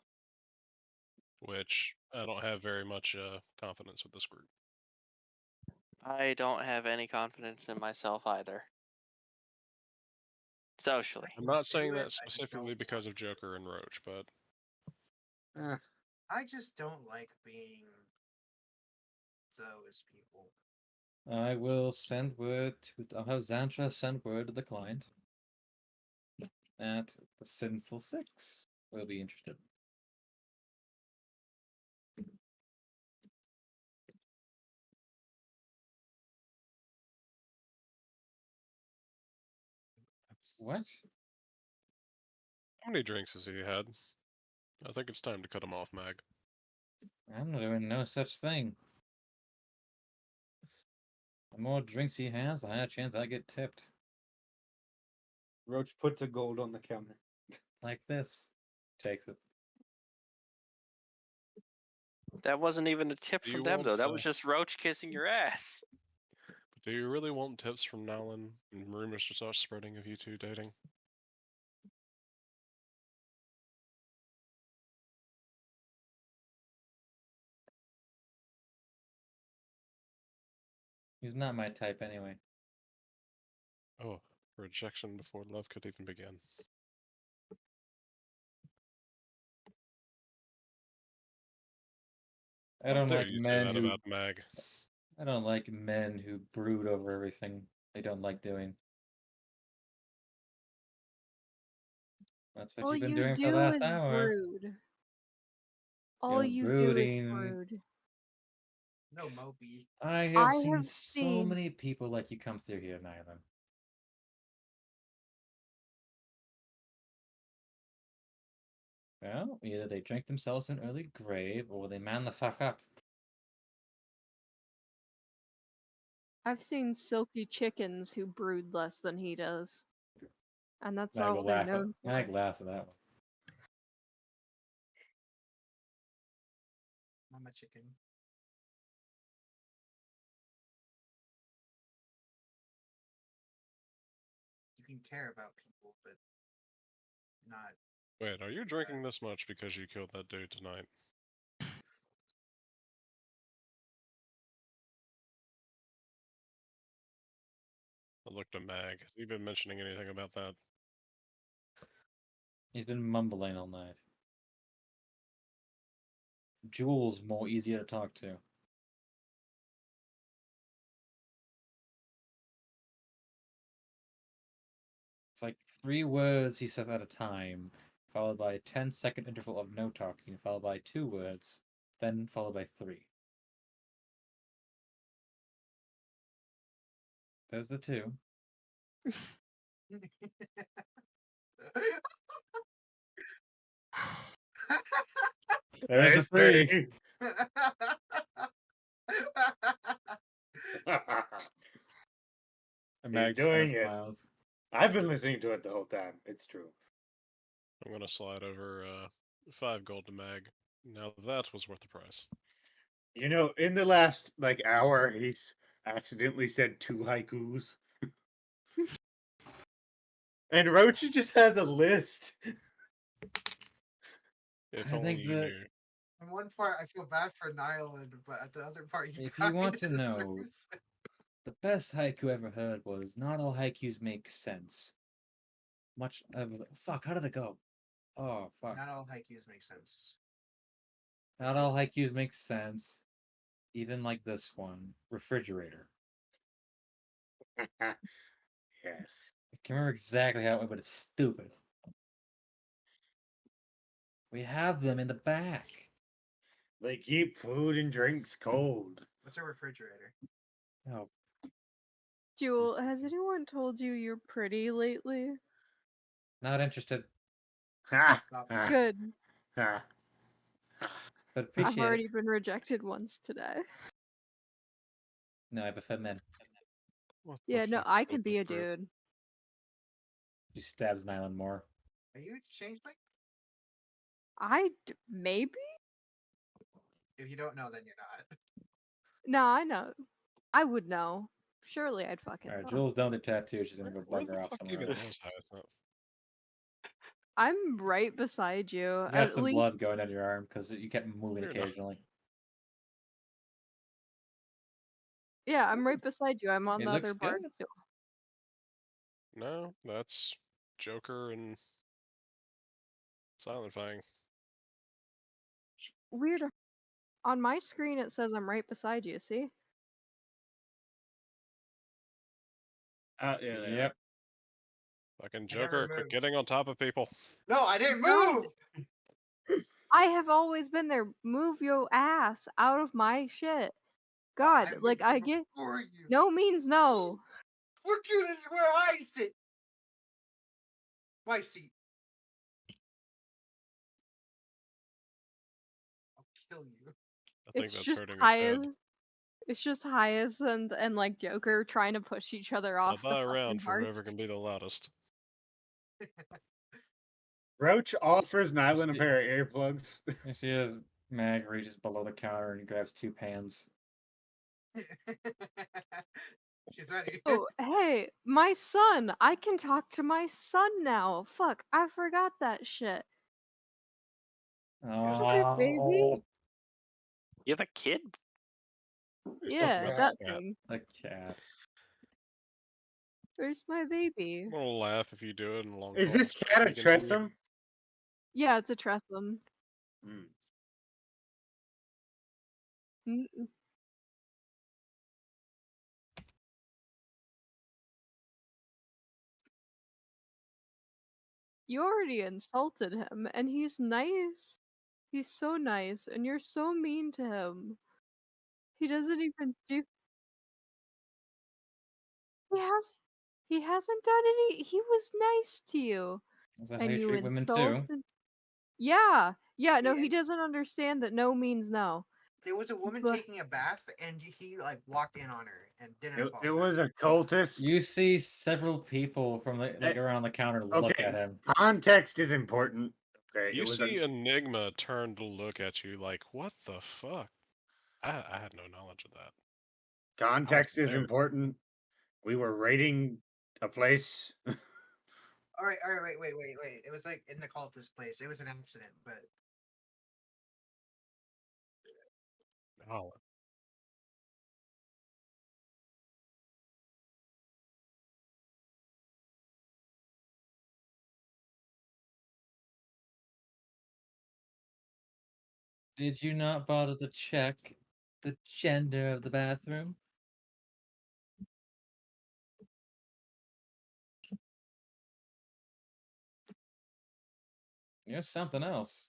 which I don't have very much confidence with this group. I don't have any confidence in myself either. Socially. I'm not saying do it, that I just specifically don't because of Joker and Roach, but I just don't like being those people. I will send word to. I'll have Xantra send word to the client that the Sinful Six will be interested. What? how many drinks has he had? I think it's time to cut him off, Mag. I'm not doing no such thing. The more drinks he has, the higher chance I get tipped. Roach puts a gold on the counter. Like this. Takes it. That wasn't even a tip Do from you them, want, though. That was just Roach kissing your ass. Do you really want tips from Nialen and rumors to start spreading of you two dating? He's not my type anyway. Oh, rejection before love could even begin. I don't Dare like you say men that who about Mag. I don't like men who brood over everything they don't like doing. That's what All you've been you doing for the do last is hour. brood. All You're you do is brooding. brood. No, Moby. I I have seen have so seen- many people like you come through here, Nialen. Well, either they drink themselves to an early grave, or they man the fuck up. I've seen silky chickens who brood less than he does. And that's Mag all will they're laugh at, known for. Mag laughs at that one. Mama chicken. You can care about people, but not. Wait, are you drinking this much because you killed that dude tonight? I looked at Mag. Has he been mentioning anything about that? He's been mumbling all night. Jules more easier to talk to. It's like 3 words he says at a time, followed by a 10-second interval of no talking, followed by 2 words, then followed by 3. There's the 2. There's the 3. And He's Mag doing just it. smiles. I've been listening to it the whole time. It's true. I'm gonna slide over 5 gold to Mag. Now that was worth the price. You know, in the last hour, he's accidentally said 2 haikus. And Rochi just has a list. If I only think you that knew. In one part, I feel bad for Nialen, but at the other part, you if you want to kinda know, deserves it. the best haiku I ever heard was, "Not all haikus make sense." Much fuck, how did it go? Oh fuck. Not all haikus make sense. Not all haikus make sense. Even like this one. Refrigerator. Yes. I can't remember exactly how it went, but it's stupid. We have them in the back. They keep food and drinks cold. What's a refrigerator? Oh, Jewel, has anyone told you you're pretty lately? not interested, Ha! Stop. Ha! Good. Ha! but I've appreciate already it. been rejected once today. No, I prefer men. What the Yeah, no, fuck is I with can be this a group? dude. She stabs Nialen more. Are you a changeling? Maybe? If you don't know, then you're not. No, I know. I would know. Surely I'd fucking Alright, know. Jules don't get tattooed. She's gonna go Where bug the her off fuck somewhere even else. is Hyacinth? I'm right beside you. You got At some least blood going down your arm because you kept moving Fair enough. occasionally. yeah, I'm right beside you. I'm on It the looks other bar good. still. No, that's Joker and Silent Fang. Weird. On my screen it says I'm right beside you, see? Yeah, Yep. Fucking I never Joker, quit moved. getting on top of people. No, I didn't God. move. I have always been there. Move your ass out of my shit. God, I've like been I get before you. no means no. Look, you. This is where I sit. My seat. I'll kill you. I think It's that's just hurting his head. It's just Hyacinth and like Joker trying to push each other I'll off the buy a fucking round for bar whoever stool. can be the loudest. Roach offers Nilen a See- pair of earplugs. You see as Mag reaches below the counter and grabs 2 pans. She's ready. Oh, hey, my son! I can talk to my son now. Fuck, I forgot that shit. Hi, baby. Oh, You have a kid? Yeah, Fuck that cat. thing. A cat. Where's my baby? I'm gonna laugh if you do it in long Is this calls. cat a You continue. Tressum? Yeah, it's a Tressum. Mm. Mm. You already insulted him, and he's nice. He's so nice, and you're so mean to him. He doesn't even do. He has. He hasn't done any. He was nice to you, That's how and you you treat women too. insulted. Yeah, yeah. No, Yeah. he doesn't understand that no means no. There was a woman But- taking a bath, and he like walked in on her and didn't It apologize. was a cultist. You see several people from like around the counter look Okay. at him. Context is important. Okay. You it was see a, Enigma turn to look at you like, what the fuck? I had no knowledge of that. context is there. important. We were raiding a place. All right, wait. It was like in the cultist place. It was an accident, but Oh, Did you not bother to check the gender of the bathroom? You're something else.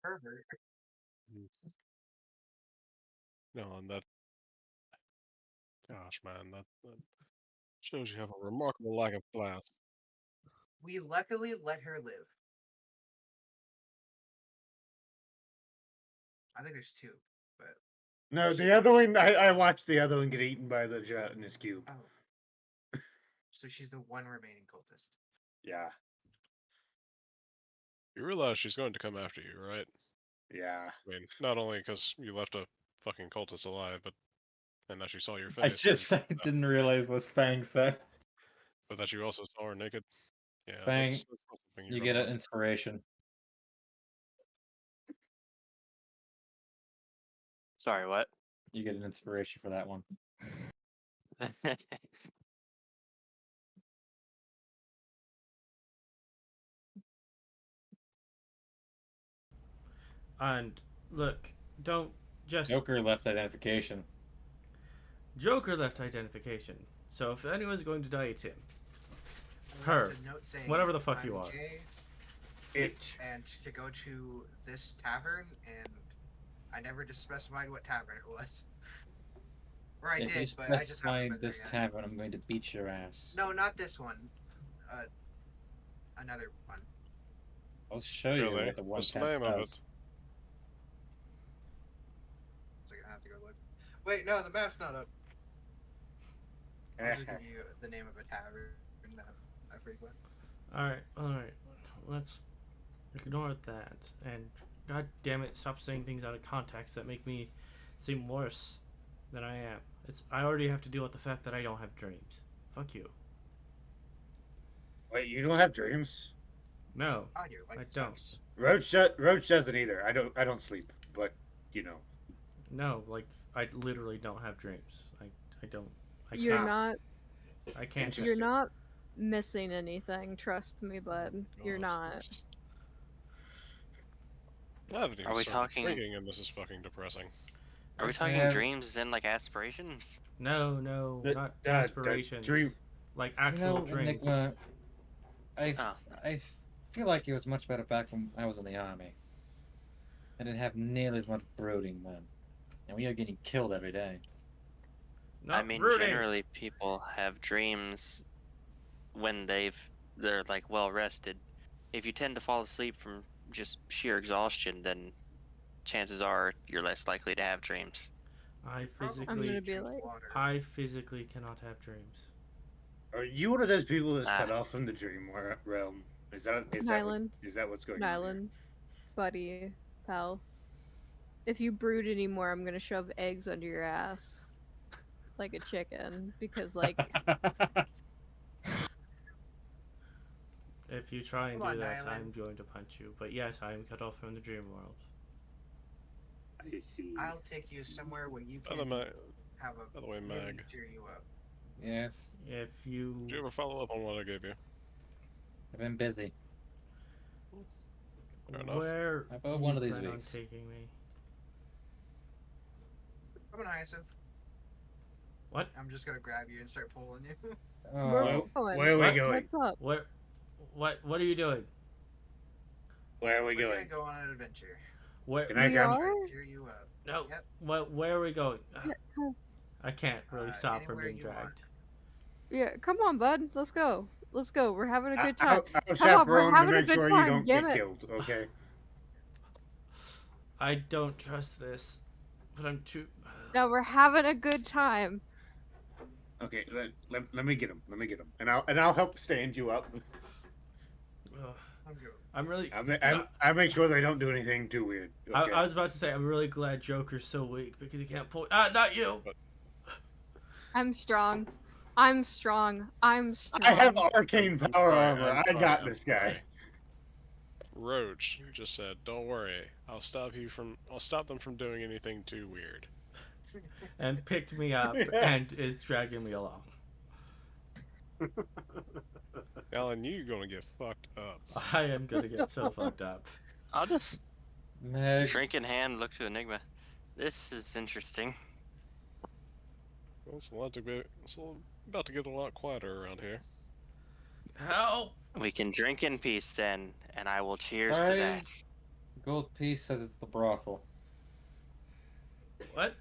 pervert. no, and that. Gosh, man, that shows you have a remarkable lack of class. We luckily let her live. I think there's two, but No, the other one. I watched the other one get eaten by the gelatinous cube. oh, so she's the one remaining cultist. Yeah. You realize she's going to come after you, right? Yeah. I mean, not only because you left a fucking cultist alive, and that she saw your I face, just didn't realize what Fang said. but that you also saw her naked. Yeah, Fang, that's not something you're You gonna get an let- inspiration. Sorry, what? You get an inspiration for that one. And look, don't just Joker left identification. Joker left identification. So if anyone's going to die, it's him. I Her. left a note saying, Whatever the fuck "I'm you are." Jay, It. and to go to this tavern, and I never just specified what tavern it was. Or I If you did, but I just specify haven't been there this yet. tavern, I'm going to beat your ass. No, not this one. Another one. I'll show you Really? what the one What's the tap name of does. it? So I'm gonna have to go look. Wait, no, the map's not up. I'll just give you the name of a tavern that I frequent. Alright. Let's ignore that. And god damn it, stop saying things out of context that make me seem worse than I am. I already have to deal with the fact that I don't have dreams. Fuck you. Wait, you don't have dreams? No. Oh, you're like I sucks. Roach doesn't either. I don't sleep, but you know. No, like I literally don't have dreams. I don't. I You're can't. not. I can't. You're not missing anything. Trust me, bud. You're God, not. it's- I haven't even Are we started talking- drinking, and this is fucking depressing. Are we talking Yeah. dreams and like aspirations? No, The- not the aspirations. dream- Like actual dreams. Enigma, Oh. I feel like it was much better back when I was in the army. I didn't have nearly as much brooding then. And we are getting killed every day. Not I mean, brooding. generally people have dreams when they're like well rested. If you tend to fall asleep from just sheer exhaustion, then chances are you're less likely to have dreams. I Probably I'm gonna be drink like- water. I physically cannot have dreams. Are you one of those people that's cut Ah. off from the dream realm? Is that Nialen. what's going on? Here? Nialen, buddy, pal. If you brood anymore, I'm gonna shove eggs under your ass. Like a chicken. Because, like, If you try and Come do on, that, Nialen. I'm going to punch you. But yes, I am cut off from the dream world. I see. I'll take you somewhere where you By can the, have a by the way, maybe Mag, cheer you up. Yes, If you do you ever follow up on what I gave you? I've been busy. Fair enough. where How about do one you of these plan on weeks? taking me? Come on, Hyacinth. What? I'm just gonna grab you and start pulling you. Where are Oh, we going? Where are we What? going? What's up? What are you doing? Where are we We're going? gonna go on an adventure. Where? Can I We come? are? Try to cheer you up. No. Yep. Where are we going? Yeah, come, I can't really stop from Anywhere being you dragged. want. yeah, come on, bud. Let's go. Let's go. We're having a good I'll, time. I'll Come on, we're chaperone to having a make good sure you time. don't Damn get it. killed. Okay. I don't trust this, but I'm too. No, we're having a good time. Okay. Let me get him. Let me get him, and I'll help stand you up. Ugh. I'm good. I'm really. I make sure they don't do anything too weird. Okay. I was about to say I'm really glad Joker's so weak because he can't pull. Ah, not you. I'm strong. I'm strong. I'm strong. I have arcane power Sorry, armor. I'm I sorry, got I'm this guy. sorry. Roach just said, "Don't worry, I'll stop them from doing anything too weird." And picked me up Yeah. and is dragging me along. Alan, you're gonna get fucked up. I am gonna get so fucked up. I'll just Meg. shrink in hand, look to Enigma. This is interesting. Well, it's about to get a lot quieter around here. Help! We can drink in peace then, and I will cheers to Right. that. Gold piece says it's the brothel. What?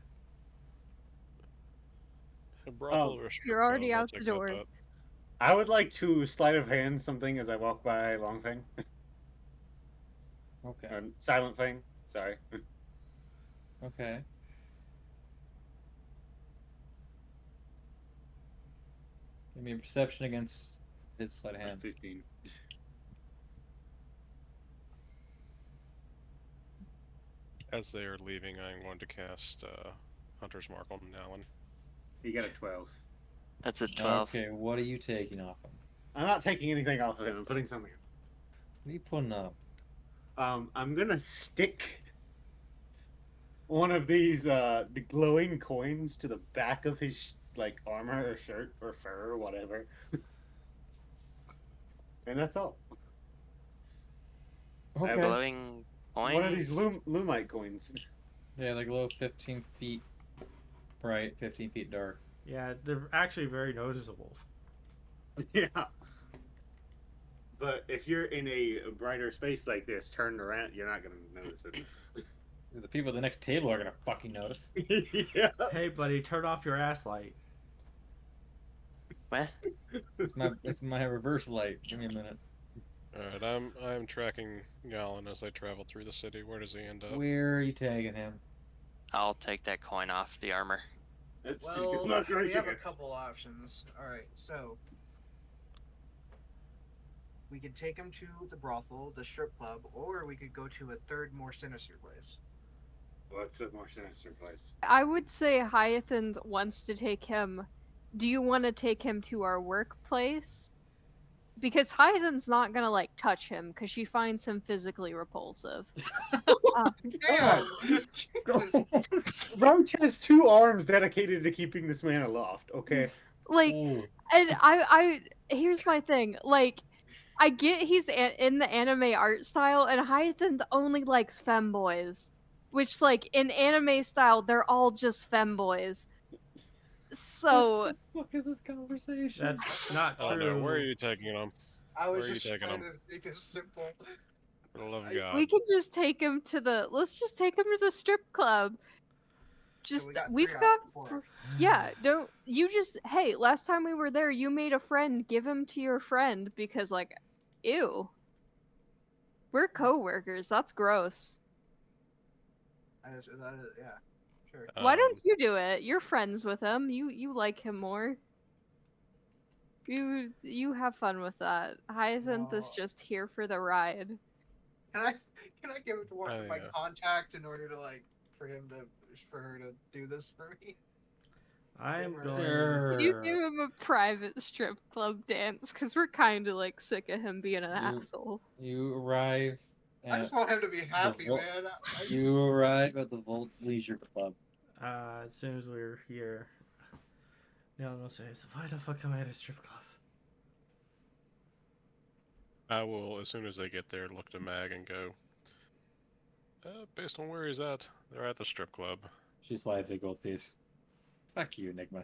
A brothel Oh, or a strip You're already club, I'll out the take that door. bet. I would like to sleight of hand something as I walk by Longfang. Okay. Silent Fang. Sorry. Okay. Give me a perception against his sleight of hand. 15. As they are leaving, I'm going to cast Hunter's Mark on Nialen. You got a 12. That's a 12. Okay, what are you taking off him? I'm not taking anything off of him. I'm putting something. What are you putting up? I'm gonna stick one of these the glowing coins to the back of his like armor or shirt or fur or whatever, and that's all. Okay. Glowing coins. One of these lumite coins. Yeah, they glow 15 feet bright, 15 feet dark. Yeah, they're actually very noticeable. Yeah. But if you're in a brighter space like this, turned around, you're not gonna notice it. The people at the next table are gonna fucking notice. Yeah. Hey, buddy, turn off your ass light. What? It's my reverse light. Give me a minute. Alright, I'm tracking Gallon as they travel through the city. Where does he end up? Where are you tagging him? I'll take that coin off the armor. It's Well, not very we have a chicken. couple options. Alright, so we could take him to the brothel, the strip club, or we could go to a third, more sinister place. What's a more sinister place? I would say Hyacinth wants to take him. Do you want to take him to our workplace? Because Hyacinth's not gonna like touch him because she finds him physically repulsive. Damn! Jesus. Roach has 2 arms dedicated to keeping this man aloft. Okay. Like, Ooh. and I here's my thing. Like, I get he's in the anime art style, and Hyacinth only likes femboys, which like in anime style they're all just femboys. So What the fuck is this conversation? That's not Oh true. no, where are you taking him? I Where was are you just taking trying him? to make it simple. For the love of I- God. we could just take him to the. Let's just take him to the strip club. Just we got we've three got. out- 4 fr- options. Yeah, don't you just hey, last time we were there you made a friend, give him to your friend because like ew. We're co-workers, that's gross. Yeah, sure. Why don't you do it? You're friends with him. You like him more. You have fun with that. Hyacinth is No. just here for the ride. Can I give it to one of my yeah. contact in order to like for her to do this for me? I'm Sure. going. Sure. You give him a private strip club dance because we're kind of like sick of him being an asshole. You arrive I just want him to be happy, Vol- man. You arrive at the Volts Leisure Club. As soon as we're here, Nialen will say, "So why the fuck am I at a strip club?" I will, as soon as they get there, look to Mag and go, based on where he's at, they're at the strip club. She slides a gold piece. Fuck you, Enigma.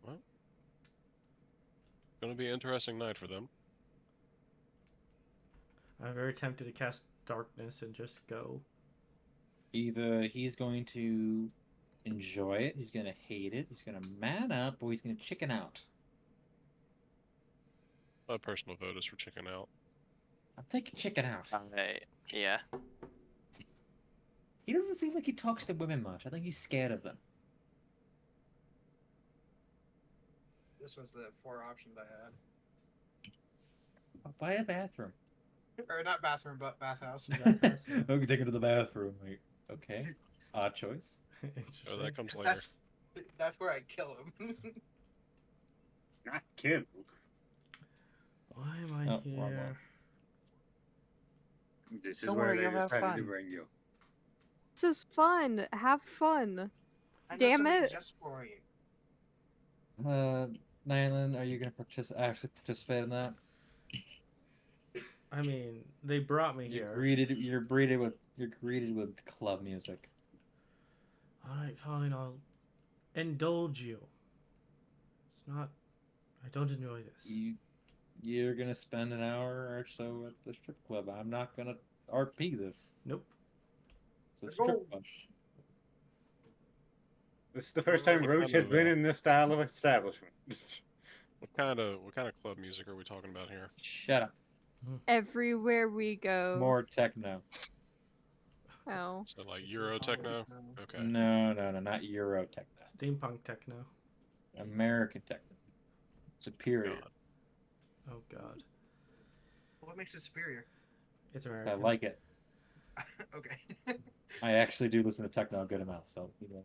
Well, gonna be an interesting night for them. I'm very tempted to cast darkness and just go. Either he's going to enjoy it, he's going to hate it, he's going to man up, or he's going to chicken out. My personal vote is for chicken out. I'm taking chicken out. Yeah. He doesn't seem like he talks to women much. I think he's scared of them. This was the 4 options I had. I'll buy a bathroom. Or not bathroom, but bathhouse. I'm going to take it to the bathroom. Like, okay. Odd choice. Oh, that comes later. That's where I kill him. Not kill. Why am I Oh, wrong one. here? This is Don't where worry, they you'll have decided to fun. bring you. This is fun. Have fun. I know Damn something it. Just for you. Nialen, are you going to actually participate in that? I mean, they brought me here. You're greeted with club music. Alright, fine, I'll indulge you. It's not... I don't enjoy this. You're gonna spend an hour or so at the strip club. I'm not gonna RP this. Nope. It's a strip club. This is the first time What Roach kind has of, been in this style of establishment. What kind of club music are we talking about here? Shut up. Everywhere we go. More techno. Oh. So like Euro techno? Okay. No, not Euro techno. Steampunk techno. American techno. Superior. God. Oh god. What makes it superior? It's I American. like it. Okay. I actually do listen to techno a good amount, so you know.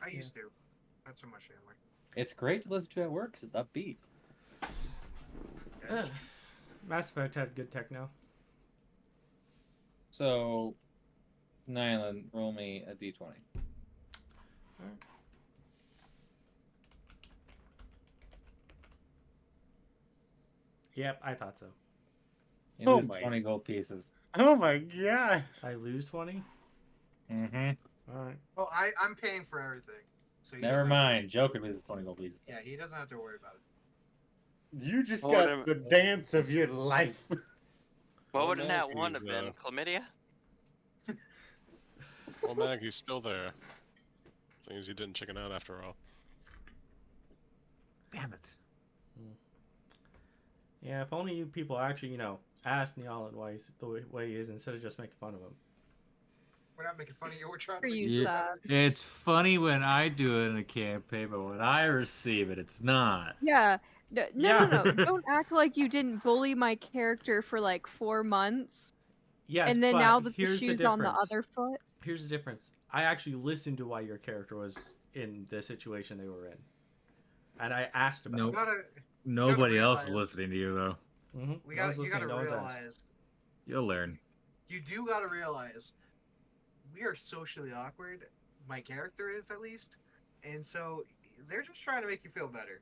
I used to. Not so much anymore. It's great to listen to at work 'cause it's upbeat. Ugh. Mass Effect had good techno. So, Nialen, roll me a d20. Alright. Yep, I thought so. You Oh lose my- 20 gold pieces. Oh my god! I lose 20? Mm-hmm. Alright. Well, I'm paying for everything. So he Never doesn't have to- mind. Joker loses 20 gold pieces. Yeah, he doesn't have to worry about it. You just Oh, got whatever. the dance of your life. What Well, would that one Maggie's, have been? Chlamydia? Well, Mag, he's still there. Seems he didn't chicken out after all. Damn it. Yeah, if only you people actually, asked Nialen why he's the way he is instead of just making fun of him. We're not making fun of you. We're trying For to make you, you feel sad. better. It's funny when I do it in a campaign, but when I receive it, it's not. Yeah. No. Yeah. Don't act like you didn't bully my character for like 4 months. Yes, And then but now that the here's shoe's on the difference. other foot. Here's the difference. I actually listened to why your character was in the situation they were in. And I asked about Nope. You gotta, Nobody else is realize- listening to you, though. it. Mm-hmm. you gotta realize. You'll learn. You do gotta realize. We are socially awkward. My character is, at least. And so they're just trying to make you feel better.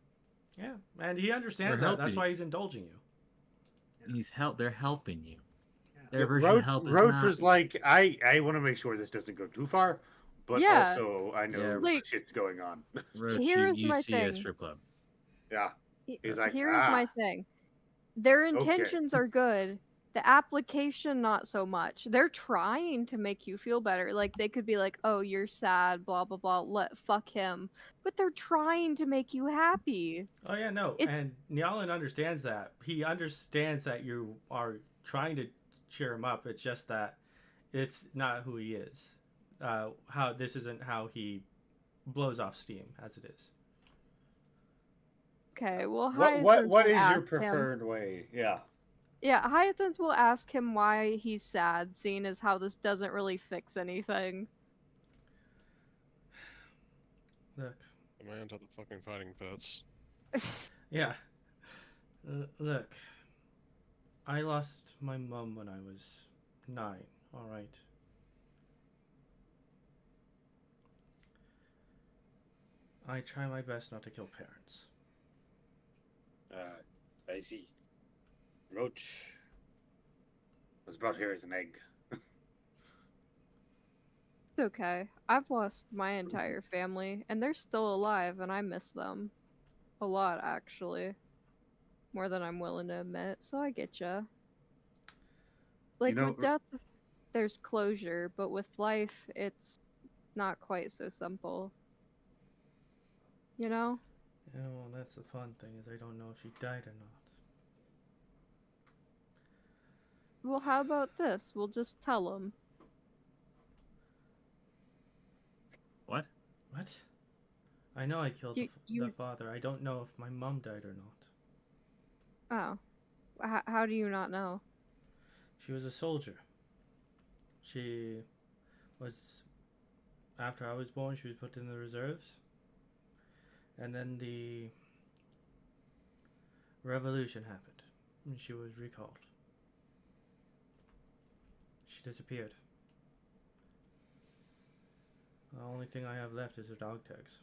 Yeah, and he understands We're that. helping That's you. why he's indulging you. They're helping you. Yeah. Their version of Roach, help is Roach not. was like, I want to make sure this doesn't go too far, but Yeah. also I know Yeah. Like- shit's going on. Roach, Here's you my see a thing. strip club. Yeah. He's like, Here's my thing. Their intentions are good. The application, not so much. They're trying to make you feel better. Like, they could be like, oh, you're sad, blah, blah, blah, fuck him. But they're trying to make you happy. Oh yeah, no, It's- and Nialen understands that. He understands that you are trying to cheer him up. It's just that it's not who he is. How this isn't how he blows off steam as it is. Okay, well, What Hyacinth what will is your ask him- preferred way? Yeah. Yeah, Hyacinth will ask him why he's sad, seeing as how this doesn't really fix anything. Look, Am I into the fucking fighting pits? yeah, Look, I lost my mom when I was 9, alright? I try my best not to kill parents. I see. Roach was brought here as an egg. It's okay. I've lost my entire family, and they're still alive, and I miss them. A lot, actually. More than I'm willing to admit, so I get ya. Like, know, with death, there's closure, but with life, it's not quite so simple. You know? Yeah, well, that's the fun thing, is I don't know if she died or not. Well, how about this? We'll just tell them. What? What? I know I killed You- the you- father. I don't know if my mom died or not. Oh. How do you not know? She was a soldier. She was, after I was born, she was put in the reserves. And then the revolution happened, and she was recalled. She disappeared. The only thing I have left is her dog tags.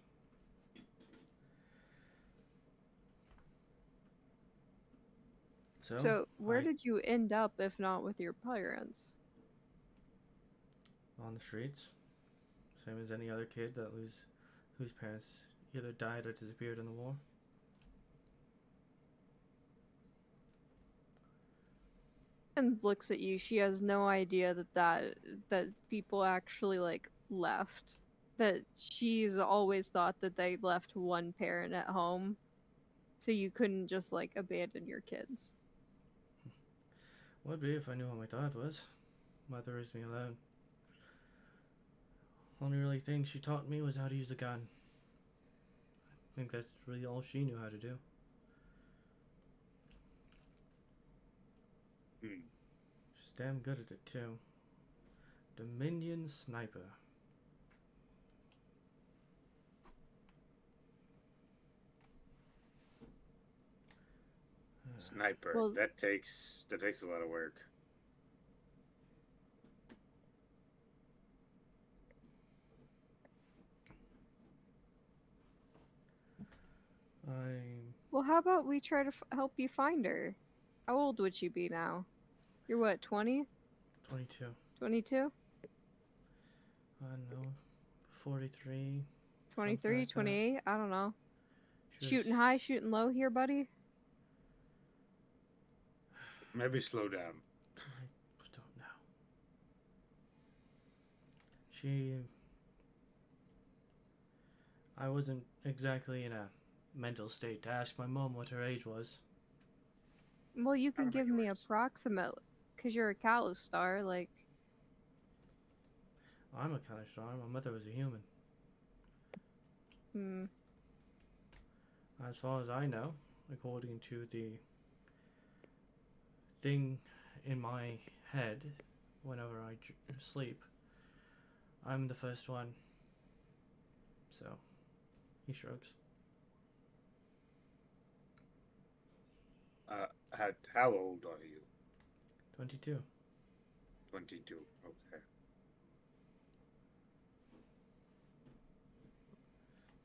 So, where I- did you end up if not with your parents? On the streets, same as any other kid that whose parents either died or disappeared in the war. And looks at you. She has no idea that people actually like left. That she's always thought that they left one parent at home, so you couldn't just like abandon your kids. Would be if I knew who my dad was. Mother raised me alone. Only really thing she taught me was how to use a gun. I think that's really all she knew how to do. She's damn good at it too. Dominion Sniper. Sniper. Well- that takes a lot of work. Well, how about we try to help you find her? How old would she be now? You're what, 20? 22. 22? I don't know. 43. 23? like that. 28? I don't know. She was- Shooting high, shooting low here, buddy? Maybe slow down. I don't know. I wasn't exactly in a mental state to ask my mom what her age was. Well, you can How about give me yours? approximate, because you're a Kalashtar, like... I'm a Kalashtar. My mother was a human. Hmm. As far as I know, according to the thing in my head whenever I sleep, I'm the first one. So, he shrugs. How old are you? 22. 22. Okay.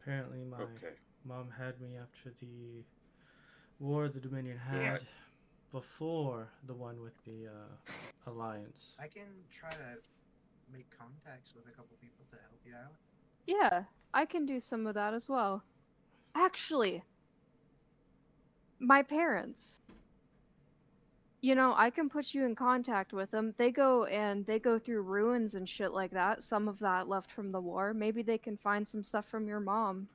Apparently, my Okay. mom had me after the war the Dominion had, Right. before the one with the Alliance. I can try to make contacts with a couple people to help you out. Yeah, I can do some of that as well. Actually, my parents. You know, I can put you in contact with them. They go through ruins and shit like that. Some of that left from the war. Maybe they can find some stuff from your mom.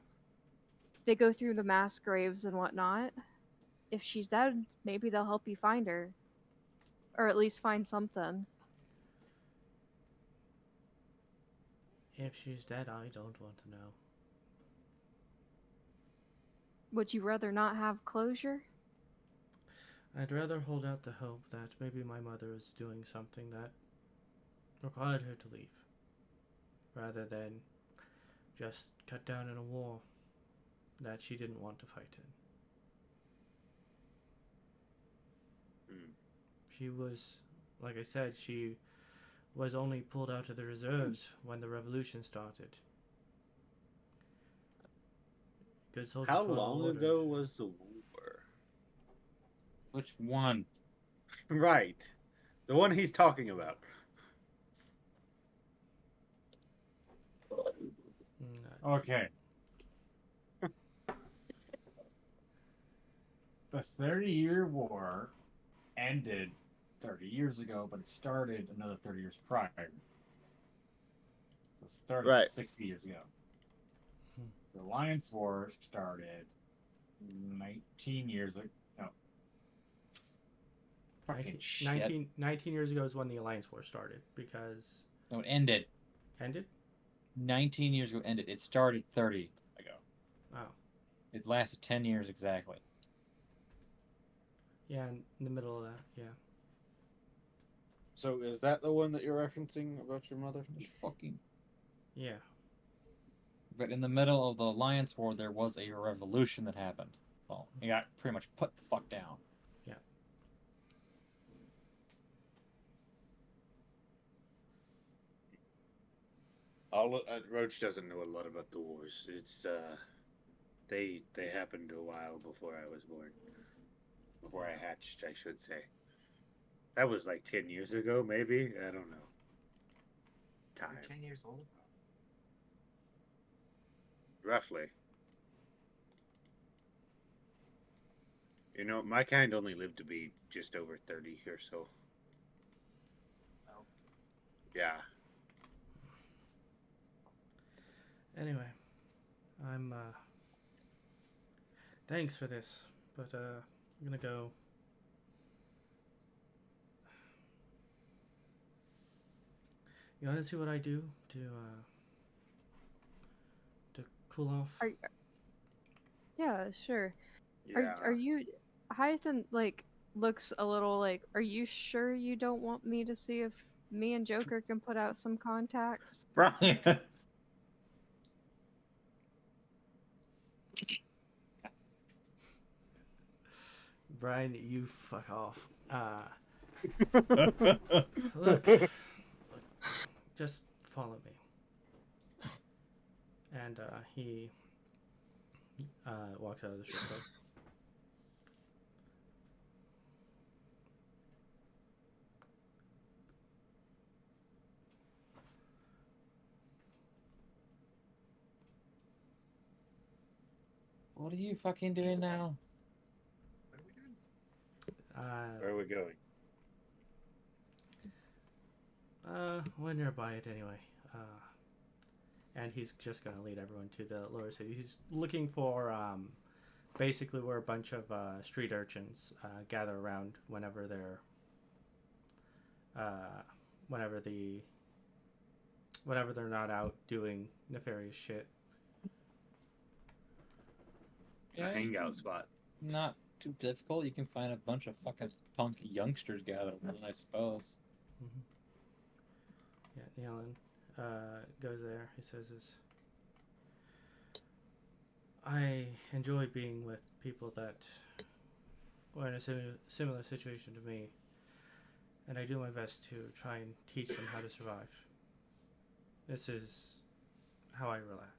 They go through the mass graves and whatnot. If she's dead, maybe they'll help you find her. Or at least find something. If she's dead, I don't want to know. Would you rather not have closure? I'd rather hold out the hope that maybe my mother is doing something that required her to leave, rather than just cut down in a war that she didn't want to fight in. She was, like I said, she was only pulled out of the reserves when the revolution started. Good soldiers How follow long orders. ago was the war? Which one? Right. The one he's talking about. Okay. The 30-Year War ended 30 years ago, but it started another 30 years prior. So it started Right. 60 years ago. The Alliance War started 19 years ago. No. Fucking shit. 19 years ago is when the Alliance War started, because... No, it ended. Ended? 19 years ago ended. It started 30 ago. Oh. It lasted 10 years exactly. Yeah, in the middle of that, yeah. So is that the one that you're referencing about your mother? Fucking... Yeah. But in the middle of the Alliance War, there was a revolution that happened. Well, it got pretty much put the fuck down. Yeah. Roach doesn't know a lot about the wars. It's they happened a while before I was born. Before I hatched, I should say. That was like 10 years ago, maybe. I don't know. Time. You're 10 years old? Roughly. You know, my kind only lived to be just over 30 or so. Oh. Yeah. Anyway, I'm, thanks for this, but, I'm gonna go. You wanna see what I do to cool off? Yeah, sure. Yeah. Are you Hyacinth like looks a little like, are you sure you don't want me to see if me and Joker can put out some contacts? Brian. Brian, you fuck off. Look, just follow me. And he walks out of the strip club. What are you fucking doing now? What are we doing? Where are we going? We're nearby it anyway. And he's just gonna lead everyone to the lower city. He's looking for basically where a bunch of street urchins gather around whenever they're whenever they're not out doing nefarious shit. A hangout spot. Not too difficult. You can find a bunch of fucking punk youngsters gathered around, I suppose. Mm-hmm. Yeah, Nialen goes there. He says, I enjoy being with people that were in a similar situation to me, and I do my best to try and teach them how to survive. This is how I relax.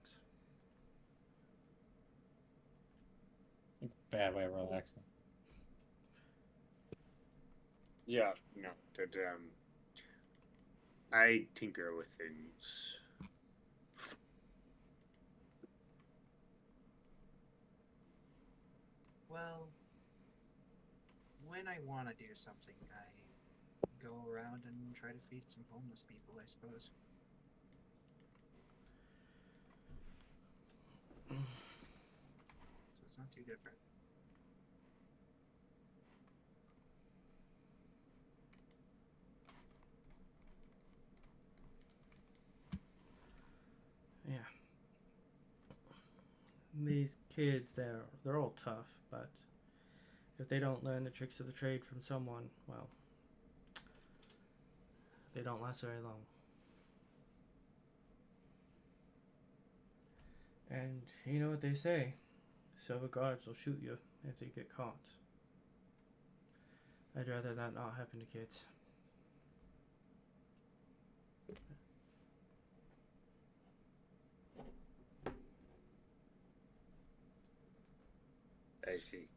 Bad way of relaxing. Yeah, no. That, I tinker with things. Well, when I want to do something, I go around and try to feed some homeless people, I suppose. So it's not too different. Yeah. These kids, they're all tough, but if they don't learn the tricks of the trade from someone, well, they don't last very long. And you know what they say, silver guards will shoot you if they get caught. I'd rather that not happen to kids. I see.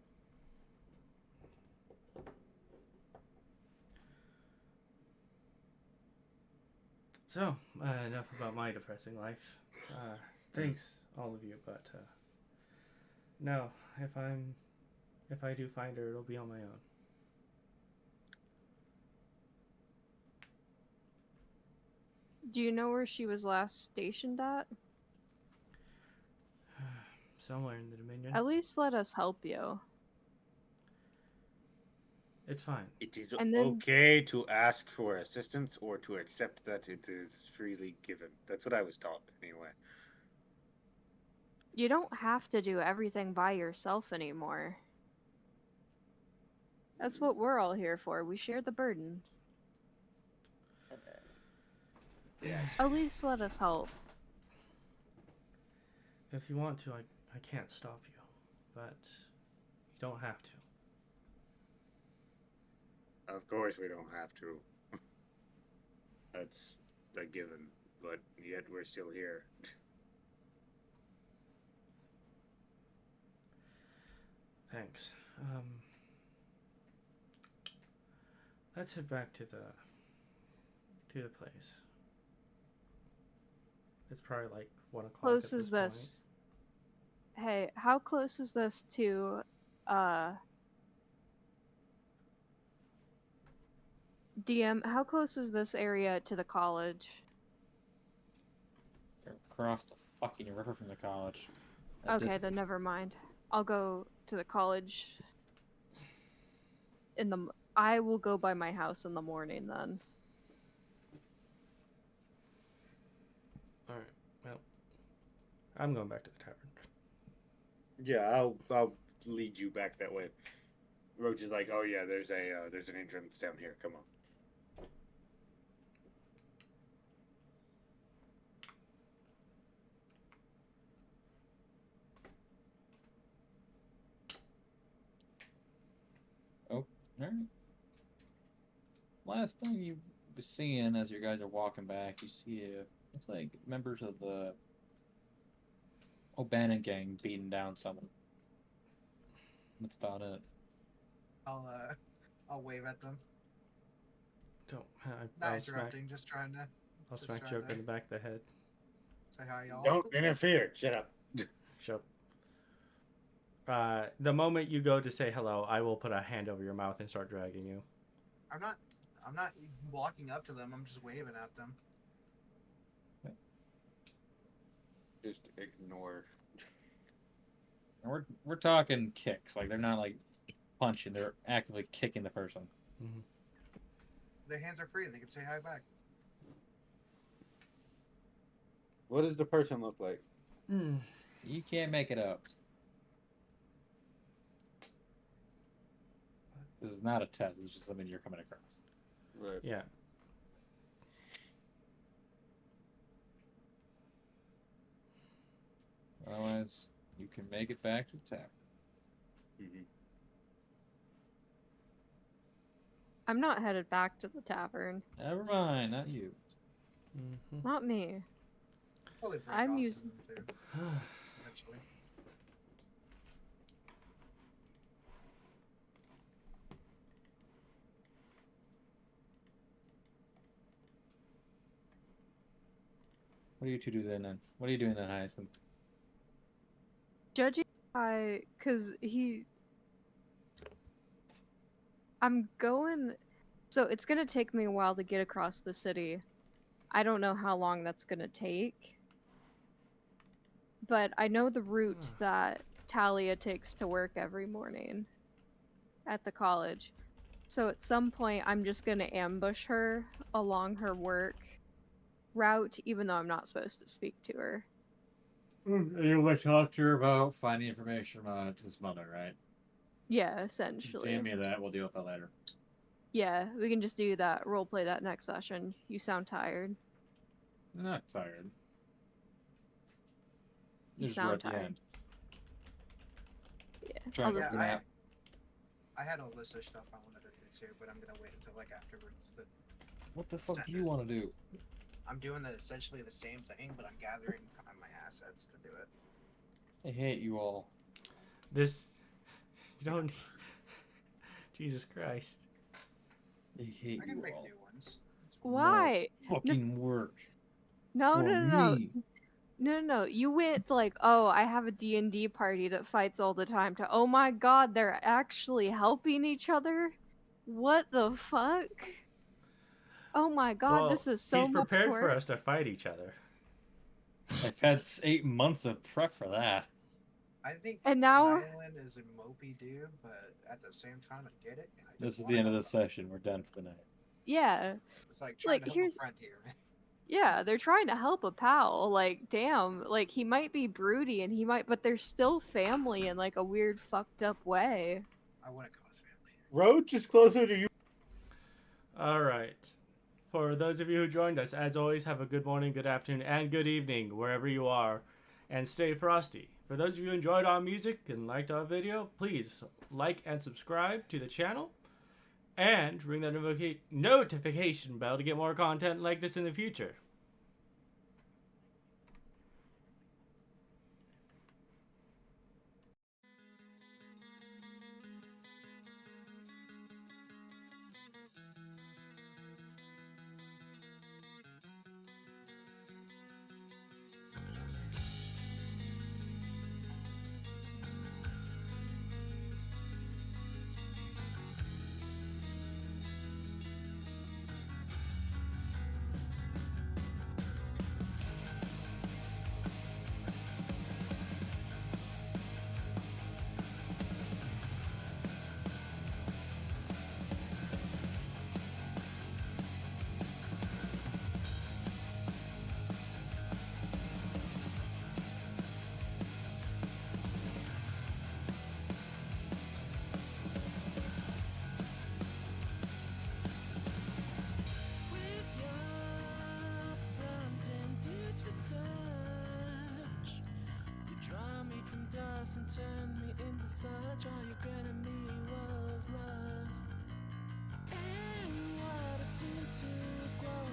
So, enough about my depressing life. Thanks, all of you, but no, if I do find her, it'll be on my own. Do you know where she was last stationed at? Somewhere in the Dominion. At least let us help you. It's fine. It is And then- okay to ask for assistance or to accept that it is freely given. That's what I was taught, anyway. You don't have to do everything by yourself anymore. That's what we're all here for. We share the burden. Yeah. At least let us help. If you want to, I can't stop you, but you don't have to. Of course we don't have to. That's a given, but yet we're still here. Thanks. Let's head back to the place. It's probably like 1 o'clock. Close at is this this? Hey, how close is this to, DM, how close is this area to the college? They're across the fucking river from the college. That Okay, then distance. never mind. I'll go to the college in the... I will go by my house in the morning then. All right. Well, I'm going back to the tavern. Yeah, I'll lead you back that way. Roach is like, oh yeah, there's an entrance down here. Come on. All right. Last thing you were seeing as you guys are walking back, you see it's like members of the O'Bannon gang beating down someone. That's about it. I'll wave at them. Don't. Not I'll smack. interrupting, just trying to I'll just smack trying Joker to- in the back of the head. say hi, y'all. Don't interfere. Shut up. Shut up. The moment you go to say hello, I will put a hand over your mouth and start dragging you. I'm not walking up to them. I'm just waving at them. Just ignore. And we're talking kicks, like they're not like punching; they're actively kicking the person. Mm-hmm. Their hands are free. They can say hi back. What does the person look like? You can't make it up. This is not a test. It's just something you're coming across. Right. Yeah. Otherwise, you can make it back to the tavern. Mm-hmm. I'm not headed back to the tavern. Never mind, not you. Mm-hmm. Not me. Probably break I'm off using- to them too, eventually. What do you two do then? What are you doing then, Hyacinth? Judging by... Because I'm going... So it's going to take me a while to get across the city. I don't know how long that's going to take. But I know the route that Talia takes to work every morning at the college. So at some point, I'm just going to ambush her along her work route, even though I'm not supposed to speak to her. You want to talk to her about finding information about his mother, right? Yeah, essentially. DM me that. We'll deal with that later. Yeah, we can just do that, roleplay that next session. You sound tired. I'm not tired. You Just sound at the tired. end. Yeah, Try I'll to just do do that. I had a list of stuff I wanted to do to, but I'm gonna wait until like afterwards. What the fuck do you want to do? I'm doing essentially the same thing, but I'm gathering my assets to do it. I hate you all. This, you don't. Jesus Christ. I hate I can you make all. new ones. Why? More fucking work. No, for no, no, no. me. No, no, no. You went like, oh, I have a D&D party that fights all the time to, oh my god, they're actually helping each other? What the fuck? Oh my god, Well, this is so he's much prepared for work. us to fight each other. I've had 8 months of prep for that. I think And now, Nialen is a mopey dude, but at the same time, I get it. And I just This is wanna the end of help the him. session. We're done for the night. yeah, It's like trying like to help here's, a friend here, man. yeah, they're trying to help a pal. Like, damn, like he might be broody and he might, but they're still family in like a weird, fucked up way. I wouldn't call us family. Roach is closer to you. All right. For those of you who joined us, as always, have a good morning, good afternoon, and good evening wherever you are, and stay frosty. For those of you who enjoyed our music and liked our video, please like and subscribe to the channel, and ring that notification bell to get more content like this in the future. With your plans and desperate touch, you draw me from dust and turn me into such. All you granted me was lust, and what I seem to grow